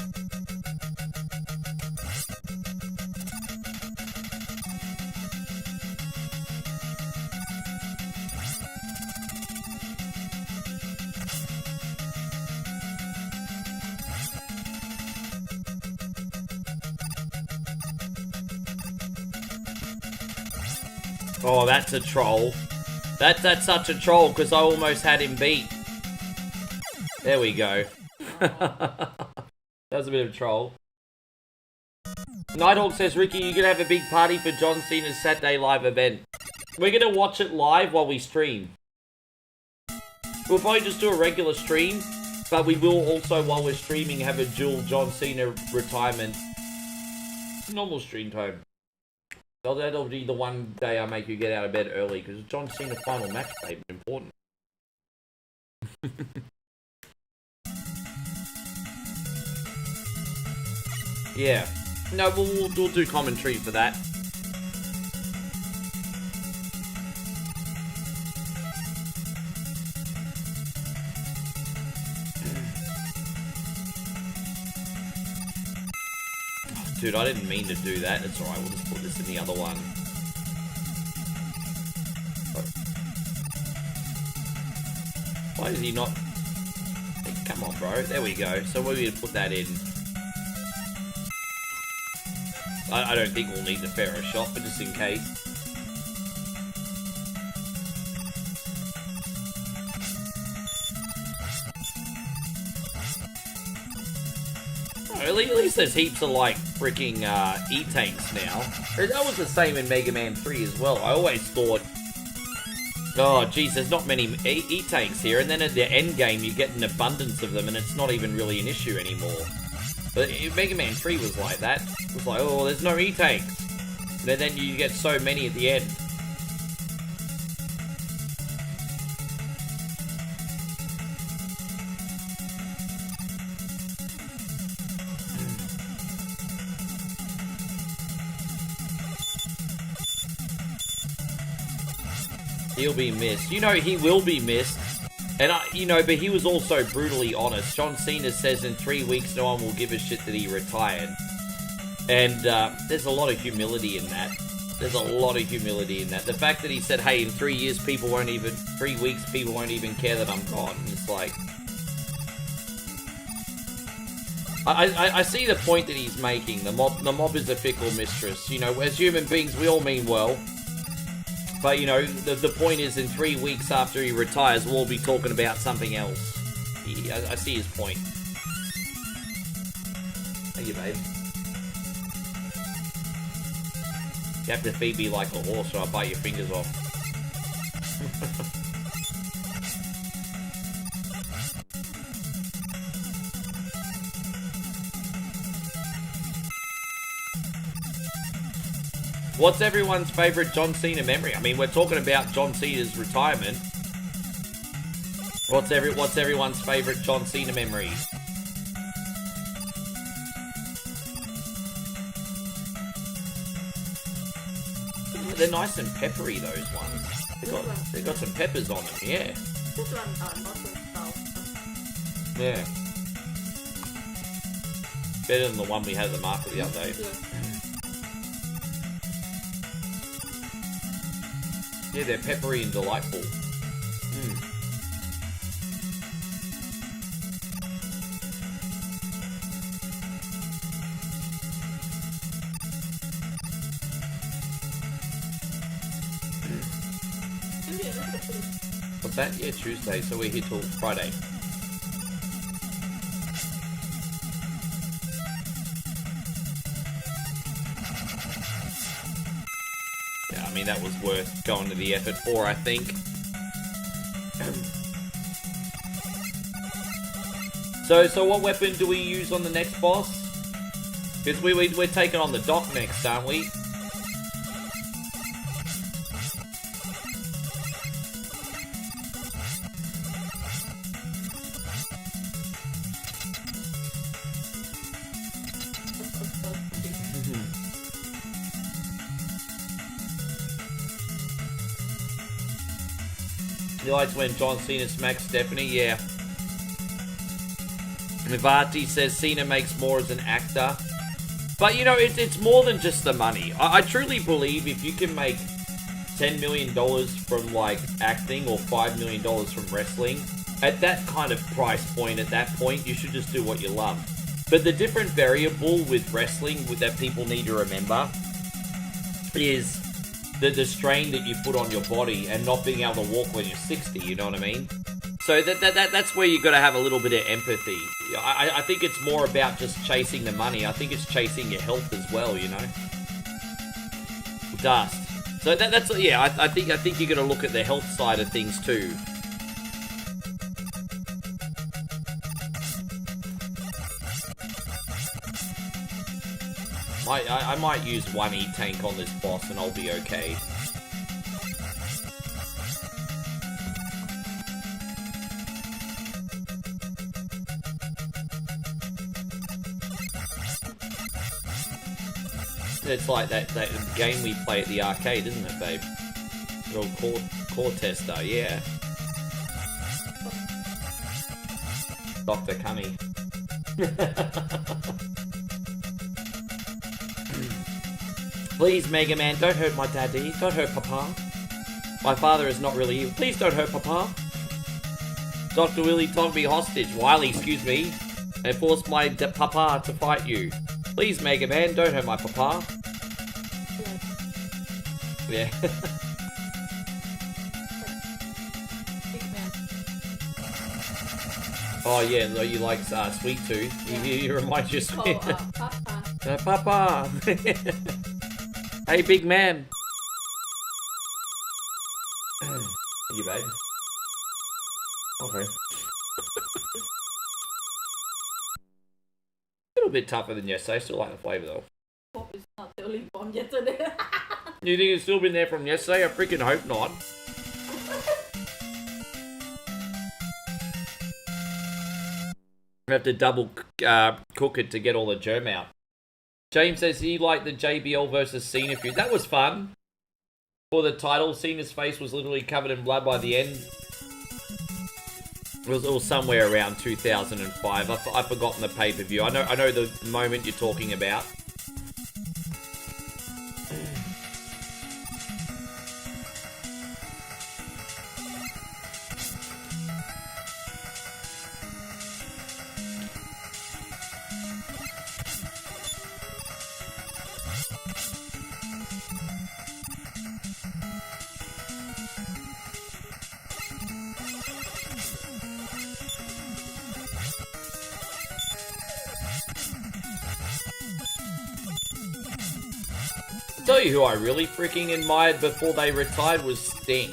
Speaker 1: Oh, that's a troll. That's such a troll, because I almost had him beat. There we go. That was a bit of a troll. Nighthawk says, Ricky, you're gonna have a big party for John Cena's Saturday live event. We're gonna watch it live while we stream. We'll probably just do a regular stream, but we will also, while we're streaming, have a dual John Cena retirement. Normal stream time. That'll be the one day I make you get out of bed early, because John Cena final match day is important. Yeah. No, we'll do commentary for that. Dude, I didn't mean to do that. It's alright, we'll just put this in the other one. Why is he not... Hey, come on, bro. There we go. So we're going to put that in. I don't think we'll need the Pharaoh shot, but just in case. At least there's heaps of, like, freaking E-Tanks now. That was the same in Mega Man 3 as well. I always thought, oh, geez, there's not many E-Tanks here. And then at the end game, you get an abundance of them, and it's not even really an issue anymore. But Mega Man 3 was like that. It was like, oh, there's no E-Tanks. And then you get so many at the end. He'll be missed. You know, he will be missed. And, but he was also brutally honest. John Cena says in 3 weeks no one will give a shit that he retired. And there's a lot of humility in that. There's a lot of humility in that. The fact that he said, hey, in 3 years, 3 weeks, people won't even care that I'm gone. It's like, I see the point that he's making. The mob is a fickle mistress. You know, as human beings, we all mean well. But, you know, the point is in 3 weeks after he retires, we'll all be talking about something else. I see his point. Thank you, babe. You have to feed me like a horse or I'll bite your fingers off. What's everyone's favourite John Cena memory? I mean, we're talking about John Cena's retirement. What's everyone's favourite John Cena memory? They're nice and peppery, those ones. They've got some peppers on them, yeah.
Speaker 4: This one are not so
Speaker 1: Yeah. Better than the one we had at the market the other day. Yeah, they're peppery and delightful. What's that? Yeah, Tuesday, so we're here till Friday. Yeah, I mean, that was worth going to the effort for, I think. So what weapon do we use on the next boss? Because we're taking on the dock next, aren't we? He likes when John Cena smacks Stephanie, yeah. Mivati says Cena makes more as an actor. But, you know, it's more than just the money. I truly believe if you can make $10 million from, like, acting or $5 million from wrestling, at that kind of price point, at that point, you should just do what you love. But the different variable with wrestling that people need to remember is the strain that you put on your body and not being able to walk when you're 60, you know what I mean? So that's where you got to have a little bit of empathy. I think it's more about just chasing the money. I think it's chasing your health as well, you know? Dust. So that's, yeah, I think you got to look at the health side of things too. I might use one E-Tank on this boss and I'll be okay. It's like that game we play at the arcade, isn't it, babe? The old core tester, yeah. Dr. Cunny. Please, Mega Man, don't hurt my daddy. Don't hurt Papa. My father is not really evil. Please don't hurt Papa. Dr. Willie took me hostage. Wily, excuse me. And forced my Papa to fight you. Please, Mega Man, don't hurt my Papa. Yeah. Oh yeah, no, you like Sweet Tooth. Yeah. You remind you of Sweet Papa. Papa. Hey, big man. You babe. Okay. A little bit tougher than yesterday. Still like the flavour though.
Speaker 4: Hope it's not totally gone yesterday.
Speaker 1: You think it's still been there from yesterday? I freaking hope not. I have to double cook it to get all the germ out. James says he liked the JBL versus Cena feud. That was fun. For the title, Cena's face was literally covered in blood by the end. It was somewhere around 2005. I've forgotten the pay-per-view. I know the moment you're talking about. Tell you who I really freaking admired before they retired was Sting.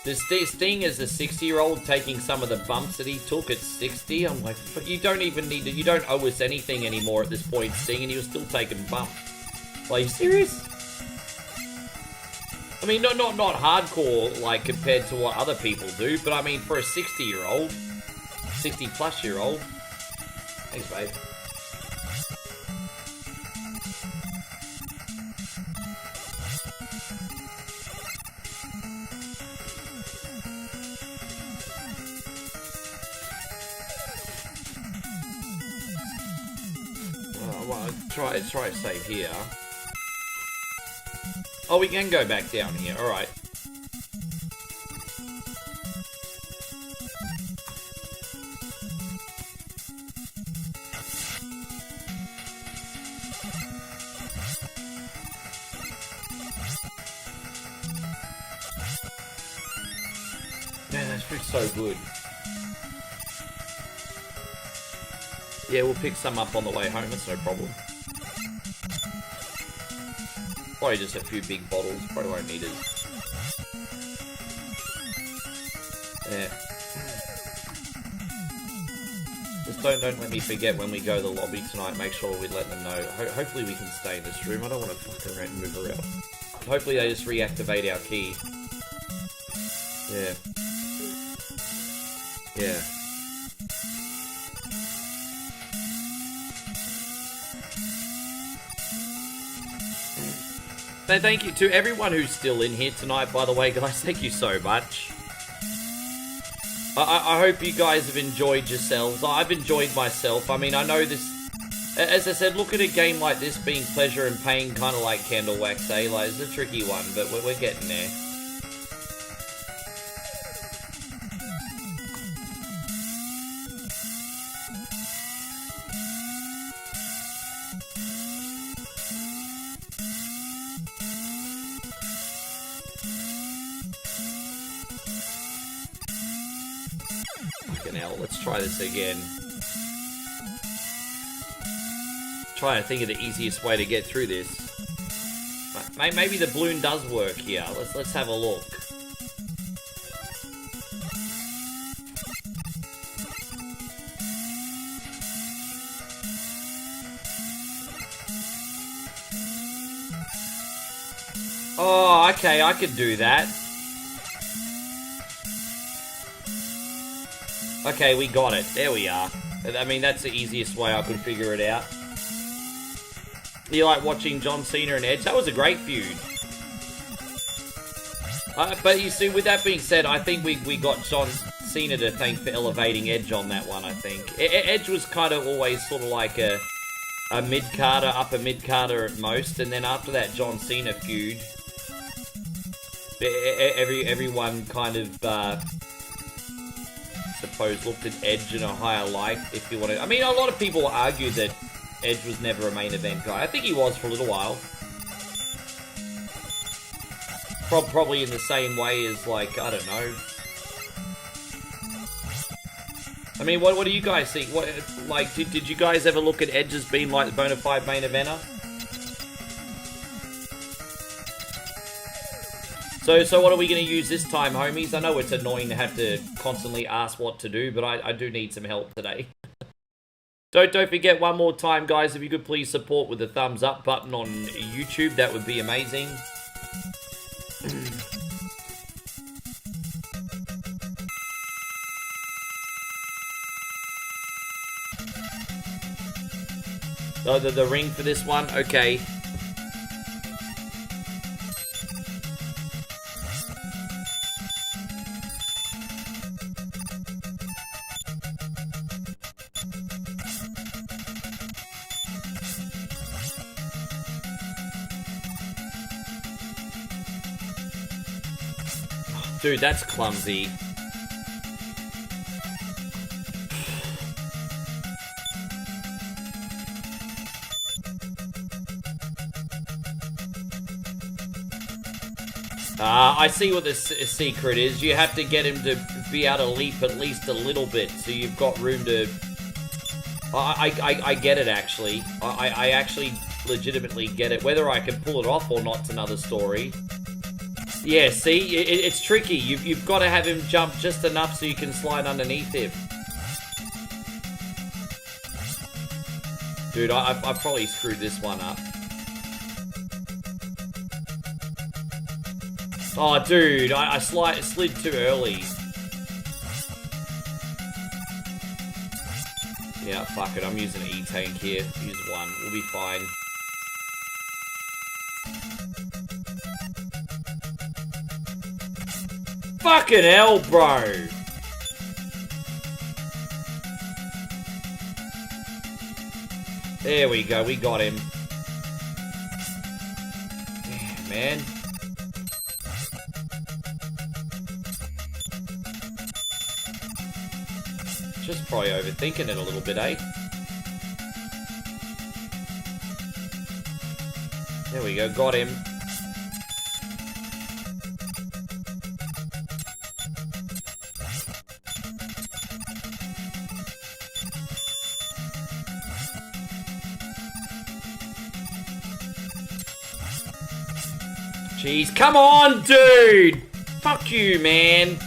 Speaker 1: Sting as a 60-year-old taking some of the bumps that he took at 60. I'm like, but you don't even need to, you don't owe us anything anymore at this point, Sting, and he was still taking bumps. Like, are you serious? I mean, not hardcore, like, compared to what other people do, but I mean, for a 60-year-old, 60-plus-year-old. Thanks, babe. Try to save here. Oh, we can go back down here. All right. Man, that food's so good. Yeah, we'll pick some up on the way home. It's no problem. Probably just a few big bottles. Probably won't need it. Yeah. Just don't let me forget when we go to the lobby tonight. Make sure we let them know. Hopefully we can stay in this room. I don't want to fuck around and move around. Hopefully they just reactivate our key. Yeah. Yeah. So thank you to everyone who's still in here tonight, by the way, guys. Thank you so much. I hope you guys have enjoyed yourselves. I've enjoyed myself. I mean, I know this... As I said, look at a game like this being pleasure and pain, kind of like Candle Wax, eh? Like, it's a tricky one, but we're getting there. Let's try this again. Trying to think of the easiest way to get through this. Maybe the balloon does work here. Let's have a look. Oh, okay, I could do that. Okay, we got it. There we are. I mean, that's the easiest way I could figure it out. You like watching John Cena and Edge? That was a great feud. But you see, with that being said, I think we got John Cena to thank for elevating Edge on that one, I think. Edge was kind of always sort of like a mid-carder, upper mid-carder at most, and then after that John Cena feud, everyone kind of... suppose looked at Edge in a higher light, if you want to. I mean, a lot of people argue that Edge was never a main event guy. I think he was for a little while. Probably in the same way as, like, I don't know. I mean, what do you guys think? What, like, did you guys ever look at Edge as being like the bona fide main eventer? So what are we going to use this time, homies? I know it's annoying to have to constantly ask what to do, but I do need some help today. Don't forget one more time, guys, if you could please support with the thumbs up button on YouTube, that would be amazing. Oh, the ring for this one? Okay. Dude, that's clumsy. I see what the secret is. You have to get him to be able to leap at least a little bit, so you've got room to I get it, actually. I actually legitimately get it. Whether I can pull it off or not's another story. Yeah, see? It's tricky. You've got to have him jump just enough so you can slide underneath him. Dude, I probably screwed this one up. Oh, dude, I slid too early. Yeah, fuck it, I'm using an E-tank here. Use one, we'll be fine. Fucking hell, bro! There we go, we got him. Damn, man. Just probably overthinking it a little bit, eh? There we go, got him. Jeez, come on, dude! Fuck you, man.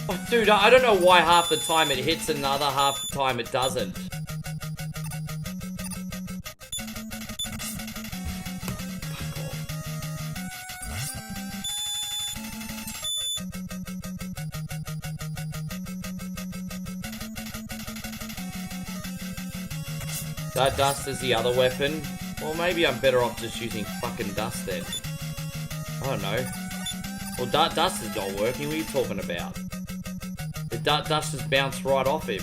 Speaker 1: Oh, dude, I don't know why half the time it hits and the other half the time it doesn't. That dust is the other weapon. Well, maybe I'm better off just using fucking dust then. I don't know. Well, dust is not working. What are you talking about? The dust just bounced right off him.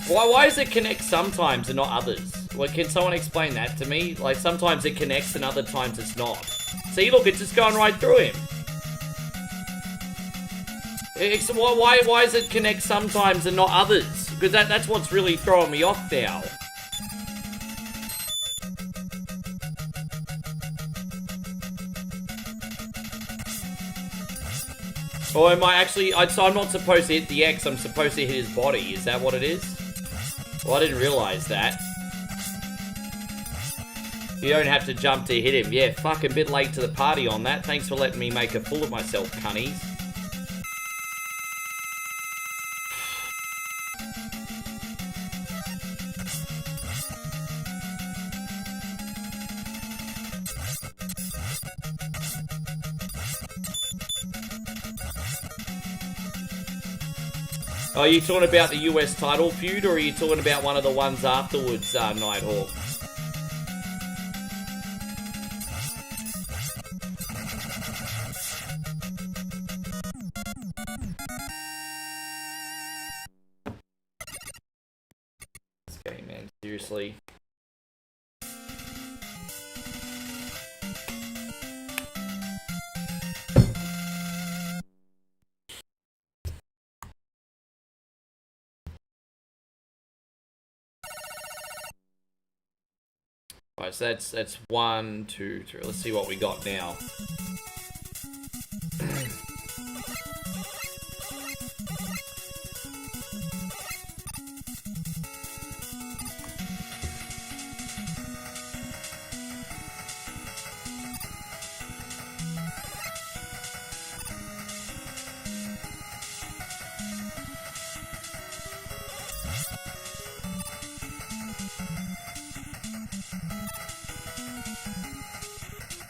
Speaker 1: Why does it connect sometimes and not others? Well, can someone explain that to me? Like, sometimes it connects and other times it's not. See, look, it's just going right through him. Why does it connect sometimes and not others? Because that's what's really throwing me off now. Or am I actually... So I'm not supposed to hit the X, I'm supposed to hit his body. Is that what it is? Well, I didn't realize that. You don't have to jump to hit him. Yeah, fucking bit late to the party on that. Thanks for letting me make a fool of myself, cunnies. Oh, are you talking about the US title feud, or are you talking about one of the ones afterwards, Nighthawk? This game, man, seriously. Alright, so that's 1, 2, 3. Let's see what we got now.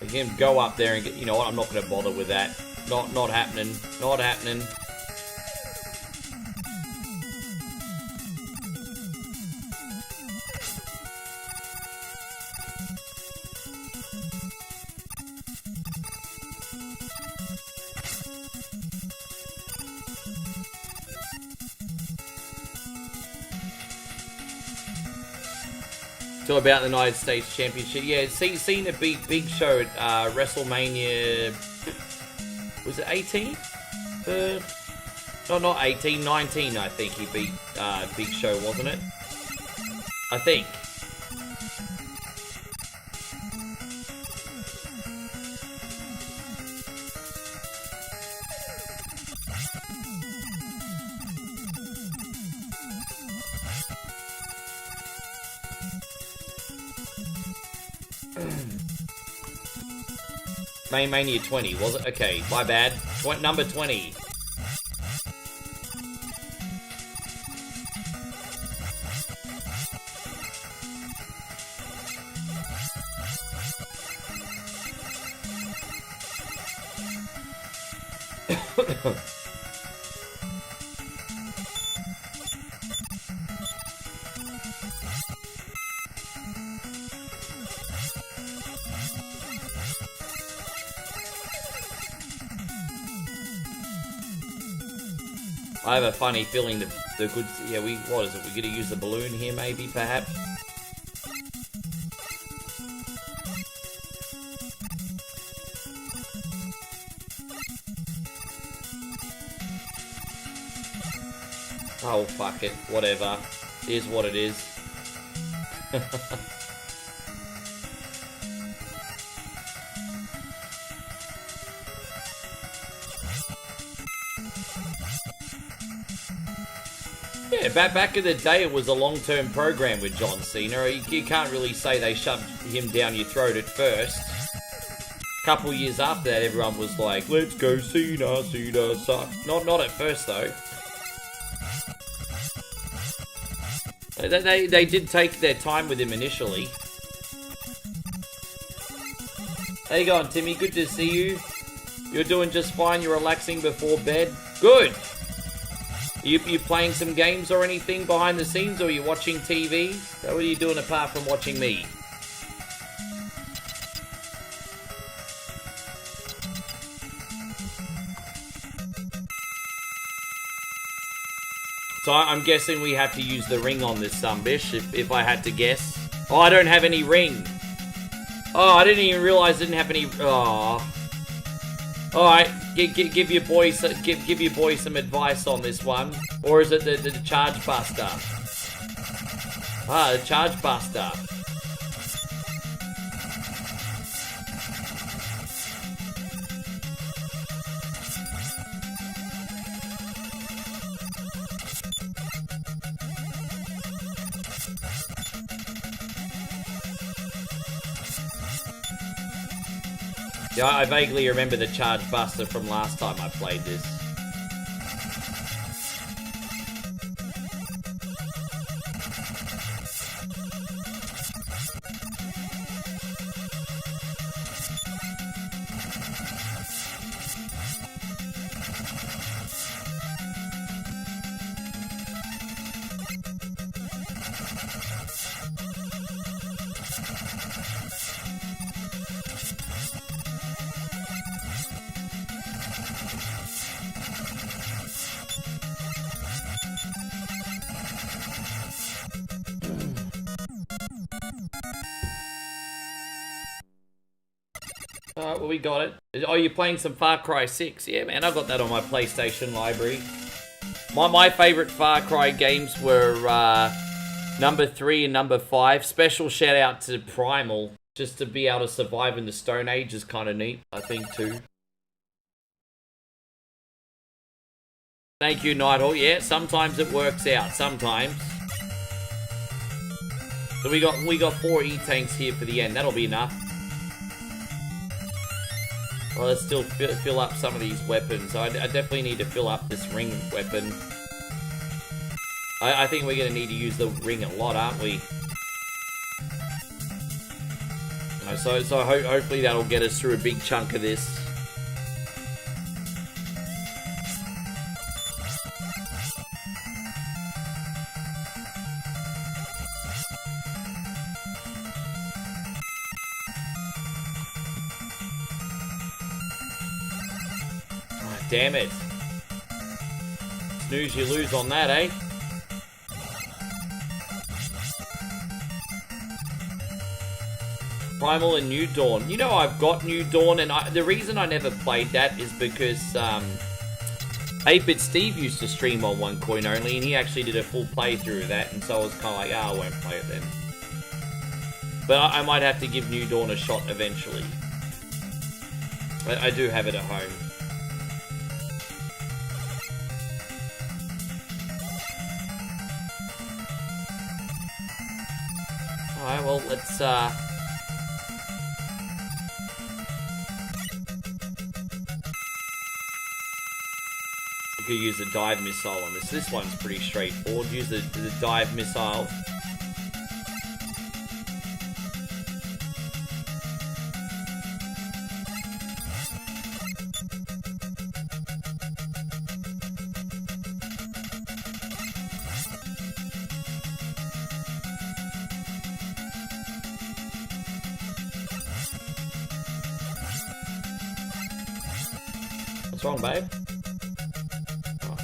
Speaker 1: Him go up there and get, you know what, I'm not going to bother with that. Not happening. Not happening. To about the United States Championship. Yeah, seen a big show at WrestleMania. Was it 18? No, not 18, 19. I think he beat Big Show, wasn't it? I think. Mania 20, was it? Okay, my bad. Number 20. I have a funny feeling that the good... Yeah, what is it? We're going to use the balloon here, maybe, perhaps? Oh, fuck it. Whatever. It is what it is. Yeah, back in the day, it was a long-term program with John Cena. You can't really say they shoved him down your throat at first. A couple years after that, everyone was like, "Let's go Cena, Cena sucks." Not at first, though. They did take their time with him initially. How you going, Timmy? Good to see you. You're doing just fine. You're relaxing before bed. Good. You playing some games or anything behind the scenes, or are you watching TV? So what are you doing apart from watching me? So I'm guessing we have to use the ring on this bish, if I had to guess. Oh, I don't have any ring. Oh, I didn't even realize I didn't have any... Oh. Alright, give your boy some advice on this one. Or is it the charge buster? Ah, the charge buster. Yeah, I vaguely remember the charge buster from last time I played this. Alright, well, we got it. Oh, you're playing some Far Cry 6? Yeah, man, I got that on my PlayStation library. My favourite Far Cry games were number 3 and number 5. Special shout out to Primal. Just to be able to survive in the Stone Age is kind of neat, I think, too. Thank you, Nighthawk. Yeah, sometimes it works out. Sometimes. So we got 4 E-tanks here for the end. That'll be enough. Well, let's still fill up some of these weapons. I definitely need to fill up this ring weapon. I think we're going to need to use the ring a lot, aren't we? So hopefully that'll get us through a big chunk of this. Damn it. Snooze, you lose on that, eh? Primal and New Dawn. You know, I've got New Dawn, and the reason I never played that is because 8-Bit Steve used to stream on One Coin Only, and he actually did a full playthrough of that, and so I was kind of like, I won't play it then. But I might have to give New Dawn a shot eventually. I do have it at home. Alright, well, let's, you could use a dive missile on this. This one's pretty straightforward. Use the dive missile. What's wrong, babe? Oh.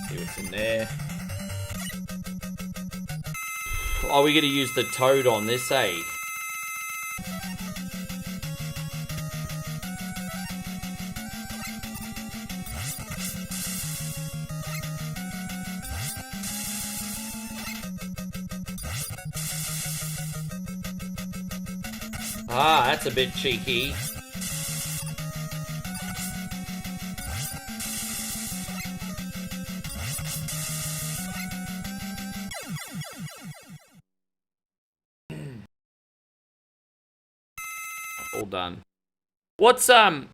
Speaker 1: See what's in there. Are we gonna use the toad on this, eh? Ah, that's a bit cheeky. All done. What's the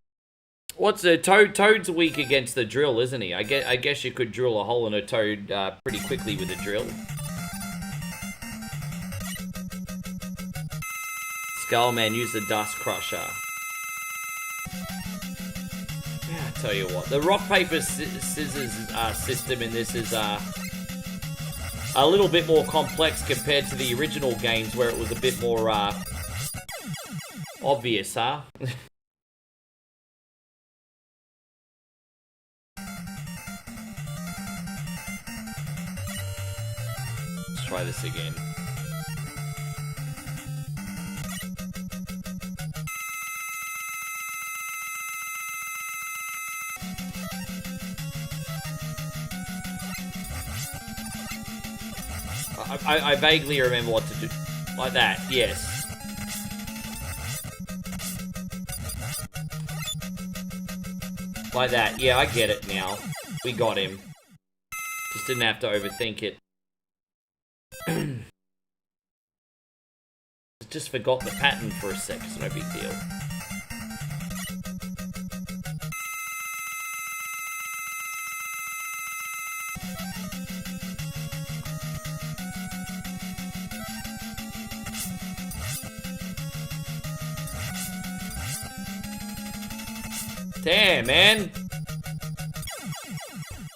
Speaker 1: Toad's weak against the drill, isn't he? I guess you could drill a hole in a toad pretty quickly with a drill. Skullman, use the dust crusher. Yeah, I tell you what, the rock paper scissors system in this is a little bit more complex compared to the original games where it was a bit more obvious, huh? Let's try this again. I vaguely remember what to do. Like that, yes. Like that. Yeah, I get it now. We got him. Just didn't have to overthink it. Just forgot the pattern for a sec, so no big deal. Damn, man.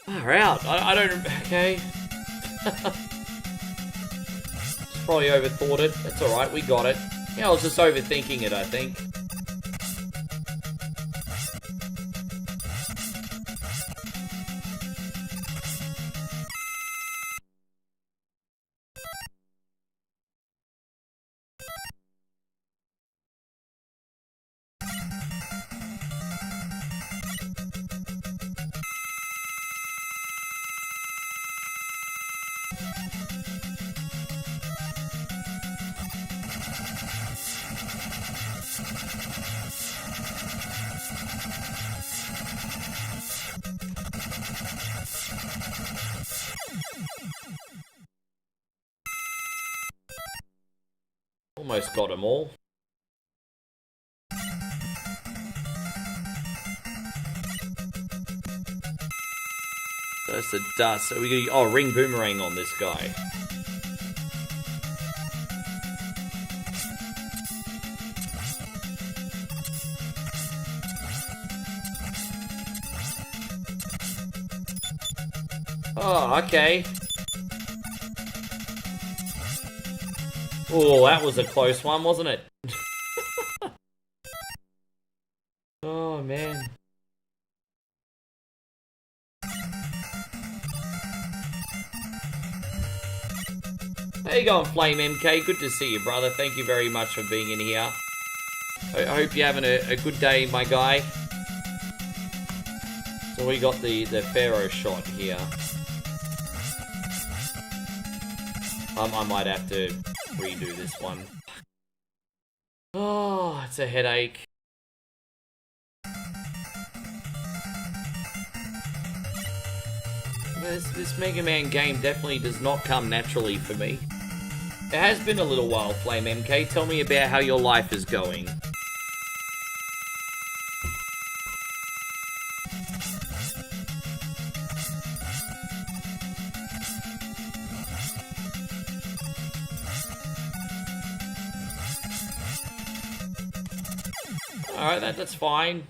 Speaker 1: Far out. I don't... Okay. Just probably overthought it. That's alright, we got it. Yeah, I was just overthinking it, I think. Almost got them all. That's the dust. So we got ring boomerang on this guy. Oh, okay. Oh, that was a close one, wasn't it? Oh, man. How you going, Flame MK? Good to see you, brother. Thank you very much for being in here. I hope you're having a good day, my guy. So we got the Pharaoh shot here. I might have to redo this one. Oh, it's a headache. This Mega Man game definitely does not come naturally for me. It has been a little while, Flame MK. Tell me about how your life is going. Alright, that's fine.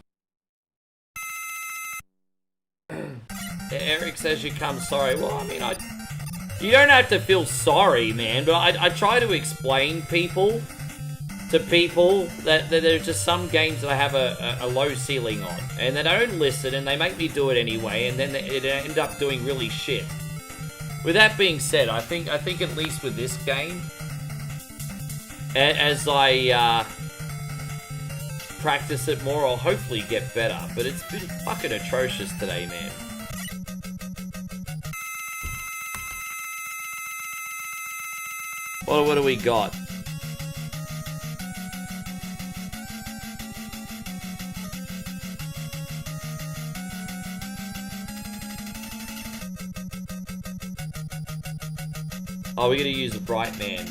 Speaker 1: Eric says you come sorry. Well, I mean, you don't have to feel sorry, man, but I try to explain to people that there are just some games that I have a low ceiling on, and they don't listen, and they make me do it anyway, and then it end up doing really shit. With that being said, I think at least with this game, as I practice it more, I'll hopefully get better, but it's been fucking atrocious today, man. What do we got? Oh, we're gonna use a Bright Man.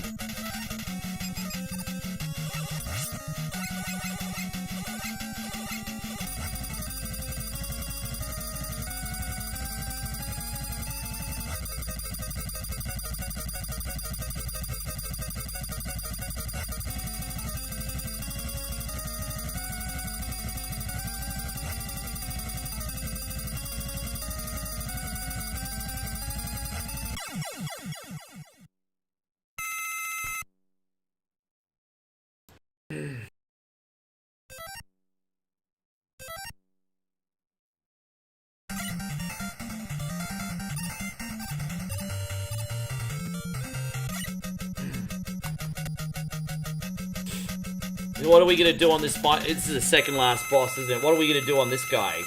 Speaker 1: What are we gonna do on this fight? This is the second last boss, isn't it? What are we gonna do on this guy?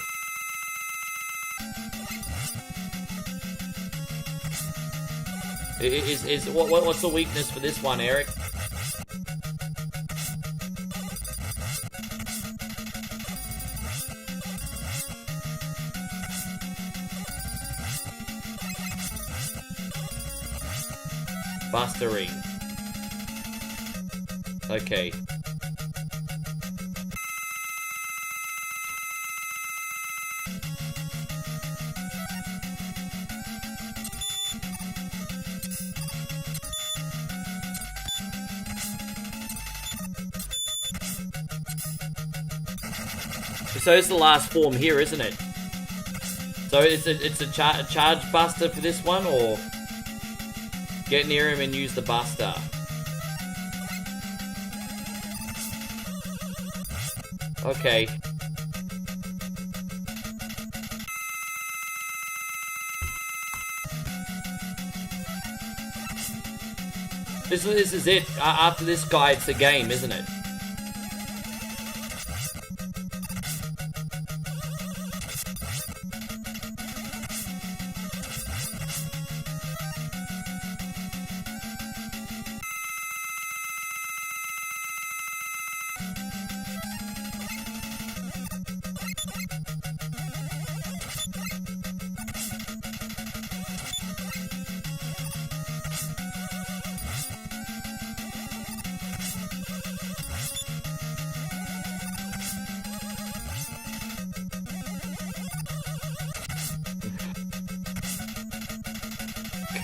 Speaker 1: What's the weakness for this one, Eric? Bustering. Okay. So it's the last form here, isn't it? So it's a charge buster for this one, or get near him and use the buster? Okay. This is it. After this guy, it's the game, isn't it?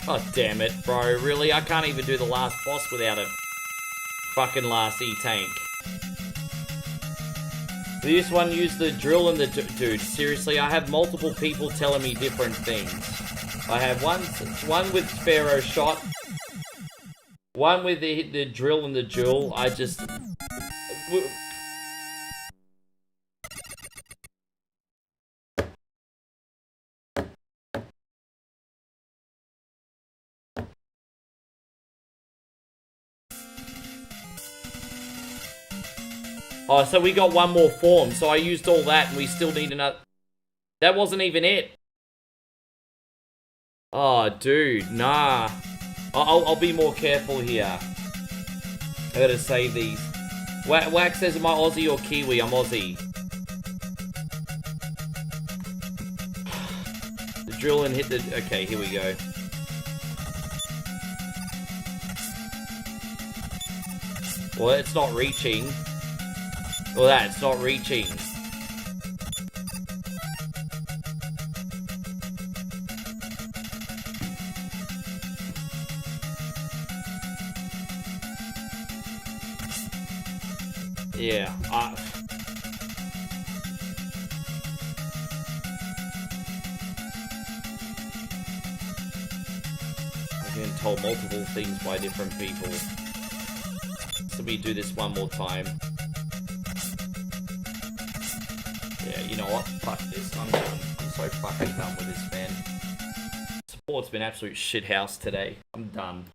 Speaker 1: God damn it, bro. Really? I can't even do the last boss without a fucking last E-tank. This one used the drill and the... Dude, seriously, I have multiple people telling me different things. I have one with Pharaoh shot, one with the drill and the jewel. I just... Oh, so we got one more form. So I used all that and we still need another... That wasn't even it. Oh, dude, nah. I'll be more careful here. I gotta save these. Wax says, am I Aussie or Kiwi? I'm Aussie. The drill and hit the... Okay, here we go. Well, it's not reaching. Well, that's not reaching. Yeah, I've been told multiple things by different people. So we do this one more time. Yeah, you know what? Fuck this. I'm done. I'm so fucking done with this, man. Support's been absolute shithouse today. I'm done.